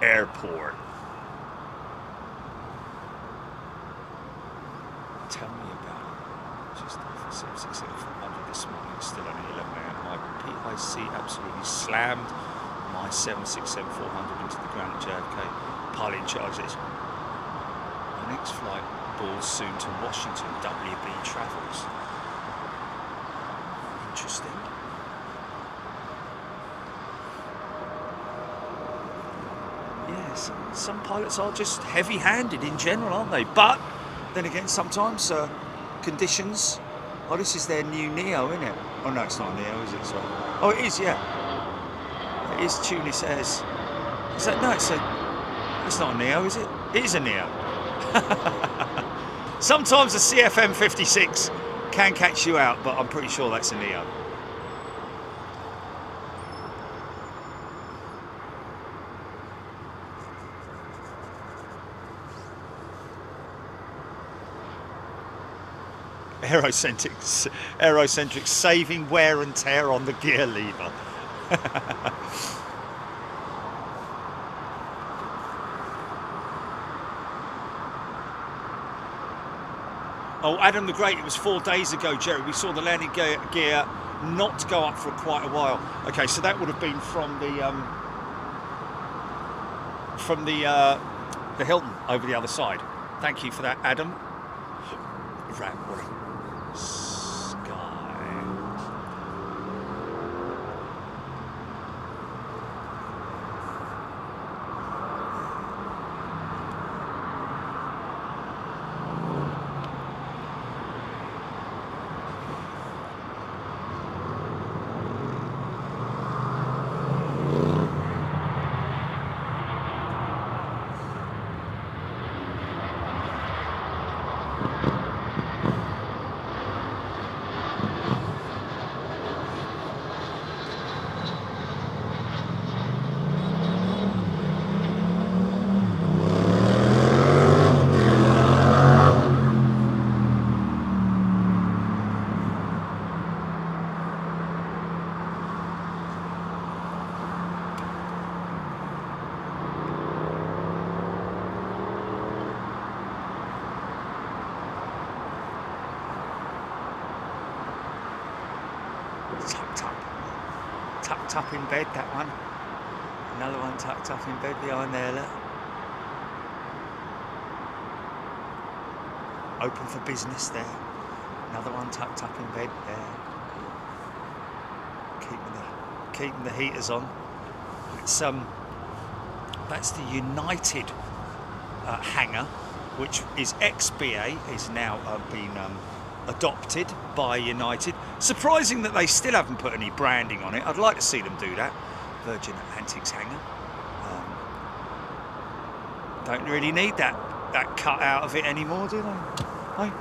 S2: Airport. Tell me about it. Just off 767-400 this morning, still only 11 a.m. My PIC absolutely slammed my 767-400 into the ground at JFK. Pilot in charge says, my next flight boards soon to Washington, WB Travels. Interesting. Yes, some pilots are just heavy-handed in general, aren't they? But then again, sometimes conditions Oh, this is their new Neo, isn't it? Oh no, it's not a Neo, is it? Sorry. Oh, it is, yeah. It is Tunis Airs. Is that, no, it's not a Neo, is it? It is a Neo. Sometimes a CFM 56 can catch you out, but I'm pretty sure that's a Neo. Aerocentric saving wear and tear on the gear lever. Oh, Adam the Great, it was 4 days ago, Jerry. We saw the landing gear not go up for quite a while. Okay, so that would have been from the Hilton over the other side. Thank you for that, Adam. Right, what a sky. Tucked up in bed, that one. Another one tucked up in bed behind there, look. Open for business there. Another one tucked up in bed there. Keeping the heaters on. That's the United hangar, which is ex-BA, is now been adopted by United. Surprising that they still haven't put any branding on it. I'd like to see them do that. Virgin Atlantic's hangar. Don't really need that cut out of it anymore, do they? Hey?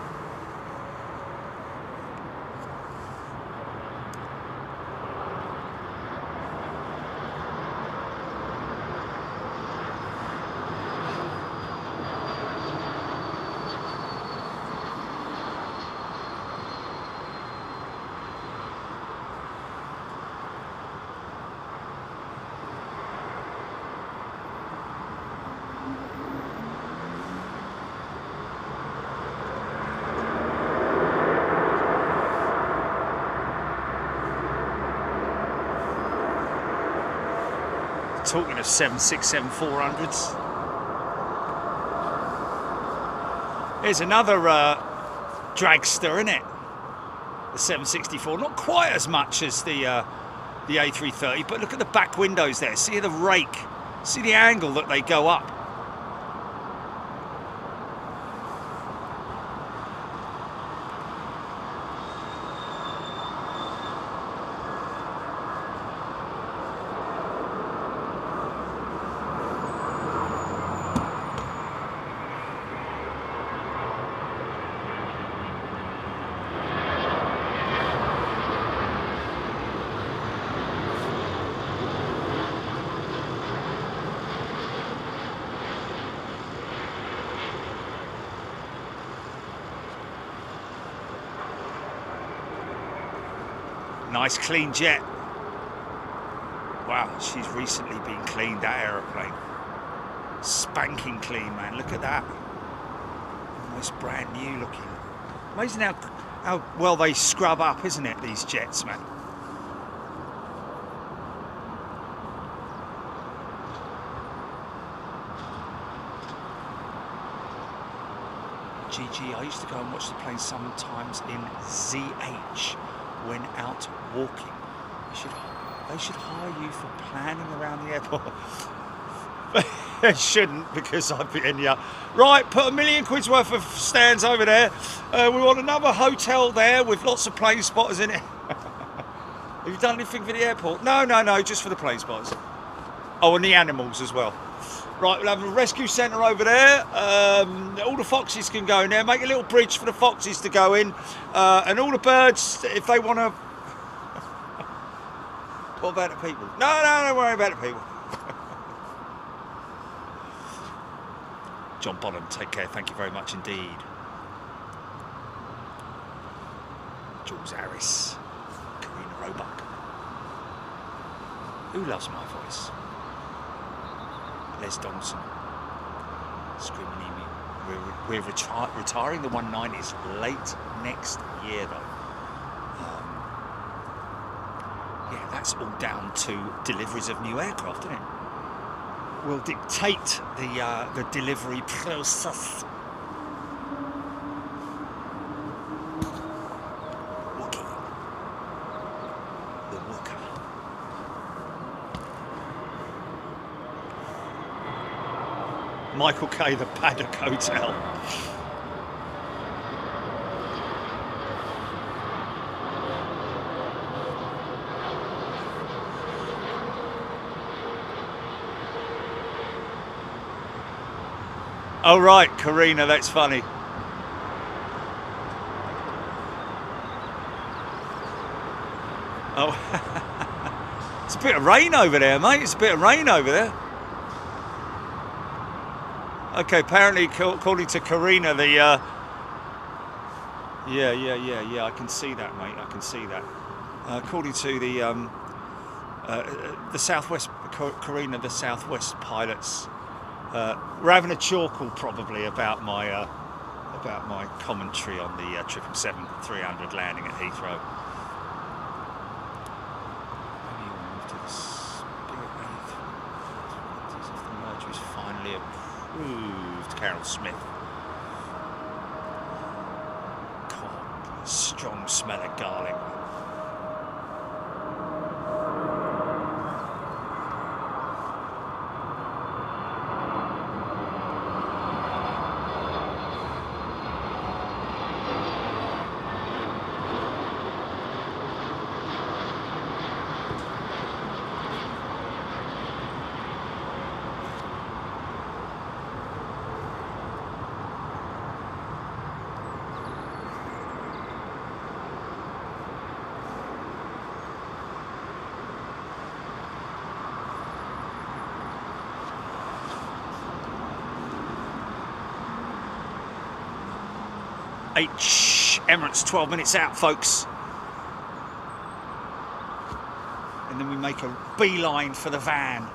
S2: Talking of 767-400s. Here's another dragster, isn't it? The 764. Not quite as much as the A330, but look at the back windows there. See the rake. See the angle that they go up. Nice clean jet. Wow, she's recently been cleaned, that aeroplane. Spanking clean, man. Look at that. Almost brand new looking. Amazing how well they scrub up, isn't it, these jets, man? GG, I used to go and watch the plane sometimes in ZH when out walking. They should hire you for planning around the airport.
S1: It shouldn't, because I've been here. Right, put £1 million worth of stands over there. We want another hotel there with lots of plane spotters in it. Have you done anything for the airport? No, just for the plane spotters. Oh, and the animals as well. Right, we'll have a rescue centre over there. All the foxes can go in there. Make a little bridge for the foxes to go in. And all the birds, if they want to... What about the people? No, don't worry about the people. John Bonham, take care. Thank you very much indeed. Jules Harris. Karina Roebuck. Who loves my voice? Les Donson. Screaming Emu. We're retiring the 190s late next year, though. Yeah, that's all down to deliveries of new aircraft, isn't it? Will dictate the delivery process. Wookie. The Wooker. Michael K, the Paddock Hotel. Oh right, Karina, that's funny. Oh, it's a bit of rain over there, mate. It's a bit of rain over there. Okay, apparently, according to Karina, the yeah, I can see that, mate. I can see that. According to the Southwest, Karina, the Southwest pilots. We're having a chortle probably about my commentary on the 777-300 landing at Heathrow. Maybe you'll move to the Spirit if the merger is finally approved. Carol Smith. God, strong smell of garlic. Emirates 12 minutes out, folks. And then we make a beeline for the van.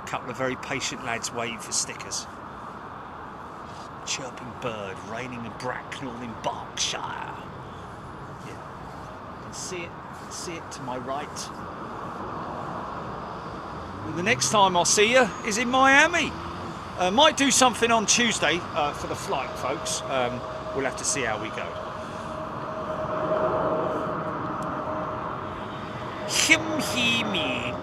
S1: A couple of very patient lads waiting for stickers. Chirping bird, raining in Bracknell in Berkshire. Yeah. You can see it to my right. And the next time I'll see you is in Miami. Might do something on Tuesday for the flight, folks. We'll have to see how we go. Him-he-me.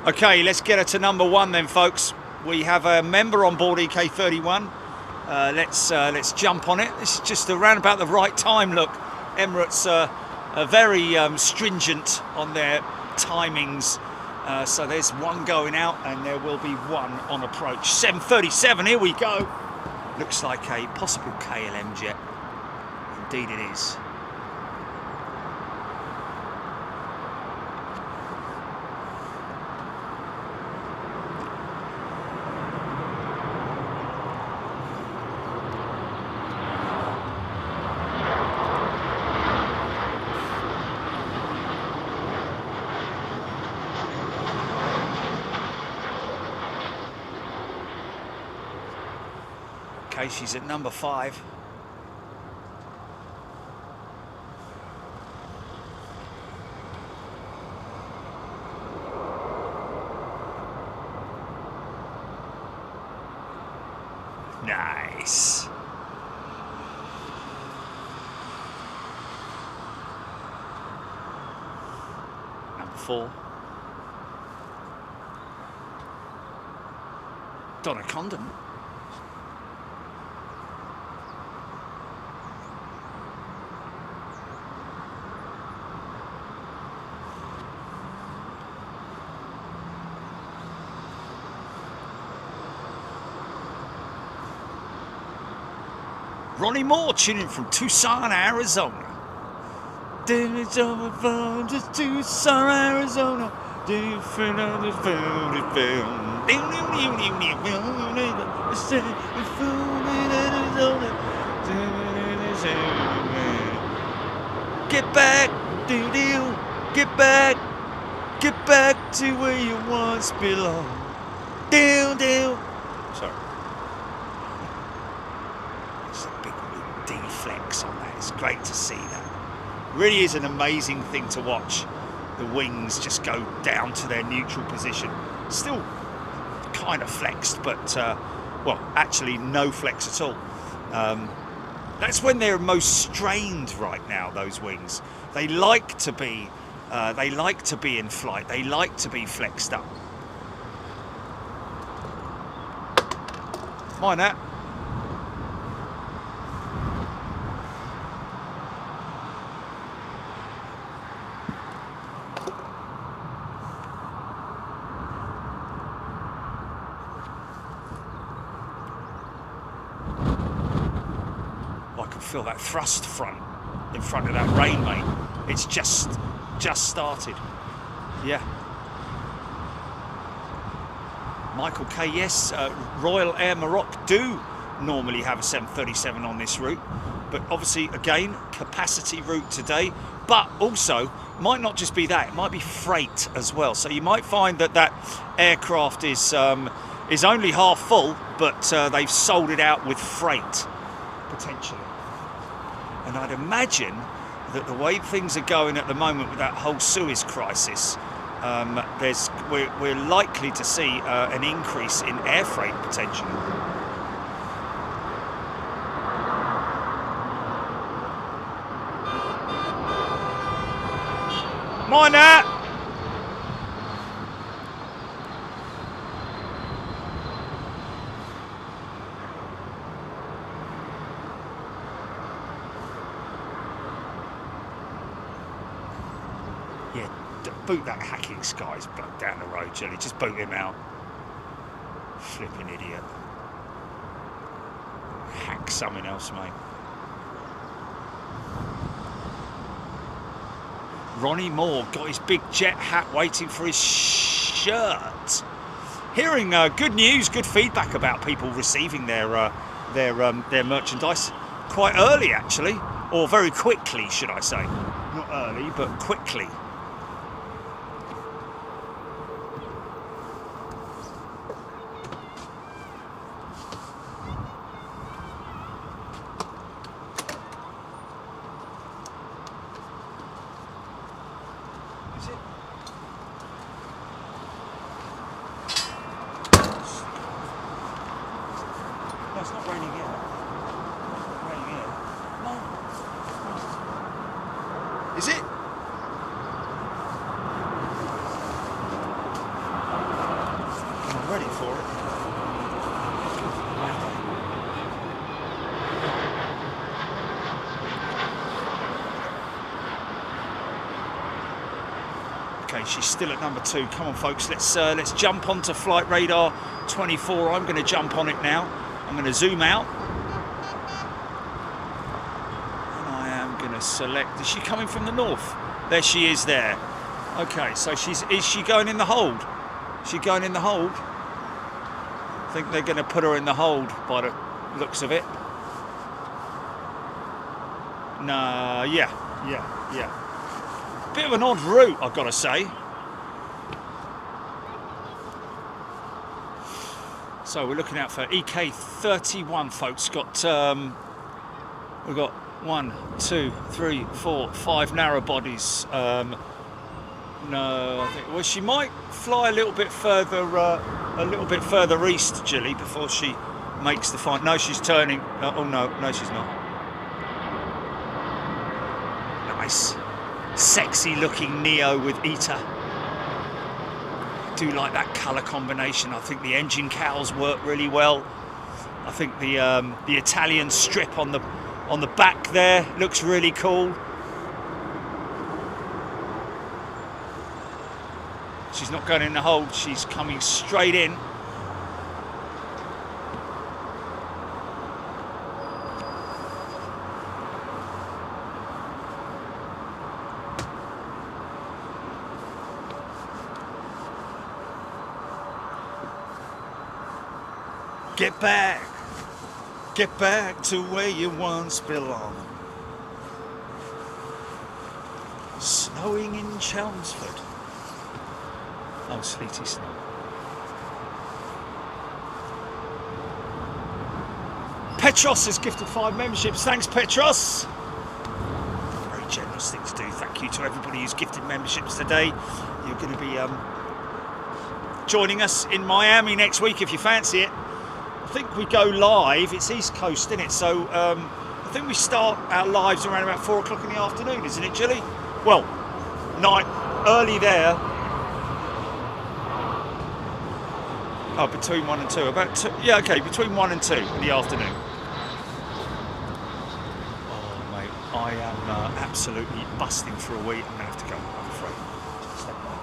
S1: Okay, let's get her to number one then, folks. We have a member on board EK31. Let's jump on it. This is just around about the right time. Look, Emirates are very stringent on their timings. So there's one going out and there will be one on approach. 7:37, here we go. Looks like a possible KLM jet. Indeed it is. Okay, she's at number 5.
S2: Nice. Number 4. Donna Condon. Ronnie Moore tuning from Tucson, Arizona. Tucson, Arizona. Get back, get back to where you once belonged. Sorry. Flex on that. It's great to see that. Really is an amazing thing to watch. The wings just go down to their neutral position. Still kind of flexed, but well, actually no flex at all. That's when they're most strained right now. Those wings. They like to be in flight. They like to be flexed up. Mind that. Feel that thrust front in front of that rain, mate. It's just started. Yeah. Michael K. Yes, Royal Air Maroc do normally have a 737 on this route, but obviously again capacity route today. But also might not just be that; it might be freight as well. So you might find that aircraft is only half full, but they've sold it out with freight potentially. And I'd imagine that the way things are going at the moment with that whole Suez crisis, we're likely to see an increase in air freight potentially. Mind that! Boot that hacking Skies down the road, Jelly. Just boot him out. Flipping idiot. Hack something else, mate. Ronnie Moore got his big jet hat waiting for his shirt. Hearing good news, good feedback about people receiving their merchandise quite early, actually, or very quickly, should I say? Not early, but quickly. Is it? I'm ready for it. Okay, she's still at number 2. Come on, folks. Let's jump onto flight radar 24. I'm going to jump on it now. I'm going to zoom out. Select. Is she coming from the north? There she is there. Okay, so is she going in the hold? Is she going in the hold? I think they're going to put her in the hold by the looks of it. No, yeah. Bit of an odd route, I've got to say. So we're looking out for EK31, folks. We've got 1, 2, 3, 4, 5 narrow bodies. No, I think. Well, she might fly a little bit further east, Jilly, before she makes the final. No, she's turning. Oh no, she's not. Nice, sexy looking Neo with Ita. Do like that colour combination. I think the engine cowls work really well. I think the Italian strip on the back there looks really cool. She's not going in the hold. She's coming straight in. Get back to where you once belonged. Snowing in Chelmsford. Oh, sleety snow. Petros has gifted 5 memberships. Thanks, Petros. Very generous thing to do. Thank you to everybody who's gifted memberships today. You're going to be joining us in Miami next week if you fancy it. I think we go live. It's East Coast, isn't it? So I think we start our lives around about 4 o'clock in the afternoon, isn't it, Julie? Well, night, early there. Oh, between 1 and 2. About 2. Yeah, okay, between 1 and 2 in the afternoon. Oh, mate, I am absolutely busting for a wee. I'm going to have to go, I'm afraid. Step back.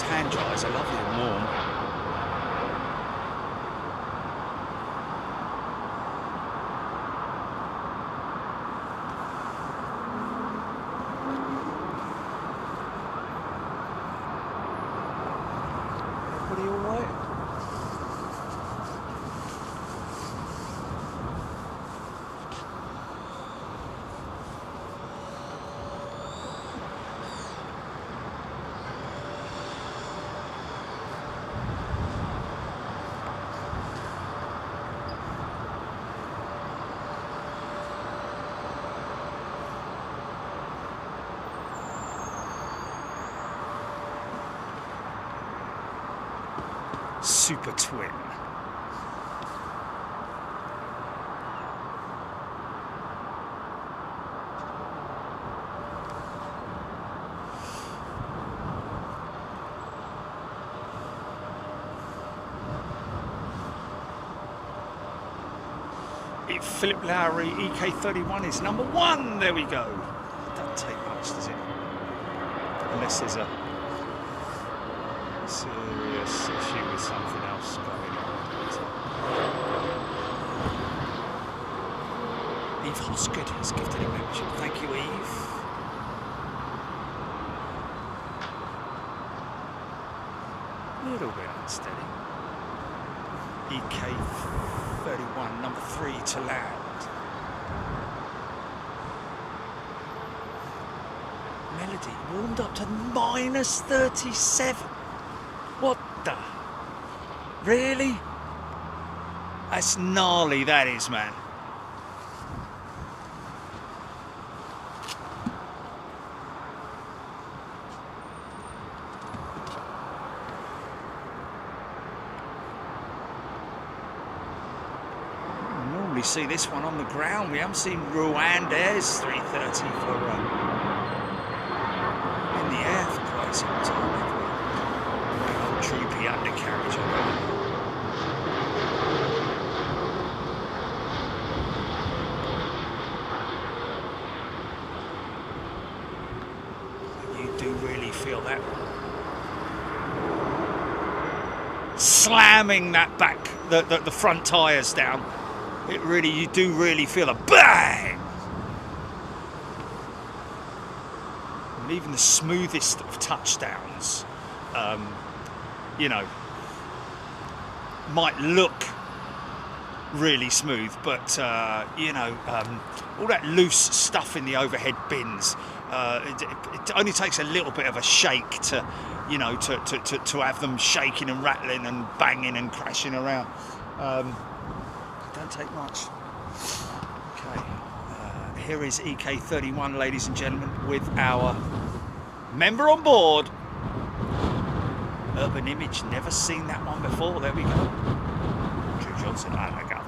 S2: Hand dries are lovely and warm. Everybody all right? Super twin.
S1: Philip Lowry, EK31 is number 1. There we go. Doesn't take much, does it? Unless there's a serious issue with something else going on. Eve Hosgood has gifted a membership. Thank you, Eve. A little bit unsteady. EK31, number 3 to land. Melody warmed up to -37. What the? Really? That's gnarly, that is, man. We see this one on the ground. We haven't seen Rwanda's 330 for in the air for quite some time. Big old troopy undercarriage on it. You do really feel that slamming that back, the front tyres down. It really, you do really feel a bang! And even the smoothest of touchdowns, you know, might look really smooth, but you know, all that loose stuff in the overhead bins, it only takes a little bit of a shake to, you know, to have them shaking and rattling and banging and crashing around. Don't take much. Okay, here is EK31, ladies and gentlemen, with our member on board. Urban Image, never seen that one before. There we go. Drew Johnson, I like that.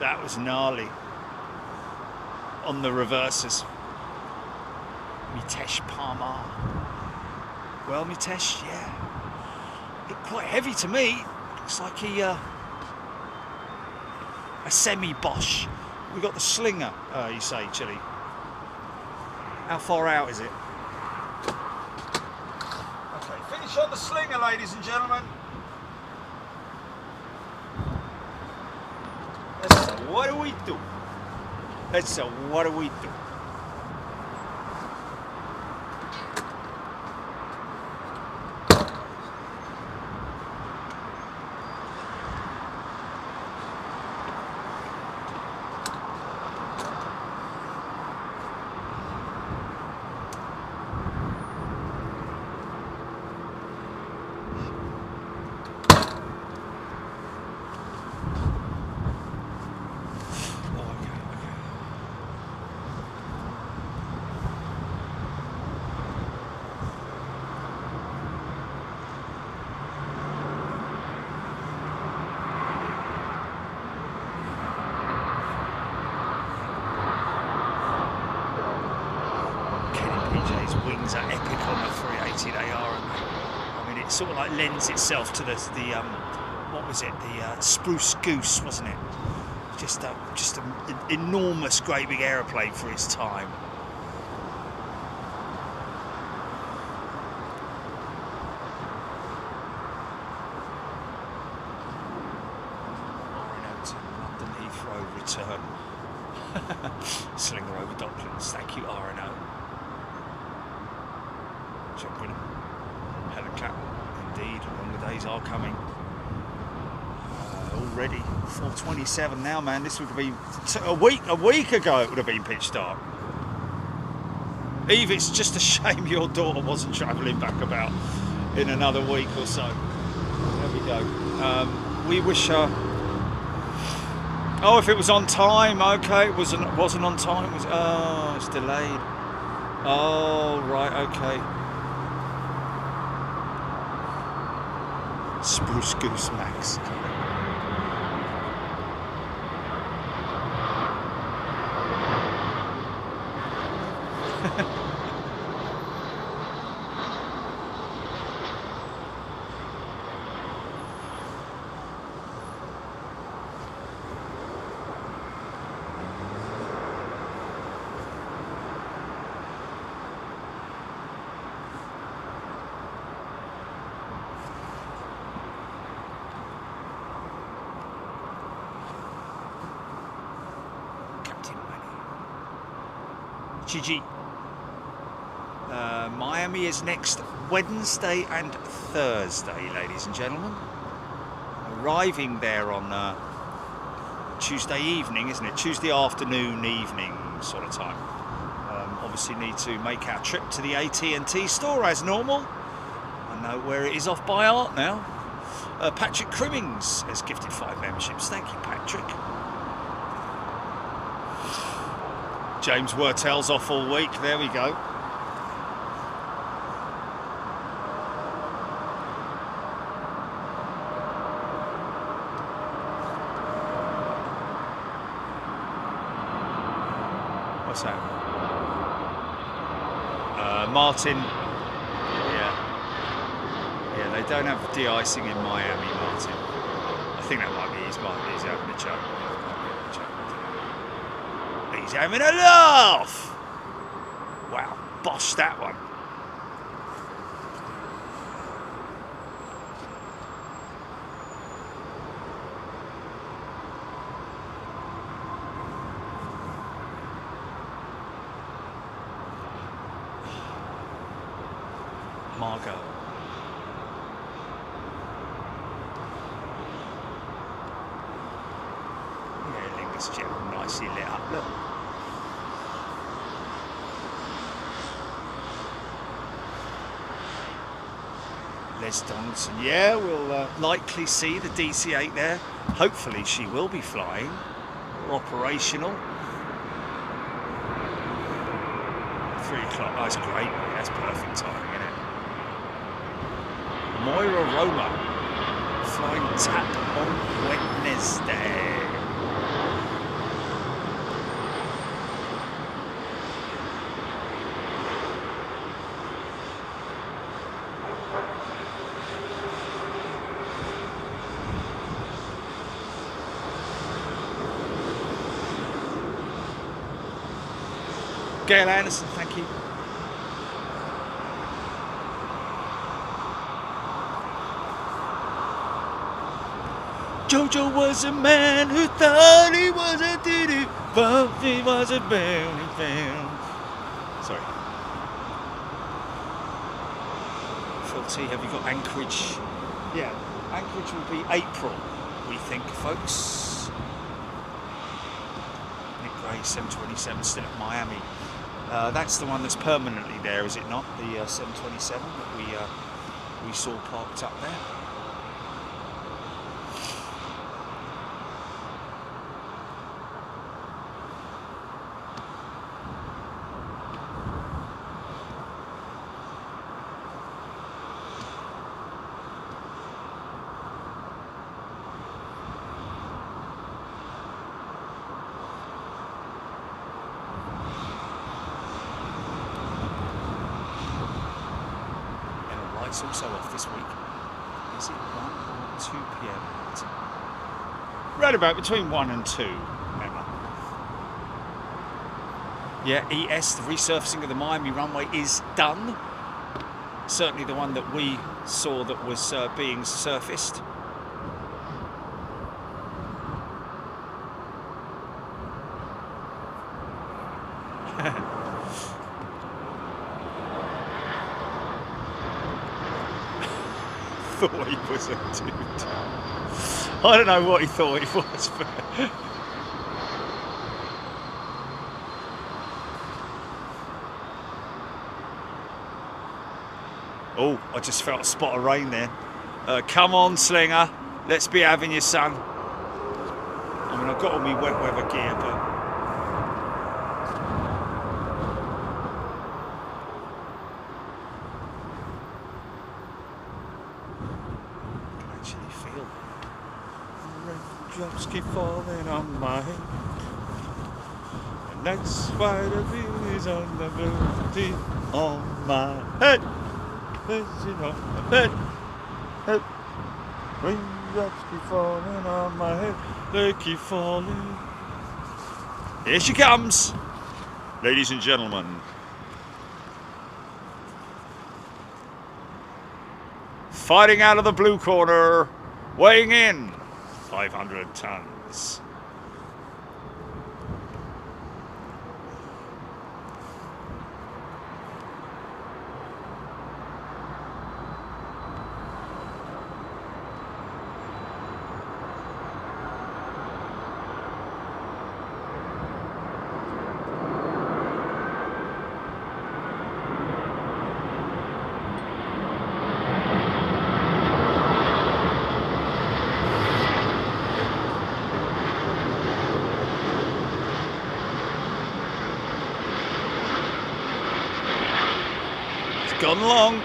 S1: That was gnarly on the reverses. Mitesh Parmar. Well, Mitesh, yeah, looked quite heavy to me. Looks like he a semi-Bosch. We got the slinger, you say, Chili. How far out is it? Okay, finish on the slinger, ladies and gentlemen. What do we do? Let's say, what do we do?
S2: AJ's wings are epic on the 380. They are. I mean, it sort of like lends itself to the what was it? The Spruce Goose, wasn't it? Just an enormous, great big aeroplane for its time. London Heathrow return. Slinger over Docklands. Thank you, RNO. Jumping. Helen Clap. Indeed, longer days are coming. Already 4:27 now, man. This would have been a week ago. It would have been pitch dark. Eve, it's just a shame your daughter wasn't travelling back about in another week or so. There we go. We wish her. Oh, if it was on time, okay. It wasn't on time. Oh, it's delayed. Oh, right, okay. Spruce Goose Max. GG. Miami is next Wednesday and Thursday, ladies and gentlemen. Arriving there on Tuesday evening, isn't it? Tuesday afternoon, evening sort of time. Obviously need to make our trip to the AT&T store as normal. I know where it is off by Art now. Patrick Crimmings has gifted 5 memberships. Thank you, Patrick. James Wurtell's off all week. There we go. What's that? Martin. Yeah, they don't have de-icing in Miami, Martin. I think that might be he's having a joke. He's having a laugh! Wow, bosh that one. Margot. Yeah, Lingus Jet nicely lit up. Look. Les Donaldson, yeah, we'll likely see the DC-8 there. Hopefully she will be flying or operational. 3 o'clock, that's great, that's perfect timing, isn't it? Moira Roma, flying tap on Wednesday. Gail Anderson, thank you. Jojo was a man who thought he was a doo-doo, but he was a bounty fan. Sorry. Phil T, have you got Anchorage? Yeah, Anchorage will be April, we think, folks. Nick Gray, 727, still at Miami. That's the one that's permanently there, is it not? The 727 that we saw parked up there.
S1: flight's also off this week. Is it 1 or 2 p.m.? Right about between 1 and 2, Emma. Yeah, ES, the resurfacing of the Miami runway is done. Certainly the one that we saw that was being surfaced. Thought he was a dude. I don't know what he thought he was, but oh, I just felt a spot of rain there. Come on, Slinger, let's be having your son. I mean, I've got all my wet weather gear, but raindrops keep falling on my head, and that's why the view is on the blue on my head. Raindrops keep falling on my head, they keep falling. Here she comes, ladies and gentlemen. Fighting out of the blue corner, weighing in 500 tons. Gone long.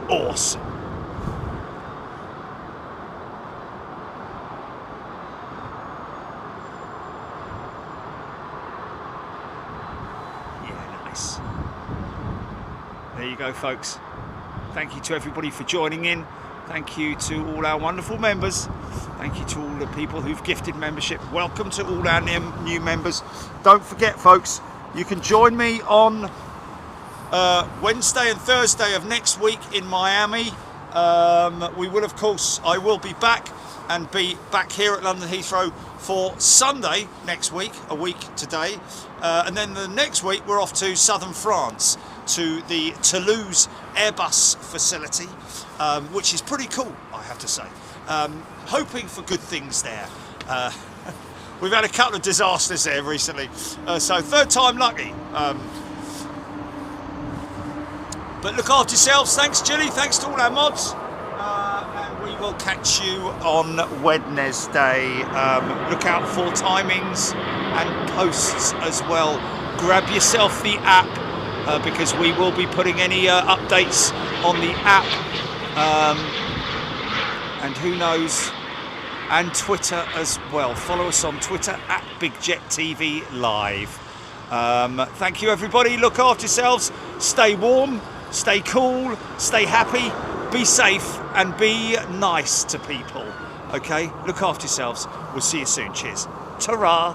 S1: Awesome. Yeah, nice. There you go, folks. Thank you to everybody for joining in. Thank you to all our wonderful members. Thank you to all the people who've gifted membership. Welcome to all our new members. Don't forget, folks, you can join me on Wednesday and Thursday of next week in Miami. We will, of course, I will be back and be back here at London Heathrow for Sunday next week, a week today. And then the next week we're off to southern France to the Toulouse AIRBUS facility, which is pretty cool, I have to say. Hoping for good things there. We've had a couple of disasters there recently, so third time lucky. But look after yourselves. Thanks, Jilly. Thanks to all our mods. And we will catch you on Wednesday. Look out for timings and posts as well. Grab yourself the app because we will be putting any updates on the app. And who knows, and Twitter as well. Follow us on Twitter at BigJetTV Live. Thank you, everybody. Look after yourselves. Stay warm. Stay cool, stay happy, be safe, and be nice to people. Okay? Look after yourselves. We'll see you soon. Cheers. Ta-ra.